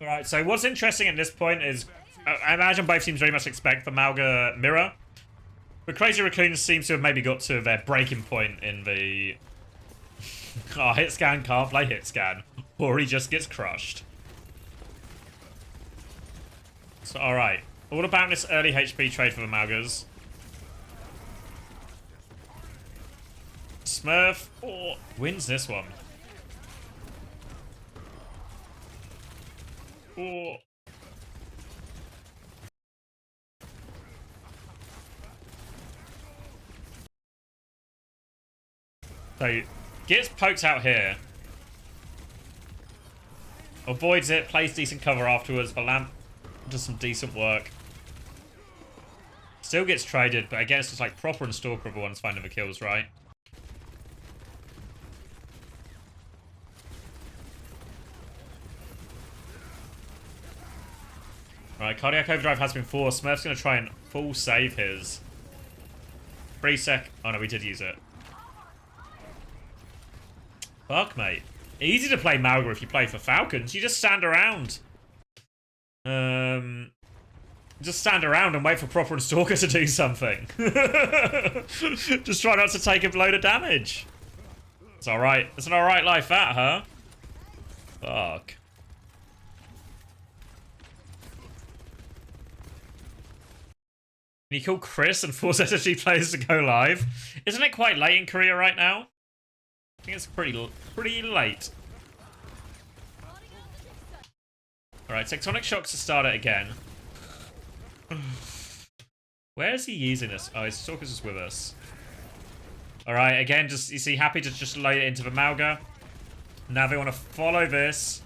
Alright, so what's interesting at this point is, I imagine both teams very much expect the Mauga mirror. But Crazy Raccoon seems to have maybe got to their breaking point in the... Oh, hit scan can't play hit scan. Or he just gets crushed. So, alright. All about this early HP trade for the Maugas. Smurf wins this one. Oh. So, gets poked out here. Avoids it, plays decent cover afterwards. The lamp does some decent work. Still gets traded, but again, it's just like proper and stalker the ones finding the kills, right? Right, Cardiac Overdrive has been forced. Smurf's going to try and full save his. 3 sec. Oh no, we did use it. Fuck, mate. Easy to play Mauga if you play for Falcons. You just stand around. Just stand around and wait for Proper and Stalker to do something. Just try not to take a load of damage. It's alright. It's an alright life, that, huh? Fuck. Can you call Chris and force SSG players to go live? Isn't it quite late in Korea right now? I think it's pretty late. Alright, Tectonic Shocks to start it again. Where is he using this? Oh, his Stalker's just with us. Alright, again, just is he happy to just load it into the Mauga? Now they want to follow this.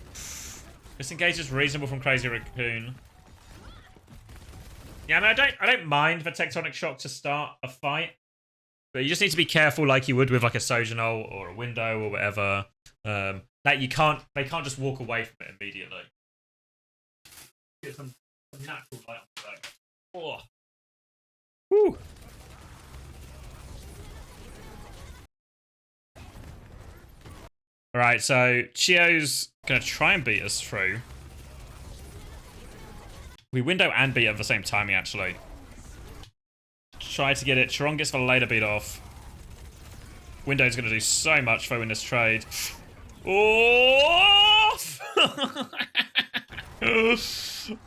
Disengage is reasonable from Crazy Raccoon. Yeah, I mean, I don't mind the Tectonic Shock to start a fight. But you just need to be careful like you would with like a Sojourner or a window or whatever. That they can't just walk away from it immediately. Get some natural light on the road. Oh. Woo. Alright, so Chio's gonna try and beat us through. We window and beat at the same timing, actually. Try to get it. Chiron gets the later beat off. Window's going to do so much though in this trade. Oh!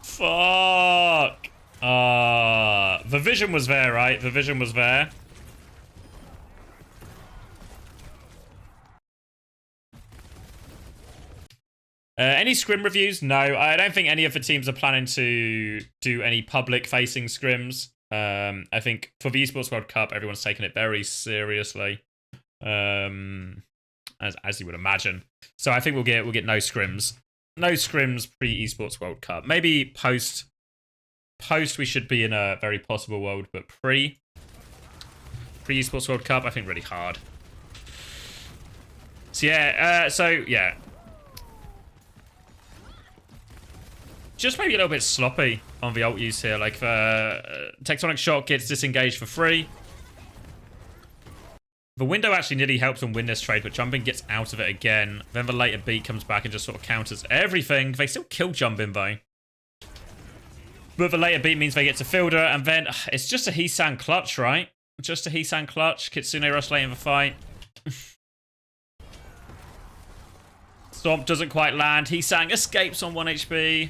Fuck. The vision was there, right? The vision was there. Any scrim reviews? No, I don't think any of the teams are planning to do any public-facing scrims. I think for the Esports World Cup, everyone's taking it very seriously, as you would imagine. So I think we'll get no scrims, pre Esports World Cup. Maybe post we should be in a very possible world, but pre Esports World Cup, I think really hard. So yeah, just maybe a little bit sloppy on the ult use here. Like, Tectonic Shock gets disengaged for free. The window actually nearly helps them win this trade, but Jumping gets out of it again. Then the later beat comes back and just sort of counters everything. They still kill Jumping, though. But the later beat means they get to Fielder, and then it's just a Heesan clutch, right? Just a Heesan clutch. Kitsune rush late in the fight. Stomp doesn't quite land. Heesan escapes on 1 HP.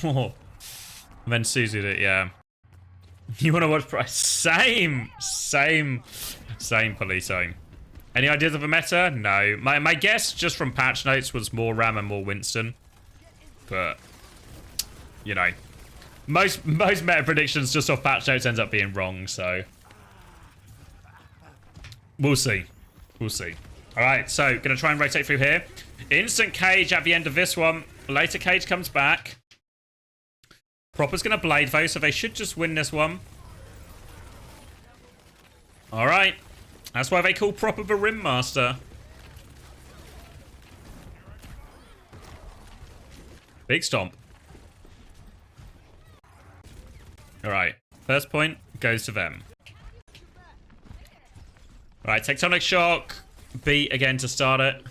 Oh, and then Suzu'd it, yeah. You want to watch Price? Same, Poliso. Any ideas of a meta? No. My guess, just from patch notes, was more Ram and more Winston. But, you know, most meta predictions just off patch notes ends up being wrong, so. We'll see. We'll see. Alright, so, gonna try and rotate through here. Instant cage at the end of this one. Later cage comes back. Proper's gonna blade though, so they should just win this one. Alright. That's why they call Proper the Rim Master. Big stomp. Alright. First point goes to them. Alright, tectonic shock. Beat again to start it.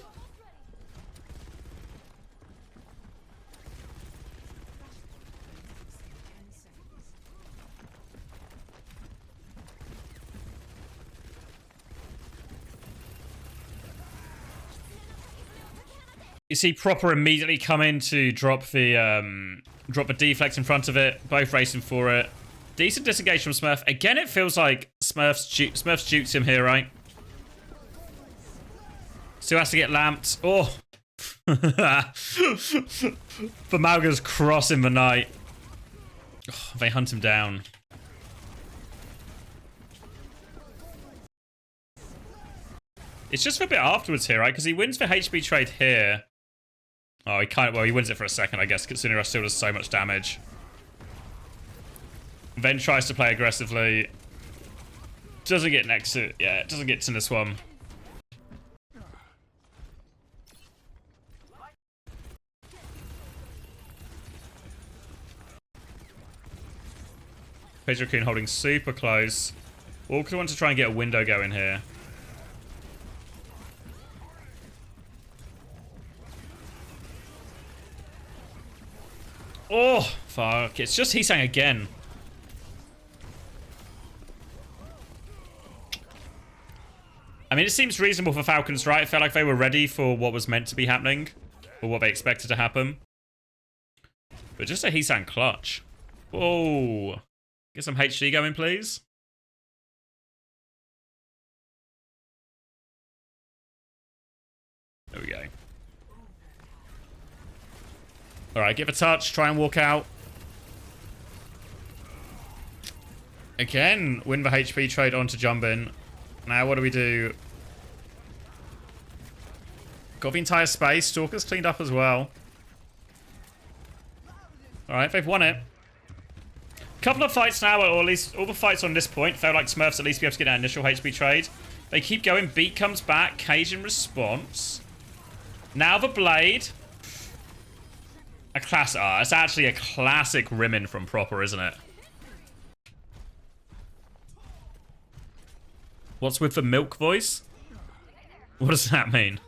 You see Proper immediately come in to drop the deflect in front of it. Both racing for it. Decent disengage from Smurf. Again, it feels like Smurf's jukes him here, right? Still has to get lamped. Oh. Famalga's crossing the night. Oh, they hunt him down. It's just for a bit afterwards here, right? Because he wins the HB trade here. Oh, he kind of, well, he wins it for a second, I guess. Kitsune still does so much damage. Then tries to play aggressively. Doesn't get next to, yeah, doesn't get to this one. Racoon holding super close. Walker wants to try and get a window going here. Oh, fuck. It's just Heesang again. I mean, it seems reasonable for Falcons, right? It felt like they were ready for what was meant to be happening. Or what they expected to happen. But just a Heesang clutch. Whoa. Get some HD going, please. There we go. Alright, give a touch, try and walk out. Again, win the HP trade onto Jumbin. Now what do we do? Got the entire space. Stalker's cleaned up as well. Alright, they've won it. Couple of fights now, or at least all the fights on this point, felt like Smurfs at least be able to get that initial HP trade. They keep going. Beat comes back. Cage in response. Now the blade. A class. Ah, it's actually a classic Rimmin from Proper, isn't it? What's with the milk voice? What does that mean?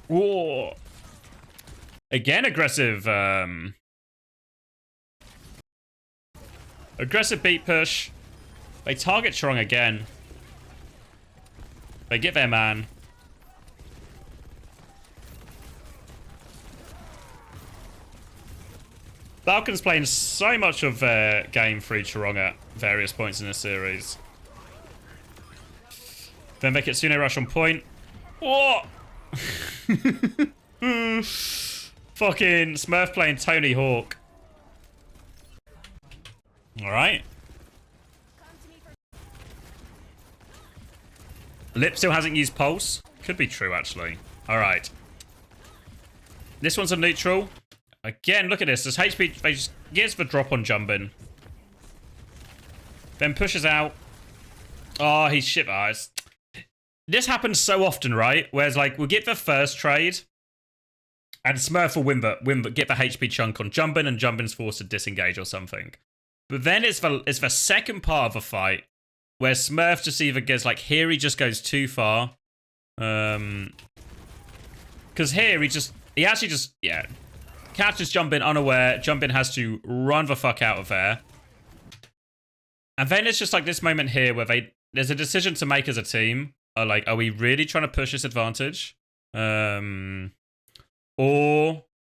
Whoa. Again, aggressive. Aggressive beat push. They target Chorong again. They get their man. Falcons playing so much of their game through Chorong at various points in this series. Then they get Kitsune rush on point. Whoa! Fucking Smurf playing Tony Hawk. Alright. Lip still hasn't used Pulse. Could be true, actually. Alright. This one's a neutral. Again, look at this. This HP they just gives the drop on Jumbin. Then pushes out. Oh, he's shit. This happens so often, right? Whereas, like, we'll get the first trade, and Smurf will get the HP chunk on Jumbin, and Jumbin's forced to disengage or something. But then it's the second part of a fight where Smurf just either gets, like, here he just goes too far. Because here he actually just, yeah, catches Jumbin unaware. Jumbin has to run the fuck out of there. And then it's just like this moment here where there's a decision to make as a team. Like, are we really trying to push this advantage? Or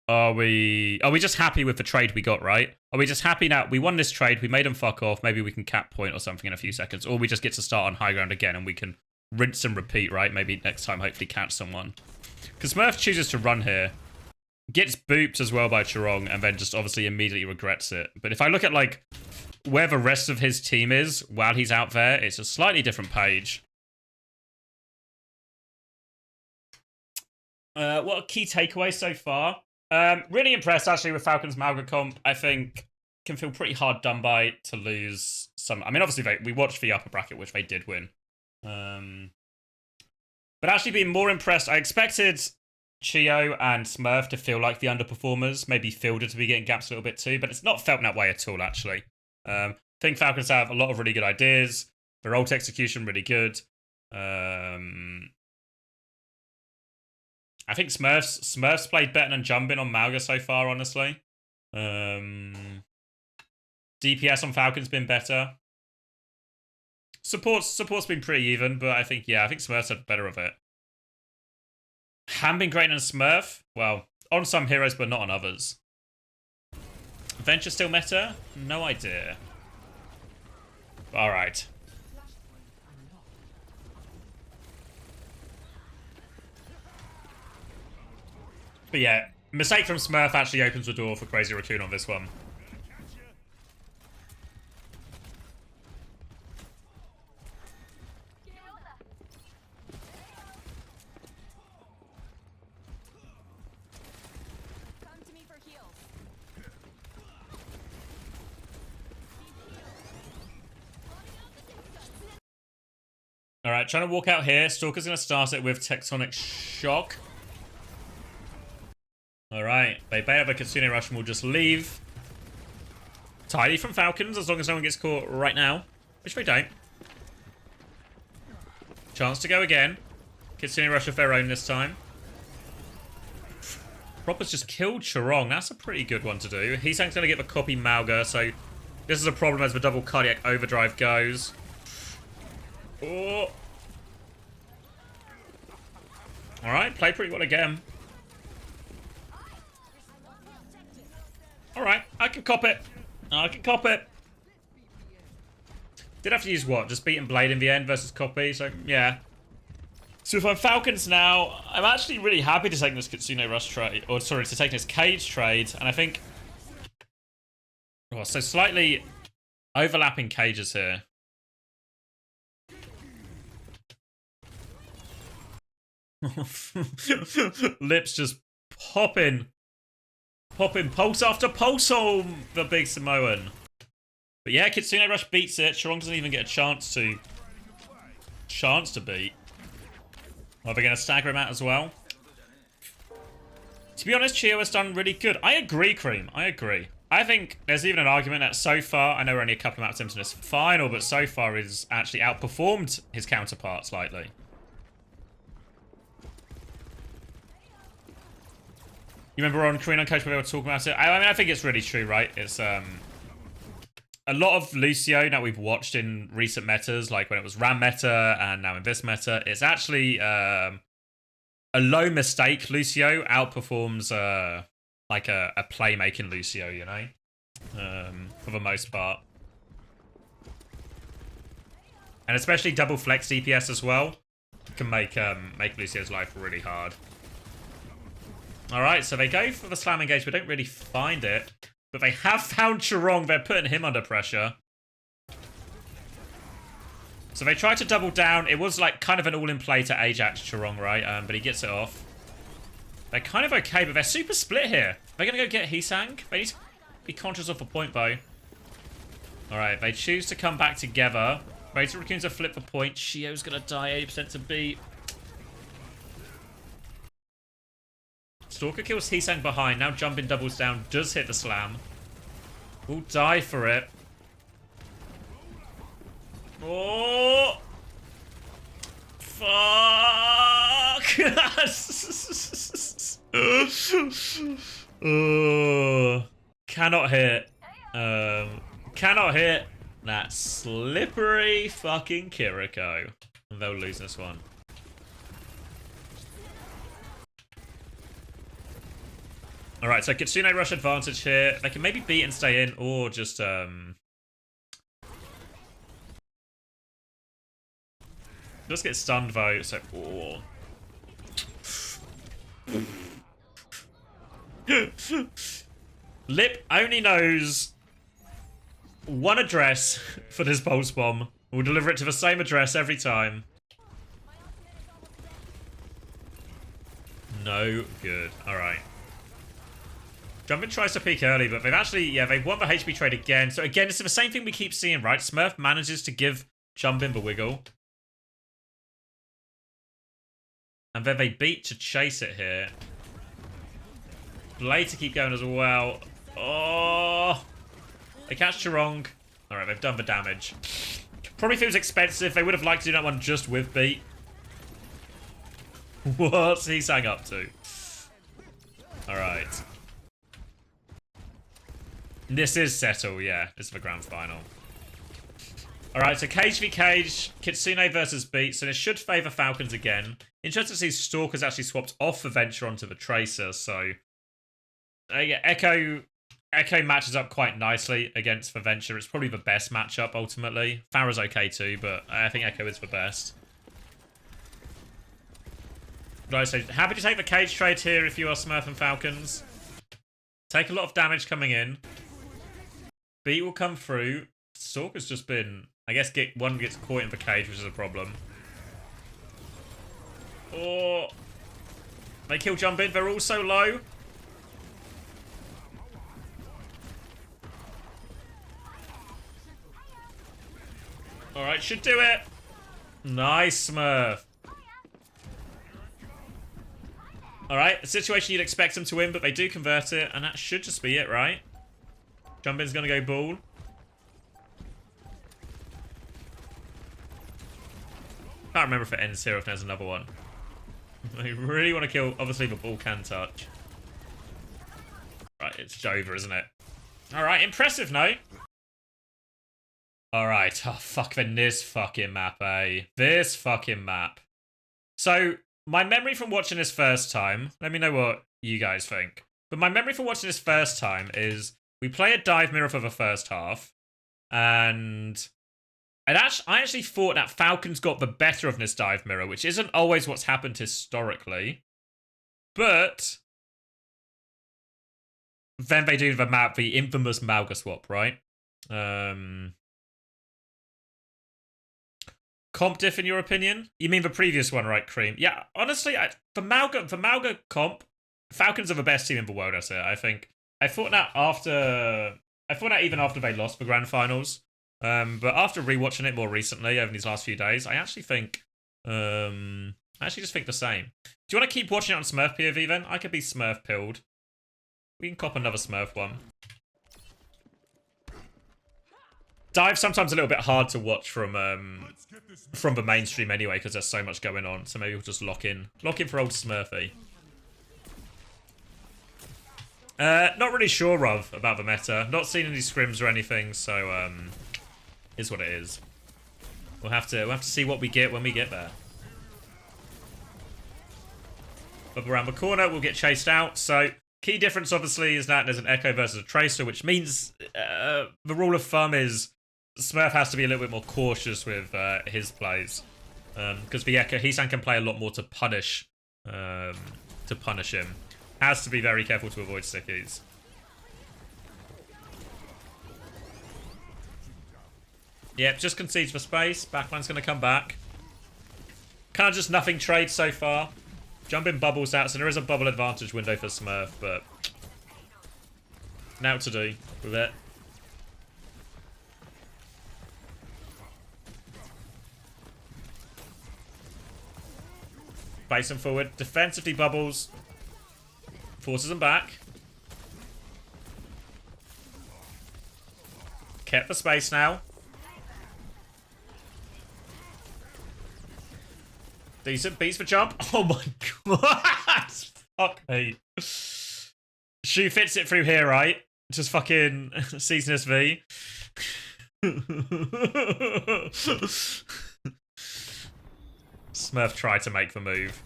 are we just happy with the trade we got, right? Are we just happy now? We won this trade. We made them fuck off. Maybe we can cap point or something in a few seconds. Or we just get to start on high ground again and we can rinse and repeat, right? Maybe next time, hopefully catch someone. Because Smurf chooses to run here. Gets booped as well by Chorong and then just obviously immediately regrets it. But if I look at, like, where the rest of his team is while he's out there, it's a slightly different page. What a key takeaway so far? Really impressed actually with Falcons Malga comp. I think can feel pretty hard done by to lose some. I mean, obviously we watched the upper bracket, which they did win. But actually being more impressed, I expected Chio and Smurf to feel like the underperformers, maybe Fielder to be getting gaps a little bit too, but it's not felt that way at all, actually. I think Falcons have a lot of really good ideas. Their ult execution, really good. I think Smurfs played better than Jumbin on Malga so far, honestly. DPS on Falcons been better. Support's been pretty even, but I think Smurfs had better of it. Ham been great than Smurf. Well, on some heroes, but not on others. Venture still meta? No idea. Alright. But yeah, mistake from Smurf actually opens the door for Crazy Racoon on this one. Alright, trying to walk out here. Stalker's going to start it with Tectonic Shock. Alright, they bait out the Kitsune Rush and will just leave. Tidy from Falcons, as long as no one gets caught right now. Which they don't. Chance to go again. Kitsune Rush of their own this time. Proper's just killed Charong. That's a pretty good one to do. He's going to get the copy Malga, so this is a problem as the double cardiac overdrive goes. Oh. Alright, played pretty well again. Alright, I can cop it. I can cop it. Did have to use what? Just beating Blade in the end versus copy, so yeah. So if I'm Falcons now, I'm actually really happy to take this Kitsune Rush trade. Or sorry, to take this Cage trade. And I think... Oh, so slightly overlapping cages here. Lips just popping pulse after pulse home the big Samoan. But yeah, Kitsune Rush beats it. Charong doesn't even get a chance to beat. Are they going to stagger him out as well? To be honest, Chio has done really good. I agree, Cream. I agree. I think there's even an argument that so far, I know we're only a couple of maps into this final, but so far he's actually outperformed his counterpart slightly. You remember on Korean Uncoached where they were talking about it? I mean, I think it's really true, right? It's a lot of Lucio that we've watched in recent metas, like when it was Ram meta and now in this meta. It's actually a low mistake Lucio outperforms like a playmaking Lucio, you know, for the most part. And especially double flex DPS as well can make Lucio's life really hard. Alright, so they go for the slam engage, but don't really find it. But they have found Charong. They're putting him under pressure. So they try to double down. It was like kind of an all-in play to Ajax Charong, right? But he gets it off. They're kind of okay, but they're super split here. They're going to go get Hisang. They need to be conscious of a point, though. Alright, they choose to come back together. Razor Raccoons have flipped the point. Shio's going to die 80% to beat. Stalker kills Hisang behind. Now Jumping doubles down. Does hit the slam. Will die for it. Oh! Fuck! Oh, cannot hit. Cannot hit. That slippery fucking Kiriko. And they'll lose this one. Alright, so Kitsune Rush advantage here. They can maybe beat and stay in, or just, just get stunned though, so... Oh. Lip only knows one address for this pulse bomb. We'll deliver it to the same address every time. No good. Alright. Jumpin tries to peek early, but they've actually, yeah, they've won the HP trade again. So again, it's the same thing we keep seeing, right? Smurf manages to give Jumpin the wiggle. And then they beat to chase it here. Blade to keep going as well. Oh! They catch Charong. Alright, they've done the damage. Probably feels expensive. They would have liked to do that one just with beat. What's he sang up to? Alright. This is settle, yeah. This is the grand final. Alright, so Cage v Cage, Kitsune versus Beat, so this should favour Falcons again. Interesting to see Stalker's actually swapped off the Venture onto the Tracer, so... yeah, Echo matches up quite nicely against the Venture. It's probably the best matchup, ultimately. Farah's okay too, but I think Echo is the best. Right, so happy to take the Cage trade here if you are Smurf and Falcons. Take a lot of damage coming in. Beat will come through. Stalker's just been... I guess one gets caught in the cage, which is a problem. Or... they kill Jump In. They're all so low. Alright, should do it. Nice, Smurf. Alright, a situation you'd expect them to win, but they do convert it, and that should just be it, right? Jump In's gonna go ball. Can't remember if it ends here or if there's another one. I really want to kill... obviously, the ball can touch. Right, it's over, isn't it? Alright, impressive, no? Alright, oh fuck, then this fucking map, eh? This fucking map. So, my memory from watching this first time, let me know what you guys think. But my memory from watching this first time is we play a dive mirror for the first half, and I actually thought that Falcons got the better of this dive mirror, which isn't always what's happened historically. But then they do the infamous Malga swap, right? Comp diff in your opinion? You mean the previous one, right, Cream? Yeah, honestly, for Malga comp, Falcons are the best team in the world, I say. I think. I thought that even after they lost the grand finals. But after rewatching it more recently over these last few days, I actually think I actually just think the same. Do you want to keep watching it on Smurf POV then? I could be Smurf pilled. We can cop another Smurf one. Dive's sometimes a little bit hard to watch from the mainstream anyway, because there's so much going on. So maybe we'll just lock in for old Smurfy. Not really sure, Rov, about the meta. Not seen any scrims or anything, so is what it is. We'll have to see what we get when we get there. Up around the corner, we'll get chased out. So key difference, obviously, is that there's an Echo versus a Tracer, which means the rule of thumb is Smurf has to be a little bit more cautious with his plays, because the Echo, Heesan can play a lot more to punish him. Has to be very careful to avoid stickies. Yep, just concedes for space. Backline's going to come back. Kind of just nothing trade so far. Jump In bubbles out, so there is a bubble advantage window for Smurf, but now what to do with it. Place him forward. Defensively bubbles. Forces them back. Kept the space now. Decent. Beats for jump. Oh my god. Fuck me. Shu fits it through here, right? Just fucking Seasonous V. Smurf tried to make the move.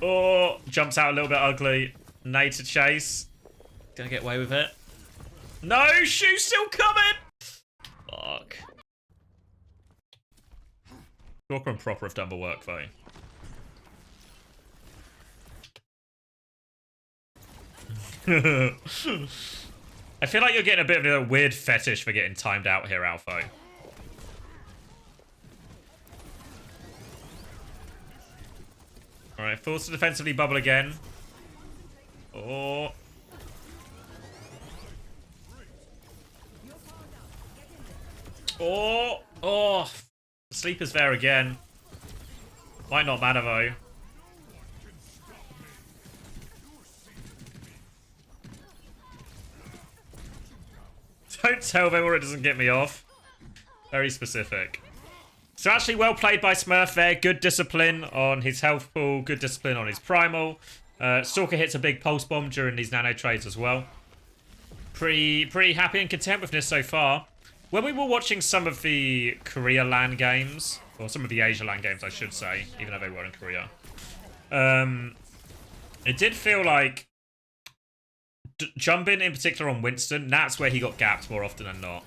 Oh, jumps out a little bit ugly. Nade to chase. Gonna get away with it. No, Shu's still coming! Fuck. Stalker and Proper have done the work, though. I feel like you're getting a bit of a weird fetish for getting timed out here, Alpha. Alright, forced to defensively bubble again. Oh. Oh. Oh. The sleeper's there again. Might not matter though. Don't tell them or it doesn't get me off. Very specific. So actually well played by Smurf there. Good discipline on his health pool. Good discipline on his primal. Stalker hits a big pulse bomb during these nano trades as well. Pretty happy and content with this so far. When we were watching some of the Korea LAN games, or some of the Asia LAN games I should say, even though they were in Korea, it did feel like jumping in particular on Winston, that's where he got gapped more often than not.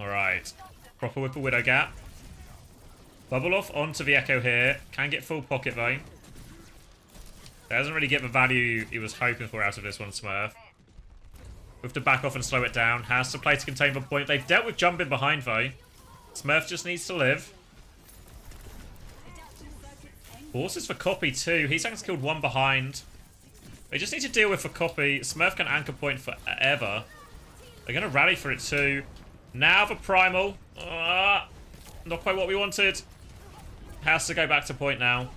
Alright. Proper Whipper Widow gap. Bubble off onto the Echo here. Can get full pocket though. Doesn't really get the value he was hoping for out of this one, Smurf. With to back off and slow it down. Has to play to contain the point. They've dealt with jumping behind though. Smurf just needs to live. Forces for copy too. He's killed one behind. They just need to deal with the copy. Smurf can anchor point forever. They're going to rally for it too. Now the primal. Not quite what we wanted. Has to go back to point now.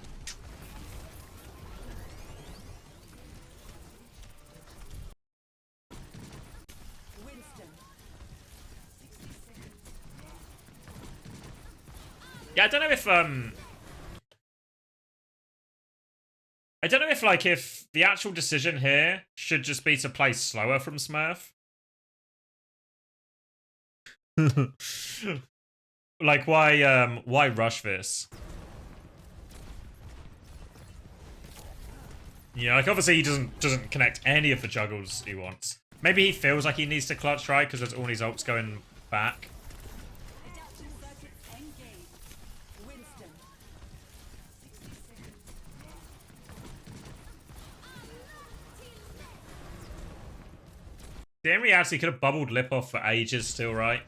Yeah, I don't know if like if the actual decision here should just be to play slower from Smurf. Like why rush this? Yeah, like obviously he doesn't connect any of the juggles he wants. Maybe he feels like he needs to clutch, right? Because there's all these ults going back. In reality, he could have bubbled Lip off for ages still, right?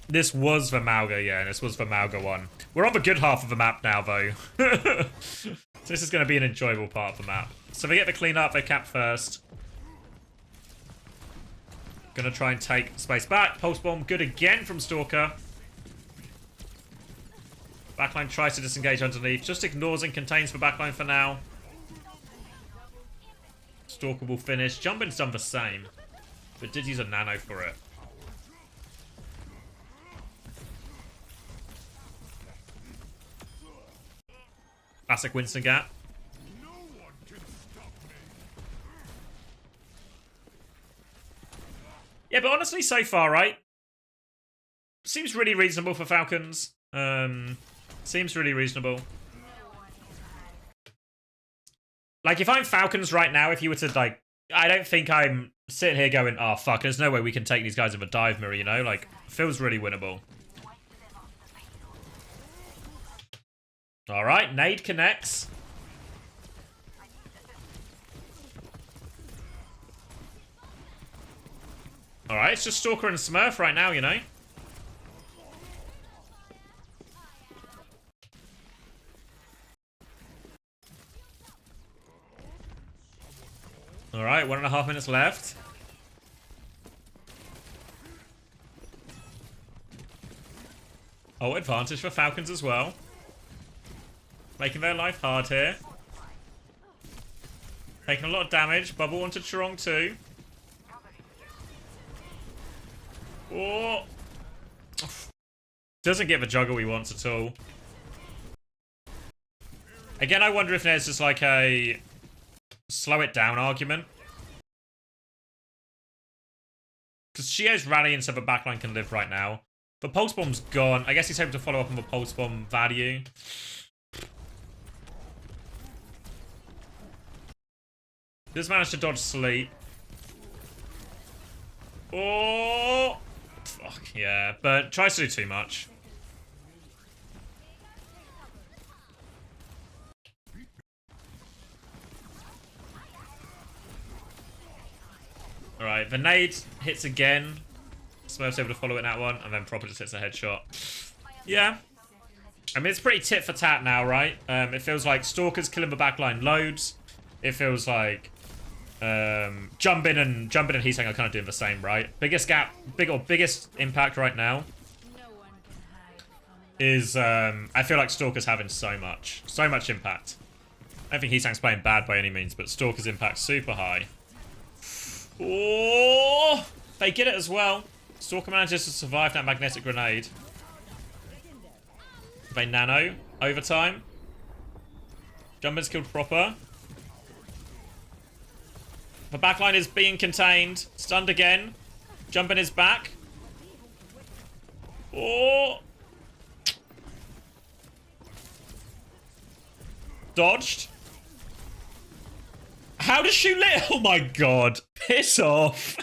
This was the Malga, yeah, this was the Malga one. We're on the good half of the map now, though. So this is going to be an enjoyable part of the map. So they get the clean up, they cap first. Gonna try and take space back. Pulse bomb, good again from Stalker. Backline tries to disengage underneath, just ignores and contains the backline for now. Stalker will finish. Jumping's done the same, but did use a nano for it. Classic Winston gap. Yeah, but honestly, so far, right? Seems really reasonable for Falcons. Seems really reasonable. Like, if I'm Falcons right now, if you were to, like... I don't think I'm sitting here going, oh, fuck, there's no way we can take these guys with a dive mirror, you know? Like, feels really winnable. Alright, nade connects. Alright, it's just Stalker and Smurf right now, you know? Alright, 1.5 minutes left. Oh, advantage for Falcons as well. Making their life hard here. Taking a lot of damage. Bubble onto Chorong too. Oh. Doesn't get the juggle he wants at all. Again, I wonder if there's just like a slow it down argument. Because Shio's rallying so the backline can live right now. But Pulse Bomb's gone. I guess he's hoping to follow up on the Pulse Bomb value. Does manage to dodge sleep. Oh! Fuck, yeah. But tries to do too much. Alright, the nade hits again. Smurf's able to follow it in that one, and then Proper just hits a headshot. Yeah. I mean, it's pretty tit for tat now, right? It feels like Stalker's killing the backline loads. It feels like Jumpin and Heatsang are kind of doing the same, right? Biggest gap, biggest impact right now is I feel like Stalker's having so much impact. I don't think Heatsang's playing bad by any means, but Stalker's impact's super high. Oh, they get it as well. Stalker manages to survive that magnetic grenade. They nano overtime. Jumpin's killed Proper. The backline is being contained. Stunned again. Jumpin is back. Oh. Dodged. How does Shu live? Oh my god. Piss off.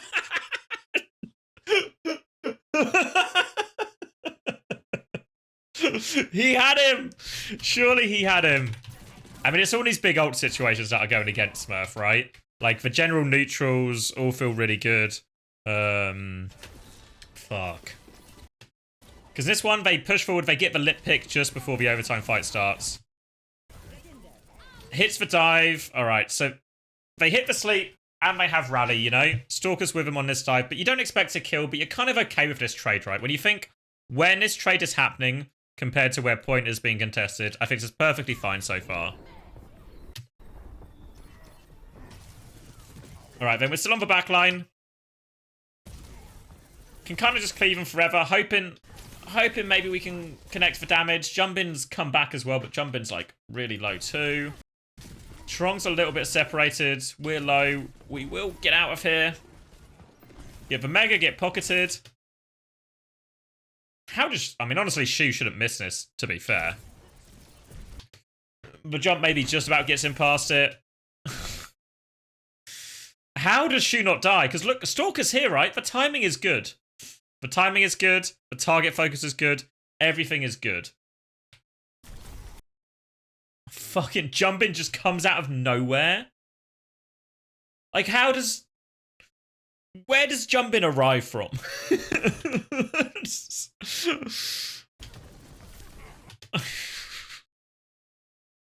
He had him. Surely he had him. I mean, it's all these big ult situations that are going against Smurf, right? Like, the general neutrals all feel really good. Fuck. Because this one, they push forward, they get the lip pick just before the overtime fight starts. Hits the dive. Alright, so they hit the sleep and they have rally, you know? Stalker's with him on this dive, but you don't expect to kill, but you're kind of okay with this trade, right? When you think, when this trade is happening compared to where point is being contested, I think it's perfectly fine so far. Alright, then we're still on the back line. Can kind of just cleave him forever. Hoping maybe we can connect for damage. Jumpin's come back as well, but Jumpin's like really low too. Strong's a little bit separated. We're low. We will get out of here. Yeah, the Mega get pocketed. How does... I mean, honestly, Shu shouldn't miss this, to be fair. The jump maybe just about gets him past it. How does Shu not die? Because look, Stalker's here, right? The timing is good. The timing is good. The target focus is good. Everything is good. Fucking Jumpin just comes out of nowhere. Like, how does... Where does Jumpin arrive from?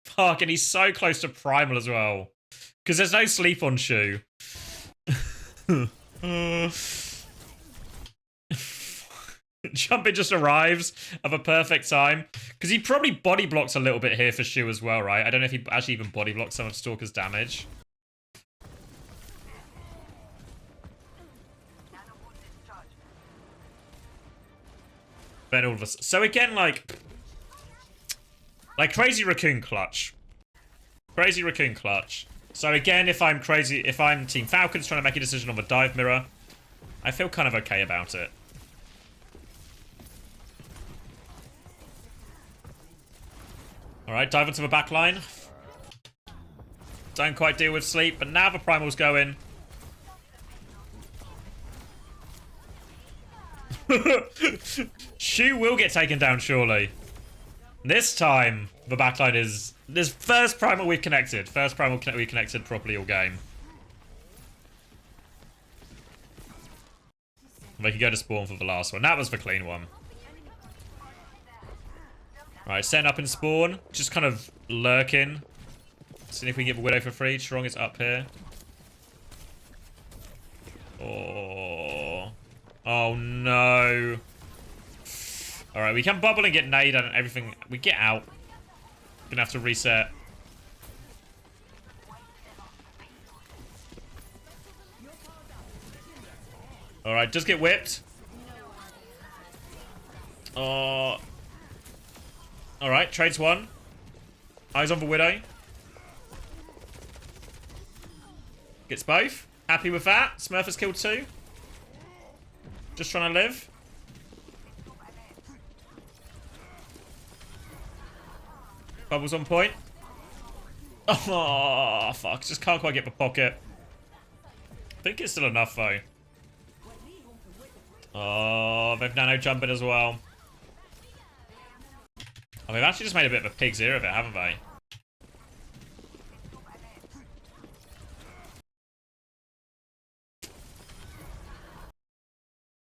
Fuck, and he's so close to Primal as well. Because there's no sleep on Shu. Jumpin just arrives at the perfect time. Because he probably body blocks a little bit here for Shu as well, right? I don't know if he actually even body blocks some of Stalker's damage. Then all of us. So again, like Crazy Racoon clutch. Crazy Racoon clutch. So again, if I'm Team Falcons trying to make a decision on the dive mirror, I feel kind of okay about it. Alright, dive into the back line. Don't quite deal with sleep, but now the Primal's going. Shu will get taken down, surely. This time, the backline is... This first Primal we've connected. First Primal we've connected properly all game. They can go to spawn for the last one. That was the clean one. Alright, setting up in spawn. Just kind of lurking. Seeing if we can get the Widow for free. Strong is up here. Oh... Oh no. Alright, we can bubble and get nade and everything. We get out. Gonna have to reset. Alright, just get whipped. Alright, trades one. Eyes on the Widow. Gets both. Happy with that. Smurf has killed two. Just trying to live. Bubbles on point. Oh, fuck. Just can't quite get the pocket. I think it's still enough, though. Oh, they've nano jumping as well. Oh, they've actually just made a bit of a pig's ear of it, haven't they?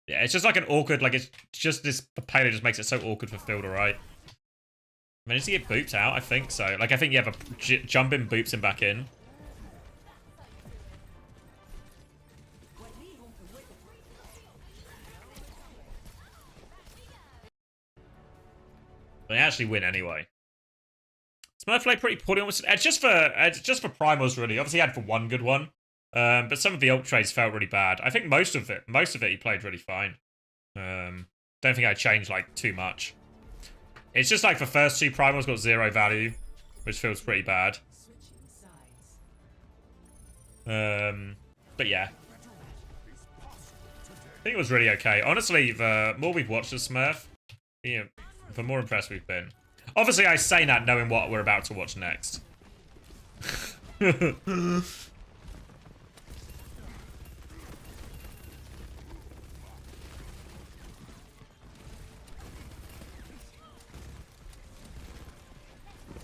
Yeah, it's just like an awkward, like it's just this payload just makes it so awkward for Fielder, right? I mean, does he get booped out? I think so. Like, I think you have a jump in, boops him back in. They actually win anyway. Smurf played pretty poorly almost. It's just for primals really. Obviously, he had for one good one, but some of the ult trades felt really bad. I think most of it he played really fine. Don't think I changed like too much. It's just like the first two primals got 0 value, which feels pretty bad. But yeah, I think it was really okay. Honestly, the more we've watched the Smurf, yeah, the more impressed we've been. Obviously, I say that knowing what we're about to watch next.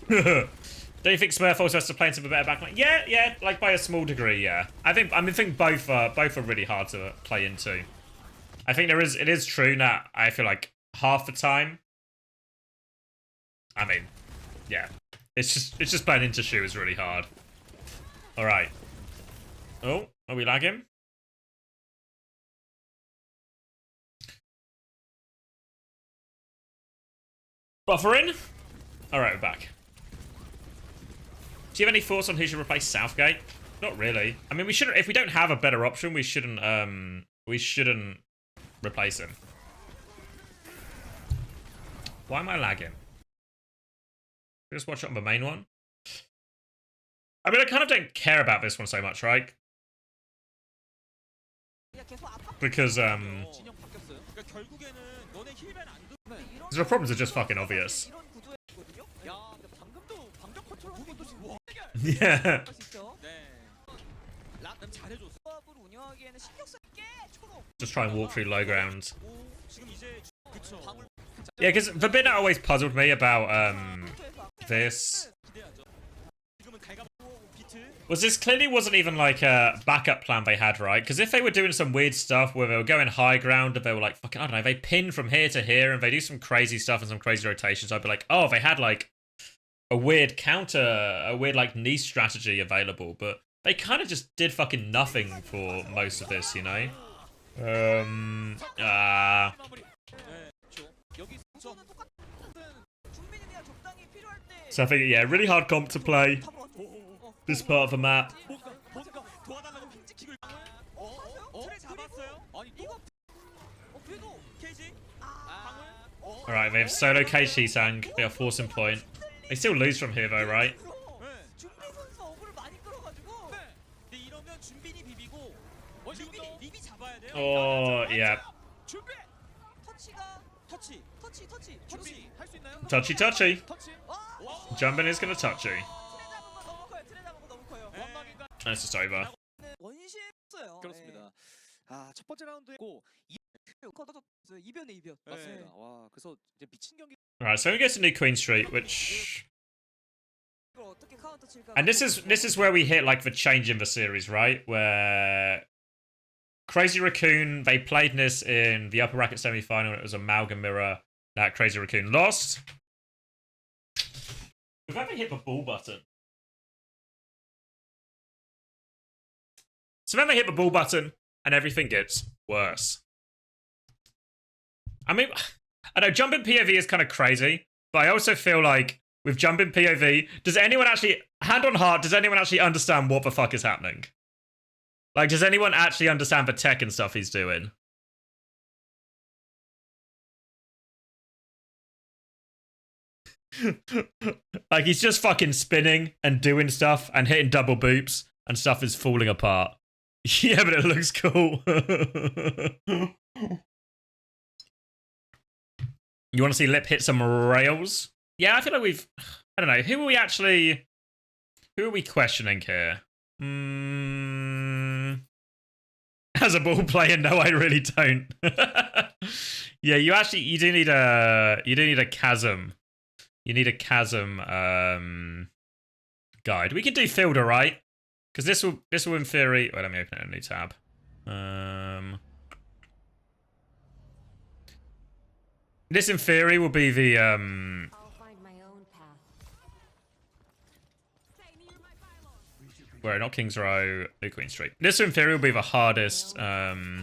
Do you think Smurf also has to play into a better backline? Yeah, like by a small degree, yeah. I think both are really hard to play into. I think it is true that I feel like half the time. I mean, yeah. It's just playing into Shu is really hard. Alright. Oh, are we lagging? Buffering? Alright, we're back. Do you have any thoughts on who should replace Southgate? Not really. I mean, we shouldn't. If we don't have a better option, we shouldn't replace him. Why am I lagging? Just watch it on the main one. I mean, I kind of don't care about this one so much, right? Because the problems are just fucking obvious. Yeah. Just try and walk through low ground. Yeah, because the bit that always puzzled me about this was this clearly wasn't even like a backup plan they had, right? Because if they were doing some weird stuff where they were going high ground and they were like, fucking, I don't know, they pin from here to here and they do some crazy stuff and some crazy rotations, I'd be like, oh, they had like a weird like niche strategy available, but they kind of just did fucking nothing for most of this, you know? So I think, yeah, really hard comp to play this part of the map. Alright, they have solo KC Sang. They are forcing point. They still lose from here though, right? Oh, yeah. Touchy. Jumping is gonna touch you. That's just over. 그렇습니다. 아, 첫 번째 라운드고 이변의 이변. 맞습니다. 와, 그래서 이제 미친 경기. Alright, so we get to New Queen Street, which, and this is where we hit like the change in the series, right? Where Crazy Racoon, they played this in the upper bracket semi-final. It was Amalgam Mirror that Crazy Racoon lost. We've ever hit the ball button. So then they hit the ball button and everything gets worse. I mean, I know jumping POV is kind of crazy, but I also feel like with jumping POV, does anyone actually, hand on heart, does anyone actually understand what the fuck is happening? Like, does anyone actually understand the tech and stuff he's doing? Like, he's just fucking spinning and doing stuff and hitting double boops and stuff is falling apart. Yeah, but it looks cool. You want to see Lip hit some rails? Yeah, I feel like we've... I don't know. Who are we questioning here? As a ball player, no, I really don't. Yeah, you do need a chasm. You need a chasm guide. We can do Fielder, right? Because this will in theory. Wait, let me open a new tab. This in theory will be the I'll find my own path. where not King's Row, New Queen Street. This in theory will be the hardest. Oh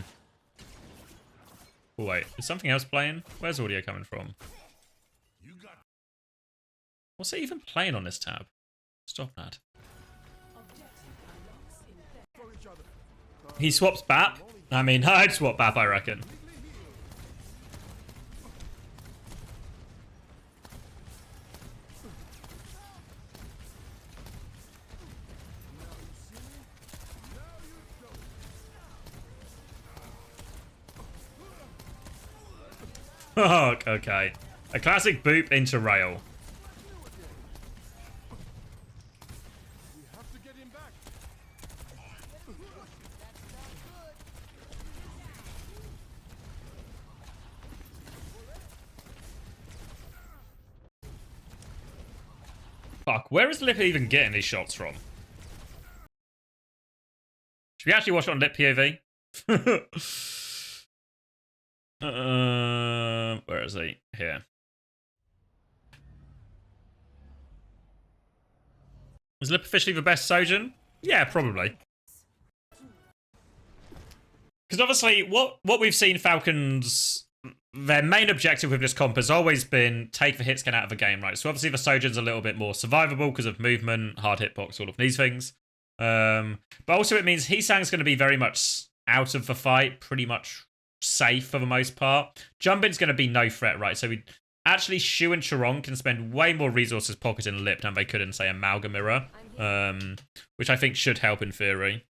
wait, is something else playing? Where's audio coming from? What's it even playing on this tab? Stop that. He swaps BAP. I mean, I'd swap BAP, I reckon. Oh, okay. A classic boop into rail. Fuck, where is Lip even getting these shots from? Should we actually watch it on Lip POV? Where is he? Here. Is Lip officially the best Sojin? Yeah, probably. Because obviously, what we've seen Falcons, their main objective with this comp has always been take the hits, get out of the game, right? So obviously the Sojin's a little bit more survivable because of movement, hard hitbox, all of these things. But also it means Heesang's going to be very much out of the fight, pretty much safe for the most part. Jumbin's going to be no threat, right? So we actually Shu and Charon can spend way more resources pocketing Lip than they could in, say, Amalgam Mirror, which I think should help in theory.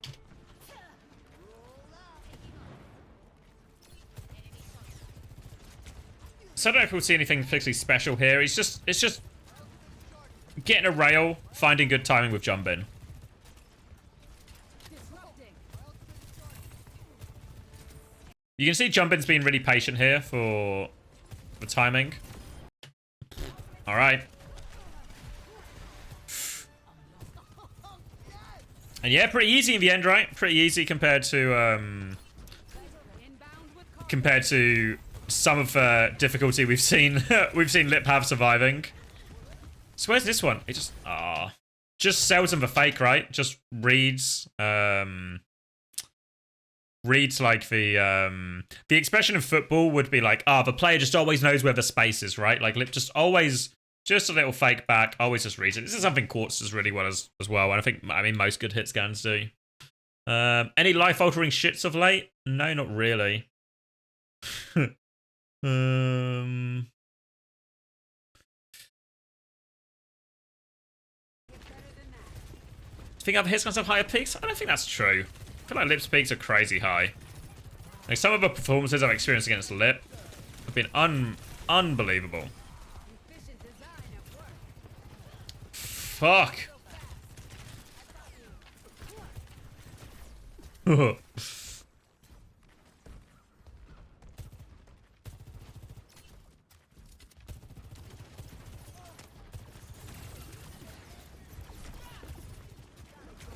So I don't know if we'll see anything particularly special here. It's just getting a rail, finding good timing with Jumbin. You can see Jumbin's being really patient here for the timing. All right. And yeah, pretty easy in the end, right? Pretty easy compared to some of the difficulty we've seen Lip have surviving. So where's this one? It just sells him the fake, right? Just reads like the expression in football would be like, the player just always knows where the space is, right? Like Lip just always just a little fake back, always just reads it. This is something Quartz does really well as well, and I mean most good hit scans do. Any life altering shits of late? No, not really. Do you think other hits guns have higher peaks? I don't think that's true. I feel like Lip's peaks are crazy high. Like some of the performances I've experienced against Lip have been unbelievable. Fuck.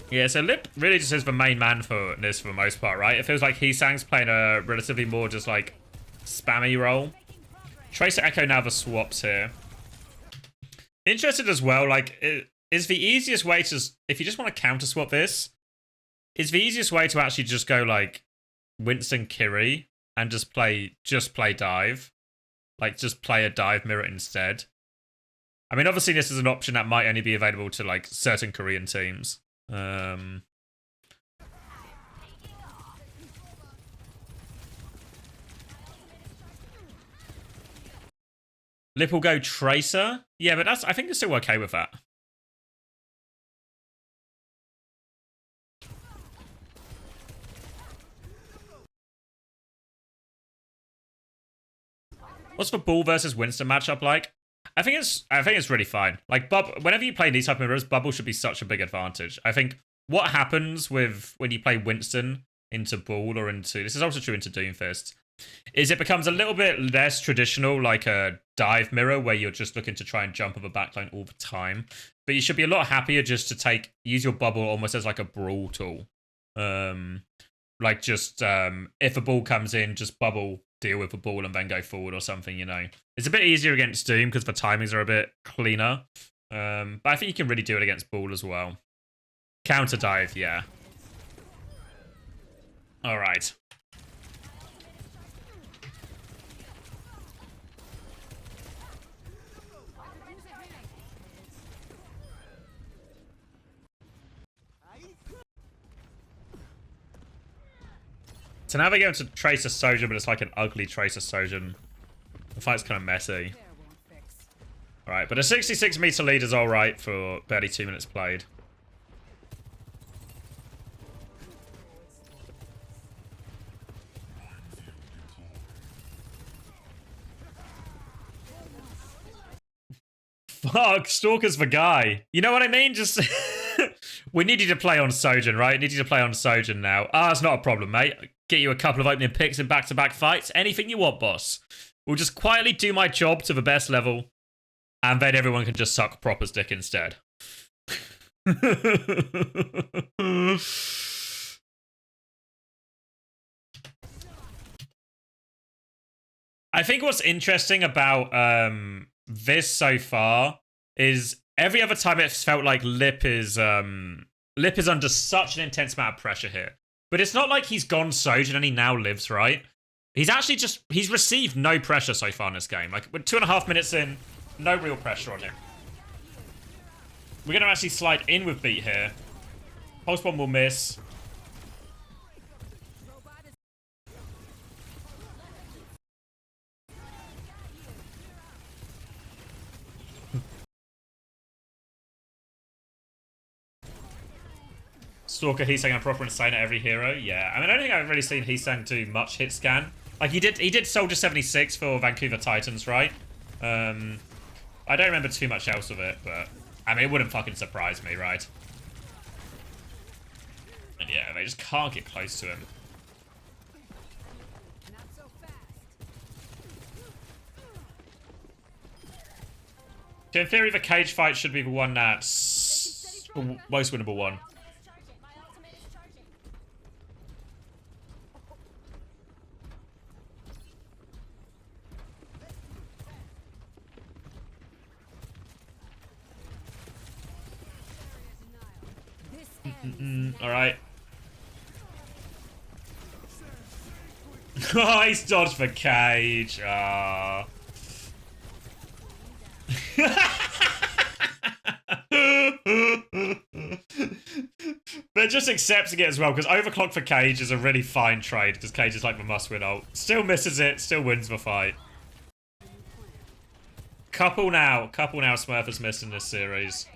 Yeah, so Lip really just is the main man for this for the most part, right? It feels like Heesang's playing a relatively more just like spammy role. Tracer Echo now the swaps here. Interested as well, like, is the easiest way to, if you just want to counter swap this, is the easiest way to actually just go like Winston Kiri and just play dive. Like just play a dive mirror instead. I mean, obviously this is an option that might only be available to like certain Korean teams. Lip will go Tracer. Yeah, but I think it's still okay with that. What's the Bull versus Winston matchup like? I think it's really fine. Like, whenever you play these type of mirrors, Bubble should be such a big advantage. I think what happens with when you play Winston into Bull or into, this is also true into Doomfist, is it becomes a little bit less traditional, like a dive mirror where you're just looking to try and jump over backline all the time. But you should be a lot happier just to use your bubble almost as like a brawl tool. Like just if a ball comes in, just bubble deal with the ball and then go forward or something, you know. It's a bit easier against Doom because the timings are a bit cleaner. But I think you can really do it against ball as well. Counter dive, yeah. All right. So now they're going to Tracer Sojourn, but it's like an ugly Tracer Sojourn. The fight's kind of messy. Alright, but a 66 meter lead is alright for barely 2 minutes played. Fuck, Stalker's the guy. You know what I mean? Just... we need you to play on Sojourn, right? Need you to play on Sojourn now. Ah, it's not a problem, mate. Get you a couple of opening picks in back-to-back fights. Anything you want, boss. We'll just quietly do my job to the best level. And then everyone can just suck Proper's dick instead. I think what's interesting about this so far is every other time it's felt like Lip is under such an intense amount of pressure here. But it's not like he's gone Sojourn and he now lives, right? He's actually just, he's received no pressure so far in this game. Like, we're 2.5 minutes in, no real pressure on him. We're going to actually slide in with beat here. Pulse Bomb will miss. Stalker, Heesang, and Proper Insane at every hero. Yeah, I mean, I don't think I've really seen Heesang do much hit scan. Like, he did Soldier 76 for Vancouver Titans, right? I don't remember too much else of it, but I mean, it wouldn't fucking surprise me, right? And yeah, they just can't get close to him. So in theory, the cage fight should be the one that's the most winnable one. All right. Oh, he's dodged the cage. Ah. They're just accepting it as well, because overclock for Cage is a really fine trade, because Cage is like the must-win ult. Still misses it, still wins the fight. Couple now Smurf has missed in this series.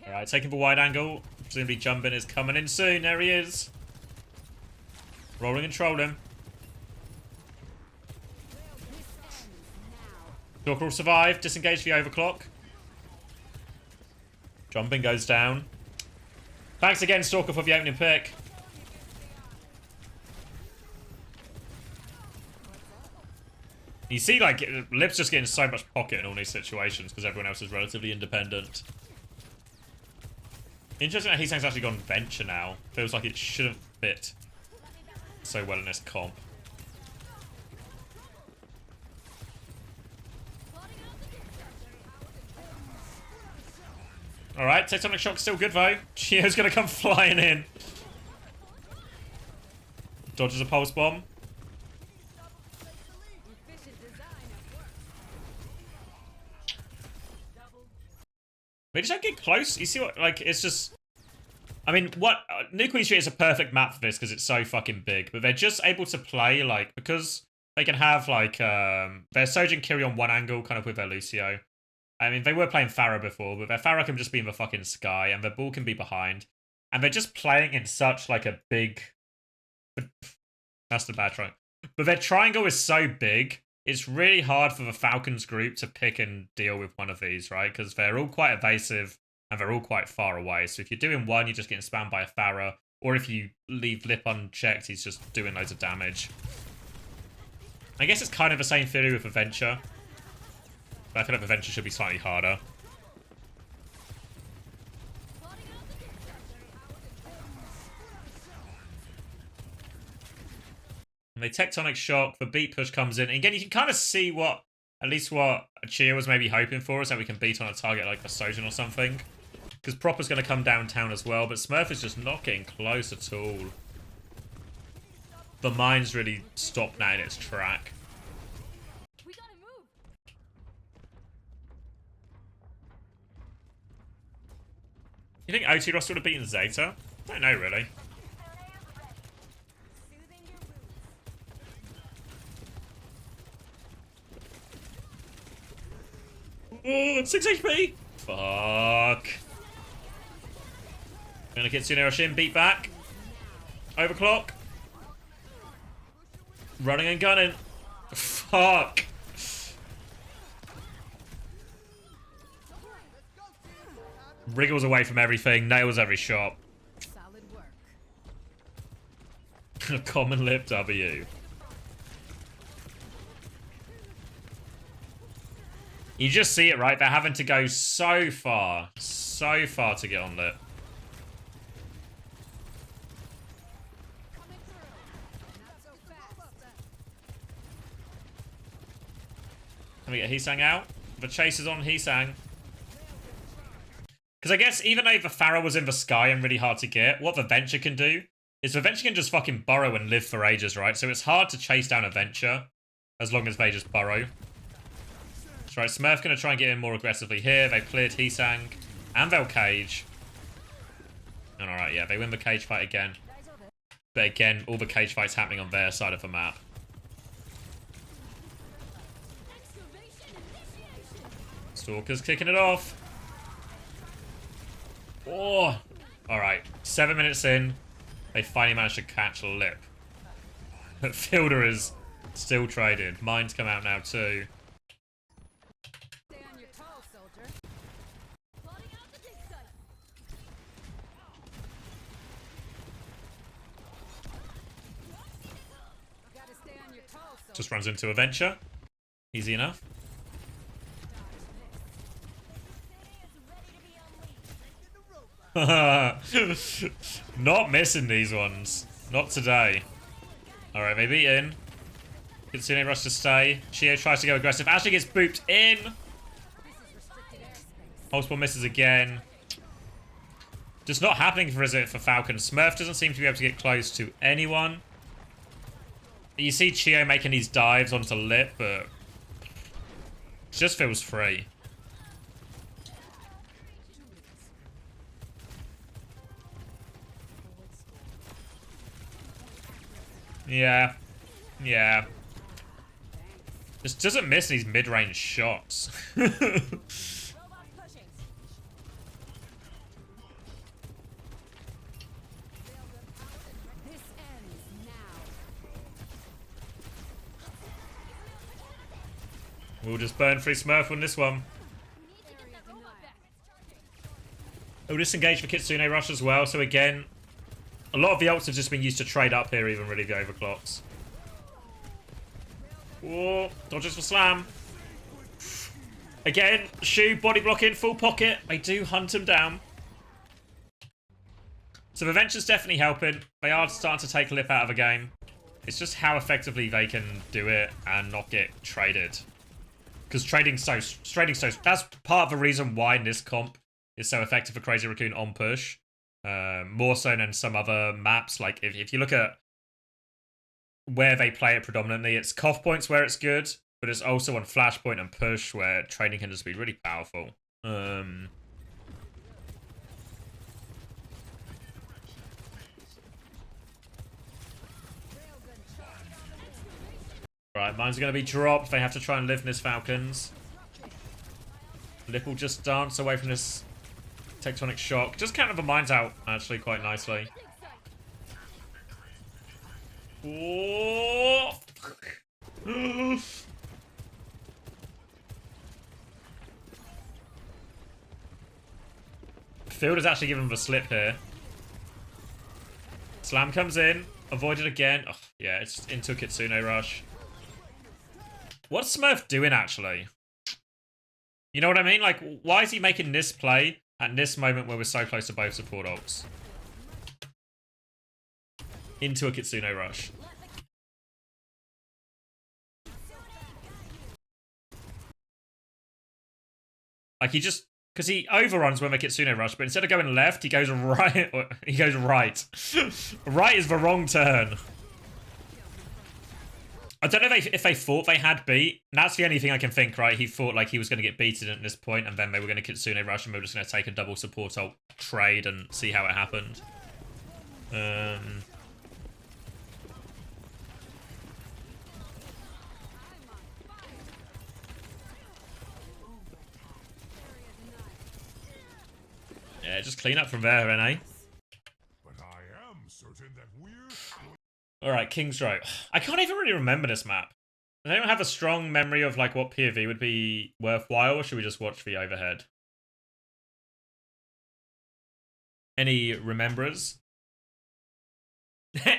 Alright, taking the wide angle. Presumably jumping is coming in soon. There he is. Rolling and trolling. Stalker will survive. Disengage the overclock. Jumping goes down. Thanks again, Stalker, for the opening pick. You see, like, Lip's just getting so much pocket in all these situations because everyone else is relatively independent. Interesting that Heesang's actually gone Venture now. Feels like it shouldn't fit so well in this comp. Alright, Tectonic Shock's still good though. Chio's gonna come flying in. Dodges a Pulse Bomb. They just don't get close. You see what, like, it's just... I mean, what... New Queen Street is a perfect map for this because it's so fucking big. But they're just able to play, like, because they can have, like, their Sojourn Kiri on one angle, kind of with their Lucio. I mean, they were playing Pharah before, but their Pharah can just be in the fucking sky, and their ball can be behind. And they're just playing in such, like, a big... That's the bad triangle. But their triangle is so big... It's really hard for the Falcons group to pick and deal with one of these, right? Because they're all quite evasive and they're all quite far away. So if you're doing one, you're just getting spammed by a Pharah. Or if you leave Lip unchecked, he's just doing loads of damage. I guess it's kind of the same theory with Adventure. But I feel like Adventure should be slightly harder. And the Tectonic Shock, the beat push comes in. And again, you can kind of see what, at least what Chia was maybe hoping for, is that we can beat on a target like a Sojourn or something. Because Proper's going to come downtown as well, but Smurf is just not getting close at all. The mine's really stopped now in its track. We gotta move. You think OT Ross would have beaten Zeta? Don't know, really. Oh, 6 HP! Fuck. Gonna get Kitsune Rush in, beat back. Overclock. Running and gunning. Fuck. Wriggles away from everything, nails every shot. Solid work. A common lip W. You just see it, right? They're having to go so far to get on lip. Coming through. Not so fast. Can we get Heesang out? The chase is on Heesang. Because I guess even though the Pharaoh was in the sky and really hard to get, what the Venture can do is the Venture can just fucking burrow and live for ages, right? So it's hard to chase down a Venture as long as they just burrow. That's right, Smurf going to try and get in more aggressively here. They've cleared Heesang and they'll cage. And alright, yeah, they win the cage fight again. But again, all the cage fights happening on their side of the map. Stalker's kicking it off. Oh! Alright, 7 minutes in. They finally managed to catch a lip. But Fielder is still traded. Mine's come out now too. Stay on your toes, soldier. Plotting out the dig site. Gotta stay on your toes, soldier. Just runs into a Venture. Easy enough. Not missing these ones. Not today. Alright, they beat in. Kitsune Rush to stay. Chio tries to go aggressive. Ashley gets booped in. Multiple misses again. Just not happening for Falcons. Smurf doesn't seem to be able to get close to anyone. You see Chio making these dives onto lip, but it just feels free. Yeah. Yeah. Just doesn't miss these mid-range shots. This ends now. We'll just burn free Smurf on this one. We'll disengage for Kitsune Rush as well, so again, a lot of the ults have just been used to trade up here, even really the overclocks. Whoa, dodges for slam. Again, Shu, body blocking, full pocket. They do hunt him down. So the Venture's definitely helping. They are starting to take Lip out of the game. It's just how effectively they can do it and not get traded. Because trading's so... That's part of the reason why this comp is so effective for Crazy Racoon on push. More so than some other maps. Like, if you look at where they play it predominantly, it's Cough Points where it's good, but it's also on Flashpoint and Push where trading can just be really powerful. Right, mine's going to be dropped. They have to try and live in this Falcons. Lip will just dance away from this Tectonic Shock. Just counter the mines out, actually, quite nicely. Oh. Fielder's actually giving him the slip here. Slam comes in. Avoided again. Oh, yeah, it's into Kitsune Rush. What's Smurf doing, actually? You know what I mean? Like, why is he making this play at this moment where we're so close to both support ults? Into a Kitsune rush. Like, he just... Because he overruns when the Kitsune rush, but instead of going left, he goes right. He goes right. Right is the wrong turn. I don't know if they thought they had beat. That's the only thing I can think, right? He thought like he was going to get beaten at this point, and then they were going to Kitsune rush, and we were just going to take a double support ult trade and see how it happened. Yeah, just clean up from there, then, eh? But I am certain that we're... Alright, King's Row. I can't even really remember this map. Does anyone have a strong memory of like what POV would be worthwhile, or should we just watch the overhead? Any rememberers?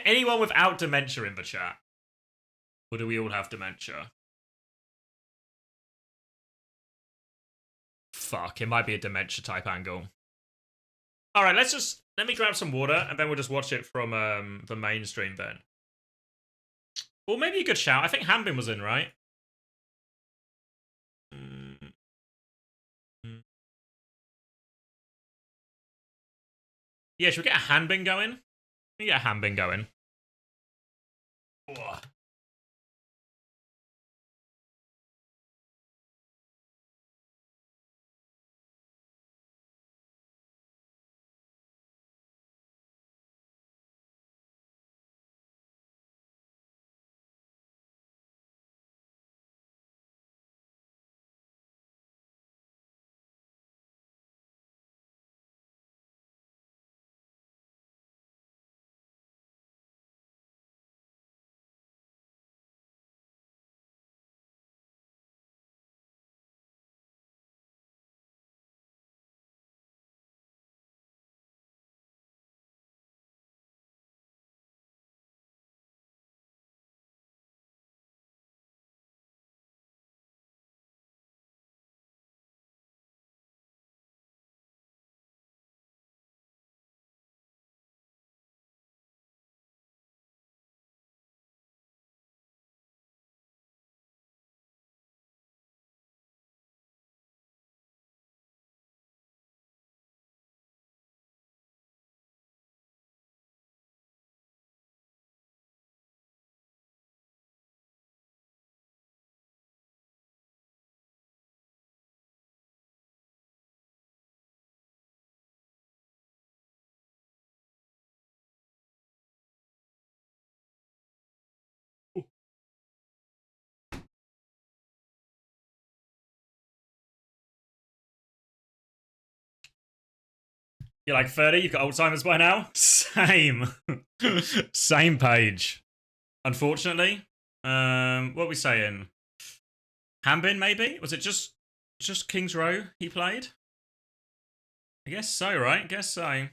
Anyone without dementia in the chat? Or do we all have dementia? Fuck, it might be a dementia type angle. Alright, let me grab some water, and then we'll just watch it from the mainstream then. Or maybe a good shout. I think Hanbin was in, right? Yeah, should we get a Hanbin going? Let me get a Hanbin going. Ugh. You're like 30, you've got Alzheimer's by now? Same. Same page. Unfortunately. What are we saying? Hanbin, maybe? Was it just King's Row he played? I guess so, right? Guess so.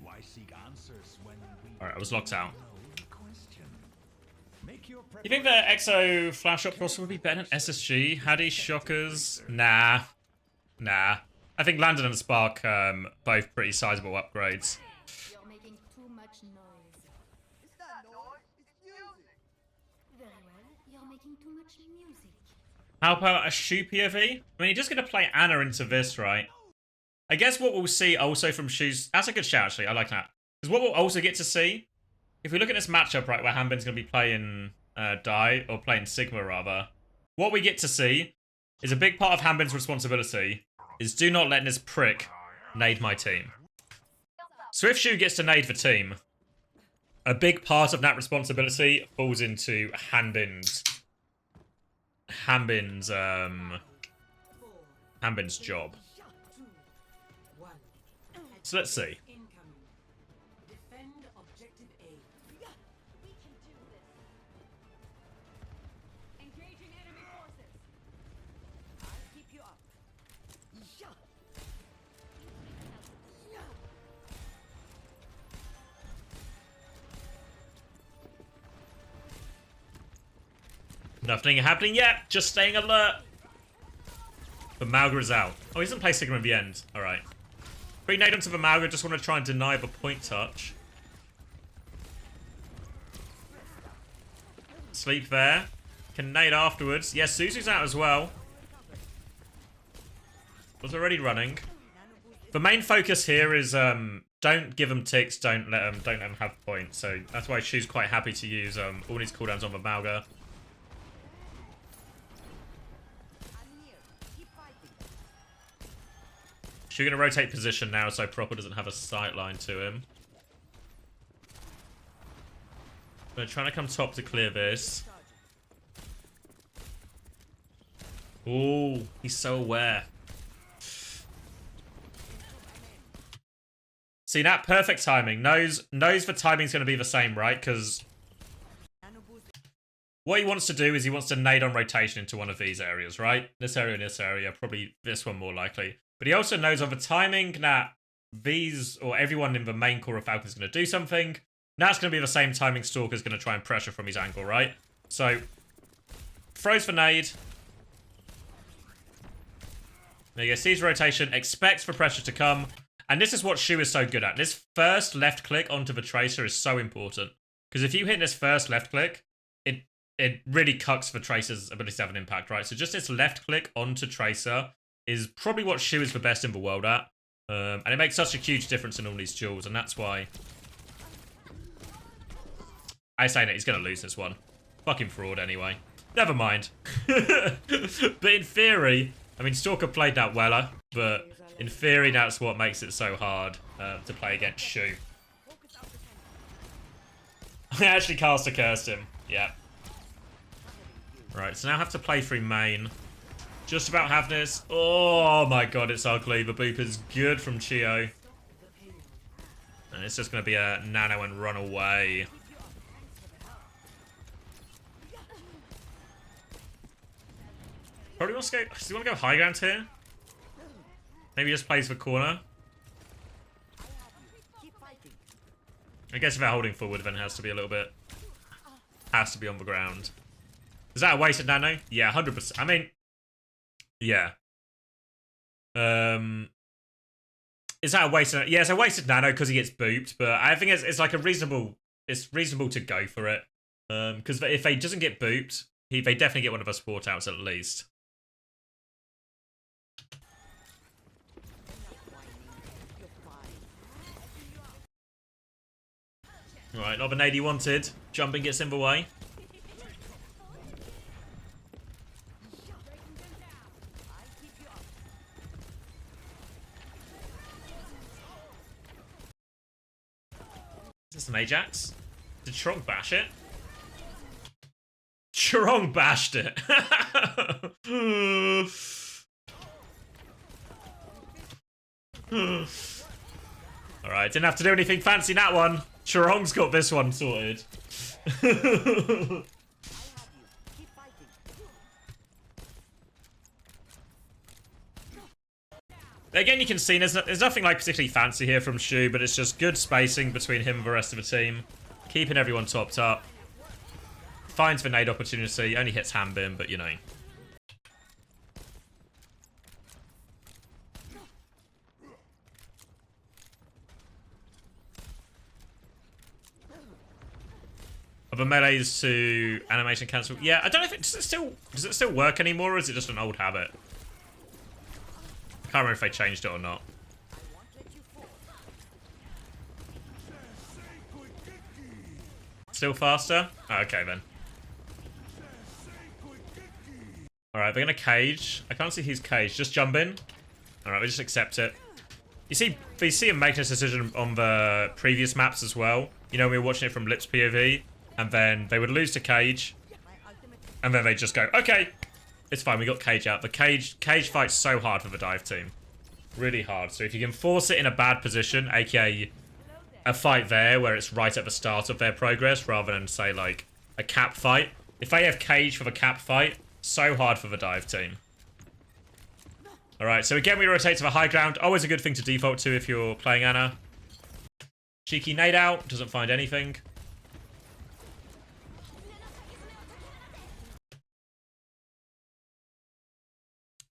Why seek answers when Alright, I was locked out. Make your You think the EXO flash up cross would be better than SSG? Haddy, Shockers? Nah. Nah. I think Landon and Spark, both pretty sizable upgrades. You're making too much noise. It's not noise, it's music. Very well. You're making too much music. How about a Shu POV? I mean, you're just going to play Anna into this, right? I guess what we'll see also from Shu's... That's a good shout, actually. I like that. Because what we'll also get to see... If we look at this matchup, right, where Hanbin's going to be playing Dai, or playing Sigma, rather, what we get to see is a big part of Hanbin's responsibility is do not let this prick nade my team. So if Shu gets to nade the team, a big part of that responsibility falls into Hanbin's job. So let's see. Engaging enemy forces. I'll keep you up. Nothing happening yet. Just staying alert. But Malga is out. Oh, he doesn't play Sigma at the end. Alright. Bring nade onto the Malga. Just want to try and deny the point touch. Sleep there. Can nade afterwards. Yes, Suzu's out as well. Was already running. The main focus here is don't give them ticks, don't let them have points. So that's why Shu's quite happy to use all his cooldowns on the Malga. Shu gonna rotate position now so Proper doesn't have a sight line to him. They're trying to come top to clear this. Oh, he's so aware. See that? Perfect timing. Knows the timing's going to be the same, right? Because what he wants to do is he wants to nade on rotation into one of these areas, right? This area and this area. Probably this one more likely. But he also knows on the timing that these, or everyone in the main core of Falcons is going to do something. Now it's going to be the same timing Stalker's going to try and pressure from his angle, right? So, throws for nade. There you go. Sees rotation. Expects for pressure to come. And this is what Shu is so good at. This first left click onto the Tracer is so important. Because if you hit this first left click, it really cucks the Tracer's ability to have an impact, right? So just this left click onto Tracer is probably what Shu is the best in the world at. And it makes such a huge difference in all these duels. And that's why I say that he's going to lose this one. Fucking fraud anyway. Never mind. But in theory, I mean, Stalker played that weller, but in theory, that's what makes it so hard to play against Shu. I actually caster cursed him. Yeah. Right, so now I have to play through main. Just about have this. Oh my god, it's ugly. The boop is good from Chio. And it's just going to be a nano and run away. Probably wants to go. Does he want to go high ground here? Maybe he just plays the corner. I guess if they're holding forward, then it has to be a little bit. Has to be on the ground. Is that a wasted nano? Yeah, 100%. I mean, yeah. Is that a wasted? Yeah, it's a wasted nano because he gets booped, but I think it's like a reasonable. It's reasonable to go for it. Because if he doesn't get booped, they definitely get one of us sport outs at least. Right, not the nade he wanted. Jumping gets in the way. Is this an Ajax? Did Strong bash it? Strong bashed it. Alright, didn't have to do anything fancy in that one. Charong's got this one sorted. Again, you can see there's nothing like particularly fancy here from Shu, but it's just good spacing between him and the rest of the team. Keeping everyone topped up. Finds the nade opportunity, only hits Hambin, but you know. Of a melees to animation cancel. Yeah, I don't know if does it still work anymore, or is it just an old habit? I can't remember if they changed it or not. Still faster? Oh, okay then. Alright, they're gonna cage. I can't see who's caged. Just jump in. Alright, we just accept it. You see him making this decision on the previous maps as well. You know, we were watching it from Lips POV. And then they would lose to Cage. And then they just go, okay, it's fine, we got Cage out. The Cage fights so hard for the dive team. Really hard. So if you can force it in a bad position, aka a fight there where it's right at the start of their progress, rather than, say, like, a cap fight. If they have Cage for the cap fight, so hard for the dive team. Alright, so again we rotate to the high ground. Always a good thing to default to if you're playing Ana. Cheeky nade out, doesn't find anything.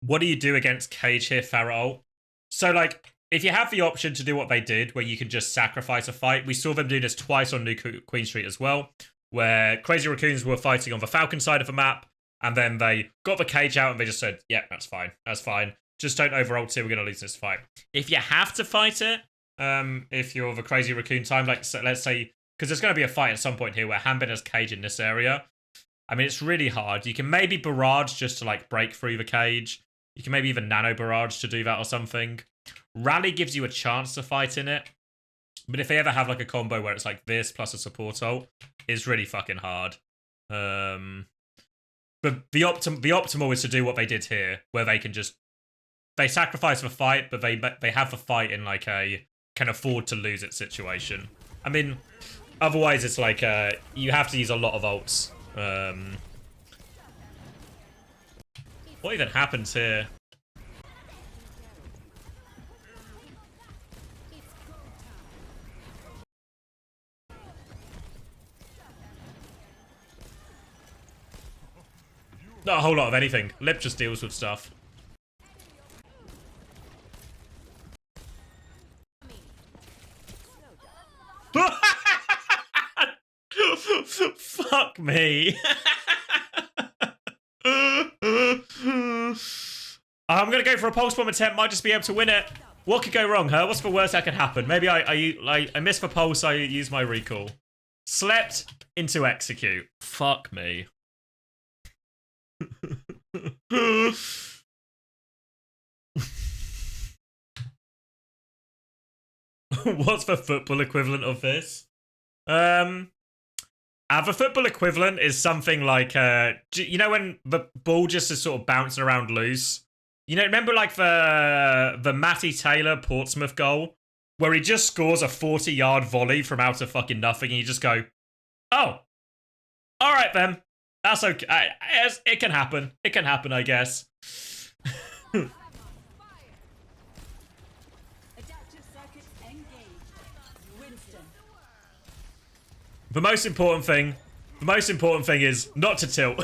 what do you do against Cage here, Farrell? So, like, if you have the option to do what they did, where you can just sacrifice a fight, we saw them do this twice on New Queen Street as well, where Crazy Raccoons were fighting on the Falcon side of the map, and then they got the cage out and they just said, yeah, that's fine, that's fine. Just don't over-ult here, we're going to lose this fight. If you have to fight it, if you're the Crazy Raccoon time, like, so let's say, because there's going to be a fight at some point here where Hanbin has cage in this area. I mean, it's really hard. You can maybe barrage just to, like, break through the cage. You can maybe even nano barrage to do that or something. Rally gives you a chance to fight in it. But if they ever have, like, a combo where it's like this plus a support ult, it's really fucking hard. But the optimal is to do what they did here, where they can just... They sacrifice the fight, but they have the fight in, like, a can afford to lose it situation. I mean, otherwise it's like, you have to use a lot of ults. What even happens here? Not a whole lot of anything. Lip just deals with stuff. Fuck me. I'm gonna go for a pulse bomb attempt. Might just be able to win it. What could go wrong, huh? What's the worst that could happen? Maybe I miss the pulse. I use my recall. Slept into execute. Fuck me. What's the football equivalent of this? The football equivalent is something like, you know when the ball just is sort of bouncing around loose? You know, remember like the Matty Taylor Portsmouth goal? Where he just scores a 40-yard volley from out of fucking nothing and you just go, oh, all right then. That's okay. It can happen. It can happen, I guess. The most important thing is not to tilt.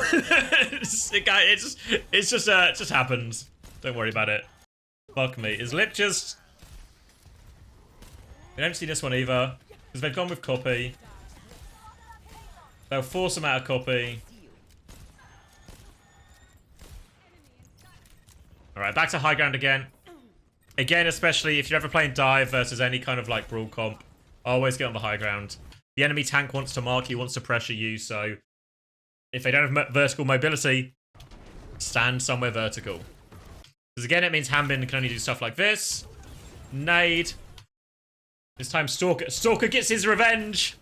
It just happens. Don't worry about it. Fuck me. Is Lip just... We don't see this one either. Because they've gone with copy. They'll force him out of copy. Alright, back to high ground again. Again, especially if you're ever playing dive versus any kind of like brawl comp, always get on the high ground. The enemy tank wants to mark you, wants to pressure you, so if they don't have vertical mobility, stand somewhere vertical. Because again, it means Hanbin can only do stuff like this. Nade. This time Stalker gets his revenge.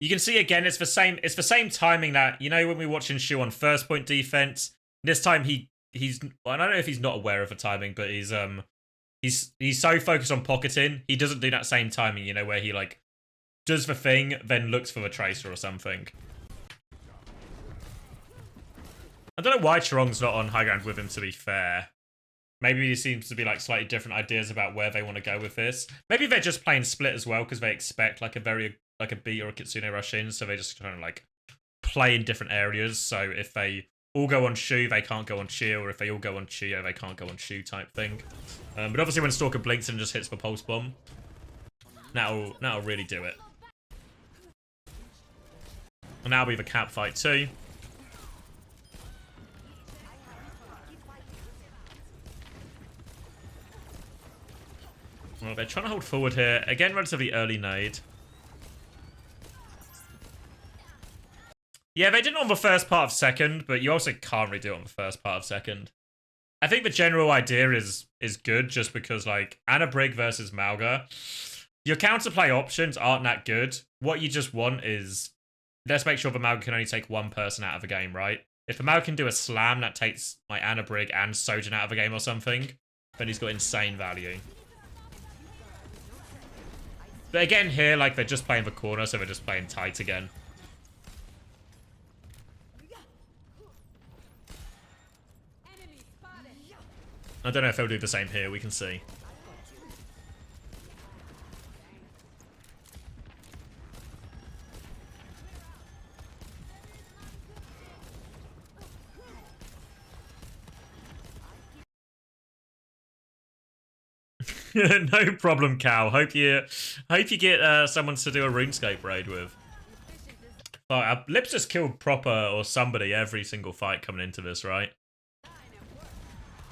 You can see again, it's the same timing that, you know, when we're watching Shu on first point defense. This time he's I don't know if he's not aware of the timing, but he's so focused on pocketing, he doesn't do that same timing, you know, where he like does the thing, then looks for the tracer or something. I don't know why Charong's not on high ground with him, to be fair. Maybe he seems to be like slightly different ideas about where they want to go with this. Maybe they're just playing split as well because they expect like a B or a Kitsune rush in, so they just trying to like play in different areas. So if they all go on Shu, they can't go on Chi, or if they all go on Chi, they can't go on Shu type thing. But obviously when Stalker blinks and just hits the pulse bomb, that'll really do it. And that'll be the cap fight too. Well, they're trying to hold forward here. Again, relatively early nade. Yeah, they did it on the first part of second, but you also can't really do it on the first part of second. I think the general idea is good, just because, like, Anna Brig versus Malga, your counterplay options aren't that good. What you just want is, let's make sure the Malga can only take one person out of the game, right? If the Malga can do a slam that takes, like, Anna Brig and Sojin out of the game or something, then he's got insane value. But again, here, like, they're just playing the corner, so they're just playing tight again. I don't know if they'll do the same here, we can see. No problem, Cal. Hope you get someone to do a RuneScape raid with. Lips just killed Proper or somebody every single fight coming into this, right?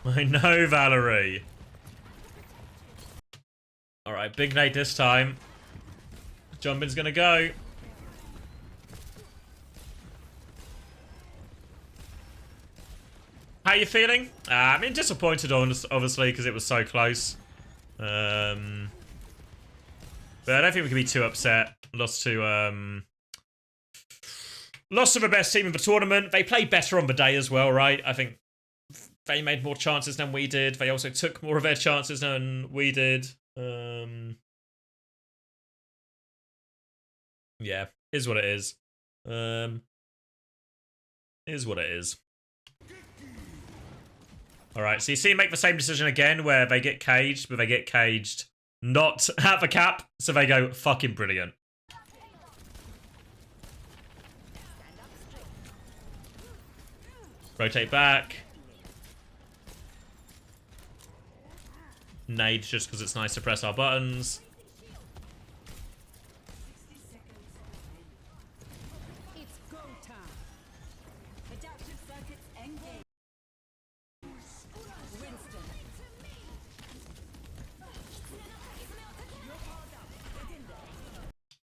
I know, Valerie. Alright, big nade this time. Jumping's gonna go. How you feeling? I mean, disappointed, obviously, because it was so close. But I don't think we can be too upset. Lost to the best team in the tournament. They played better on the day as well, right? I think they made more chances than we did. They also took more of their chances than we did. Yeah, is what it is. Is what it is. Alright, so you see make the same decision again where they get caged, but they get caged not at the cap, so they go fucking brilliant. Rotate back. Nade just because it's nice to press our buttons. It's go time. Adaptive circuits engage. Winston.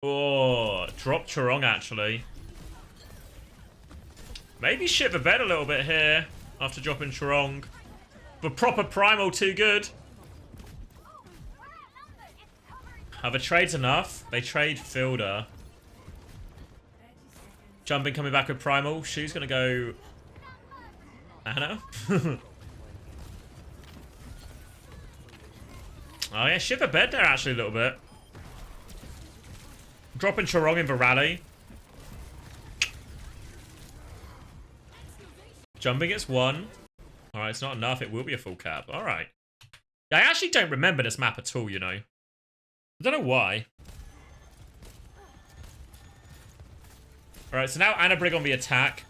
Oh, drop Chorong actually. Maybe shit the bed a little bit here after dropping Chorong. But Proper Primal too good. Have the trades enough? They trade Fielder. Jumping coming back with Primal. Shu's gonna go Anna. Oh yeah, ship a bed there actually a little bit. Dropping Chorong in the rally. Jumping gets one. Alright, it's not enough. It will be a full cap. Alright. I actually don't remember this map at all, you know. I don't know why. Alright, so now Anna Brig on the attack.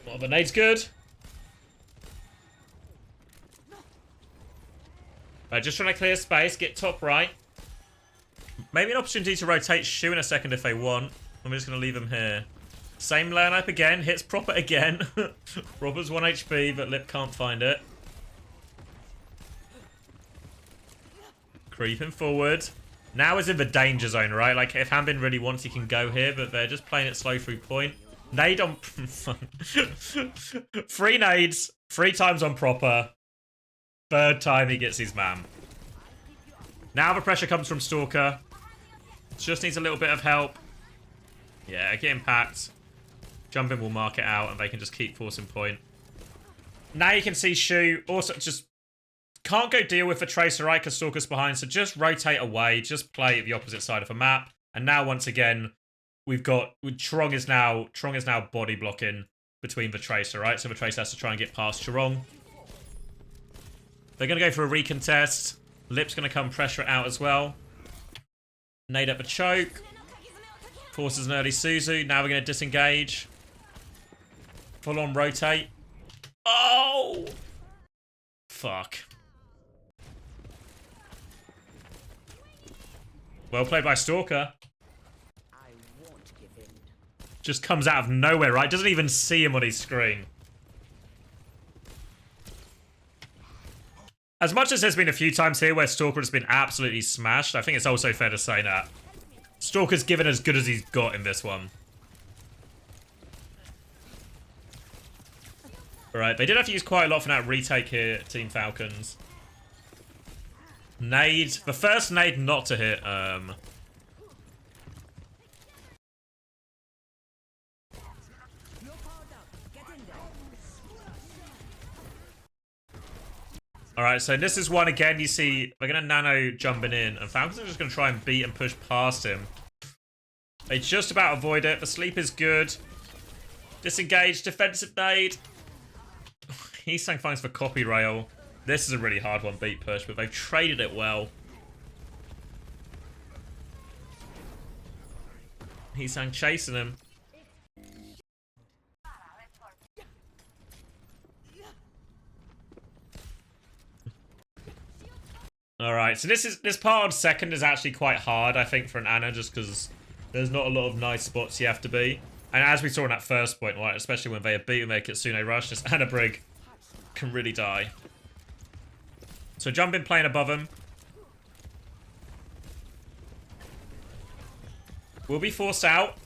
Well, the nade's good. Just trying to clear space, get top right. Maybe an opportunity to rotate Shu in a second if they want. I'm just going to leave him here. Same lineup again, hits Proper again. Proper's 1 HP, but Lip can't find it. Creeping forward. Now is in the danger zone, right? Like, if Hanbin really wants, he can go here, but they're just playing it slow through point. Nade on... 3 nades, 3 times on Proper. 3rd time he gets his man. Now the pressure comes from Stalker. Just needs a little bit of help. Yeah, get impact. Jumping will mark it out and they can just keep forcing point. Now you can see Shu also just can't go deal with the Tracer, right? Because Stalker's behind. So just rotate away. Just play the opposite side of the map. And now once again, we've got Chorong is now body blocking between the Tracer, right? So the Tracer has to try and get past Chorong. They're going to go for a recontest. Lip's going to come pressure it out as well. Nade up a choke. Forces an early Suzu. Now we're going to disengage. Full on rotate. Oh! Fuck. Well played by Stalker. Just comes out of nowhere, right? Doesn't even see him on his screen. As much as there's been a few times here where Stalker has been absolutely smashed, I think it's also fair to say that Stalker's given as good as he's got in this one. Alright, they did have to use quite a lot for that retake here, Team Falcons. Nade. The first nade not to hit, Alright, so this is one again, you see, we're going to nano jumping in, and Falcons are just going to try and beat and push past him. They just about avoid it, the sleep is good. Disengage, defensive nade. He's saying thanks for copy rail. This is a really hard one beat push, but they've traded it well. Heesang chasing him. Alright, so this part on second is actually quite hard, I think, for an Ana, just because there's not a lot of nice spots you have to be. And as we saw in that first point, right, especially when they have beaten their Kitsune rush, this Ana Brig can really die. So jump in playing above him. We'll be forced out.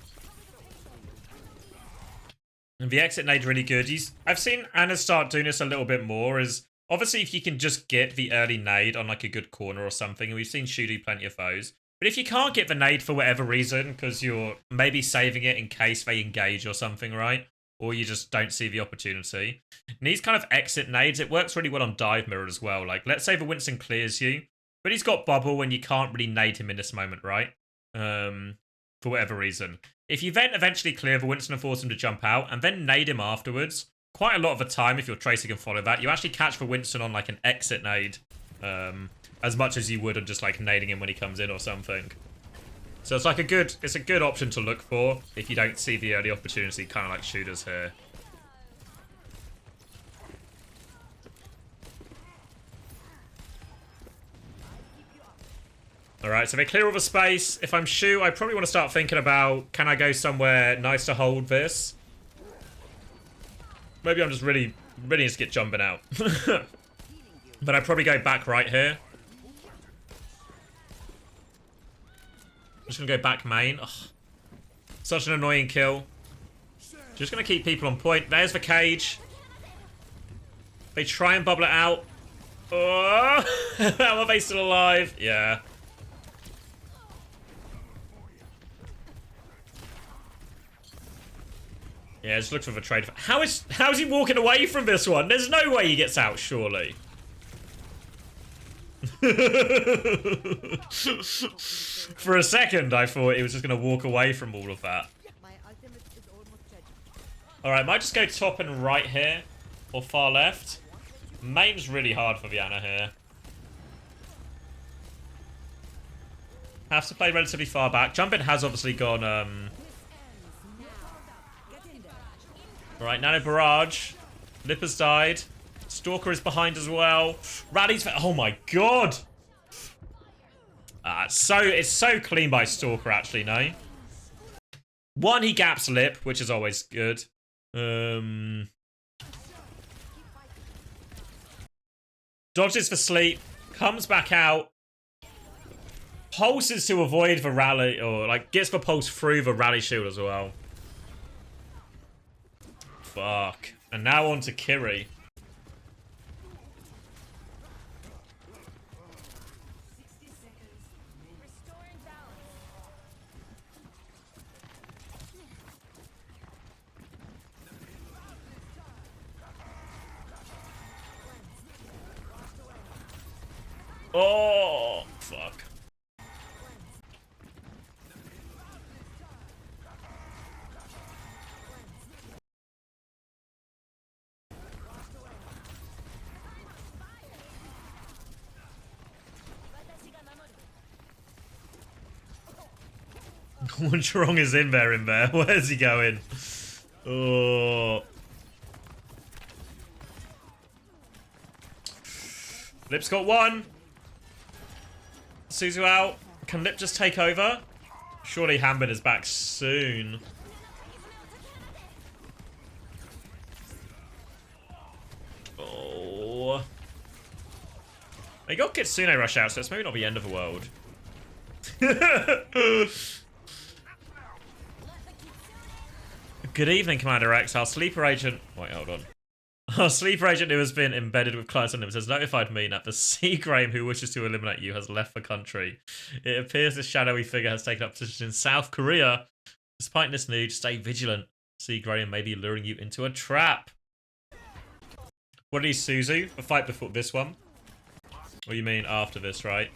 And the exit nade's really good. I've seen Ana start doing this a little bit more, is obviously if you can just get the early nade on like a good corner or something, and we've seen Shu do plenty of those. But if you can't get the nade for whatever reason, because you're maybe saving it in case they engage or something, right? Or you just don't see the opportunity. And these kind of exit nades, it works really well on dive mirror as well. Like, let's say the Winston clears you, but he's got bubble and you can't really nade him in this moment, right? For whatever reason. If you then eventually clear the Winston and force him to jump out, and then nade him afterwards, quite a lot of the time, if your Tracer can follow that, you actually catch the Winston on like an exit nade. As much as you would on just like nading him when he comes in or something. So it's like it's a good option to look for if you don't see the early opportunity, kind of like shooters here. Alright, so they clear all the space. If I'm Shu, I probably want to start thinking about, can I go somewhere nice to hold this? Maybe I'm just really need to get jumping out. But I'd probably go back right here. I'm just going to go back main. Ugh. Such an annoying kill. Just going to keep people on point. There's the cage. They try and bubble it out. Oh! How are they still alive? Yeah. Yeah, just look for the trade. How is he walking away from this one? There's no way he gets out, surely. For a second, I thought he was just going to walk away from all of that. Alright, might just go top and right here. Or far left. Main's really hard for the Ana here. Have to play relatively far back. Jump in has obviously gone, Alright, Nano Barrage. Lipper's died. Stalker is behind as well. Rally's... Oh my god! It's so clean by Stalker, actually, no? One, he gaps Lip, which is always good. Dodges for sleep. Comes back out. Pulses to avoid the rally, or like gets the pulse through the rally shield as well. Fuck. And now on to Kiri. Oh, fuck. Wrong is in there. Where's he going? Oh. Lip's got one. Suzu out. Can Lip just take over? Surely Hambin is back soon. Oh. They got Kitsune rush out, so it's maybe not the end of the world. Good evening, Commander X. Our sleeper agent... Wait, hold on. Our sleeper agent who has been embedded with clients unlimited has notified me that the Seagrave who wishes to eliminate you has left the country. It appears this shadowy figure has taken up position in South Korea. Despite this news, stay vigilant. Seagrave may be luring you into a trap. What are these, Suzu? A fight before this one? Or you mean after this, right?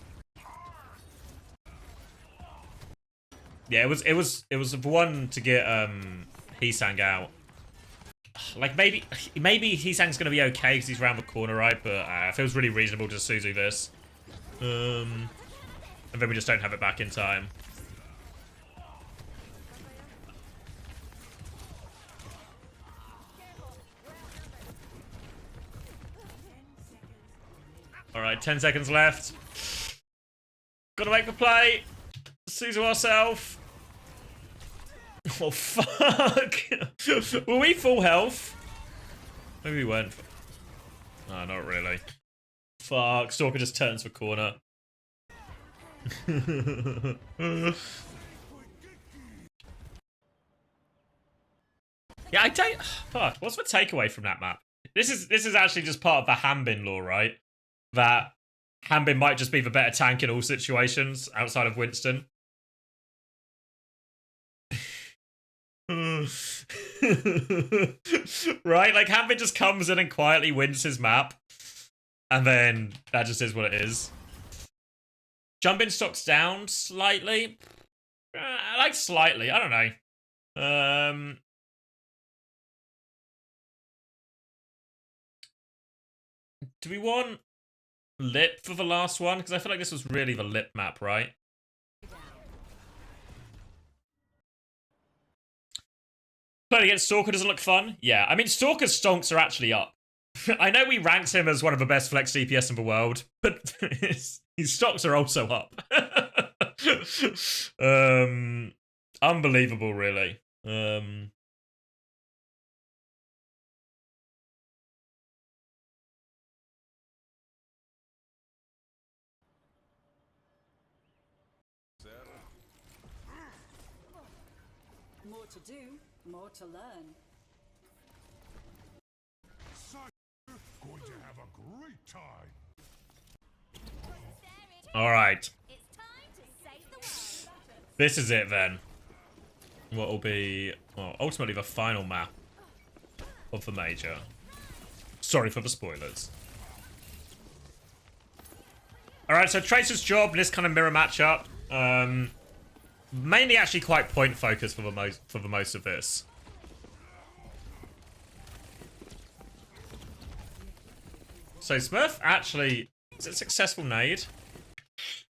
Yeah, it was the one to get Heesang out. like maybe Hisang's gonna be okay because he's around the corner, right? But it feels really reasonable to Suzu this. And then we just don't have it back in time. Alright, 10 seconds left. Gotta make the play. Suzu ourselves. Oh, fuck. Were we full health? Maybe we weren't. No, not really. Fuck. Stalker just turns the corner. Yeah, I don't... Fuck. What's the takeaway from that map? This is actually just part of the Hanbin lore, right? That Hanbin might just be the better tank in all situations outside of Winston. Right? Like, Hanbin just comes in and quietly wins his map. And then that just is what it is. Jumping stocks down slightly. Like, slightly. I don't know. Do we want Lip for the last one? Because I feel like this was really the Lip map, right? Playing against Stalker doesn't look fun. Yeah, I mean, Stalker's stonks are actually up. I know we ranked him as one of the best flex DPS in the world, but his stocks are also up. Unbelievable, really. More to do, more to learn. Going to have a great time. All right. This is it then. What will be, well, ultimately the final map of the major. Sorry for the spoilers. All right, so Tracer's job, this kind of mirror matchup. Mainly actually quite point focused for the most of this. So Smurf actually is it a successful nade?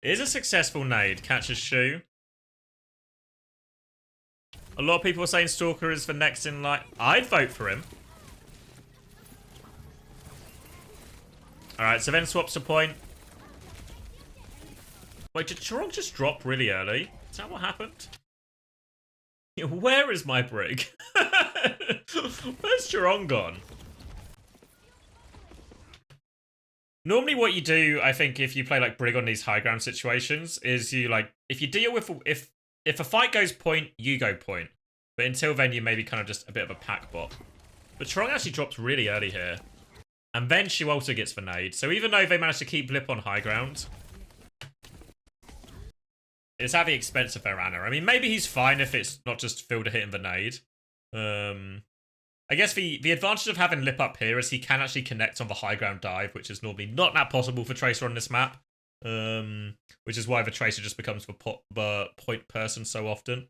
It is a successful nade. Catches shoe. A lot of people are saying Stalker is the next in line. I'd vote for him. Alright, so then swaps to point. Wait, did Chorong just drop really early? Is that what happened? Where is my brig? Where's Chorong gone? Normally what you do, I think, if you play like brig on these high ground situations, is you like, if you deal with, if a fight goes point, you go point. But until then, you maybe kind of just a bit of a pack bot. But Chorong actually drops really early here. And then she also gets the nade. So even though they managed to keep Blip on high ground, it's at the expense of their Anna. I mean, maybe he's fine if it's not just Fielder hitting the nade. I guess the advantage of having Lip up here is he can actually connect on the high ground dive, which is normally not that possible for Tracer on this map. Which is why the Tracer just becomes the point person so often.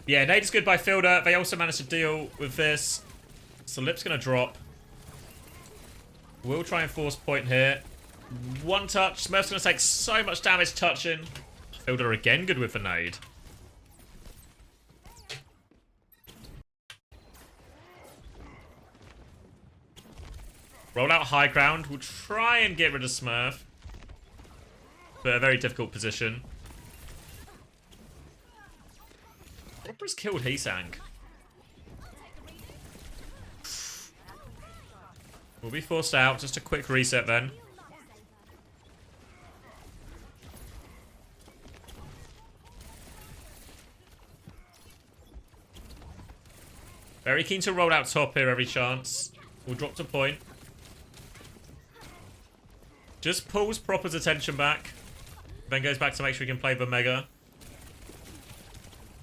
Yeah, nade is good by Fielder. They also managed to deal with this. So Lip's going to drop. We'll try and force point here. One touch. Smurf's going to take so much damage touching. Fielder again good with the nade. Roll out high ground. We'll try and get rid of Smurf. But a very difficult position. Proper's killed Hisang. We'll be forced out. Just a quick reset then. Very keen to roll out top here every chance. We'll drop to point. Just pulls Proper's attention back. Then goes back to make sure he can play the Mega.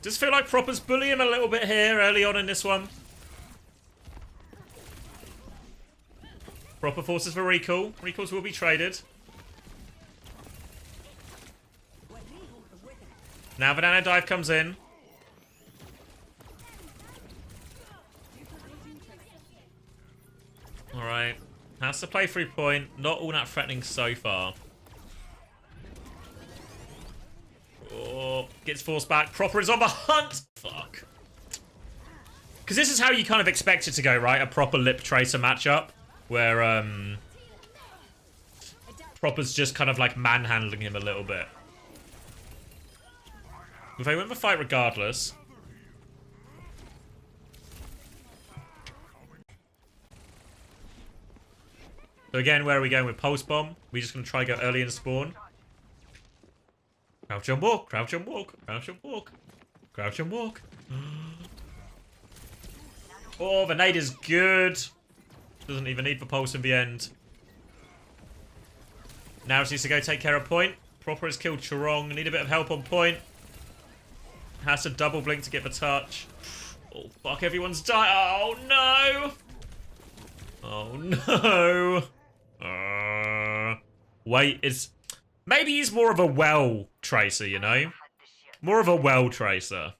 Just feel like Proper's bullying a little bit here early on in this one. Proper forces for recall. Recalls will be traded. Now the nano dive comes in. Alright. That's the playthrough point. Not all that threatening so far. Oh, gets forced back. Proper is on the hunt. Fuck. Because this is how you kind of expect it to go, right? A proper Lip Tracer matchup. Where, Proper's just kind of like manhandling him a little bit. If they win the fight regardless. So again, where are we going with Pulse Bomb? We're just going to try to go early in spawn. Crouch and walk, crouch and walk, crouch and walk, crouch and walk. Oh, the nade is good. Doesn't even need the pulse in the end. Now it needs to go take care of point. Proper has killed Chorong. Need a bit of help on point. Has to double blink to get the touch. Oh, fuck, everyone's dying. Oh, no. Oh, no. Wait, is... Maybe he's more of a well tracer, you know? More of a well tracer.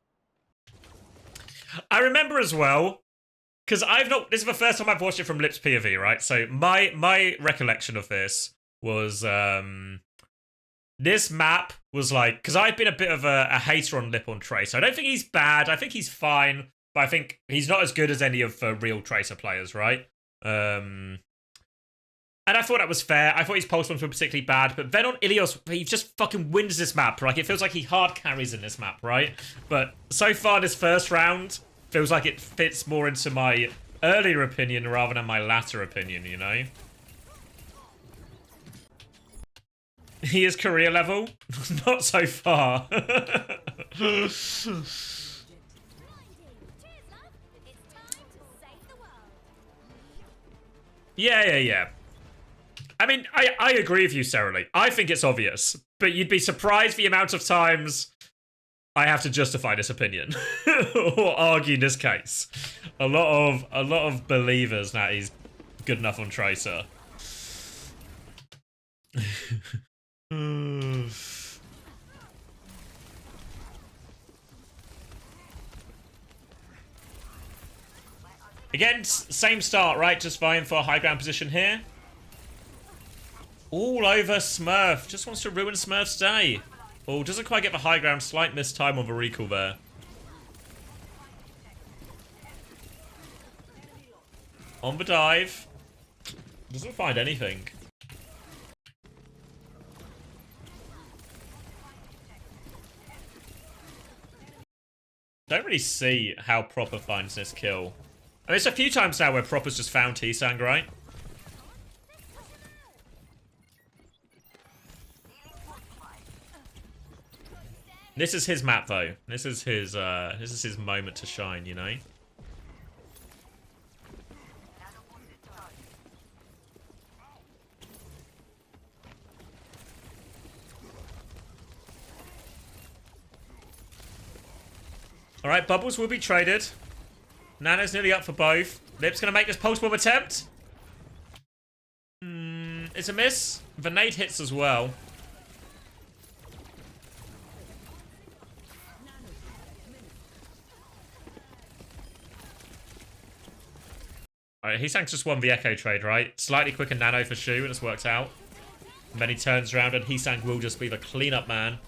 I remember as well, because I've not... This is the first time I've watched it from Lip's POV, right? So my recollection of this was... This map was like... Because I've been a bit of a hater on Lip on Tracer. I don't think he's bad. I think he's fine. But I think he's not as good as any of the real Tracer players, right? And I thought that was fair. I thought his pulse bombs were particularly bad. But then on Ilios, he just fucking wins this map. Like, it feels like he hard carries in this map, right? But so far this first round feels like it fits more into my earlier opinion rather than my latter opinion, you know? He is career level? Not so far. Yeah. I mean, I agree with you, Sarah Lee. I think it's obvious. But you'd be surprised the amount of times I have to justify this opinion. Or argue this case. A lot of believers that he's good enough on Tracer. Again, same start, right? Just vying for a high ground position here. All over Smurf. Just wants to ruin Smurf's day. Oh, doesn't quite get the high ground. Slight missed time on the recall there. On the dive. Doesn't find anything. Don't really see how Proper finds this kill. I mean, it's a few times now where Proper's just found T-Sang, right? This is his map, though. This is his moment to shine, you know? Alright, Bubbles will be traded. Nano's nearly up for both. Lip's going to make this pulse bomb attempt. It's a miss. The nade hits as well. Alright, Heesang's just won the Echo trade, right? Slightly quicker Nano for Shu, and it's worked out. And then he turns around and Heesang will just be the cleanup man.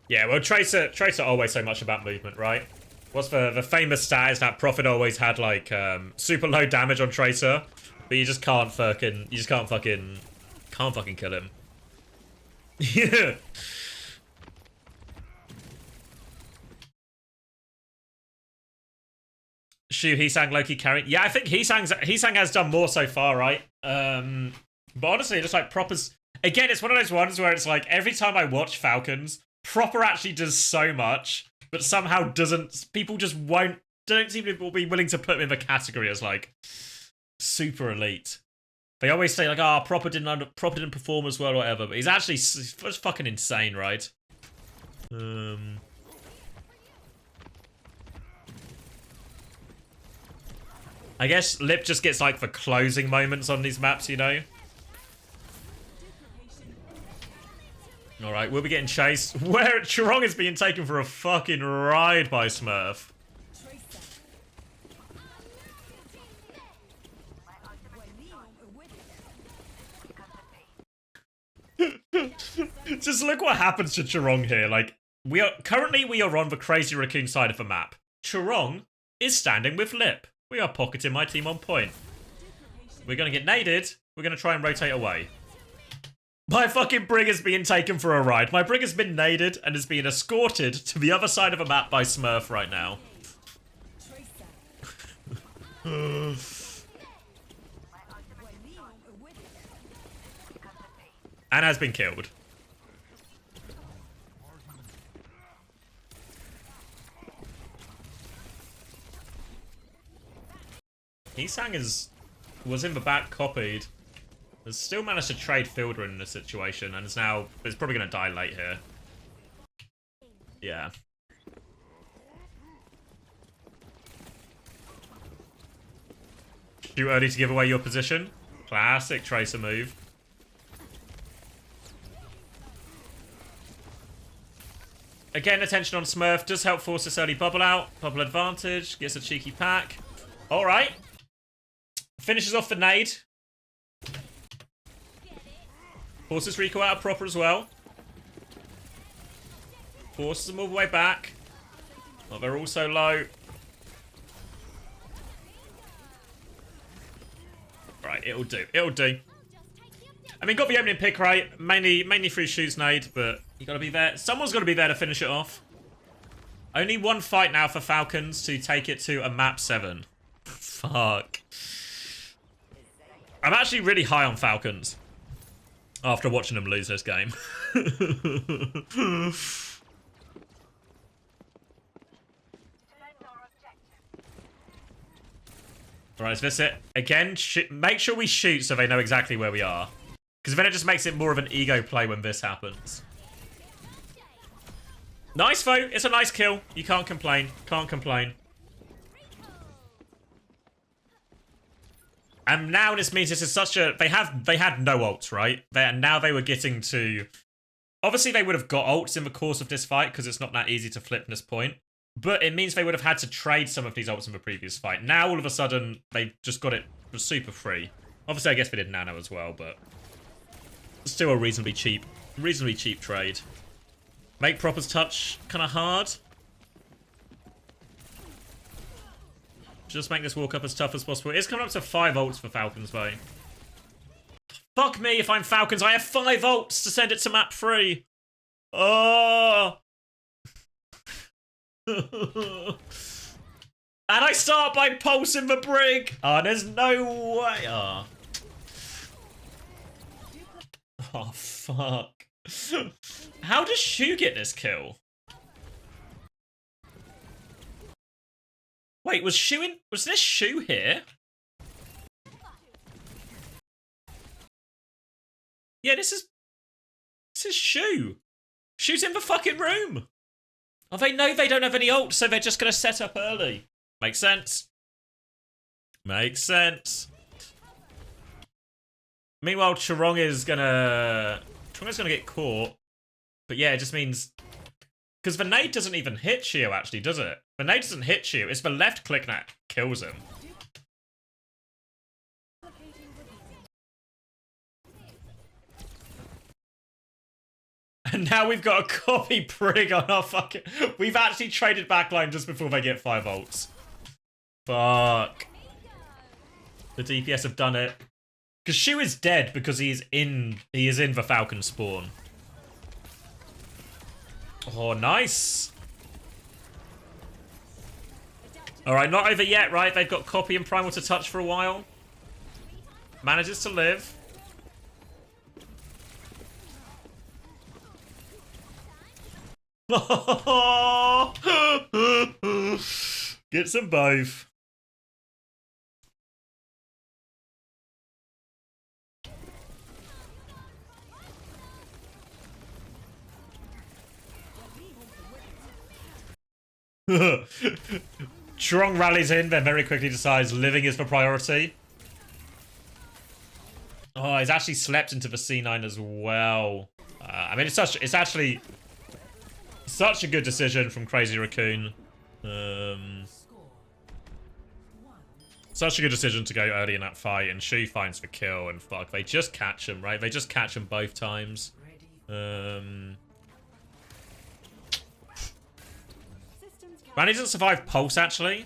Yeah, well, Tracer always so much about movement, right? What's the famous stat is that Prophet always had like super low damage on Tracer, but you just can't fucking kill him. Yeah. Shu, Heesang, Loki carry. Yeah, I think Heesang has done more so far, right? But honestly, just like Proper's again, it's one of those ones where it's like every time I watch Falcons, Proper actually does so much, but somehow doesn't. People just don't seem to be willing to put him in the category as like super elite. They always say like, "Ah, oh, Proper didn't perform as well, or whatever." But he's actually just fucking insane, right? I guess Lip just gets like the closing moments on these maps, you know? Alright, we'll be getting chased. Where Chirong is being taken for a fucking ride by Smurf. Just look what happens to Chirong here. Like, we are on the crazy Racoon side of the map. Chirong is standing with Lip. We are pocketing my team on point. We're gonna get naded. We're gonna try and rotate away. My fucking brig is being taken for a ride. My brig has been naded and is being escorted to the other side of a map by Smurf right now. And has been killed. Isang was in the back, copied. Has still managed to trade Fielder in this situation, and is probably going to die late here. Yeah. Too early to give away your position. Classic Tracer move. Again, attention on Smurf does help force this early bubble out. Bubble advantage, gets a cheeky pack. Alright. Finishes off the nade. Forces Rico out proper as well. Forces them all the way back. Oh, they're all so low. Right, it'll do. It'll do. I mean, got the opening pick right. Mainly through Shoes nade, but you gotta be there. Someone's gotta be there to finish it off. Only one fight now for Falcons to take it to a map 7. Fuck. I'm actually really high on Falcons after watching them lose this game. Alright, is this it? Again, make sure we shoot so they know exactly where we are. Because then it just makes it more of an ego play when this happens. Nice, though. It's a nice kill. You can't complain. Can't complain. And now this means this is such a... They had no ults, right? Now they were getting to... Obviously, they would have got ults in the course of this fight because it's not that easy to flip this point. But it means they would have had to trade some of these ults in the previous fight. Now, all of a sudden, they just got it for super free. Obviously, I guess they did nano as well, but... Still a reasonably cheap trade. Make Proper's touch kind of hard. Just make this walk up as tough as possible. It's coming up to 5 ults for Falcons, though. Fuck me if I'm Falcons. I have 5 ults to send it to map 3. Oh! And I start by pulsing the brig. Oh, there's no way. Oh. Oh, fuck. How does Shu get this kill? Wait, was this Shu here? Yeah, this is Shu. Shu's in the fucking room. Oh, they know they don't have any ult, so they're just going to set up early. Makes sense. Makes sense. Meanwhile, Chirong is gonna get caught. But yeah, it just means... Because the nade doesn't even hit Shio, actually, does it? The nade doesn't hit Shio. It's the left click that kills him. And now we've got a copy brig on our fucking... We've actually traded backline just before they get 5 ults. Fuck. The DPS have done it. Because Shu is dead because he is in the Falcon spawn. Oh, nice. Alright, not over yet, right? They've got copy and primal to touch for a while. Manages to live. Gets them both. Strong rallies in, then very quickly decides living is the priority. Oh, he's actually slept into the C9 as well. I mean, it's actually such a good decision from Crazy Racoon. Such a good decision to go early in that fight, and Shu finds the kill, and fuck, they just catch him, right? They just catch him both times. Randy doesn't survive Pulse, actually.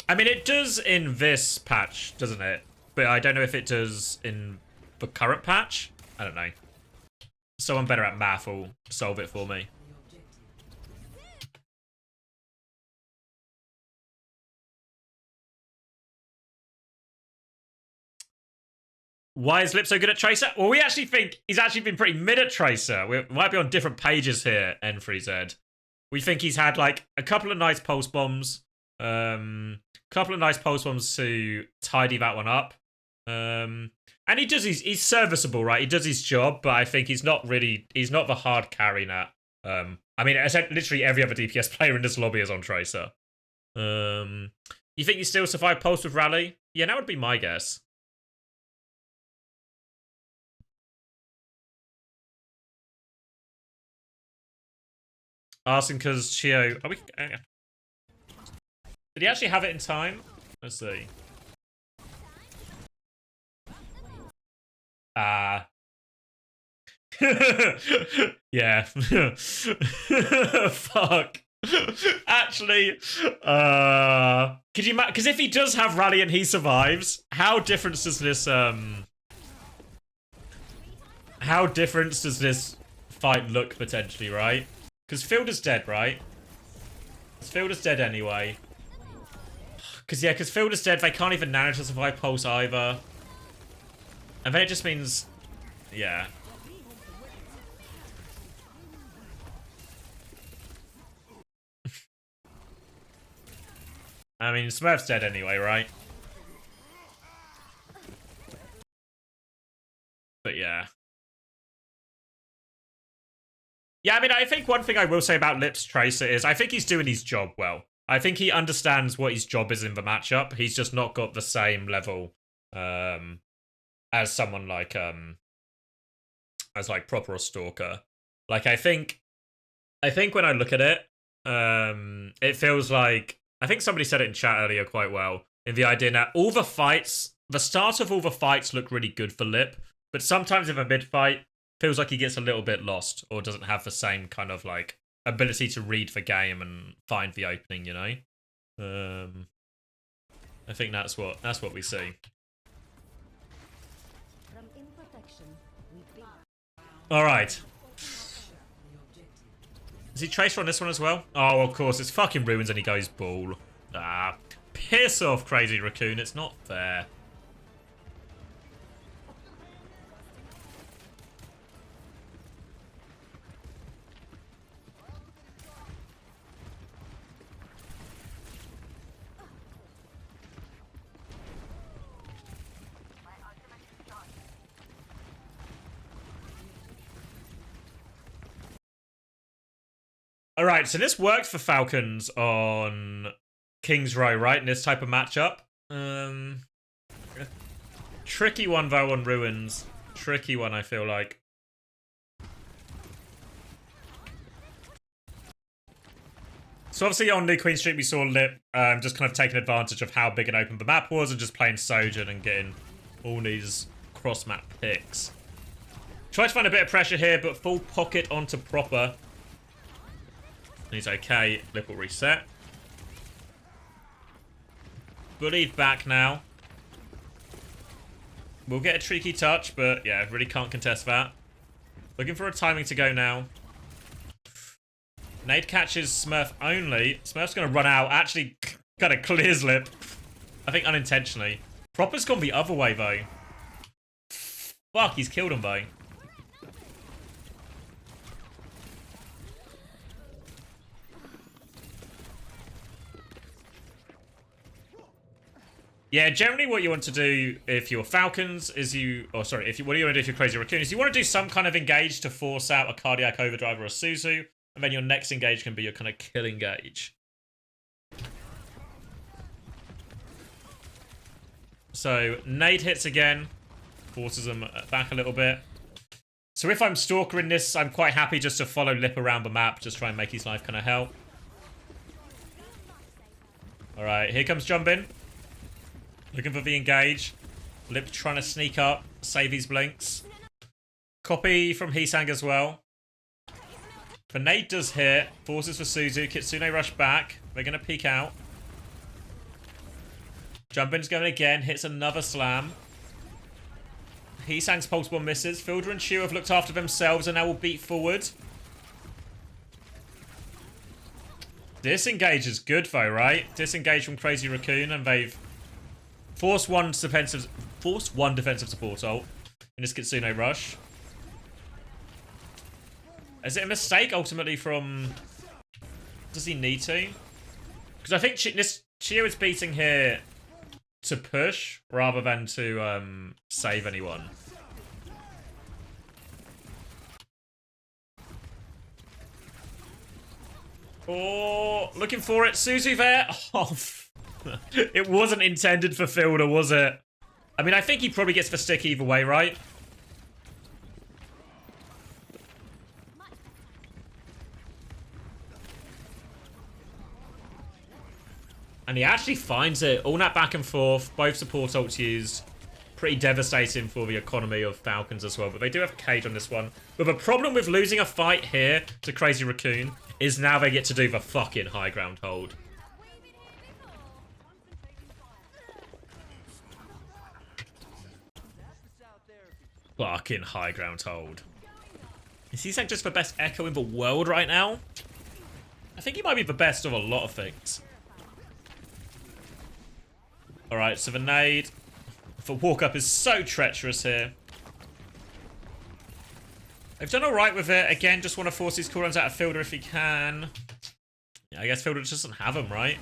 I mean, it does in this patch, doesn't it? But I don't know if it does in the current patch. I don't know. Someone better at math will solve it for me. Why is Lip so good at Tracer? Well, we actually think he's actually been pretty mid at Tracer. We might be on different pages here, N3Z. We think he's had, like, a couple of nice pulse bombs. Couple of nice pulse bombs to tidy that one up. And he's serviceable, right? He does his job, but I think he's not the hard carry net. I mean, literally every other DPS player in this lobby is on Tracer. You think you still survive pulse with Rally? Yeah, that would be my guess. Asking because Chio... Are we... Did he actually have it in time? Let's see. Yeah. Fuck. Actually, could you because if he does have Rally and he survives, how different does this fight look potentially, right? Because Fielder's dead, right? Fielder's dead anyway. Because Fielder's dead, they can't even manage to survive Pulse either. And then it just means... Yeah. I mean, Smurf's dead anyway, right? But yeah. Yeah, I mean, I think one thing I will say about Lip's Tracer is I think he's doing his job well. I think he understands what his job is in the matchup. He's just not got the same level as someone like as like Proper or Stalker. Like I think when I look at it, it feels like I think somebody said it in chat earlier quite well, in the idea that all the fights, the start of all the fights look really good for Lip, but sometimes in a mid fight, feels like he gets a little bit lost or doesn't have the same kind of like ability to read the game and find the opening, you know? I think that's what we see. All right. Is he Tracer on this one as well? Oh, of course, it's fucking Ruins and he goes Ball. Ah, piss off, Crazy Racoon. It's not fair. All right, so this worked for Falcons on King's Row, right? In this type of matchup. Tricky one, though, on Ruins. Tricky one, I feel like. So obviously on New Queen Street, we saw Lip just kind of taking advantage of how big and open the map was and just playing Sojourn and getting all these cross-map picks. Try to find a bit of pressure here, but full pocket onto Proper. He's okay. Lip will reset. Bullied back now. We'll get a tricky touch, but yeah, really can't contest that. Looking for a timing to go now. Nade catches Smurf only. Smurf's going to run out. Actually, kind of clears Lip. I think unintentionally. Proper's gone the other way, though. Fuck, he's killed him, though. Yeah, generally what you want to do if you're Falcons is what do you want to do if you're Crazy Racoon is you want to do some kind of engage to force out a Cardiac Overdrive or a Suzu, and then your next engage can be your kind of kill engage. So nade hits again. Forces them back a little bit. So if I'm stalkering this, I'm quite happy just to follow Lip around the map. Just try and make his life kind of hell. Alright, here comes Jumbin. Looking for the engage. Lip trying to sneak up. Save his blinks. Copy from Heesang as well. The nade does hit. Forces for Suzu. Kitsune rush back. They're going to peek out. Jumbin's going again. Hits another slam. Heesang's pulse bomb misses. Fielder and Shu have looked after themselves and now will beat forward. Disengage is good though, right? Disengage from Crazy Racoon and they've forced one defensive support ult in this Kitsune rush. Is it a mistake ultimately from... Does he need to? Because I think this Chio is beating here to push rather than to save anyone. Oh, looking for it. Suzu there. Oh, it wasn't intended for Fielder, was it? I mean, I think he probably gets the stick either way, right? And he actually finds it. All that back and forth. Both support ults used. Pretty devastating for the economy of Falcons as well. But they do have Cage on this one. But the problem with losing a fight here to Crazy Racoon is now they get to do the fucking high ground hold. Fucking high ground hold. Is he just the best echo in the world right now? I think he might be the best of a lot of things. Alright, so the nade for walk up is so treacherous here. They've done alright with it. Again, just want to force these cooldowns out of Fielder if he can. Yeah, I guess Fielder just doesn't have them, right?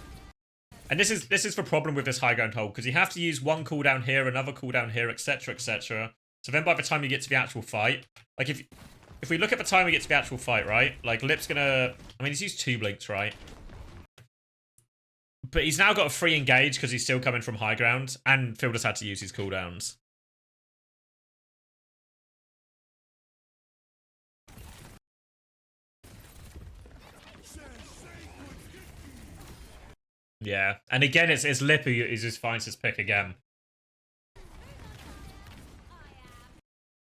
And this is the problem with this high ground hold, because you have to use one cooldown here, another cooldown here, etc, etc. So then by the time you get to the actual fight, like if we look at the time we get to the actual fight, right? Like Lip's gonna... I mean, he's used 2 blinks, right? But he's now got a free engage because he's still coming from high ground, and Fielder's had to use his cooldowns. Yeah, and again, it's Lip who just finds his pick again.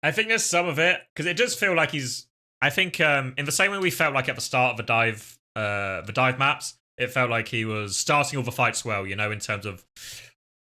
I think there's some of it, because it does feel like he's... I think in the same way we felt like at the start of the dive maps, it felt like he was starting all the fights well, you know, in terms of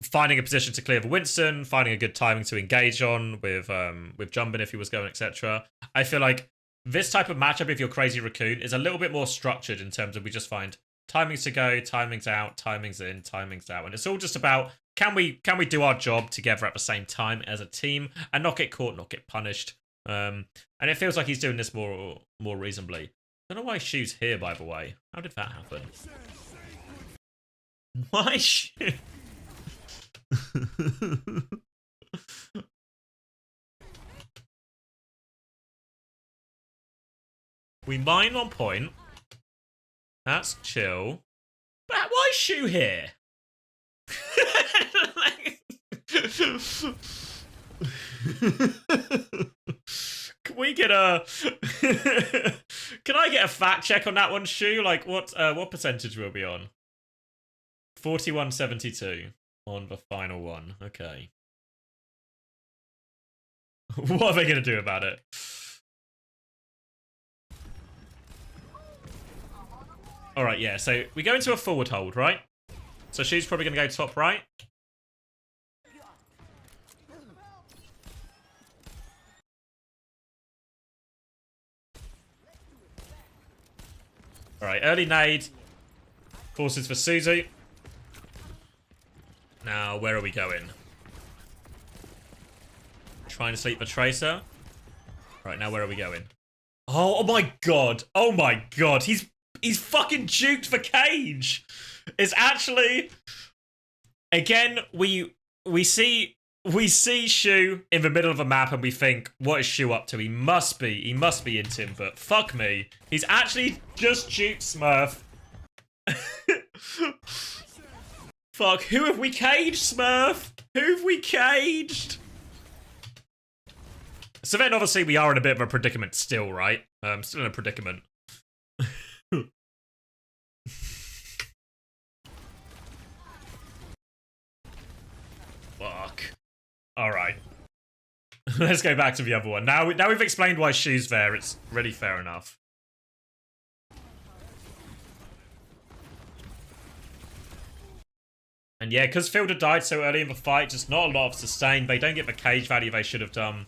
finding a position to clear the Winston, finding a good timing to engage on with Jumbin if he was going, etc. I feel like this type of matchup, if you're Crazy Racoon, is a little bit more structured in terms of we just find timings to go, timings out, timings in, timings out. And it's all just about, can we do our job together at the same time as a team and not get caught, not get punished. And it feels like he's doing this more reasonably. I don't know why Shu's here, by the way. How did that happen? Why Shu? We mine on point. That's chill. But why is Shu here? Can we get a... Can I get a fact check on that one, Shu? Like, what percentage will be on? 41.72 on the final one. Okay. What are they going to do about it? Alright, yeah, so we go into a forward hold, right? So Shu's probably going to go top right. Alright, early nade. Forces for Suzu. Now, where are we going? Trying to sleep the Tracer. Right, now where are we going? Oh my god. Oh my god. He's fucking juked for Cage. It's actually... Again, we see Shu in the middle of a map and we think, what is Shu up to? He must be in Tim, but fuck me. He's actually just juked Smurf. Fuck, who have we caged, Smurf? Who have we caged? So then obviously we are in a bit of a predicament still, right? Still in a predicament. Fuck. Alright. Let's go back to the other one. Now we've explained why she's there, it's really fair enough. And yeah, because Fielder died so early in the fight, just not a lot of sustain. They don't get the cage value they should have done.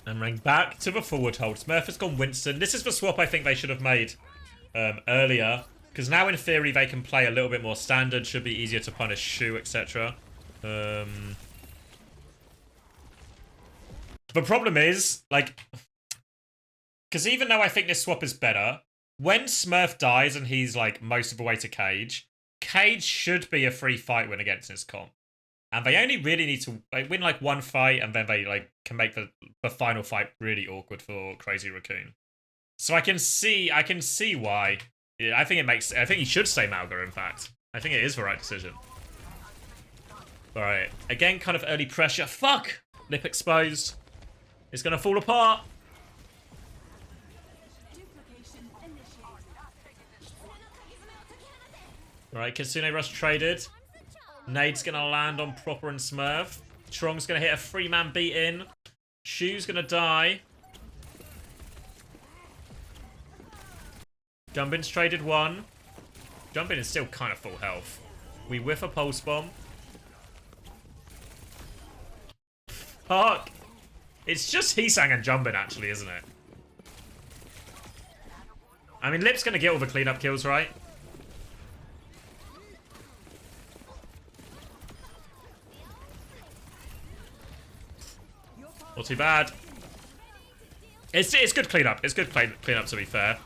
And running back to the forward hold. Smurf has gone Winston. This is the swap I think they should have made earlier. Because now in theory they can play a little bit more standard. Should be easier to punish Shu, etc. The problem is, like, because even though I think this swap is better, when Smurf dies and he's, like, most of the way to Cage, Cage should be a free fight win against this comp. And they only really need to win, like, one fight, and then they, like, can make the final fight really awkward for Crazy Racoon. So I can see why. Yeah, I think he should stay Malga, in fact. I think it is the right decision. Alright, again, kind of early pressure. Fuck! Lip exposed. It's gonna fall apart. Alright, Kitsune Rush traded. Nade's gonna land on Proper and Smurf. Trong's gonna hit a 3-man beat in. Shu's gonna die. Jumbin's traded one. Jumbin is still kind of full health. We whiff a pulse bomb. Fuck! It's just Heesang and Jumbin, actually, isn't it? I mean, Lip's gonna get all the cleanup kills, right? Not too bad. It's good cleanup. It's good cleanup, to be fair.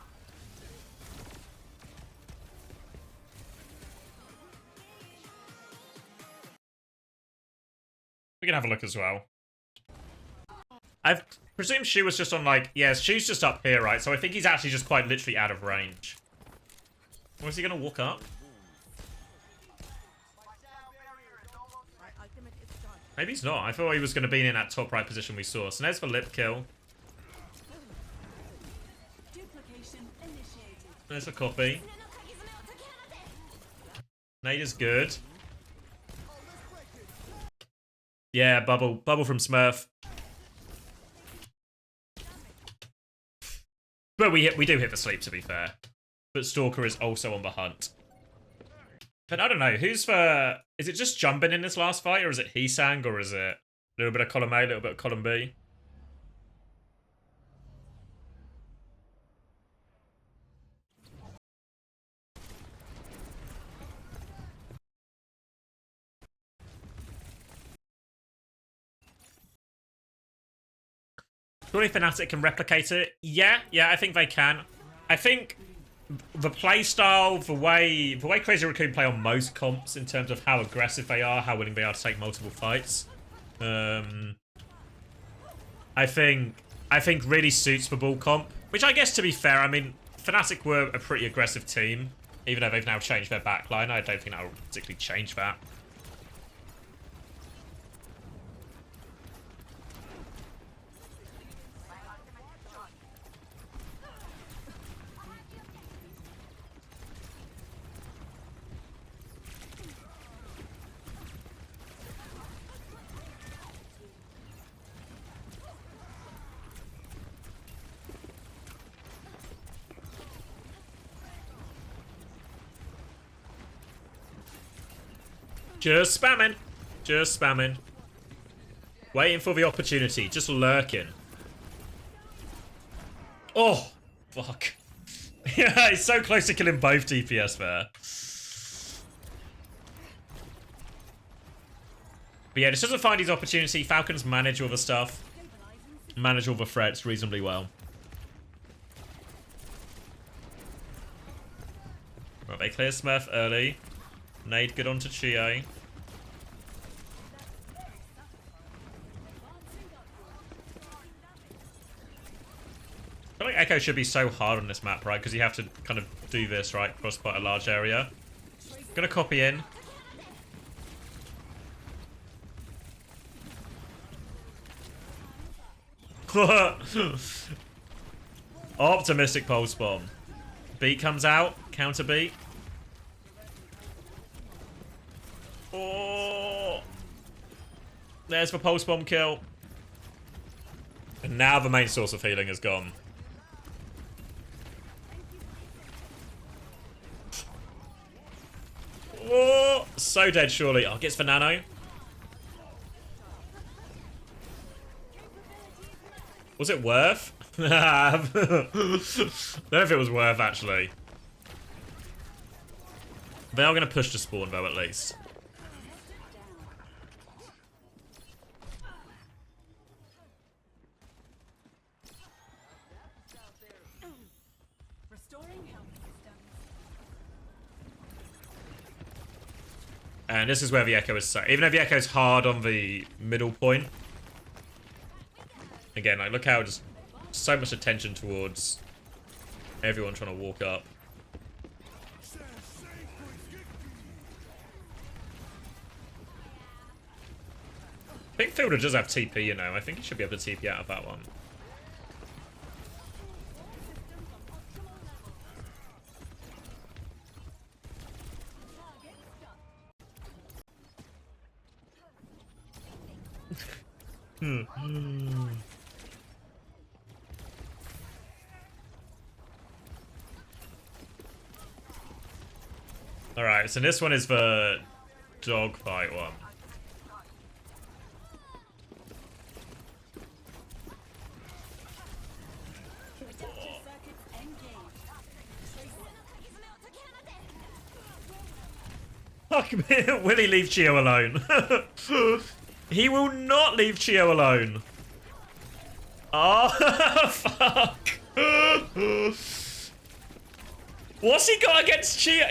We can have a look as well. I presume Shu was just on, like... Yeah, Shu's just up here, right? So I think he's actually just quite literally out of range. Or is he going to walk up? Maybe he's not. I thought he was going to be in that top right position we saw. So there's the lip kill. There's a copy. Nade is good. Yeah, bubble from Smurf. But we do hit the sleep, to be fair. But Stalker is also on the hunt. But I don't know, who's for... Is it just Jumbin in this last fight, or is it Heesang, or is it a little bit of column A, a little bit of column B? Surely Fnatic can replicate it? Yeah, I think they can. I think the playstyle, the way Crazy Racoon play on most comps in terms of how aggressive they are, how willing they are to take multiple fights, I think really suits the ball comp. Which I guess, to be fair, I mean, Fnatic were a pretty aggressive team, even though they've now changed their backline. I don't think that will particularly change that. Just spamming. Just spamming. Waiting for the opportunity. Just lurking. Oh, fuck. Yeah, he's so close to killing both DPS there. But yeah, this doesn't find his opportunity. Falcons manage all the stuff. Manage all the threats reasonably well. Well, they clear Smurf early. Nade good onto Chio. Echo should be so hard on this map, right? Because you have to kind of do this, right? Across quite a large area. Gonna copy in. Optimistic pulse bomb. Beat comes out. Counter beat. Oh. There's the pulse bomb kill. And now the main source of healing is gone. Oh, so dead surely. Oh, gets the nano. Was it worth? I don't know if it was worth, actually. They are going to push to spawn, though, at least. And this is where the Echo is so... Even though the Echo's hard on the middle point. Again, like, look how just so much attention towards everyone trying to walk up. I think Fielder does have TP, you know. I think he should be able to TP out of that one. Alright, so this one is the dogfight one. Fuck me, will he leave Chio alone? He will not leave Chio alone. Oh, fuck. What's he got against Chio?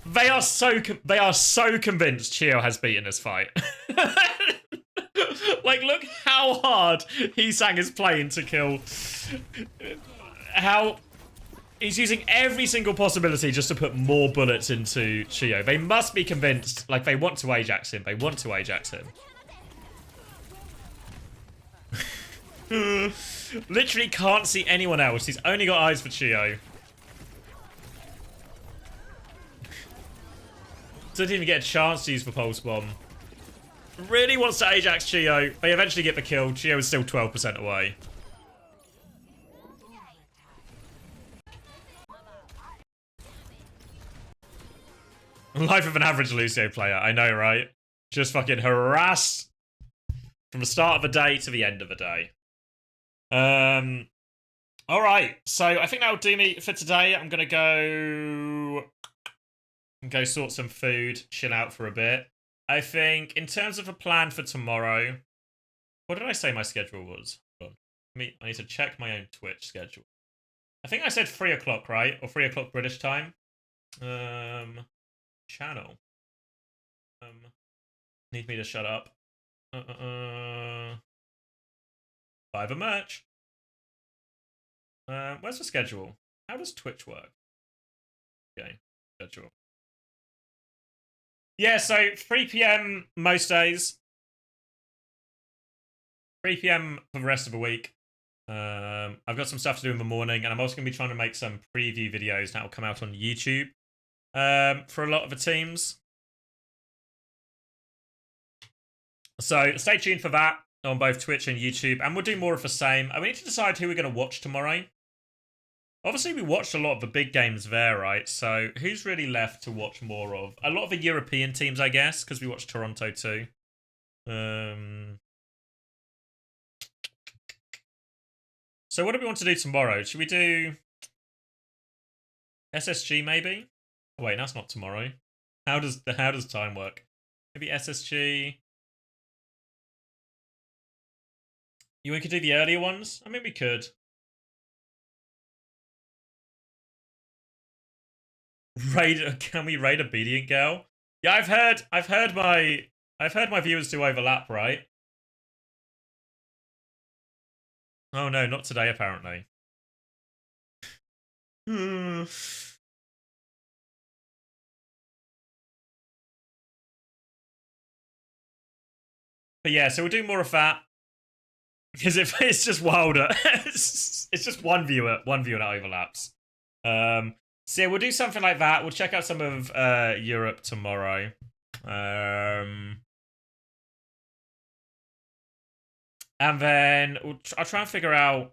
They are so convinced Chio has beaten this fight. Like, look how hard Heesang is playing to kill. How he's using every single possibility just to put more bullets into Chio. They must be convinced, like, they want to Ajax him. They want to Ajax him. Literally can't see anyone else. He's only got eyes for Chio. Doesn't even get a chance to use the pulse bomb. Really wants to Ajax Chio. They eventually get the kill. Chio is still 12% away. Life of an average Lucio player. I know, right? Just fucking harassed from the start of the day to the end of the day. Alright, so I think that'll do me for today. I'm gonna go sort some food, chill out for a bit. I think in terms of a plan for tomorrow, what did I say my schedule was? Hold on. I need to check my own Twitch schedule. I think I said 3 o'clock, right? Or 3 o'clock British time. Channel. Need me to shut up. Buy the merch. Where's the schedule? How does Twitch work? Okay, schedule. Yeah, so 3 PM most days. 3 PM for the rest of the week. I've got some stuff to do in the morning, and I'm also going to be trying to make some preview videos that will come out on YouTube for a lot of the teams. So stay tuned for that on both Twitch and YouTube, and we'll do more of the same. And we need to decide who we're going to watch tomorrow. Obviously, we watched a lot of the big games there, right? So who's really left to watch more of? A lot of the European teams, I guess, because we watched Toronto too. So what do we want to do tomorrow? Should we do SSG maybe? Oh, wait, that's not tomorrow. How does time work? Maybe SSG. We could do the earlier ones. I mean, we could. Can we raid Obedient Girl? Yeah, I've heard my viewers do overlap, right? Oh no, not today apparently. Hmm. But yeah, so we'll do more of that. Because it's just wilder. It's just one viewer that overlaps. So yeah, we'll do something like that. We'll check out some of Europe tomorrow. And then I'll try and figure out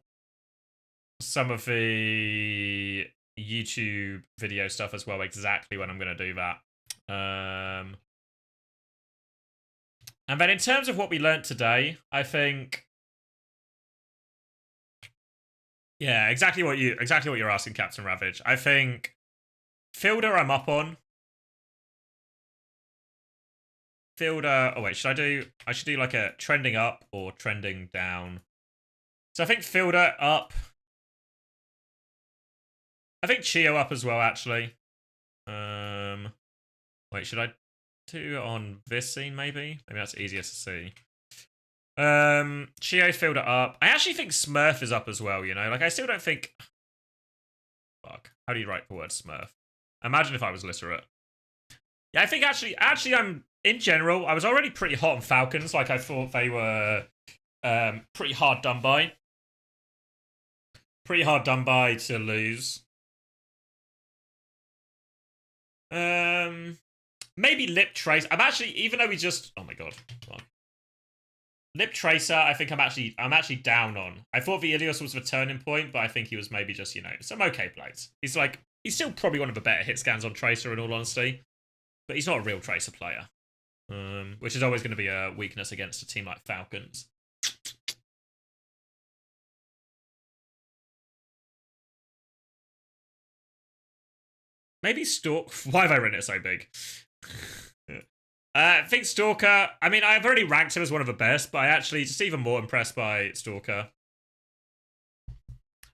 some of the YouTube video stuff as well, exactly when I'm going to do that. And then in terms of what we learnt today, I think... Yeah, exactly what you're asking, Captain Ravage. I think Fielder I'm up on. Fielder, oh wait, I should do like a trending up or trending down. So I think Fielder up. I think Chio up as well, actually. Wait, should I do it on this scene maybe? Maybe that's easier to see. Chio Fielder up. I actually think Smurf is up as well, you know? Like, I still don't think... Fuck. How do you write the word Smurf? Imagine if I was literate. Yeah, I think actually I'm... In general, I was already pretty hot on Falcons. Like, I thought they were pretty hard done by. Pretty hard done by to lose. Maybe Lip Trace. I'm actually, even though we just... Oh my god. Come on. Lip Tracer, I think I'm actually down on. I thought the Ilios was the turning point, but I think he was maybe just, you know, some okay plays. He's still probably one of the better hit scans on Tracer, in all honesty. But he's not a real Tracer player. Which is always going to be a weakness against a team like Falcons. Maybe Stalk. Why have I written it so big? I think Stalker. I mean, I've already ranked him as one of the best, but I actually just even more impressed by Stalker.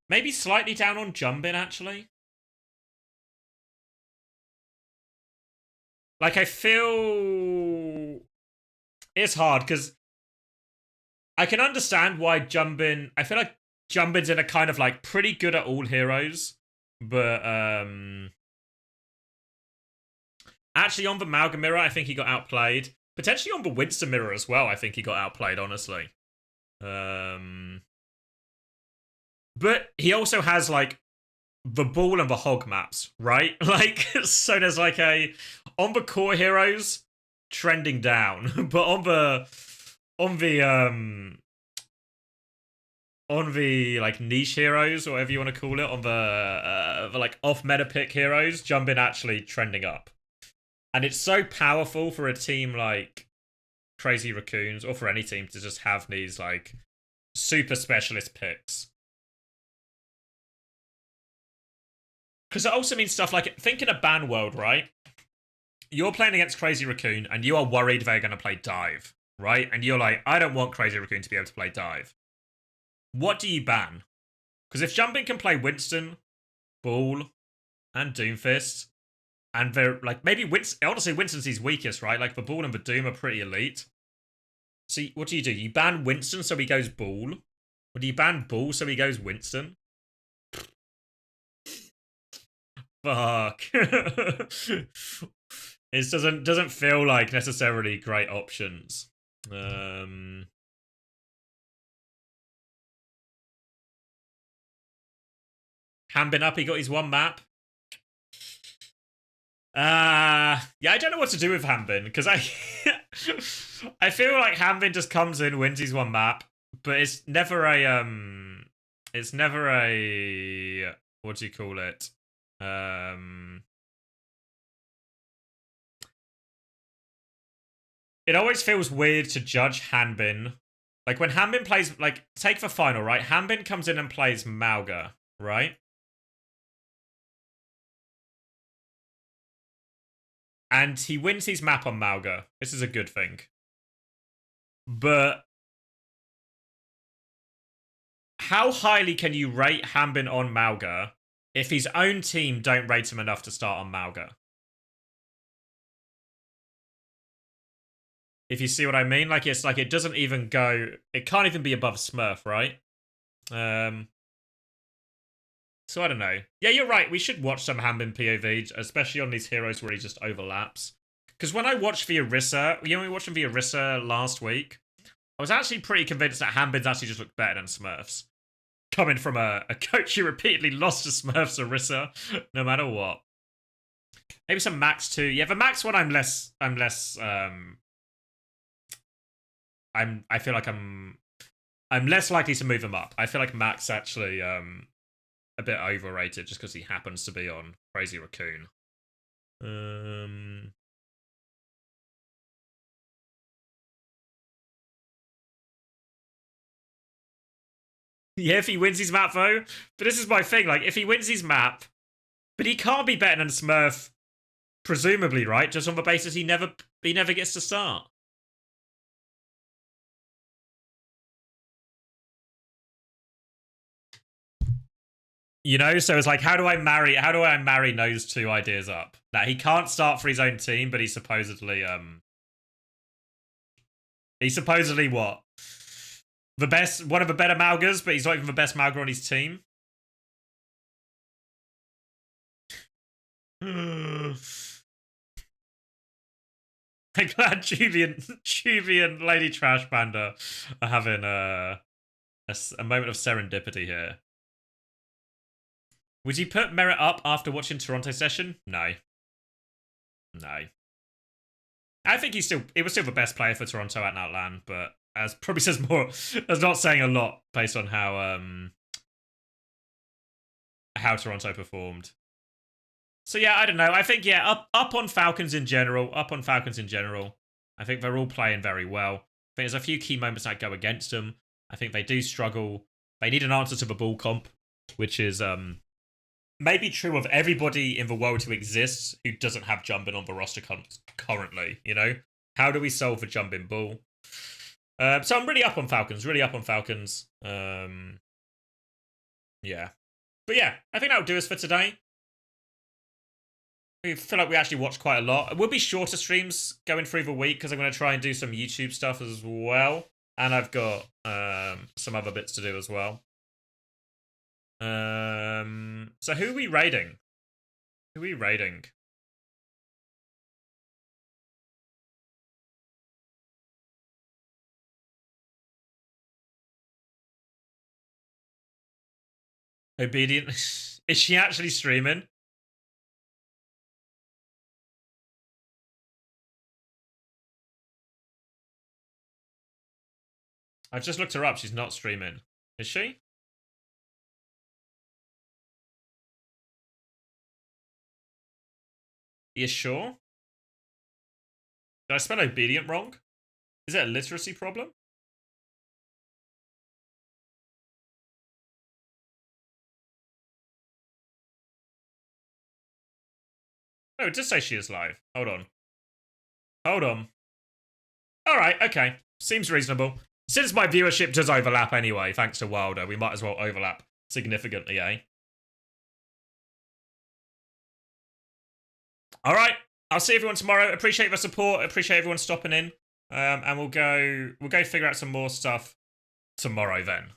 Maybe slightly down on Jumbin, actually. Like, I feel it's hard because I can understand why Jumbin. I feel like Jumbin's in a kind of like pretty good at all heroes, but actually on the Malga mirror, I think he got outplayed. Potentially on the Winston mirror as well, I think he got outplayed, honestly. But he also has like the ball and the hog maps, right? Like, so there's like on the core heroes trending down, but on the like niche heroes or whatever you want to call it, on the like off meta pick heroes, Jumbin actually trending up. And it's so powerful for a team like Crazy Raccoons, or for any team, to just have these like super specialist picks. Because it also means stuff like, think in a ban world, right? You're playing against Crazy Raccoon and you are worried they're going to play dive, right? And you're like, I don't want Crazy Raccoon to be able to play dive. What do you ban? Because if Jumbin can play Winston, Ball, and Doomfist, and they're like, maybe Winston, honestly, Winston's his weakest, right? Like, the Ball and the Doom are pretty elite. So what do? You ban Winston so he goes Ball? Or do you ban Ball so he goes Winston? Fuck. It doesn't feel like necessarily great options. Hambin up, he got his one map. Yeah, I don't know what to do with Hambin, because I feel like Hambin just comes in, wins his one map, but it's never a what do you call it? It always feels weird to judge Hanbin. Like, when Hanbin plays, like, take the final, right? Hanbin comes in and plays Malga, right? And he wins his map on Malga. This is a good thing. But how highly can you rate Hanbin on Malga if his own team don't rate him enough to start on Malga? If you see what I mean? Like, it's like it doesn't even go... It can't even be above Smurf, right? So I don't know. Yeah, you're right. We should watch some Hanbin POV, especially on these heroes where he just overlaps. Because when I watched via Rissa, you know, we watched him via Rissa last week, I was actually pretty convinced that Hanbin's actually just looked better than Smurfs. Coming from a coach who repeatedly lost to Smurfs or Rissa, no matter what. Maybe some Max too. Yeah, the Max one I feel like I'm less likely to move him up. I feel like Max actually a bit overrated just because he happens to be on Crazy Racoon. Yeah, if he wins his map though. But this is my thing, like if he wins his map, but he can't be better than Smurf, presumably, right? Just on the basis he never gets to start. You know, so it's like, how do I marry those two ideas up? That he can't start for his own team, but he's supposedly what? The best, one of the better Malgas, but he's not even the best Malga on his team. I'm glad Juvie and Lady Trash Panda are having a moment of serendipity here. Would you put Merit up after watching Toronto session? No. No. I think he was still the best player for Toronto at Outland, but as probably says more, that's not saying a lot based on how Toronto performed. So yeah, I don't know. I think yeah, up on Falcons in general. I think they're all playing very well. I think there's a few key moments that go against them. I think they do struggle. They need an answer to the ball comp, which is maybe true of everybody in the world who exists who doesn't have jumping on the roster currently, you know? How do we solve the jumping ball? So I'm really up on Falcons, yeah. But yeah, I think that'll do us for today. I feel like we actually watched quite a lot. It will be shorter streams going through the week because I'm going to try and do some YouTube stuff as well. And I've got some other bits to do as well. So who are we raiding? Obedient. Is she actually streaming? I've just looked her up. She's not streaming. Is she? Are you sure? Did I spell obedient wrong? Is it a literacy problem? Oh, it does say she is live. Hold on. Alright, okay. Seems reasonable. Since my viewership does overlap anyway, thanks to Wilder, we might as well overlap significantly, eh? Alright, I'll see everyone tomorrow. Appreciate the support, appreciate everyone stopping in. And we'll go figure out some more stuff tomorrow then.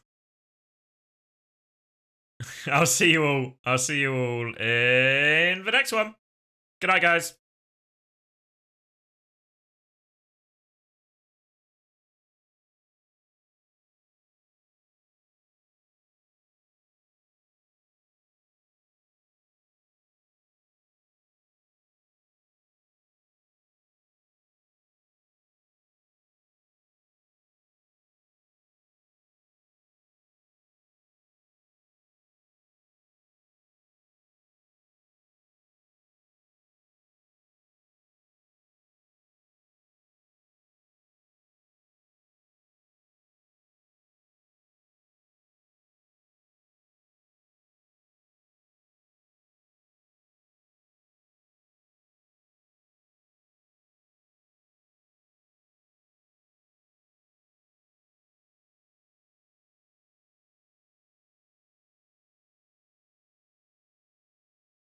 I'll see you all in the next one. Good night, guys.